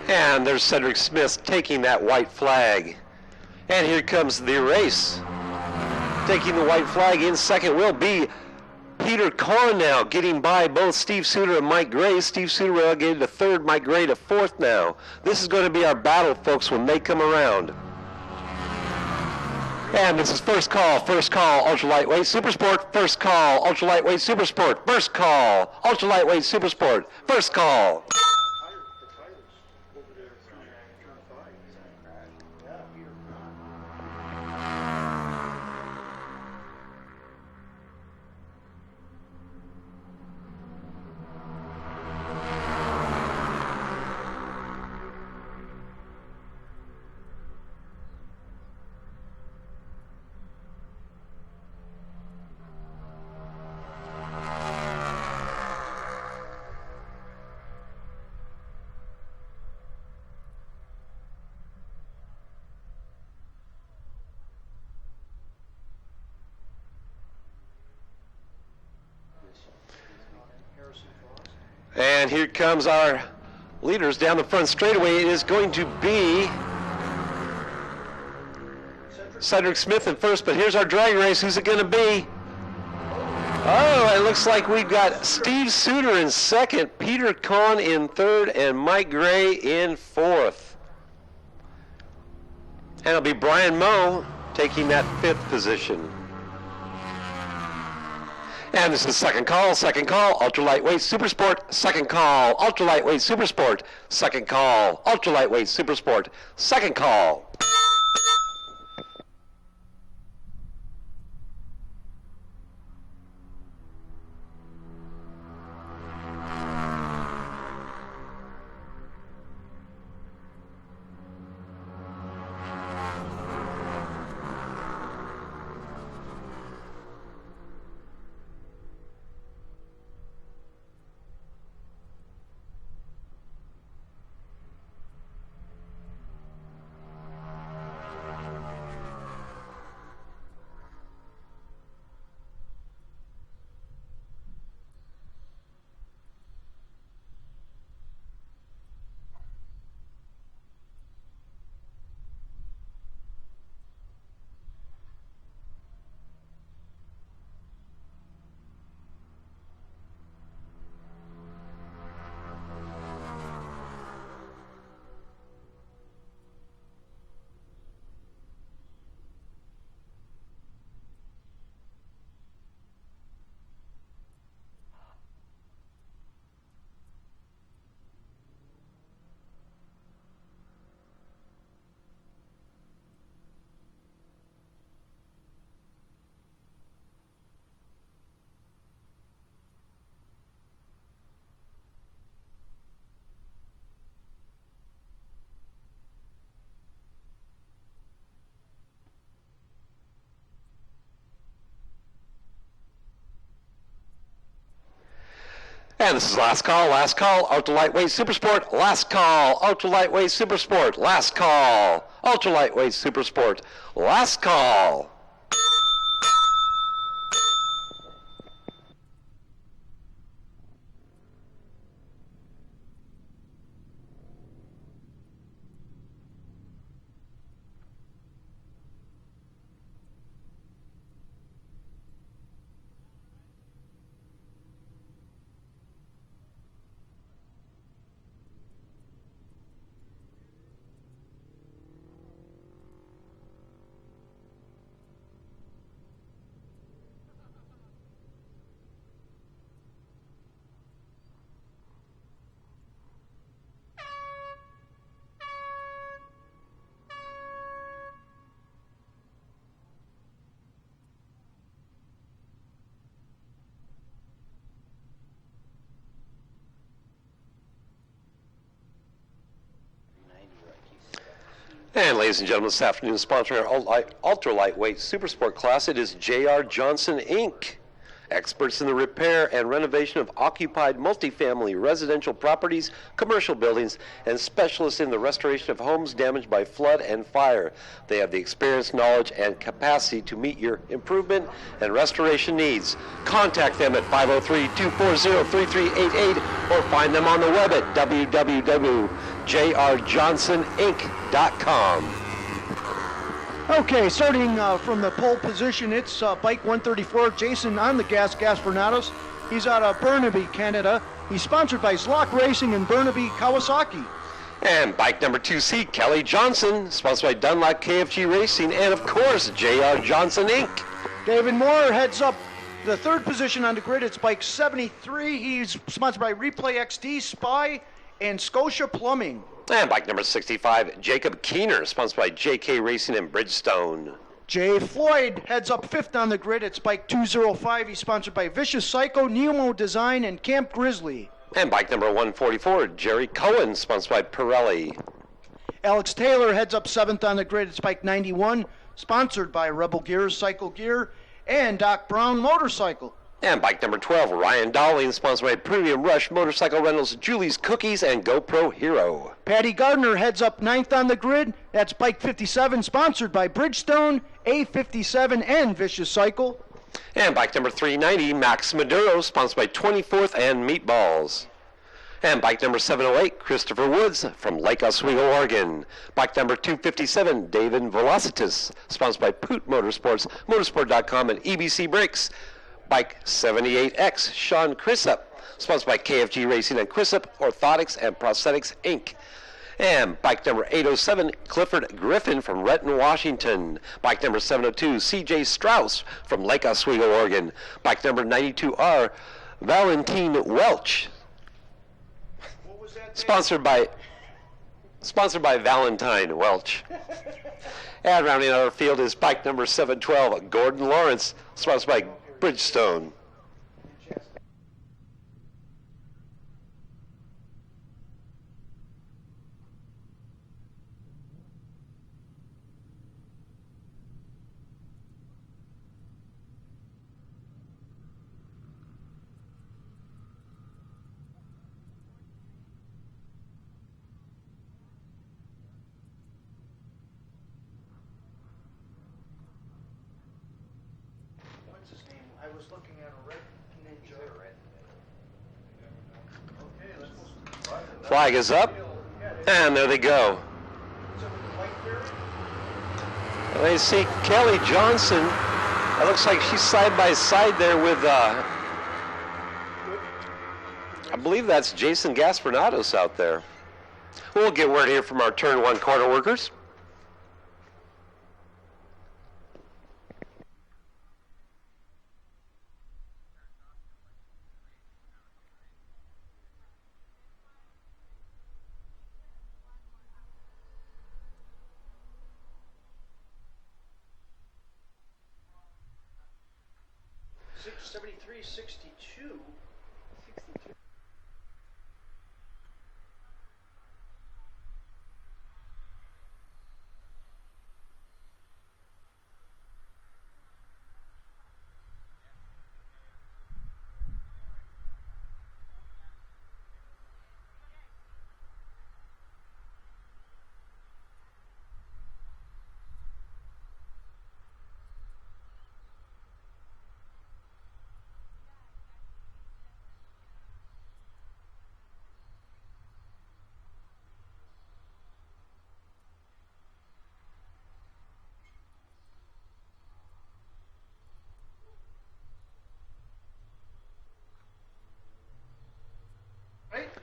C: And there's Cedric Smith taking that white flag. And here comes the race. Taking the white flag in second will be Peter Kahn now, getting by both Steve Sooner and Mike Gray. Steve Sooner relegated to third, Mike Gray to fourth now. This is going to be our battle, folks, when they come around. And this is first call, ultra lightweight super sport, first call, ultra lightweight super sport, first call, ultra lightweight super sport, first call. And here comes our leaders down the front straightaway. It is going to be Cedric Smith in first, but here's our drag race. Who's it going to be? Oh, it looks like we've got Steve Suter in second, Peter Kahn in third, and Mike Gray in fourth. And it'll be Brian Moe taking that fifth position. And this is second call, ultra lightweight super sport, second call, ultra lightweight super sport, second call, ultra lightweight super sport, second call. And this is last call, ultra lightweight super sport, last call, ultra lightweight super sport, last call, ultra lightweight super sport, last call. And ladies and gentlemen, this afternoon, sponsoring our ultra lightweight super sport class, it is J.R. Johnson, Inc., experts in the repair and renovation of occupied multifamily residential properties, commercial buildings, and specialists in the restoration of homes damaged by flood and fire. They have the experience, knowledge, and capacity to meet your improvement and restoration needs. Contact them at 503-240-3388 or find them on the web at www.jrjohnsoninc.com.
E: Okay, starting from the pole position, it's bike 134, Jason on the gas, Gaspernados. He's out of Burnaby, Canada. He's sponsored by Zlock Racing in Burnaby, Kawasaki.
C: And bike number 2C, Kelly Johnson, sponsored by Dunlop KFG Racing, and of course, J.R. Johnson, Inc.
E: David Moore heads up the third position on the grid. It's bike 73. He's sponsored by Replay XD, Spy, and Scotia Plumbing.
C: And bike number 65, Jacob Keener, sponsored by JK Racing in Bridgestone.
E: Jay Floyd heads up fifth on the grid. It's bike 205. He's sponsored by Vicious Psycho, Nemo Design, and Camp Grizzly.
C: And bike number 144, Jerry Cohen, sponsored by Pirelli.
E: Alex Taylor heads up seventh on the grid. It's bike 91, sponsored by Rebel Gears, Cycle Gear, and Doc Brown Motorcycle.
C: And bike number 12, Ryan Dowling, sponsored by Premium Rush Motorcycle Rentals, Julie's Cookies, and GoPro Hero.
E: Patty Gardner heads up ninth on the grid. That's bike 57, sponsored by Bridgestone, A57, and Vicious Cycle.
C: And bike number 390, Max Maduro, sponsored by 24th and Meatballs. And bike number 708, Christopher Woods from Lake Oswego, Oregon. Bike number 257, David Velocitus, sponsored by Poot Motorsports, motorsport.com, and EBC Brakes. Bike 78X, Sean Crissup, sponsored by KFG Racing and Crissup Orthotics and Prosthetics, Inc. And bike number 807, Clifford Griffin from Renton, Washington. Bike number 702, CJ Strauss from Lake Oswego, Oregon. Bike number 92R, Valentine Welch,
B: What was that?
C: sponsored by Valentine Welch. And rounding out our field is bike number 712, Gordon Lawrence, sponsored by Bridgestone.
B: What's his name? I was looking at a red ninja. Okay, let's go.
C: Flag is up, and there they go.
B: Is it with the white beard?
C: And they see Kelly Johnson. It looks like she's side by side there with, I believe that's Jason Gaspernados out there. We'll get word here from our turn one corner workers.
B: Six 73, 62.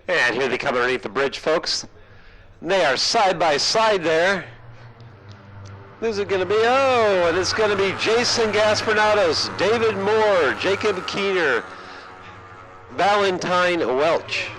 C: And here they come underneath the bridge, folks. They are side by side there. Who's it going to be? Oh, and it's going to be Jason Gaspernados, David Moore, Jacob Keener, Valentine Welch.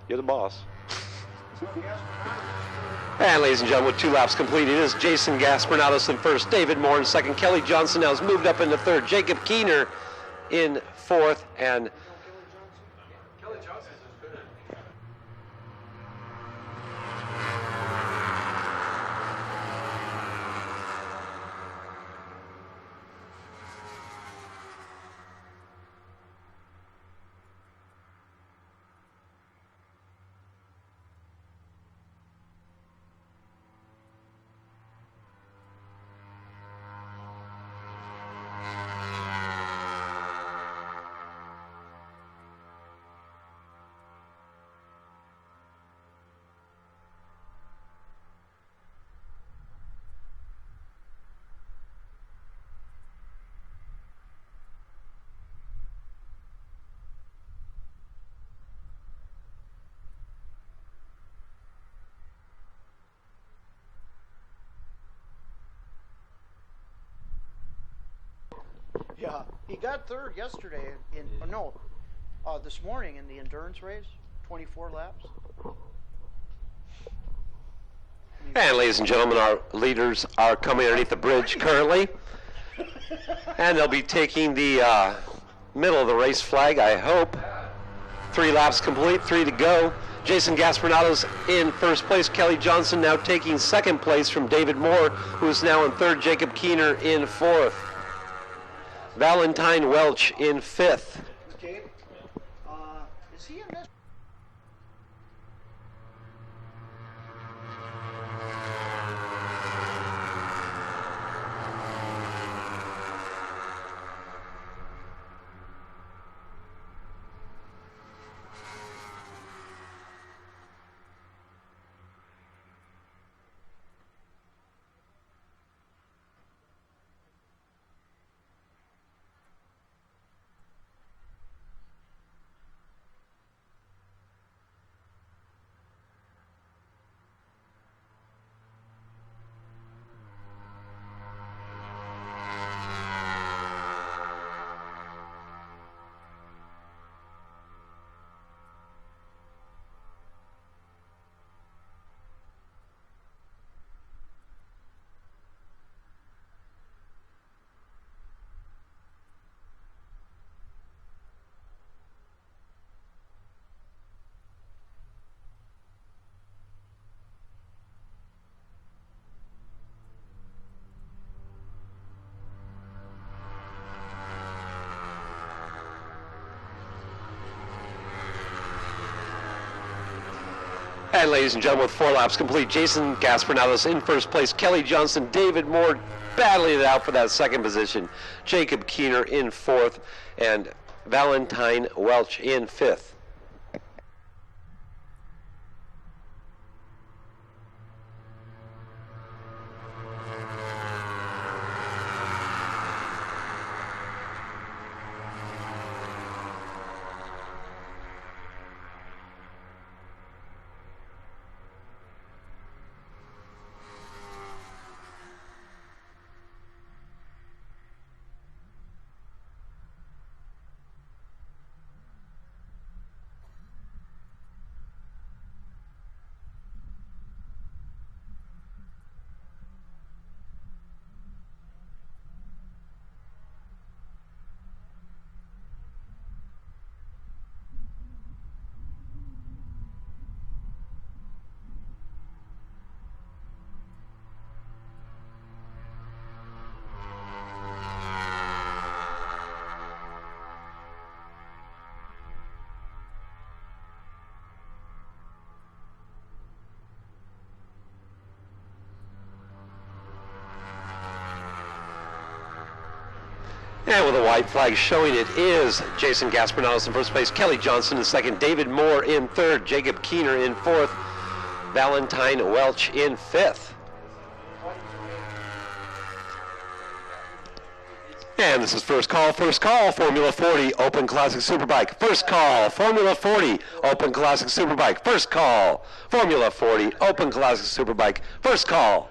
C: You're the boss. And ladies and gentlemen, with 2 laps complete, it is Jason Gaspernados in first, David Moore in second, Kelly Johnson now has moved up into third, Jacob Keener in fourth, and
B: Kelly Johnson's is good.
E: Yeah, he got third yesterday this morning in the endurance race, 24 laps.
C: And ladies and gentlemen, our leaders are coming underneath the bridge currently. And they'll be taking the middle of the race flag, I hope. 3 laps complete, 3 to go. Jason Gaspernado's in first place. Kelly Johnson now taking second place from David Moore, who is now in third. Jacob Keener in fourth. Valentine Welch in fifth.
E: Gabe, is he in this?
C: And ladies and gentlemen, with 4 laps complete, Jason Gaspernados in first place. Kelly Johnson, David Moore battling it out for that second position. Jacob Keener in fourth, and Valentine Welch in fifth. And with a white flag showing it is Jason Gaspernados in first place, Kelly Johnson in second, David Moore in third, Jacob Keener in fourth, Valentine Welch in fifth. And this is first call, Formula 40 Open Classic Superbike. First call, Formula 40 Open Classic Superbike. First call, Formula 40 Open Classic Superbike. First call.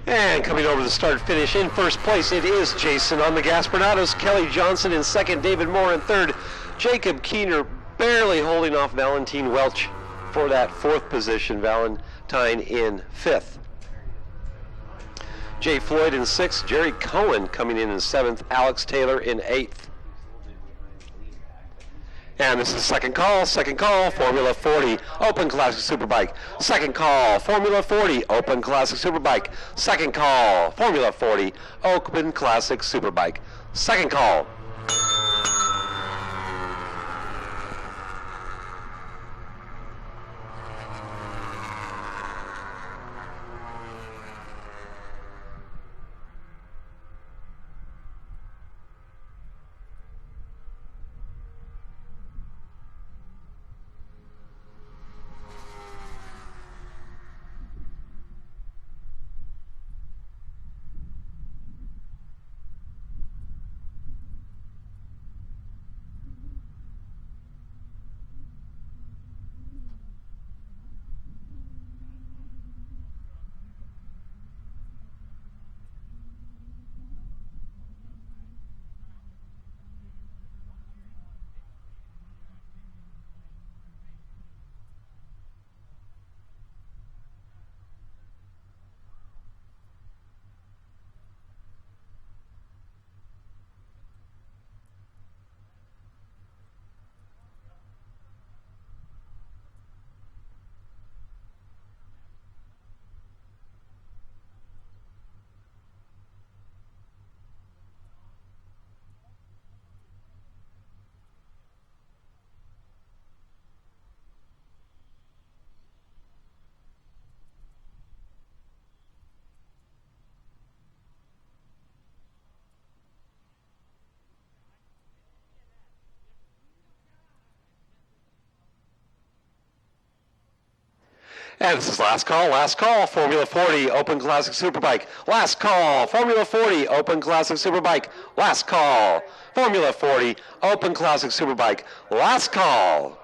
C: And coming over the start finish in first place, it is Jason on the Gaspernados, Kelly Johnson in second, David Moore in third, Jacob Keener barely holding off Valentine Welch for that fourth position, Valentine in fifth. Jay Floyd in sixth, Jerry Cohen coming in seventh, Alex Taylor in eighth. And this is second call, Formula 40, Open Classic Superbike. Second call, Formula 40, Open Classic Superbike. Second call, Formula 40, Open Classic Superbike. Second call. And this is last call, Formula 40, Open Classic Superbike. Last call, Formula 40, Open Classic Superbike. Last call, Formula 40, Open Classic Superbike. Last call.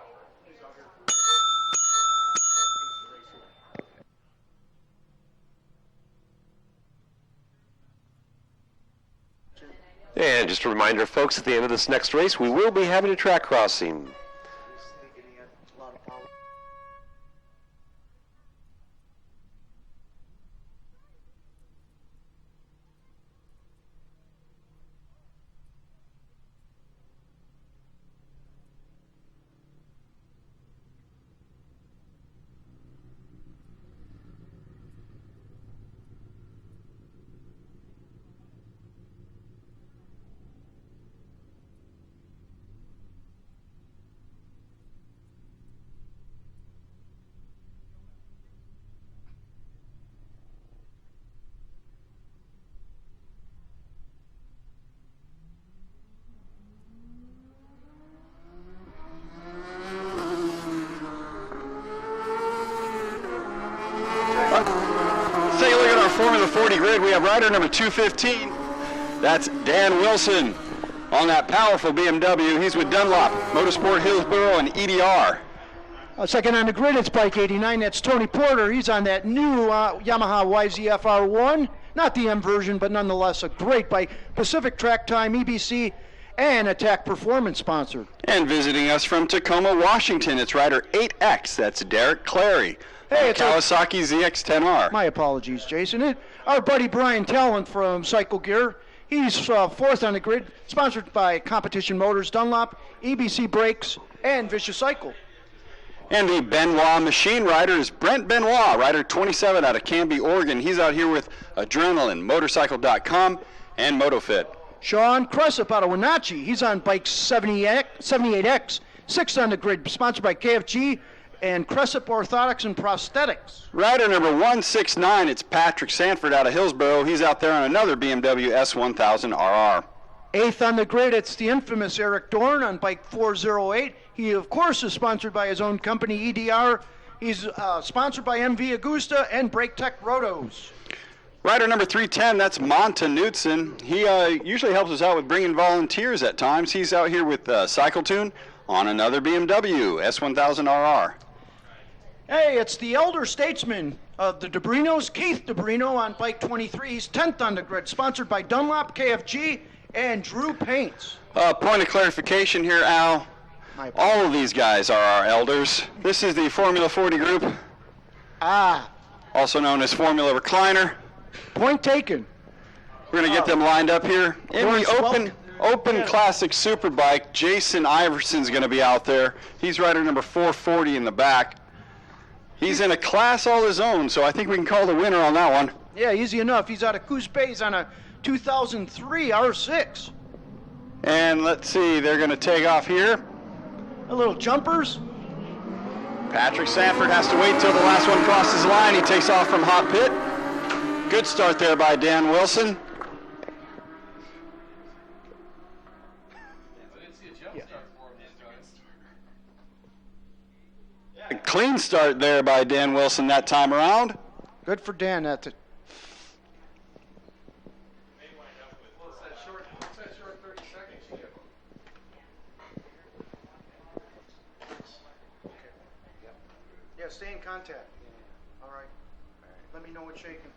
C: And just a reminder, folks, at the end of this next race, we will be having a track crossing.
D: Take a look at our Formula 40 grid. We have rider number 215. That's Dan Wilson on that powerful BMW. He's with Dunlop, Motorsport Hillsboro, and EDR.
E: Second on the grid, it's bike 89. That's Tony Porter. He's on that new Yamaha YZF R1. Not the M version, but nonetheless a great bike. Pacific Track Time, EBC, and Attack Performance sponsored.
D: And visiting us from Tacoma, Washington, it's rider 8X. That's Derek Clary.
E: Hey,
D: on
E: it's
D: Kawasaki ZX-10R.
E: My apologies, Jason. Our buddy Brian Talent from Cycle Gear. He's fourth on the grid, sponsored by Competition Motors, Dunlop, EBC Brakes, and Vicious Cycle.
D: And the Benoit machine rider is Brent Benoit, rider 27 out of Canby, Oregon. He's out here with Adrenaline, Motorcycle.com, and MotoFit.
E: Sean Cressup out of Wenatchee. He's on bike 78X, sixth on the grid, sponsored by KFG and Cressup Orthotics and Prosthetics.
D: Rider number 169, it's Patrick Sanford out of Hillsboro. He's out there on another BMW S1000RR.
E: Eighth on the grid, it's the infamous Eric Dorn on bike 408. He, of course, is sponsored by his own company, EDR. He's sponsored by MV Agusta and Brake Tech Rotos.
D: Rider number 310, that's Monta Knudsen. He usually helps us out with bringing volunteers at times. He's out here with CycleTune on another BMW S1000RR.
E: Hey, it's the elder statesman of the Debrinos, Keith Debrino on bike 23. He's 10th on the grid, sponsored by Dunlop, KFG, and Drew Paints.
D: Point of clarification here, Al. All of these guys are our elders. This is the Formula 40 group, also known as Formula Recliner.
E: Point taken.
D: We're going to get them lined up here. In the Open Classic Superbike, Jason Iverson's going to be out there. He's rider number 440 in the back. He's in a class all his own, so I think we can call the winner on that one.
E: Yeah, easy enough. He's out of Coos Bays on a 2003 R6.
D: And let's see, they're going to take off here.
E: A little jumpers.
D: Patrick Sanford has to wait till the last one crosses the line. He takes off from hot pit. Good start there by Dan Wilson. A clean start there by Dan Wilson that time around.
E: Good for Dan. Yeah, stay in contact. All right. Let me know what's shaking.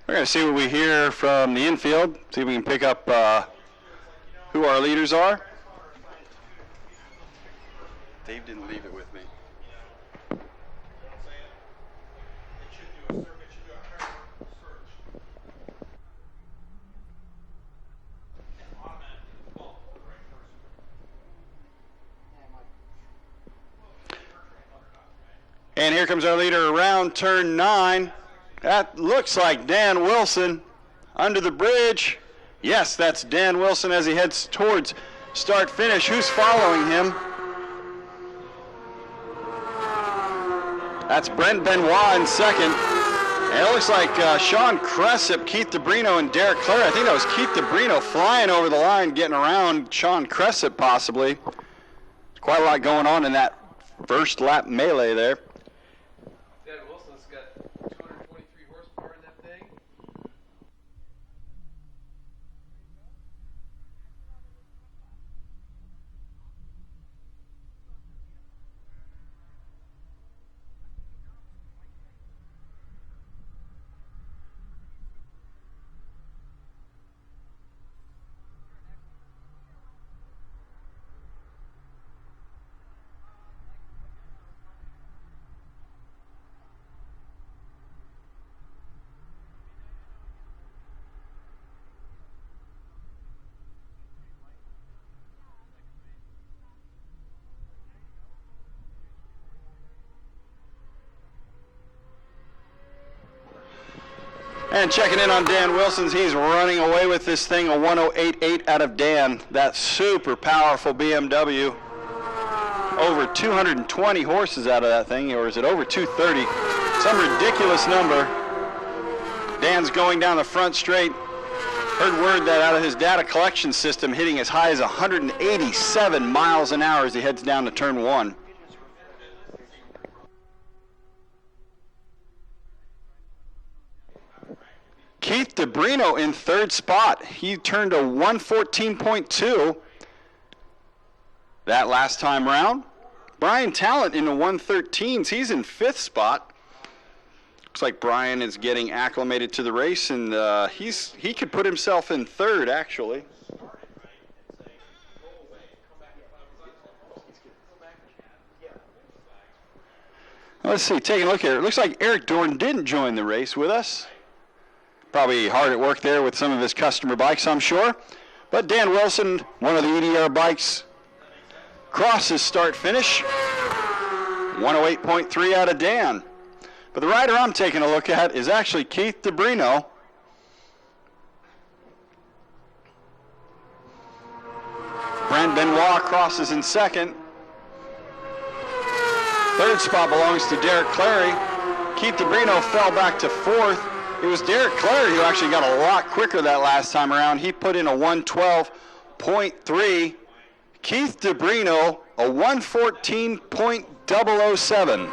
D: We're going to see what we hear from the infield, see if we can pick up who our leaders are. Dave didn't leave it with me. And here comes our leader around turn 9. That looks like Dan Wilson under the bridge. Yes, that's Dan Wilson as he heads towards start finish. Who's following him? That's Brent Benoit in second. And it looks like Sean Cressip, Keith DeBrino, and Derek Clare. I think that was Keith DeBrino flying over the line, getting around Sean Cressip possibly. Quite a lot going on in that first lap melee there.
H: Dan Wilson's got 223 horsepower in that thing.
D: And checking in on Dan Wilson's, he's running away with this thing, a 108.8 out of Dan. That super powerful BMW. Over 220 horses out of that thing, or is it over 230? Some ridiculous number. Dan's going down the front straight. Heard word that out of his data collection system, hitting as high as 187 miles an hour as he heads down to turn 1. Keith DeBrino in third spot. He turned a 114.2 that last time round. Brian Talent in the 113s. He's in fifth spot. Looks like Brian is getting acclimated to the race, and he could put himself in third, actually. Let's see, taking a look here. It looks like Eric Dorn didn't join the race with us. Probably hard at work there with some of his customer bikes, I'm sure. But Dan Wilson, one of the EDR bikes, crosses start finish. 108.3 out of Dan. But the rider I'm taking a look at is actually Keith DeBrino. Brent Benoit crosses in second. Third spot belongs to Derek Clary. Keith DeBrino fell back to fourth. It was Derek Clary who actually got a lot quicker that last time around. He put in a 112.3. Keith DeBrino, a 114.007.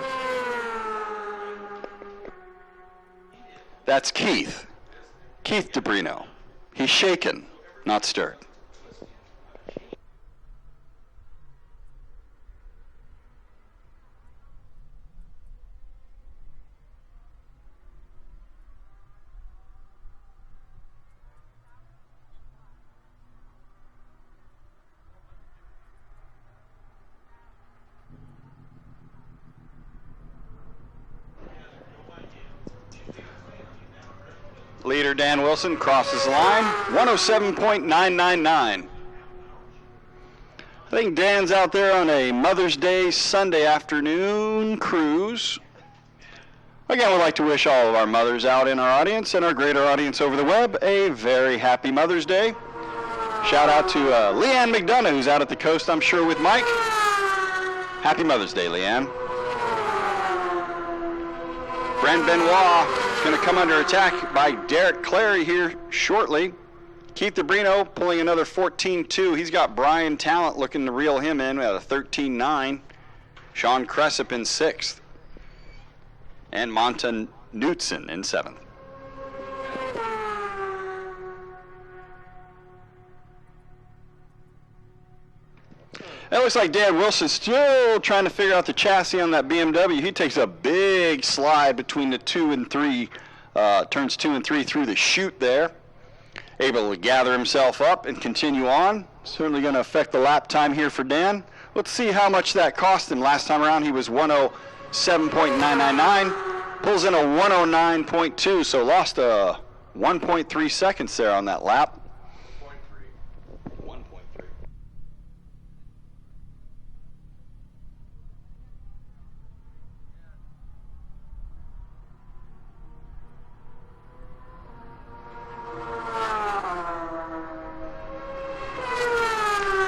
D: That's Keith. Keith DeBrino. He's shaken, not stirred. Leader Dan Wilson crosses the line, 107.999. I think Dan's out there on a Mother's Day Sunday afternoon cruise. Again, we'd like to wish all of our mothers out in our audience and our greater audience over the web a very happy Mother's Day. Shout out to Leanne McDonough, who's out at the coast, I'm sure, with Mike. Happy Mother's Day, Leanne. Brent Benoit is going to come under attack by Derek Clary here shortly. Keith DeBrino pulling another 14-2. He's got Brian Talent looking to reel him in at a 13-9. Sean Cressup in 6th. And Monta Knutson in 7th. It looks like Dan Wilson's still trying to figure out the chassis on that BMW. He takes a big slide between the 2 and 3, turns 2 and 3 through the chute there. Able to gather himself up and continue on. Certainly going to affect the lap time here for Dan. Let's see how much that cost him. Last time around he was 107.999. Pulls in a 109.2, so lost 1.3 seconds there on that lap. 1.3.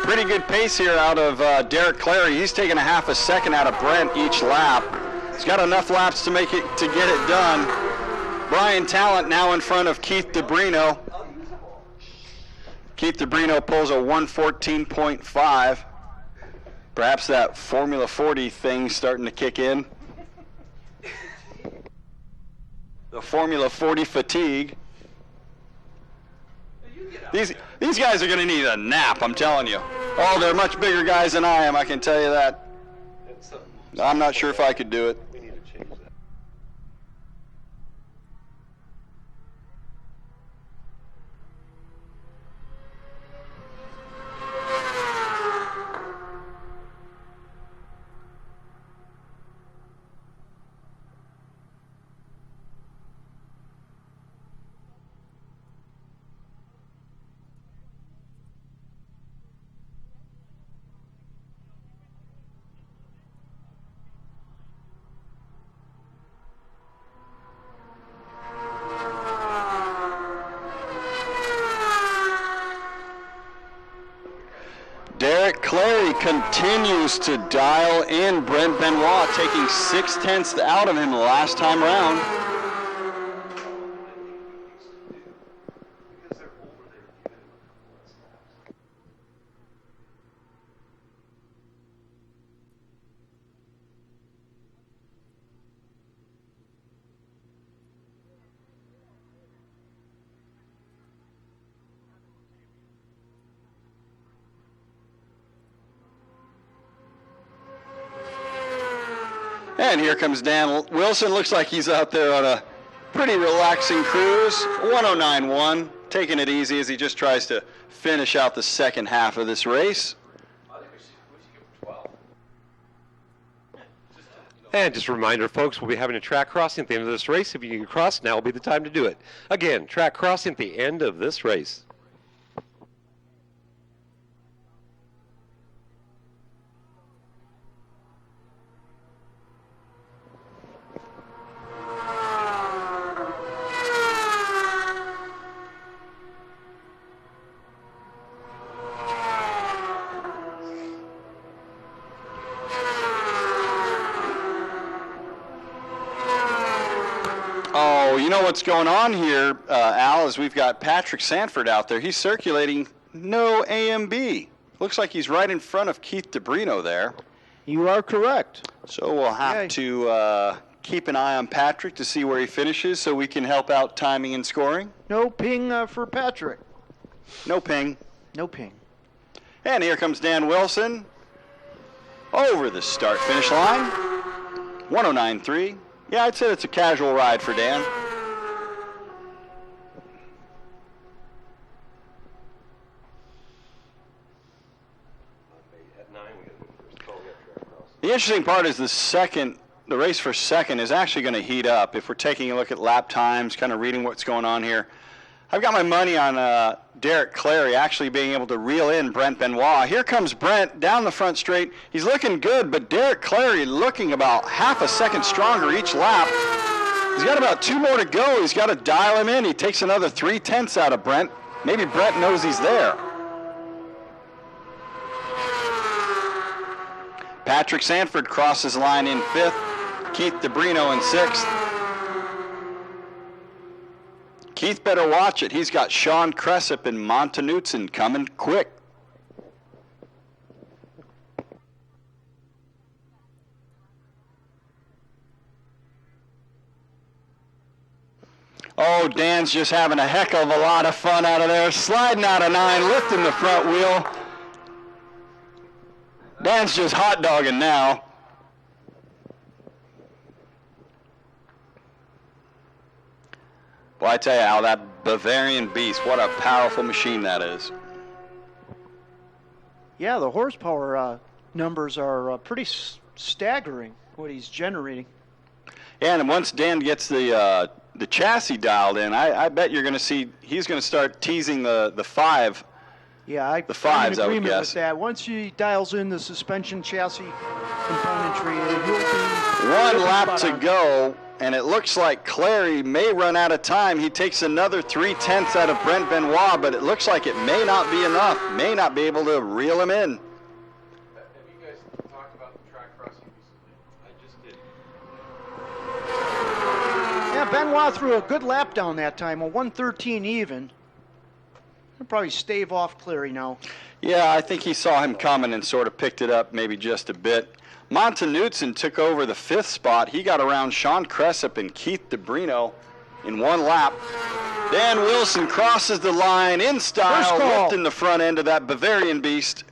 D: Pretty good pace here out of Derek Clary. He's taking a half a second out of Brent each lap. He's got enough laps to make it to get it done. Brian Talent now in front of Keith DeBrino. Keith DeBrino pulls a 114.5. Perhaps that Formula 40 thing starting to kick in. The Formula 40 fatigue. These guys are going to need a nap, I'm telling you. Oh, they're much bigger guys than I am, I can tell you that. I'm not sure if I could do it.
C: We need to change that.
D: Derek Clary continues to dial in. Brent Benoit taking 0.6 out of him the last time around. And here comes Dan Wilson. Looks like he's out there on a pretty relaxing cruise. 109.1, taking it easy as he just tries to finish out the second half of this race.
C: And just a reminder, folks, we'll be having a track crossing at the end of this race. If you can cross, now will be the time to do it. Again, track crossing at the end of this race.
D: Oh, you know what's going on here, Al, is we've got Patrick Sanford out there. He's circulating no AMB. Looks like he's right in front of Keith DeBrino there.
E: You are correct.
D: So we'll have to keep an eye on Patrick to see where he finishes so we can help out timing and scoring.
E: No ping for Patrick.
D: No ping.
E: No ping.
D: And here comes Dan Wilson over the start-finish line. 109.3. Yeah, I'd say it's a casual ride for Dan. The interesting part is the second the race for second is actually going to heat up. If we're taking a look at lap times, kind of reading what's going on here, I've got my money on Derek Clary actually being able to reel in Brent Benoit. Here comes Brent down the front straight. He's looking good, but Derek Clary looking about half a second stronger each lap. He's got about 2 more to go. He's got to dial him in. He takes another 3/10 out of Brent. Maybe Brent knows he's there. Patrick Sanford crosses the line in 5th. Keith DeBrino in 6th. Keith better watch it. He's got Sean Cressup and Montanutson coming quick. Oh, Dan's just having a heck of a lot of fun out of there. Sliding out of 9, lifting the front wheel. Dan's just hot dogging now. Well, I tell you, Al, that Bavarian Beast, what a powerful machine that is.
E: Yeah, the horsepower numbers are pretty staggering, what he's generating.
D: Yeah, and once Dan gets the chassis dialed in, I bet you're going to see he's going to start teasing the 5.
E: Yeah, I'm in
D: fives, I would
E: agreement
D: guess.
E: with that. Once he dials in the suspension chassis componentry, he'll be...
D: One
E: he'll be
D: lap
E: spot
D: to
E: on.
D: go, and it looks like Clary may run out of time. He takes another 3/10 out of Brent Benoit, but it looks like it may not be enough. May not be able to reel him in.
H: Have you guys talked about the track crossing recently? I just did.
E: Yeah, Benoit threw a good lap down that time, a 1:13 even. He'll probably stave off Cleary now.
D: Yeah, I think he saw him coming and sort of picked it up maybe just a bit. Montanutson took over the 5th spot. He got around Sean Cressup and Keith DeBrino in 1 lap. Dan Wilson crosses the line in style,
E: First call.
D: lifting the front end of that Bavarian Beast.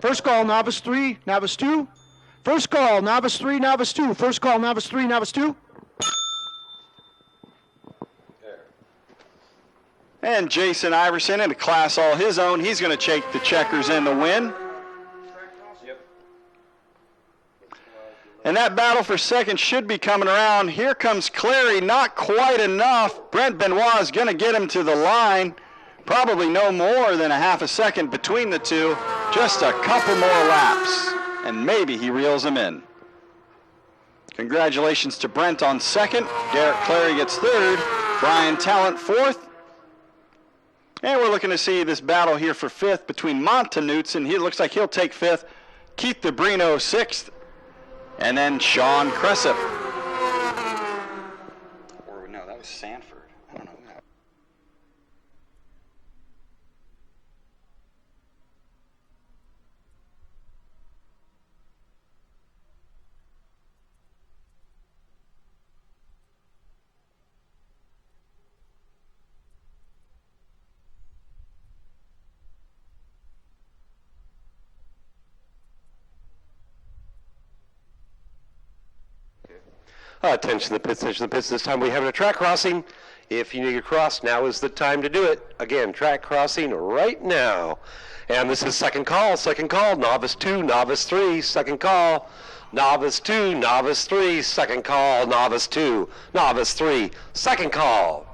E: First call, novice 3, novice 2. First call, novice 3, novice 2. First call, novice 3, novice 2.
D: And Jason Iverson in a class all his own. He's going to take the checkers and the win. And that battle for second should be coming around. Here comes Clary, not quite enough. Brent Benoit is going to get him to the line. Probably no more than a half a second between the two. Just a couple more laps, and maybe he reels him in. Congratulations to Brent on second. Derek Clary gets third. Brian Talent fourth. And we're looking to see this battle here for 5th between Montanutson. He looks like he'll take 5th. Keith DeBrino 6th. And then Sean Cressup. Or no, that was Sanford. I don't know who that.
C: Attention to the pits, attention to the pits. This time we're having a track crossing. If you need to cross, now is the time to do it. Again, track crossing right now. And this is second call, novice 2, novice 3, second call, novice 2, novice 3, second call, novice 2, novice 3, second call.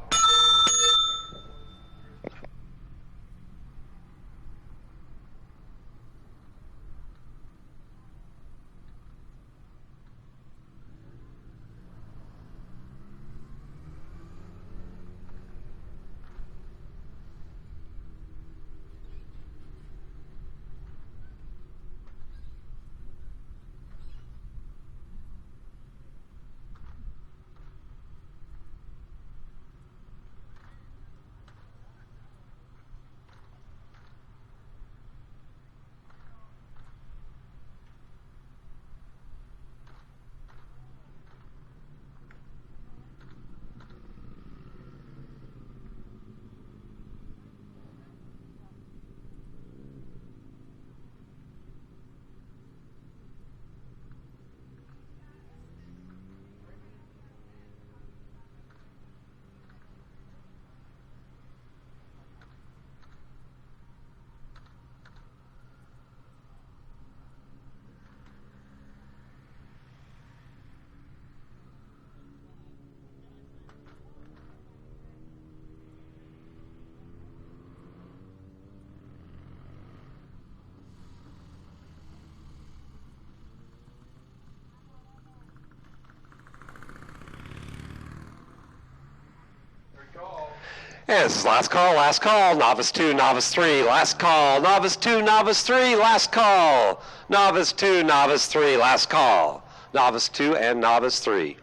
C: And this is last call, novice 2, novice 3, last call, novice 2, novice 3, last call, novice 2, novice 3, last call, novice 2 and novice 3.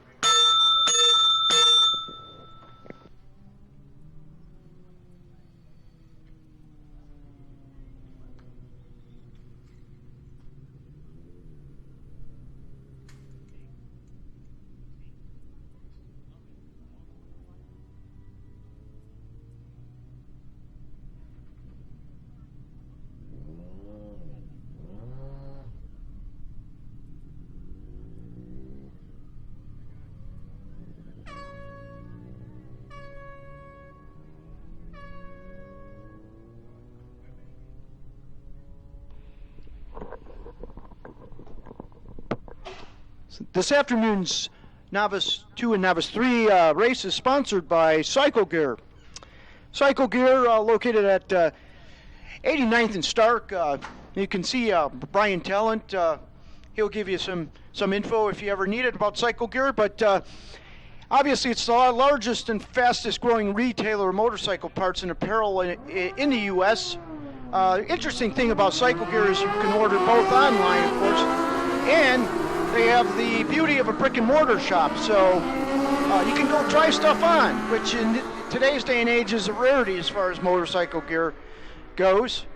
E: This afternoon's Novice 2 and Novice 3 race is sponsored by Cycle Gear. Cycle Gear, located at 89th and Stark. You can see Brian Talent. He'll give you some info if you ever need it about Cycle Gear. But obviously, it's the largest and fastest growing retailer of motorcycle parts and apparel in the U.S. Interesting thing about Cycle Gear is you can order both online, of course, and they have the beauty of a brick and mortar shop, so you can go try stuff on, which in today's day and age is a rarity as far as motorcycle gear goes.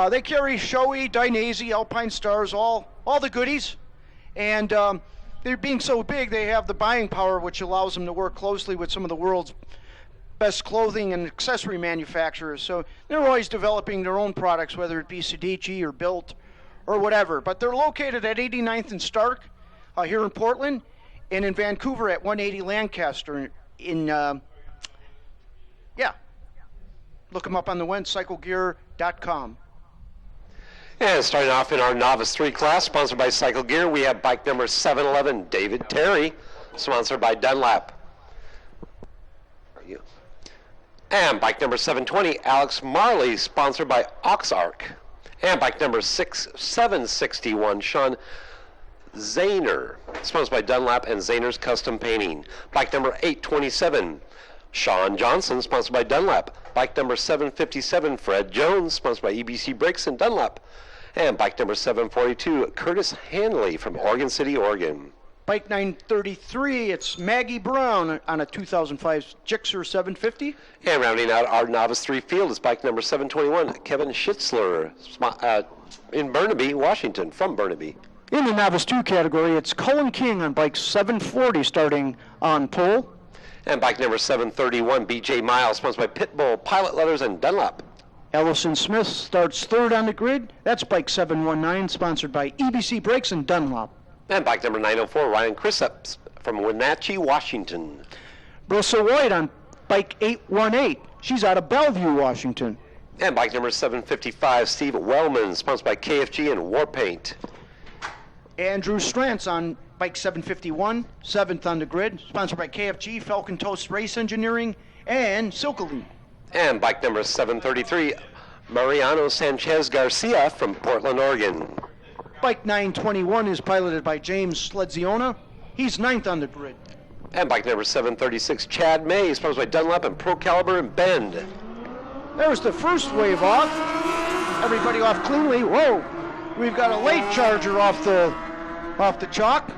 E: They carry Shoei, Dainese, Alpine Stars, all the goodies, and they're being so big they have the buying power, which allows them to work closely with some of the world's best clothing and accessory manufacturers. So they're always developing their own products, whether it be Sedici or Built or whatever. But they're located at 89th and Stark. Here in Portland, and in Vancouver at 180 Lancaster. Look them up on the web, cyclegear.com.
C: And starting off in our Novice 3 class, sponsored by Cycle Gear, we have bike number 711, David Terry, sponsored by Dunlap. And bike number 720, Alex Marley, sponsored by Oxark. And bike number 761, Sean Zahner, sponsored by Dunlap and Zahner's Custom Painting. Bike number 827, Sean Johnson, sponsored by Dunlap. Bike number 757, Fred Jones, sponsored by EBC Brakes and Dunlap. And bike number 742, Curtis Hanley from Oregon City, Oregon.
E: Bike 933, it's Maggie Brown on a 2005 Gixxer 750.
C: And rounding out our Novice 3 field is bike number 721, Kevin Schitzler, in Burnaby, Washington, from Burnaby.
E: In the Novice 2 category, it's Cullen King on bike 740 starting on pole.
C: And bike number 731, BJ Miles, sponsored by Pitbull, Pilot Leathers, and Dunlop.
E: Ellison Smith starts third on the grid. That's bike 719, sponsored by EBC Brakes and Dunlop.
C: And bike number 904, Ryan Chrisups from Wenatchee, Washington.
E: Brissa White on bike 818. She's out of Bellevue, Washington.
C: And bike number 755, Steve Wellman, sponsored by KFG and Warpaint.
E: Andrew Strantz on bike 751, 7th on the grid, sponsored by KFG, Falcon Toast Race Engineering, and Silkeling.
C: And bike number 733, Mariano Sanchez Garcia from Portland, Oregon.
E: Bike 921 is piloted by James Sledziona. He's 9th on the grid.
C: And bike number 736, Chad May, sponsored by Dunlop and Pro Caliber and Bend.
E: There's the first wave off. Everybody off cleanly. Whoa! We've got a late charger off the chalk.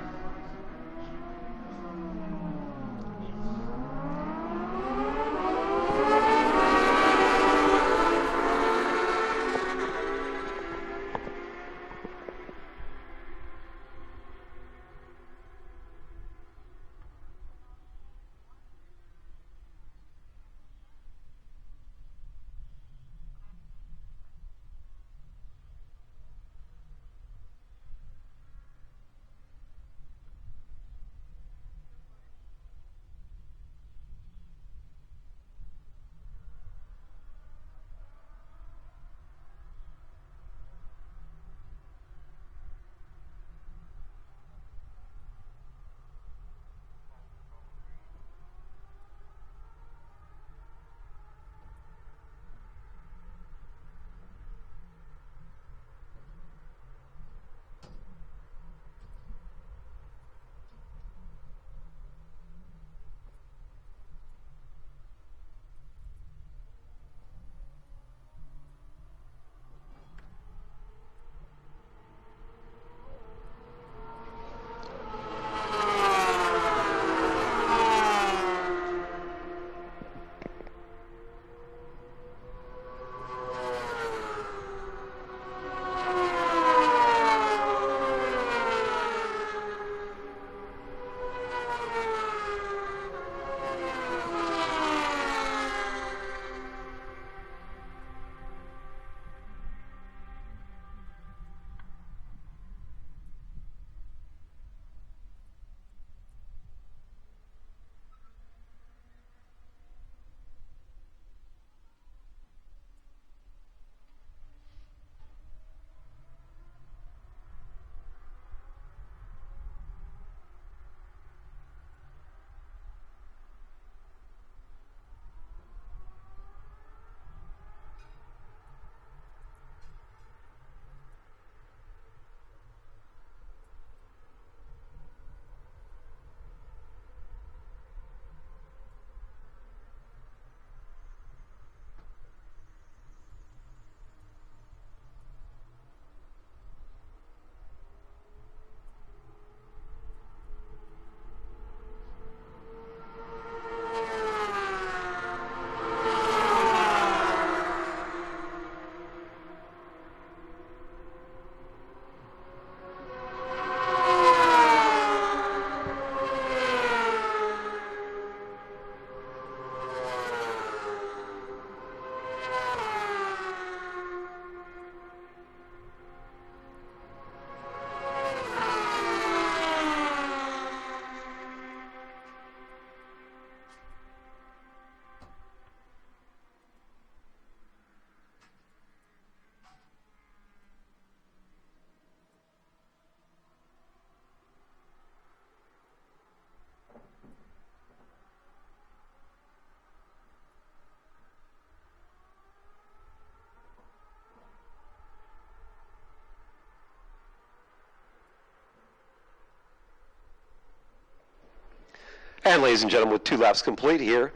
C: And ladies and gentlemen, with 2 laps complete here,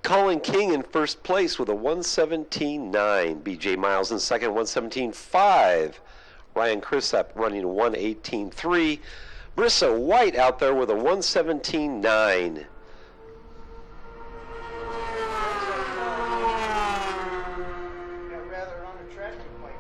C: Colin King in first place with a 117.9. BJ Miles in second, 117.5. Ryan Chrisap running a 118.3. Brissa White out there with a 117.9.
B: Got rather unattractive bike.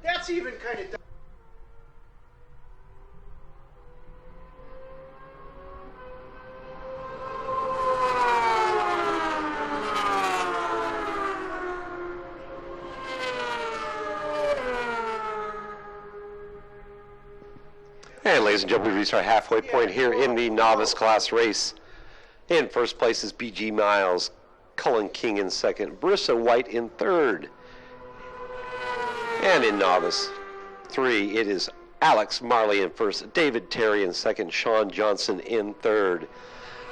B: That's even kind of.
C: And ladies and gentlemen, we reached our halfway point here in the novice class race. In first place is BG Miles, Cullen King in second, Brissa White in third. And in novice 3, it is Alex Marley in first, David Terry in second, Sean Johnson in third.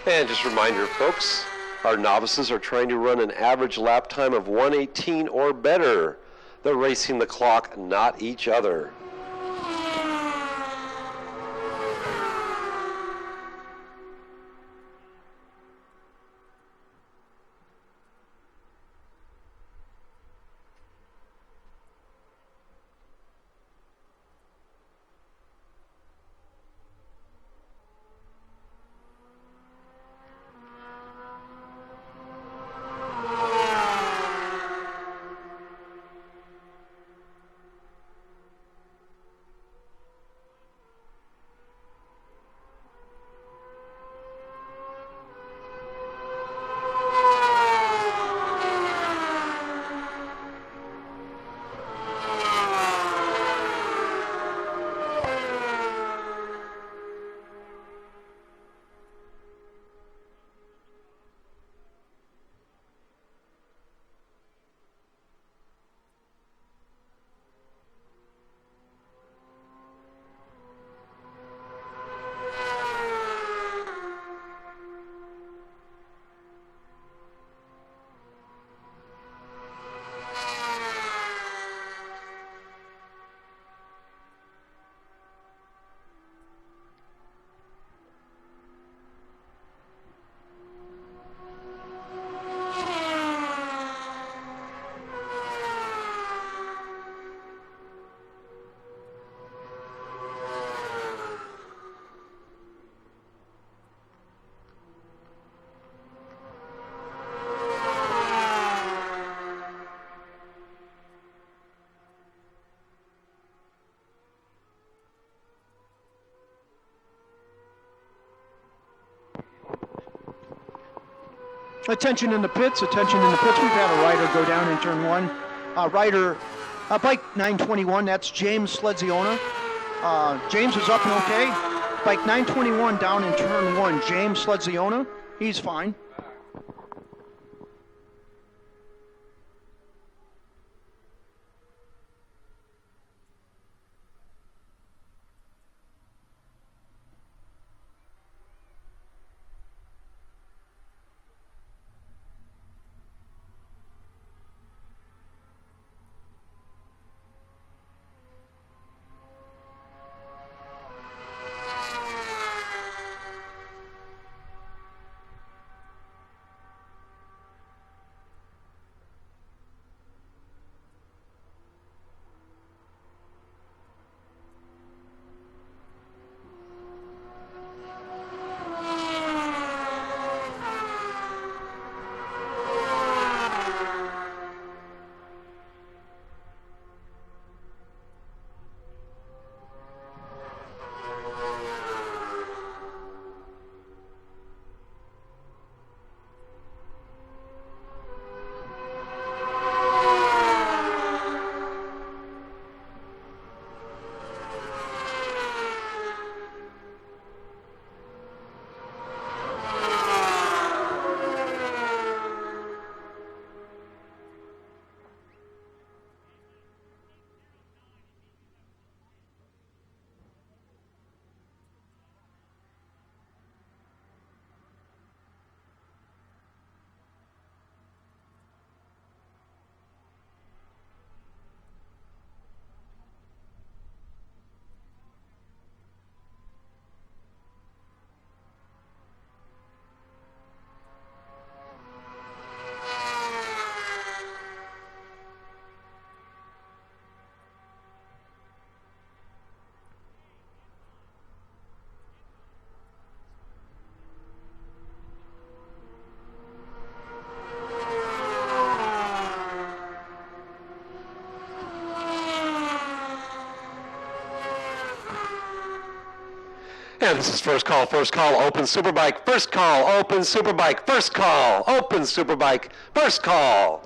C: And just a reminder, folks, our novices are trying to run an average lap time of 1:18 or better. They're racing the clock, not each other.
E: Attention in the pits, attention in the pits. We've had a rider go down in turn one. Bike 921, that's James Sledziona. James is up and okay. Bike 921 down in turn one, James Sledziona. He's fine.
C: And this is first call, open Superbike, first call, open Superbike, first call, open Superbike, first call.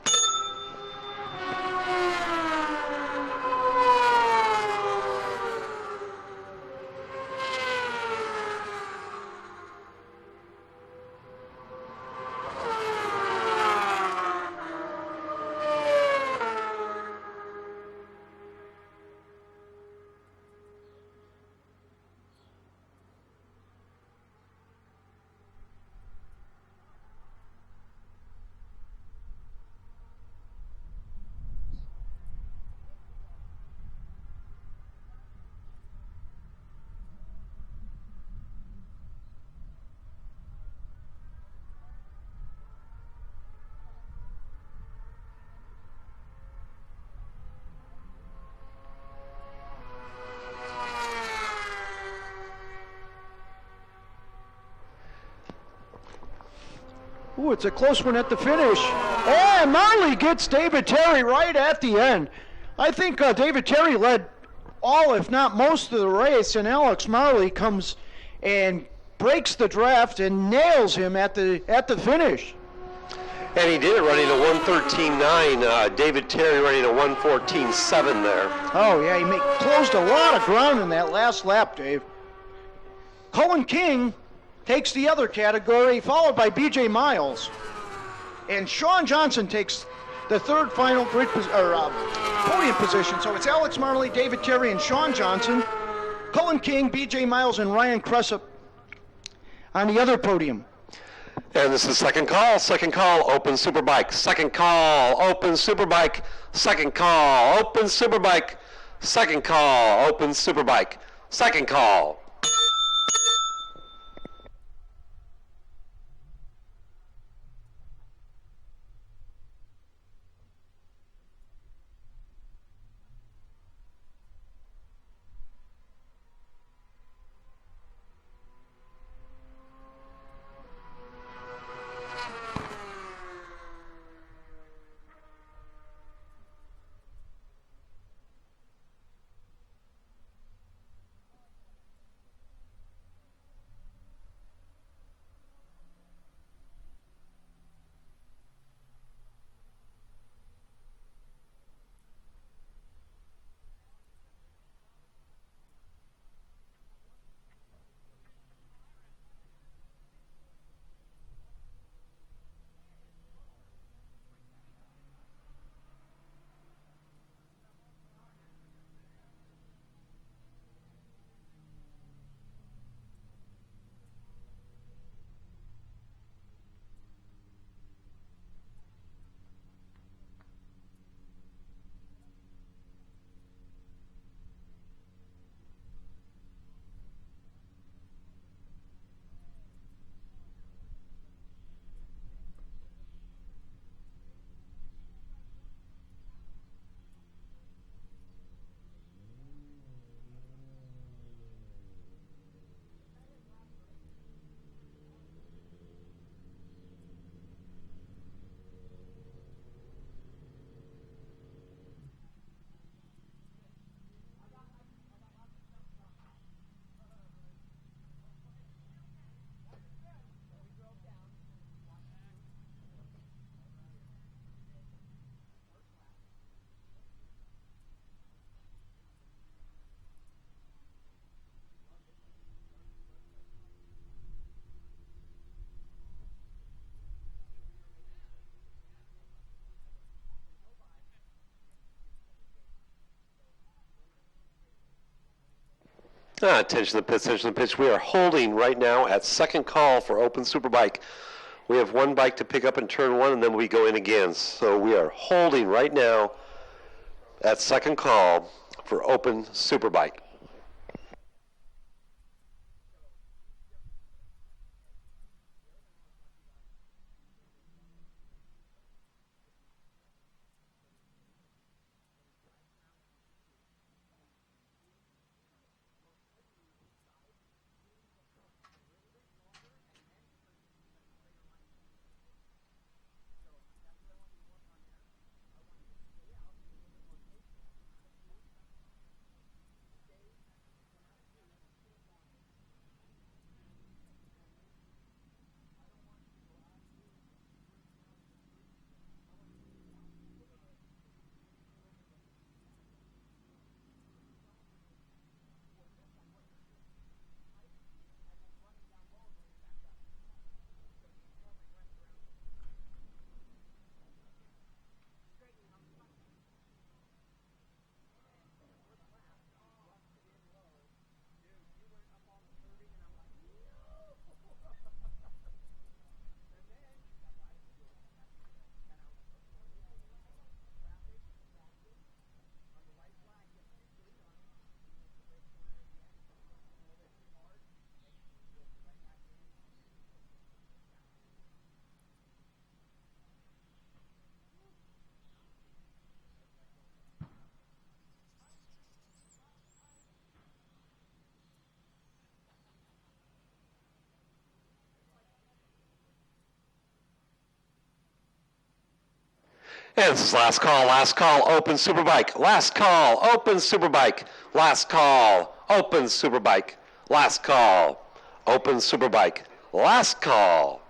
E: Ooh, it's a close one at the finish. And Marley gets David Terry right at the end. I think David Terry led all, if not most, of the race, and Alex Marley comes and breaks the draft and nails him at the finish.
C: And he did it running a 1:13.9. David Terry running a 1:14.7 there.
E: Oh, yeah, he closed a lot of ground in that last lap, Dave. Cullen King takes the other category, followed by B.J. Miles. And Sean Johnson takes the third final podium position. So it's Alex Marley, David Terry, and Sean Johnson. Cullen King, B.J. Miles, and Ryan Cressup on the other podium.
C: And this is second call, open Superbike, second call, open Superbike, second call, open Superbike, second call, open Superbike, second call. Attention to the pitch, attention to the pitch. We are holding right now at second call for Open Superbike. We have one bike to pick up in turn one, and then we go in again. So we are holding right now at second call for Open Superbike. And this is last call, Open Superbike. Last call, Open Superbike. Last call, Open Superbike. Last call, Open Superbike. Last call.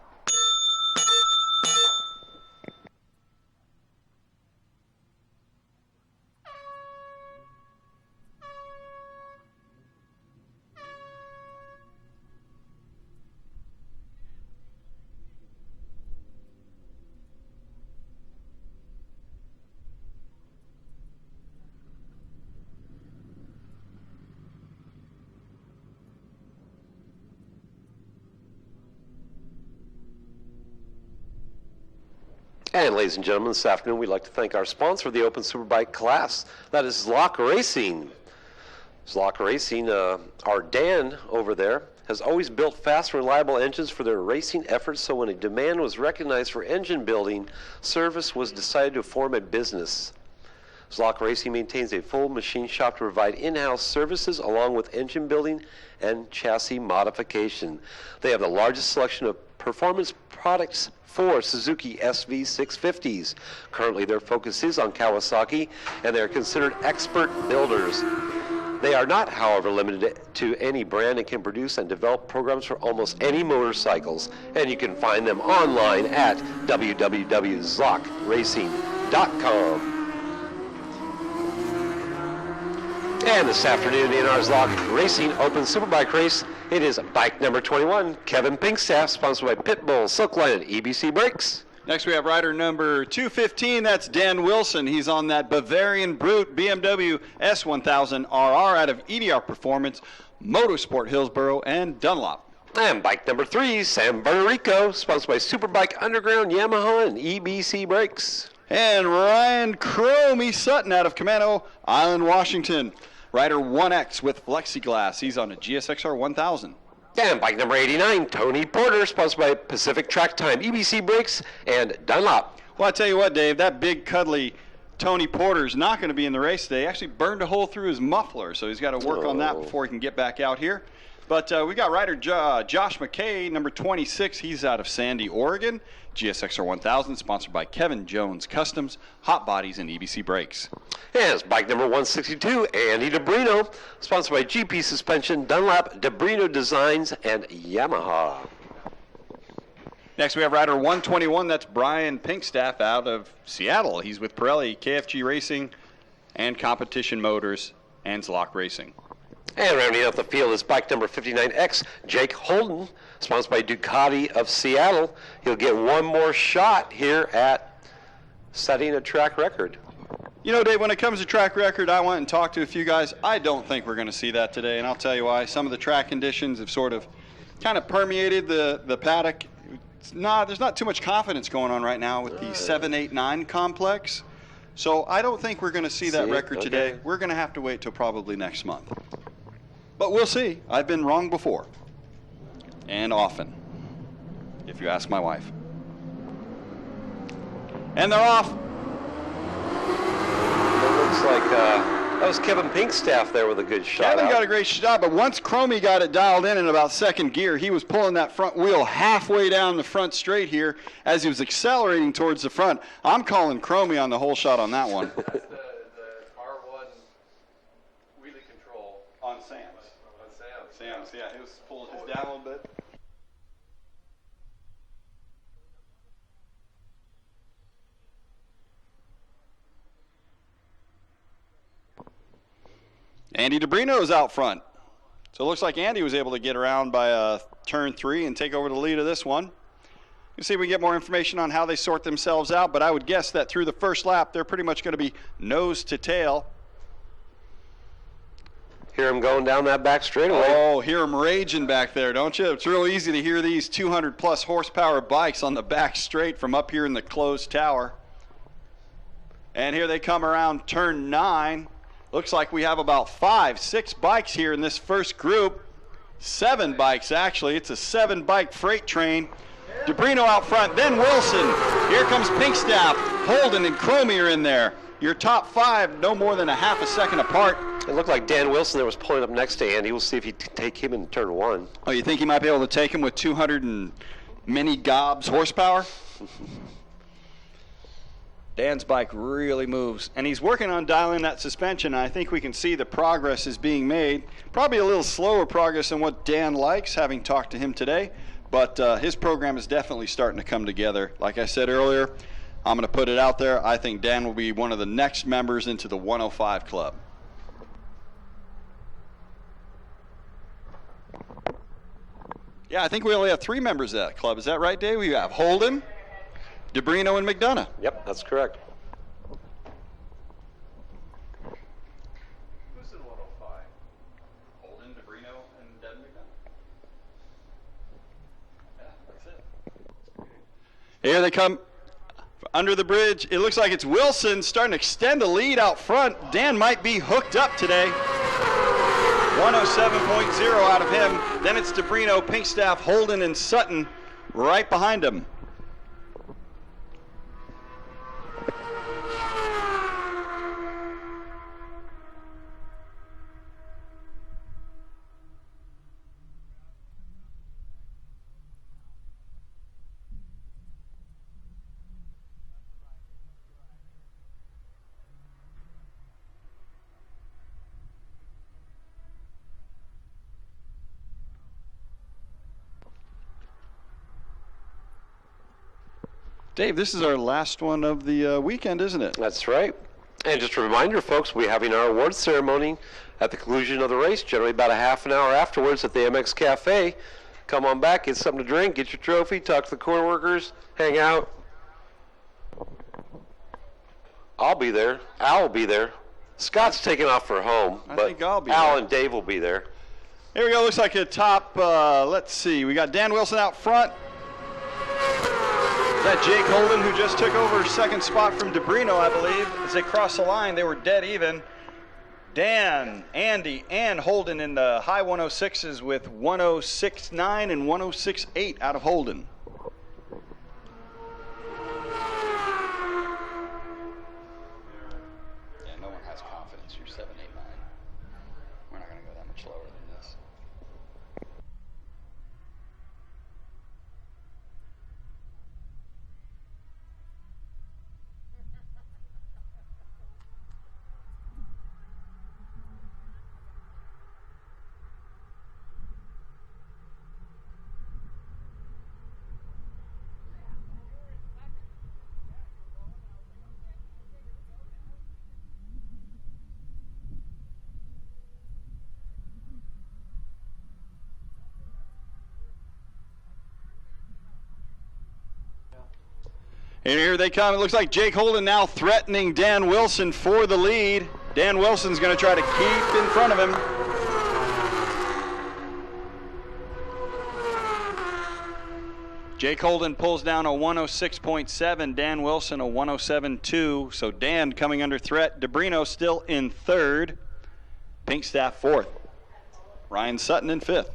C: And ladies and gentlemen, this afternoon we'd like to thank our sponsor of the Open Superbike class. That is Zlock Racing. Zlock Racing, our Dan over there, has always built fast and reliable engines for their racing efforts, so when a demand was recognized for engine building, Service was decided to form a business. Zlock Racing maintains a full machine shop to provide in-house services along with engine building and chassis modification. They have the largest selection of performance products for Suzuki SV650s. Currently, their focus is on Kawasaki, and they are considered expert builders. They are not, however, limited to any brand and can produce and develop programs for almost any motorcycles. And you can find them online at www.zlockracing.com. And this afternoon in our Zlock Racing Open Superbike race, it is bike number 21, Kevin Pinkstaff, sponsored by Pitbull, Silkline, and EBC Brakes.
D: Next we have rider number 215, that's Dan Wilson. He's on that Bavarian Brute BMW S1000RR out of EDR Performance, Motorsport Hillsboro, and Dunlop.
C: And bike number 3, San Bernardino, sponsored by Superbike Underground, Yamaha, and EBC Brakes.
D: And Ryan Cromie Sutton out of Camano Island, Washington. Rider 1X with Flexiglass. He's on a GSXR 1000.
C: And bike number 89, Tony Porter, sponsored by Pacific Track Time, EBC Brakes, and Dunlop.
D: Well, I tell you what, Dave, that big cuddly Tony Porter's not going to be in the race today. He actually burned a hole through his muffler, so he's got to work on that before he can get back out here. But we got rider Josh McKay, number 26. He's out of Sandy, Oregon. GSXR 1000, sponsored by Kevin Jones Customs, Hot Bodies, and EBC Brakes.
C: And it's bike number 162, Andy DeBrino, sponsored by GP Suspension, Dunlop, DeBrino Designs, and Yamaha.
D: Next we have rider 121. That's Brian Pinkstaff out of Seattle. He's with Pirelli, KFG Racing, and Competition Motors, and Zlock Racing.
C: And rounding out the field is bike number 59X, Jake Holden, sponsored by Ducati of Seattle. He'll get one more shot here at setting a track record.
D: You know, Dave, when it comes to track record, I went and talked to a few guys. I don't think we're going to see that today, and I'll tell you why. Some of the track conditions have sort of kind of permeated the paddock. There's not too much confidence going on right now with the 7, 8, 9 complex. So I don't think we're going to see that record today. We're going to have to wait till probably next month. But we'll see. I've been wrong before. And often, if you ask my wife. And they're off.
C: It looks like that was Kevin Pinkstaff there with a good shot.
D: Kevin got a great shot, but once Cromie got it dialed in about second gear, he was pulling that front wheel halfway down the front straight here as he was accelerating towards the front. I'm calling Cromie on the whole shot on that one.
H: That's the R1 wheelie control.
D: On Sam's.
H: On Sam's.
D: Sam's, yeah, he was pulling his down a little bit. Andy DeBrino's out front. So it looks like Andy was able to get around by turn 3 and take over the lead of this one. You see if we get more information on how they sort themselves out, but I would guess that through the first lap, they're pretty much going to be nose to tail.
C: Hear him going down that back straightaway.
D: Oh, hear him raging back there, don't you? It's real easy to hear these 200-plus horsepower bikes on the back straight from up here in the closed tower. And here they come around turn 9. Looks like we have about 5, 6 bikes here in this first group. 7 bikes, actually. It's a 7-bike freight train. DeBrino out front, then Wilson. Here comes Pinkstaff. Holden and Cromie are in there. Your top 5, no more than a half a second apart.
C: It looked like Dan Wilson there was pulling up next to Andy. We'll see if he can take him in turn 1.
D: Oh, you think he might be able to take him with 200 and many gobs horsepower? Dan's bike really moves, and he's working on dialing that suspension. I think we can see the progress is being made. Probably a little slower progress than what Dan likes, having talked to him today, but his program is definitely starting to come together. Like I said earlier, I'm going to put it out there. I think Dan will be one of the next members into the 105 club. Yeah, I think we only have 3 members of that club. Is that right, Dave? We have Holden, DeBrino, and McDonough.
C: Yep, that's correct.
H: Who's in 105?
D: Holden, DeBrino, and Devin McDonough. Yeah, that's it. Here they come under the bridge. It looks like it's Wilson starting to extend the lead out front. Dan might be hooked up today. 107.0 out of him. Then it's DeBrino, Pinkstaff, Holden, and Sutton right behind him. Dave, this is our last one of the weekend, isn't it?
C: That's right. And just a reminder, folks, we'll be having our awards ceremony at the conclusion of the race, generally about a half an hour afterwards at the MX Cafe. Come on back, get something to drink, get your trophy, talk to the corner workers, hang out. I'll be there. Al will be there. Scott's taking off for home,
D: I
C: but
D: think I'll be
C: Al
D: there.
C: and Dave will be there.
D: Here we go. Looks like a top, let's see. We got Dan Wilson out front. Is that Jake Holden, who just took over second spot from DeBrino, I believe? As they crossed the line, they were dead even. Dan, Andy, and Holden in the high 106s with 106.9 and 106.8 out of Holden. Yeah, no one has confidence. You're 7, 8, 9. We're not going to go that much lower than this. And here they come. It looks like Jake Holden now threatening Dan Wilson for the lead. Dan Wilson's going to try to keep in front of him. Jake Holden pulls down a 106.7, Dan Wilson a 107.2. So Dan coming under threat. DeBrino still in third. Pinkstaff fourth. Ryan Sutton in fifth.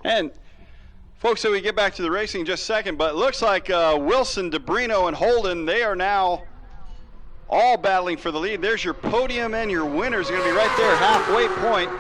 D: And folks, so we get back to the racing in just a second, but it looks like Wilson, DeBrino, and Holden, they are now all battling for the lead. There's your podium and your winners are going to be right there, halfway point.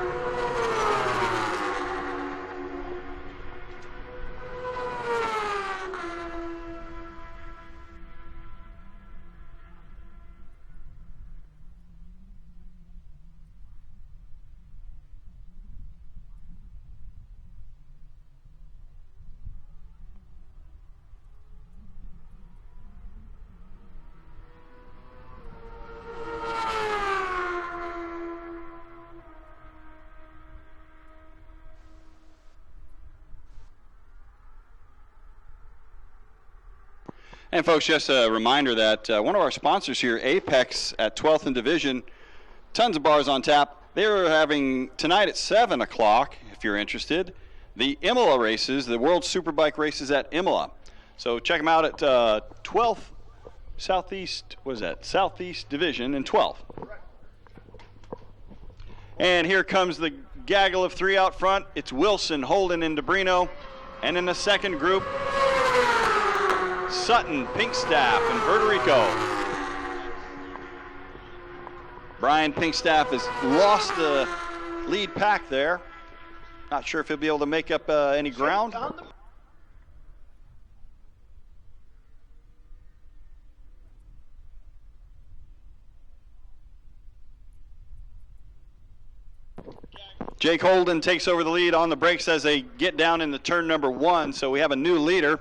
D: And folks, just a reminder that one of our sponsors here, Apex at 12th and Division, tons of bars on tap. They're having tonight at 7 o'clock, if you're interested, the Imola races, the World Superbike races at Imola. So check them out at 12th Southeast, what is that? Southeast Division in 12th. And here comes the gaggle of three out front. It's Wilson, Holden, and DeBrino. And in the second group, Sutton, Pinkstaff, and Verterico. Brian Pinkstaff has lost the lead pack there. Not sure if he'll be able to make up any ground. Jake Holden takes over the lead on the brakes as they get down into turn number 1, so we have a new leader.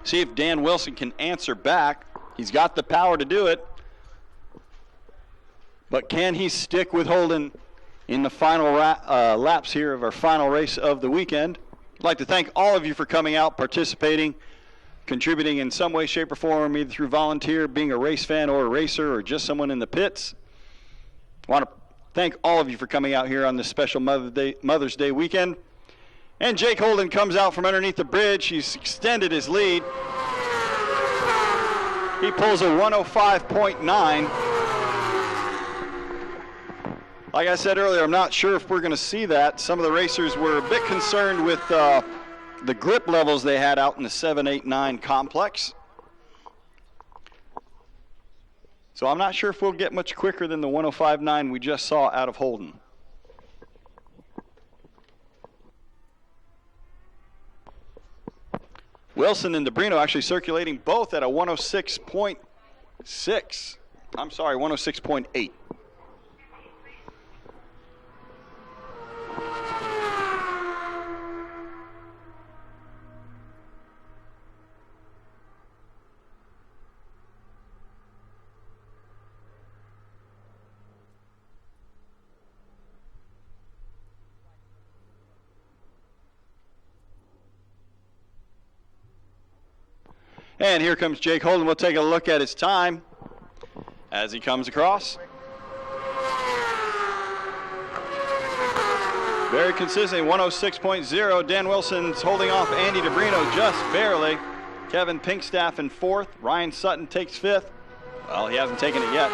D: See if Dan Wilson can answer back. He's got the power to do it. But can he stick with Holden in the final laps here of our final race of the weekend? I'd like to thank all of you for coming out, participating, contributing in some way, shape, or form, either through volunteer, being a race fan or a racer, or just someone in the pits. I want to thank all of you for coming out here on this special Mother's Day weekend. And Jake Holden comes out from underneath the bridge. He's extended his lead. He pulls a 105.9. Like I said earlier, I'm not sure if we're going to see that. Some of the racers were a bit concerned with the grip levels they had out in the 789 complex. So I'm not sure if we'll get much quicker than the 105.9 we just saw out of Holden. Wilson and DeBrino actually circulating both at a 106.6. I'm sorry, 106.8. And here comes Jake Holden. We'll take a look at his time as he comes across. Very consistent, 106.0. Dan Wilson's holding off Andy DeBrino just barely. Kevin Pinkstaff in fourth. Ryan Sutton takes fifth. Well, he hasn't taken it yet.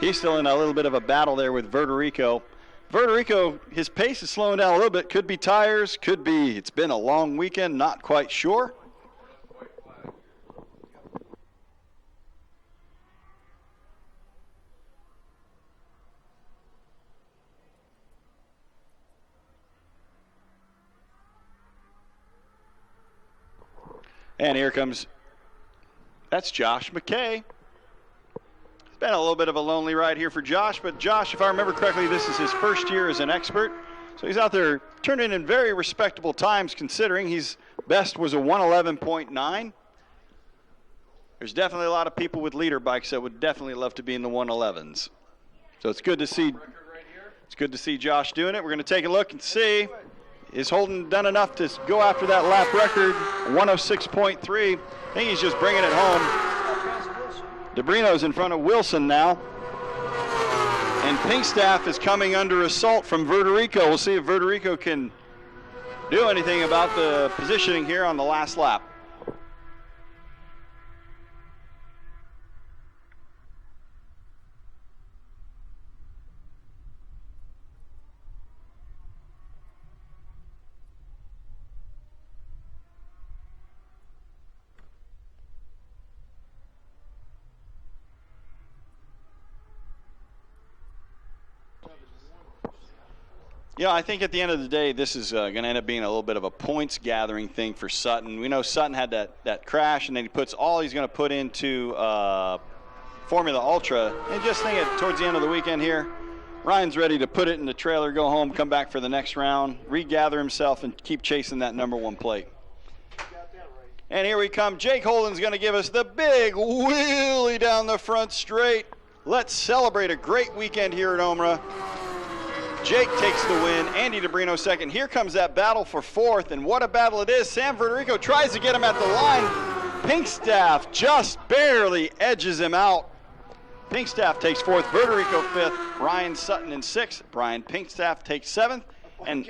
D: He's still in a little bit of a battle there with Verterico. Verterico, his pace is slowing down a little bit. Could be tires, could be it's been a long weekend, not quite sure. And here comes, that's Josh McKay. It's been a little bit of a lonely ride here for Josh, but Josh, if I remember correctly, this is his first year as an expert. So he's out there turning in very respectable times considering his best was a 111.9. There's definitely a lot of people with leader bikes that would definitely love to be in the 111s. So it's good to see Josh doing it. We're going to take a look and see, is Holden done enough to go after that lap record, 106.3. I think he's just bringing it home. DeBrino's in front of Wilson now. And Pinkstaff is coming under assault from Verderico. We'll see if Verderico can do anything about the positioning here on the last lap. Yeah, I think at the end of the day, this is going to end up being a little bit of a points gathering thing for Sutton. We know Sutton had that crash, and then he puts all he's going to put into Formula Ultra. And just think towards the end of the weekend here, Ryan's ready to put it in the trailer, go home, come back for the next round, regather himself, and keep chasing that number one plate. And here we come. Jake Holden's going to give us the big wheelie down the front straight. Let's celebrate a great weekend here at OMRA. Jake takes the win. Andy DeBrino second. Here comes that battle for fourth, and what a battle it is. Sam Verderico tries to get him at the line. Pinkstaff just barely edges him out. Pinkstaff takes fourth. Verderico fifth. Ryan Sutton in sixth. Brian Pinkstaff takes seventh. And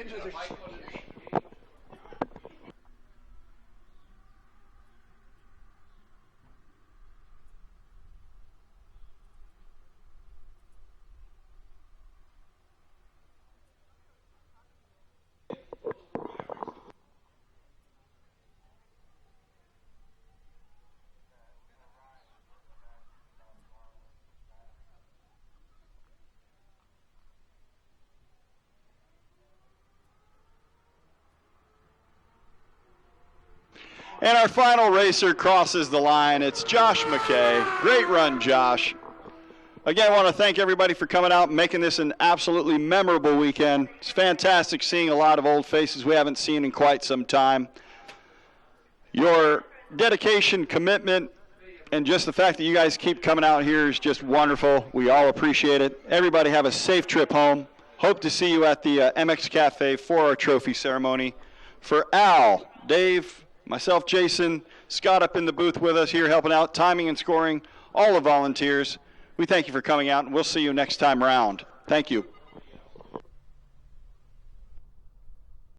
D: And our final racer crosses the line. It's Josh McKay. Great run, Josh. Again, I want to thank everybody for coming out and making this an absolutely memorable weekend. It's fantastic seeing a lot of old faces we haven't seen in quite some time. Your dedication, commitment, and just the fact that you guys keep coming out here is just wonderful. We all appreciate it. Everybody have a safe trip home. Hope to see you at the MX Cafe for our trophy ceremony. For Al, Dave, myself, Jason, Scott up in the booth with us here helping out, timing and scoring, all the volunteers. We thank you for coming out, and we'll see you next time around. Thank you.